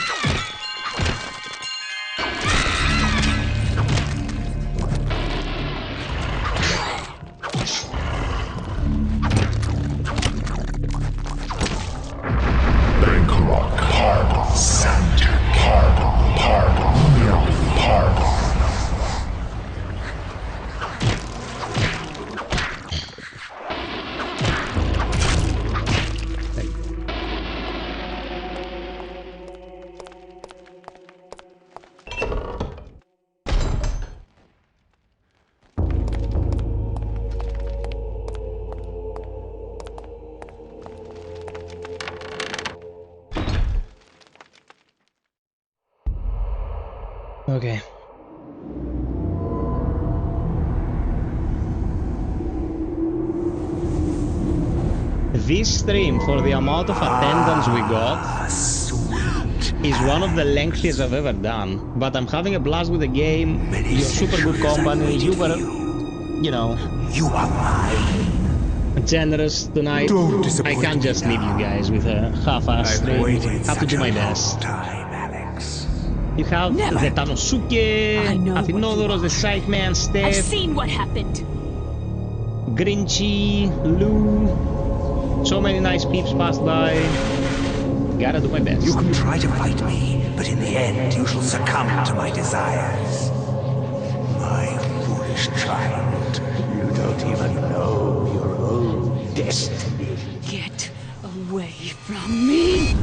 A: Okay. This stream, for the amount of attendance we got, is one of the lengthiest I've ever done. But I'm having a blast with the game. You're super good company. You were, you know, generous tonight. I can't just leave you guys with a half-ass stream. I have to do my best. You have the Tanosuke, Athinodoros, the Psychman, Steph.
E: I've seen what happened.
A: Grinchy, Lou. So many nice peeps passed by. Gotta do my best.
N: You can try to fight me, but in the end you shall succumb to my desires. My foolish child, you don't even know your own destiny.
E: Get away from me!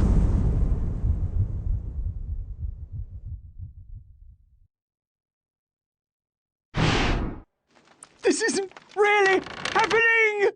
N: This isn't really happening!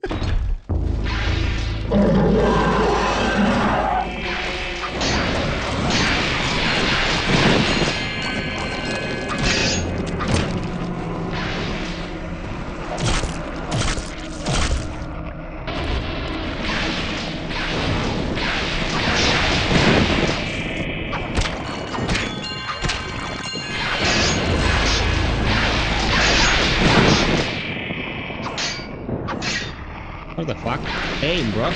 A: What the fuck? Aim, bro.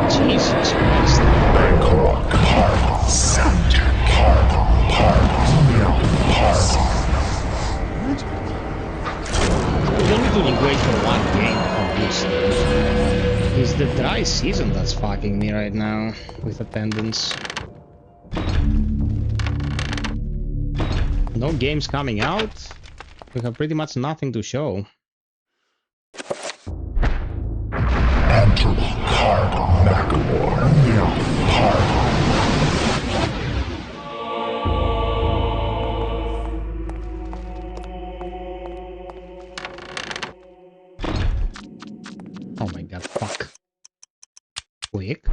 A: Jesus Christ. We don't need to wait for one game to complete. It's the dry season that's fucking me right now with attendance. No games coming out. We have pretty much nothing to show. Oh my god, fuck. Quick.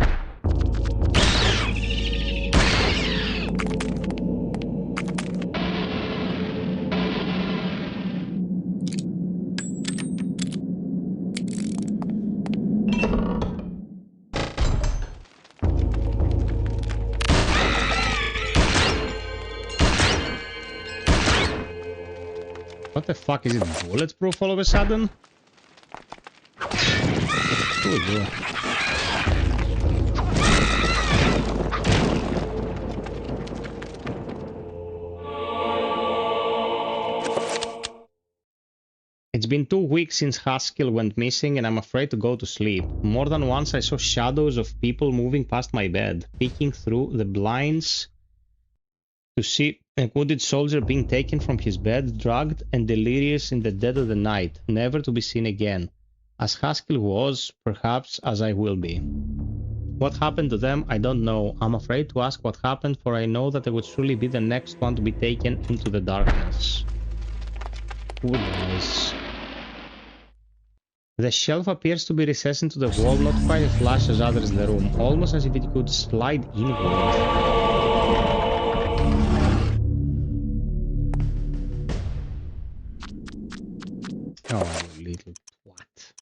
A: What the fuck, is it bulletproof all of a sudden? Ooh. It's been 2 weeks since Haskell went missing and I'm afraid to go to sleep. More than once I saw shadows of people moving past my bed, peeking through the blinds to see a wounded soldier being taken from his bed, drugged and delirious in the dead of the night, never to be seen again. As Haskell was, perhaps as I will be. What happened to them, I don't know. I'm afraid to ask what happened, for I know that I would surely be the next one to be taken into the darkness. Who knows? The shelf appears to be recessed into the wall, not quite as flush as others in the room, almost as if it could slide inward. Oh, you little twat.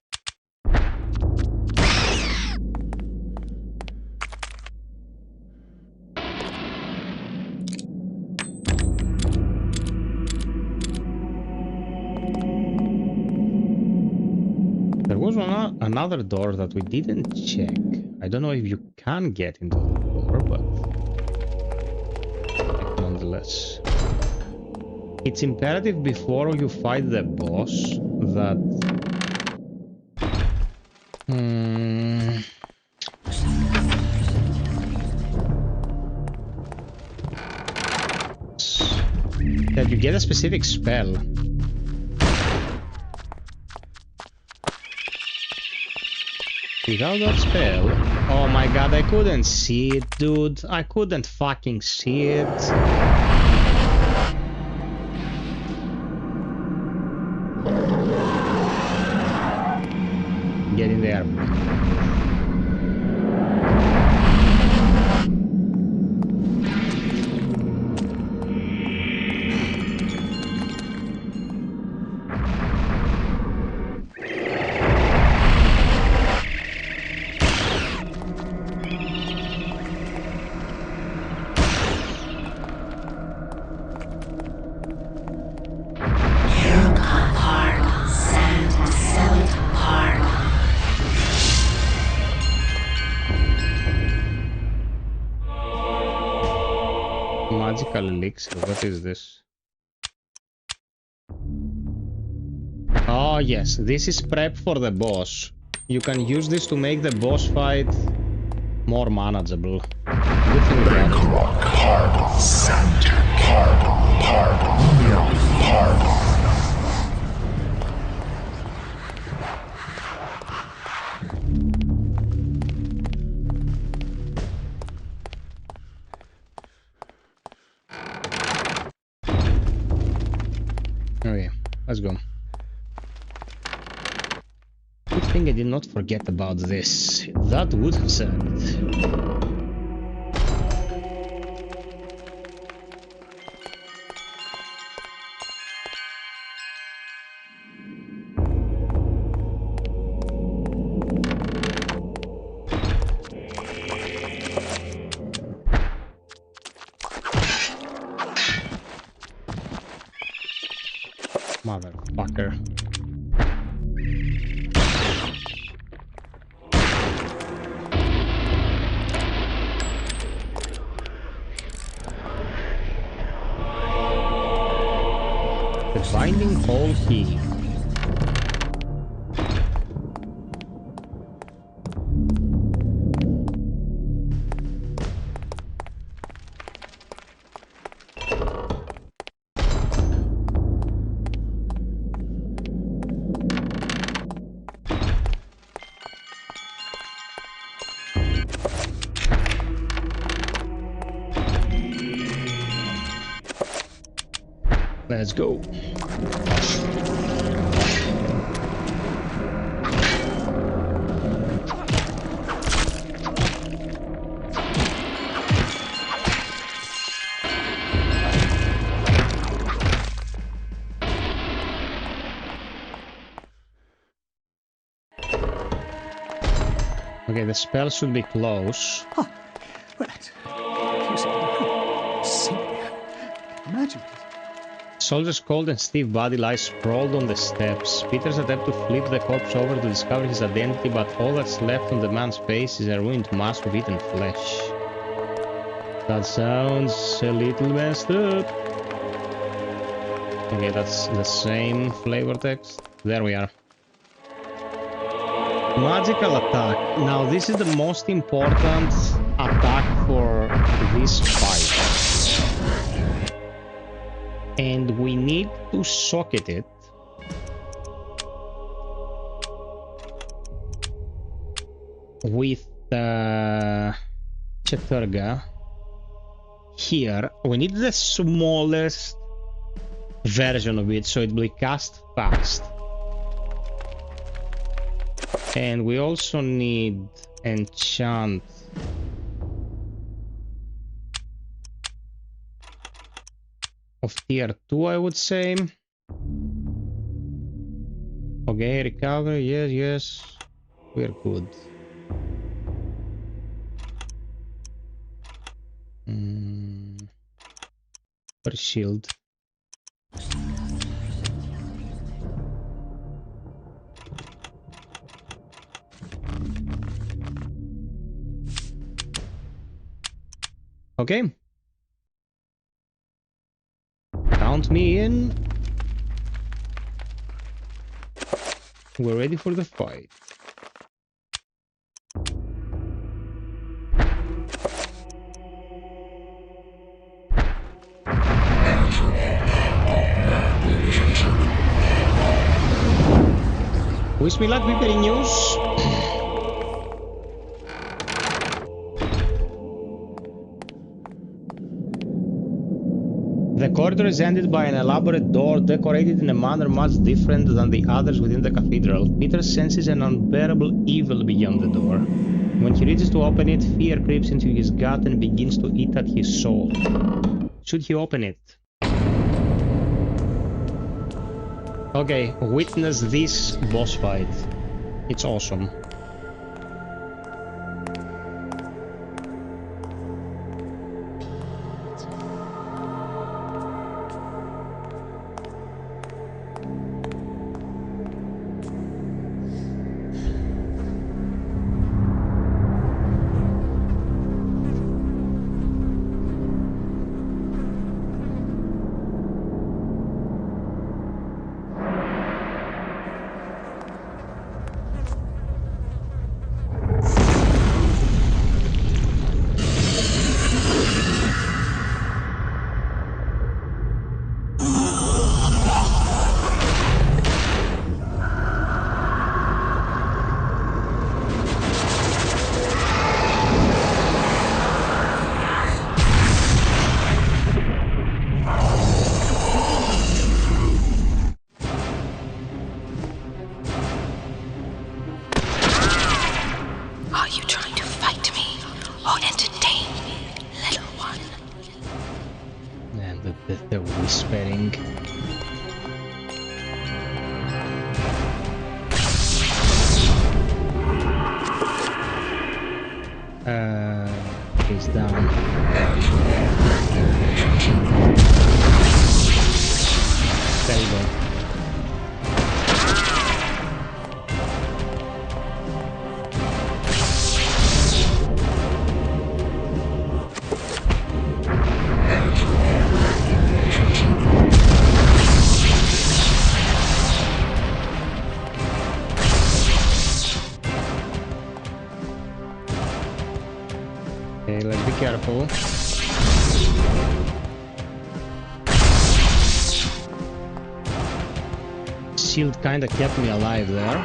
A: There was another door that we didn't check. I don't know if you can get into the door, but nonetheless. It's imperative before you fight the boss that... that you get a specific spell. Without that spell... Oh my god, I couldn't see it, dude. I couldn't fucking see it. Get in there. Magical elixir, what is this? Oh yes, this is prep for the boss. You can use this to make the boss fight more manageable. Good thing we Okay, let's go. Good thing I did not forget about this. That would have sucked. Motherfucker. The binding hole key. Let's go. Okay, the spell should be close.
K: Oh, well, imagine it.
A: Soldier's cold and stiff body lies sprawled on the steps. Peter's attempt to flip the corpse over to discover his identity, but all that's left on the man's face is a ruined mass of eaten flesh. That sounds a little messed up. Okay, that's the same flavor text. There we are. Magical attack. Now this is the most important attack for this fight. And we need to socket it. With Cheturga. Here, we need the smallest version of it, so it will be cast fast. And we also need enchant of tier 2, I would say. Okay, recover, yes, we're good. For shield. Okay. Count me in. We're ready for the fight. Wish me luck, Viperi News. The corridor is ended by an elaborate door decorated in a manner much different than the others within the cathedral. Peter senses an unbearable evil beyond the door. When he reaches to open it, fear creeps into his gut and begins to eat at his soul. Should he open it? Okay, witness this boss fight. It's awesome. The whispering. He's down. There you go. Okay, let's be careful. Shield kinda kept me alive there.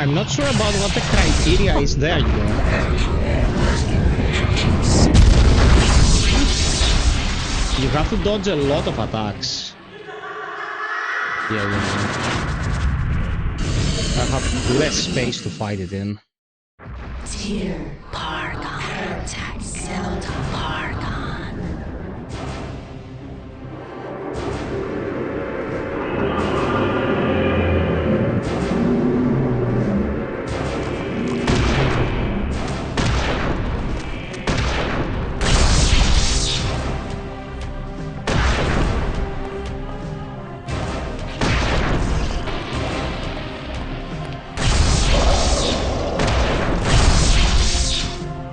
A: I'm not sure about what the criteria is there, you know. You have to dodge a lot of attacks. Yeah. I have less space to fight it in.
T: Tyr Pargon attacks Zelda Pargon.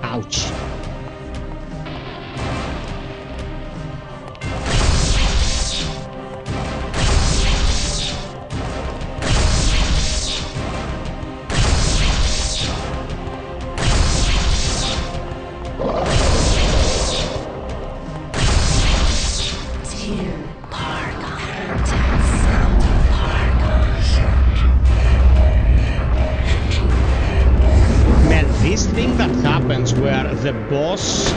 A: Ouch. This thing that happens where the boss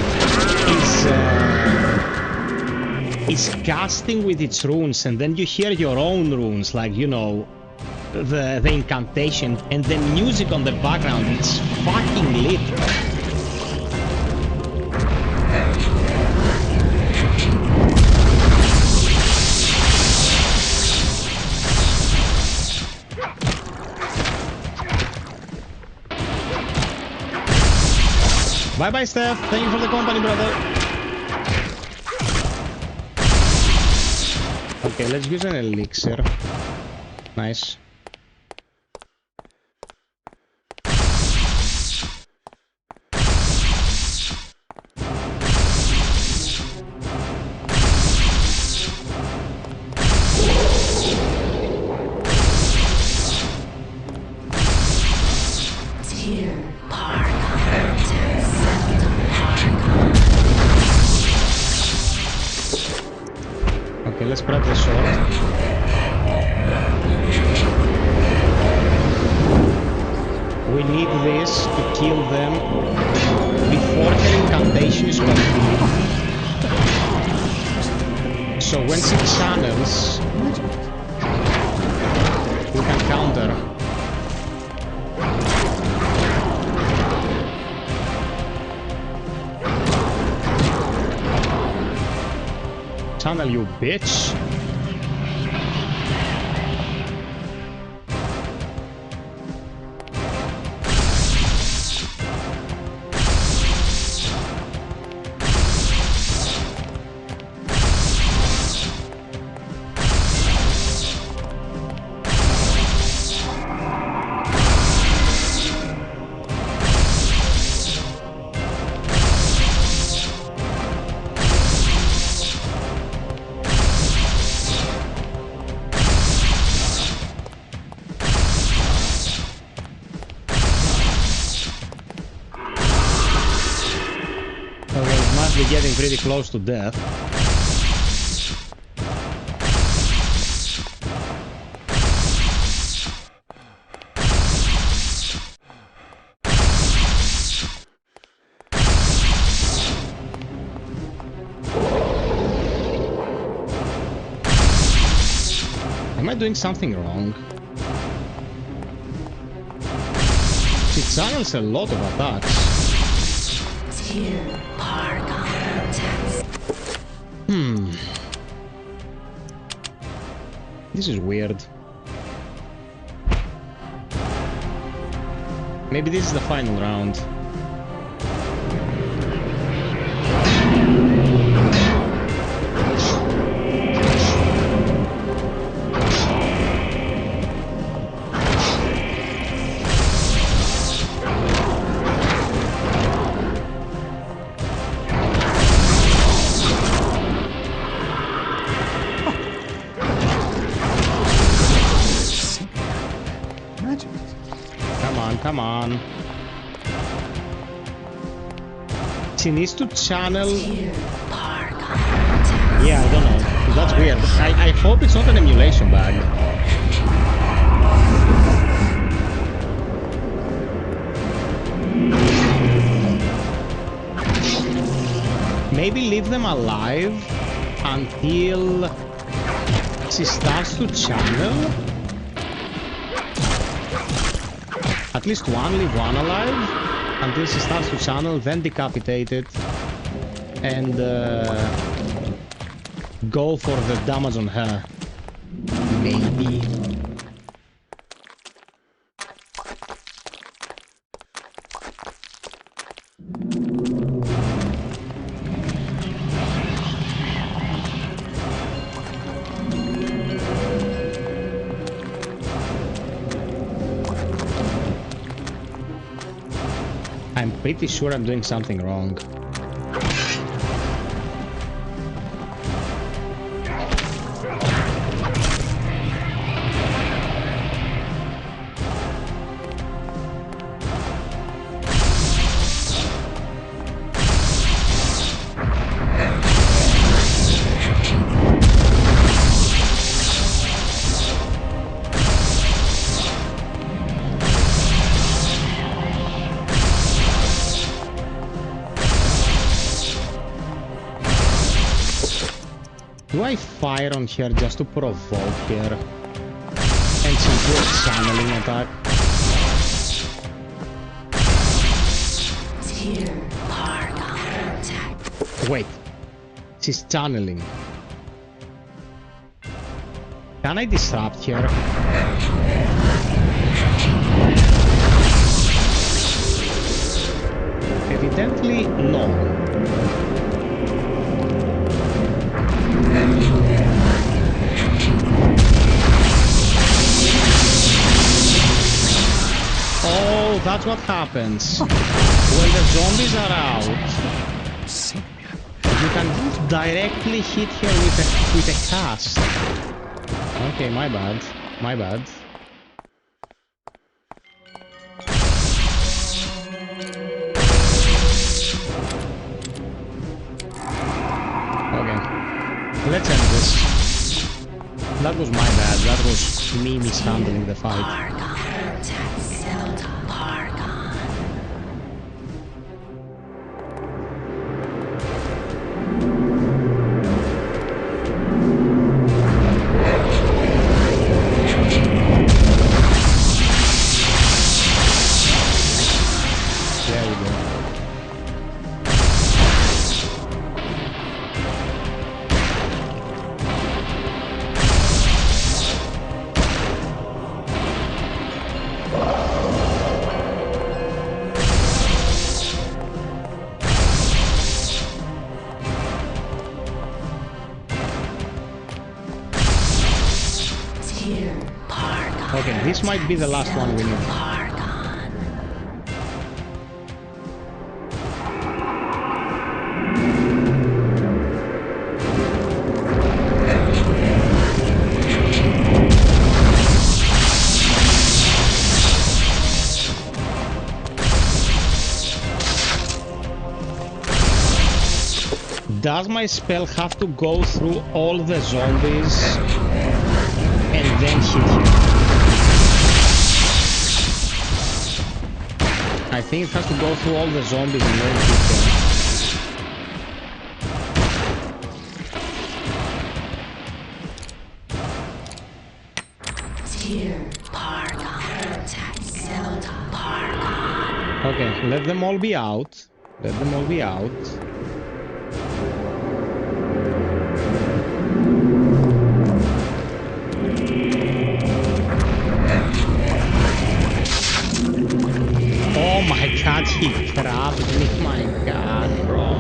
A: is casting with its runes, and then you hear your own runes, like, you know, the incantation, and the music on the background, it's fucking lit. Bye-bye, Steph. Thank you for the company, brother. Okay, let's use an elixir. Nice. Okay, let's grab the sword. We need this to kill them before her incantation is complete. So when she channels, we can counter. Channel, you bitch. Getting pretty close to death. Am I doing something wrong? She channels a lot of attacks. This is weird. Maybe this is the final round. Come on. She needs to channel. Yeah, I don't know. That's weird. I hope it's not an emulation bug. them alive until she starts to channel. At least one, leave one alive until she starts to channel, then decapitate it and go for the damage on her. Maybe. I'm pretty sure I'm doing something wrong. Do I fire on her just to provoke her and she'll do a channeling attack? Wait, she's channeling. Can I disrupt her? Evidently, no. Oh, that's what happens when the zombies are out. You can directly hit her with a cast. Okay, my bad. My bad. Okay, let's end this. That was my bad. That was me mishandling the fight. Okay, this might be the last one we need. Does my spell have to go through all the zombies and then hit him? I think it has to go through all the zombies and then hit them. Okay, let them all be out. Let them all be out. Oh my god, he grabbed me, my god, bro.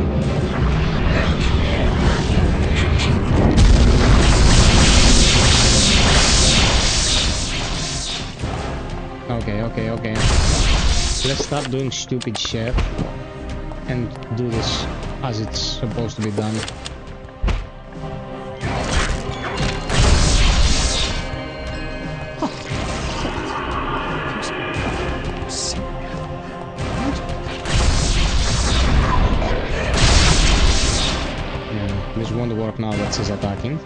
A: Okay. Let's stop doing stupid shit and do this as it's supposed to be done. This won't work now that she's attacking.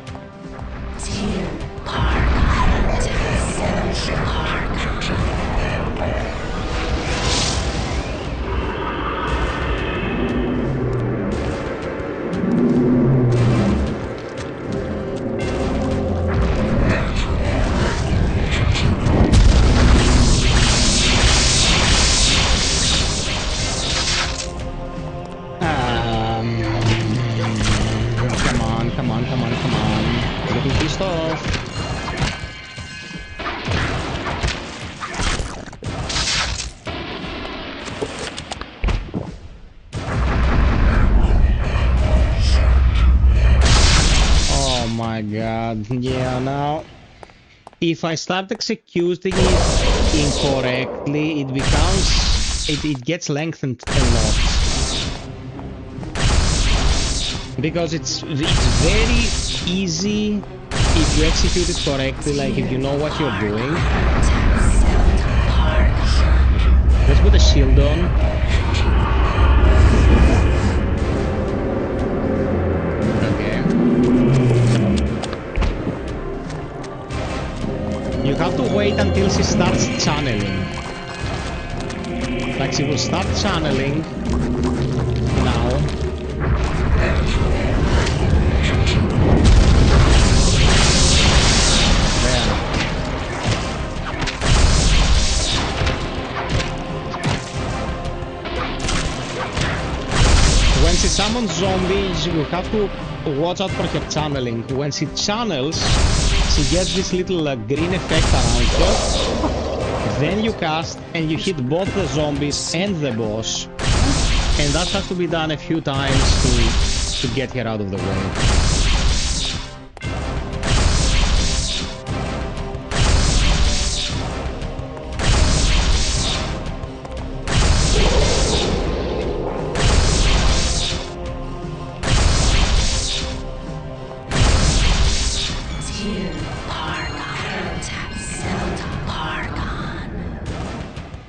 A: god. Yeah, now if I start executing it incorrectly, it becomes it gets lengthened a lot. Because it's very easy if you execute it correctly, like if you know what you're doing. Let's put a shield on. Okay. You have to wait until she starts channeling. Like she will start channeling now. When she summons zombies, you have to watch out for her channeling. When she channels, she gets this little green effect around her. Then you cast and you hit both the zombies and the boss. And that has to be done a few times to get her out of the way.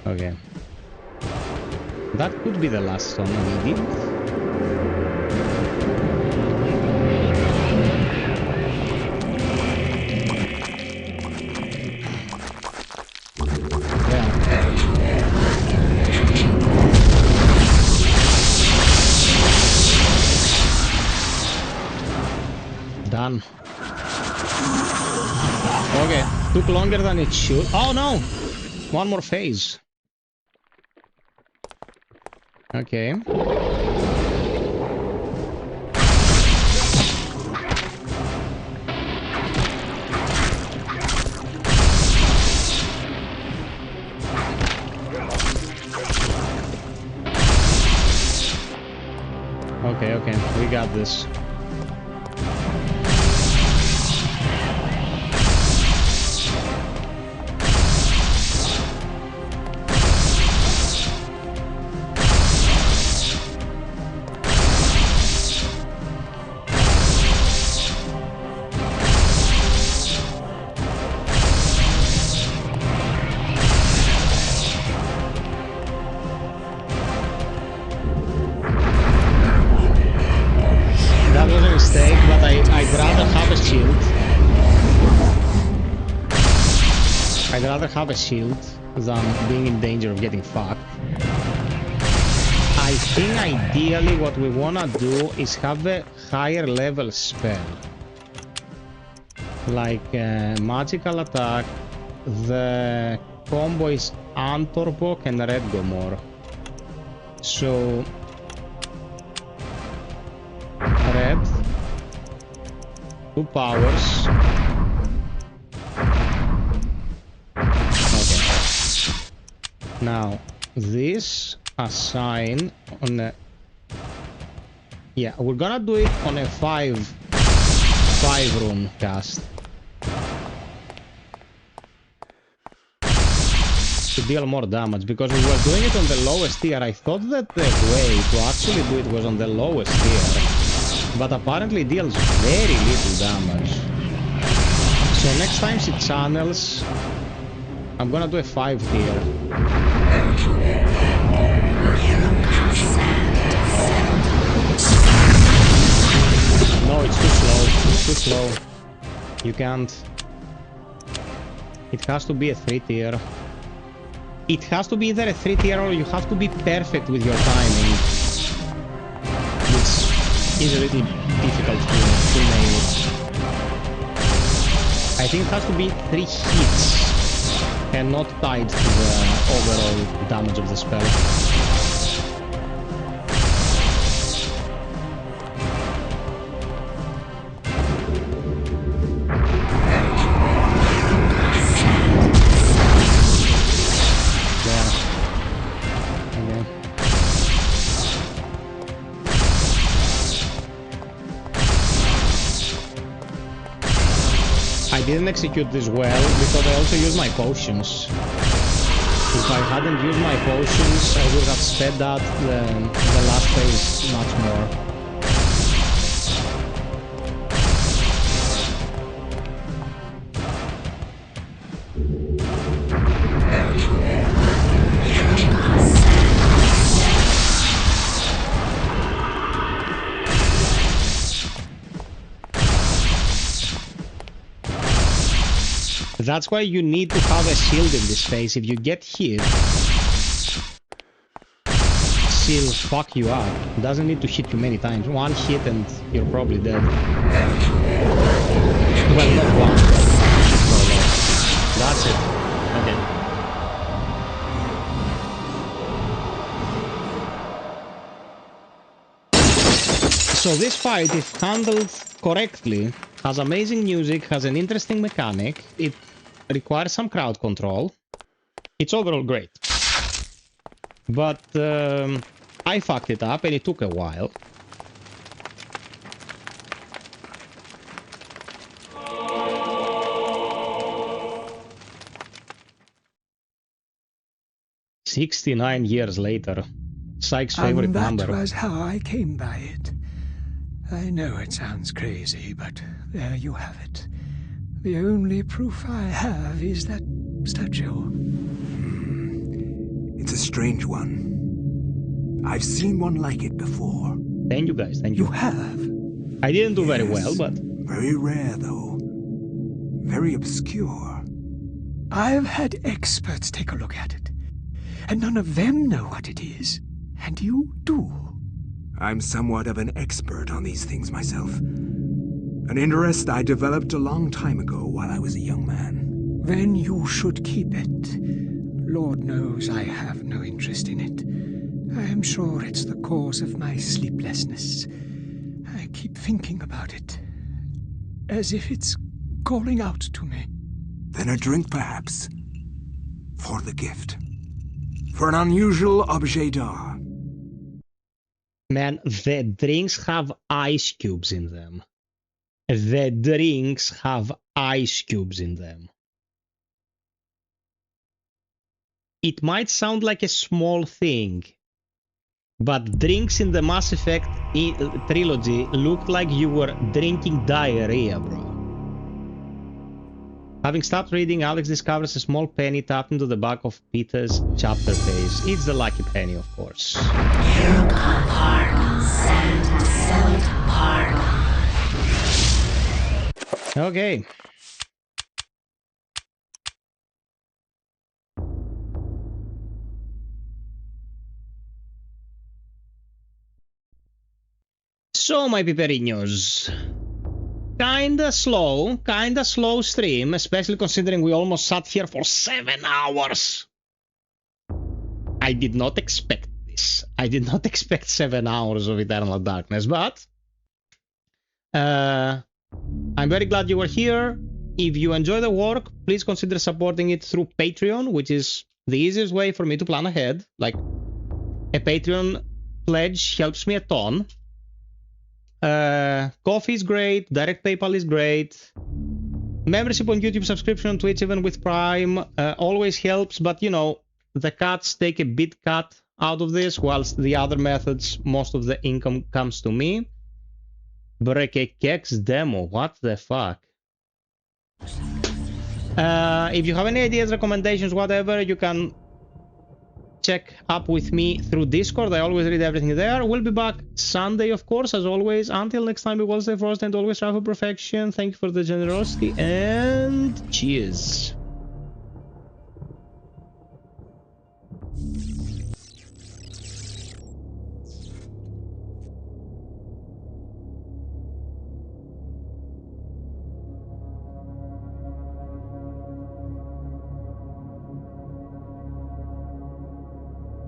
A: Okay. That could be the last one we did. Done. Okay, took longer than it should. Oh no! One more phase. Okay. Okay, we got this. I'd rather have a shield than being in danger of getting fucked. I think ideally what we wanna do is have a higher level spell. Like magical attack, the combo is Antorbok and Red Gomor. So red, 2 powers. Okay. Now this assign on a, yeah, we're gonna do it on a 5 rune cast to deal more damage, because we were doing it on the lowest tier. I thought that the way to actually do it was on the lowest tier, but apparently it deals very little damage. So next time she channels, I'm gonna do a 5 tier. No, it's too slow. It's too slow. You can't. It has to be a 3 tier. It has to be either a 3 tier or you have to be perfect with your timing, which is a little difficult to nail. I think it has to be 3 hits and not tied to the overall damage of the spell. didn't execute this well because I also used my potions. If I hadn't used my potions, I would have sped up the last phase much more. That's why you need to have a shield in this phase. If you get hit, she'll fuck you up. Doesn't need to hit you many times. One hit and you're probably dead. Well, not one. That's it. Okay. So this fight, if handled correctly, has amazing music, has an interesting mechanic, it requires some crowd control. It's overall great. But I fucked it up and it took a while. "69 years later." Sykes' favorite number.
K: And that was how I came by it. I know it sounds crazy, but there you have it. The only proof I have is that statue.
D: It's a strange one. I've seen one like it before.
A: Thank you, guys. Thank you.
K: You have?
A: I didn't do very well, but...
D: Very rare, though. Very obscure.
K: I've had experts take a look at it, and none of them know what it is. And you do.
D: I'm somewhat of an expert on these things myself. An interest I developed a long time ago while I was a young man.
K: Then you should keep it. Lord knows I have no interest in it. I am sure it's the cause of my sleeplessness. I keep thinking about it, as if it's calling out to me.
D: Then a drink, perhaps. For the gift. For an unusual objet d'art.
A: Man, the drinks have ice cubes in them. The drinks have ice cubes in them. It might sound like a small thing, but drinks in the Mass Effect trilogy looked like you were drinking diarrhea, bro. Having stopped reading, Alex discovers a small penny tapped into the back of Peter's chapter page. It's the lucky penny, of course.
T: Yurika Park, Sand Park.
A: Okay. So, my peperinos. Kinda slow stream, especially considering we almost sat here for 7 hours. I did not expect this. I did not expect 7 hours of Eternal Darkness, but I'm very glad you were here. If you enjoy the work, please consider supporting it through Patreon, which is the easiest way for me to plan ahead. Like, a Patreon pledge helps me a ton. Coffee is great, direct PayPal is great, membership on YouTube, subscription on Twitch, even with Prime, always helps, but you know, the cuts take a bit cut out of this, whilst the other methods, most of the income comes to me. Brekekex demo, what the fuck? If you have any ideas, recommendations, whatever, you can check up with me through Discord. I always read everything there. We'll be back Sunday, of course, as always. Until next time, be well, stay frosty, and always strive for perfection. Thank you for the generosity, and cheers.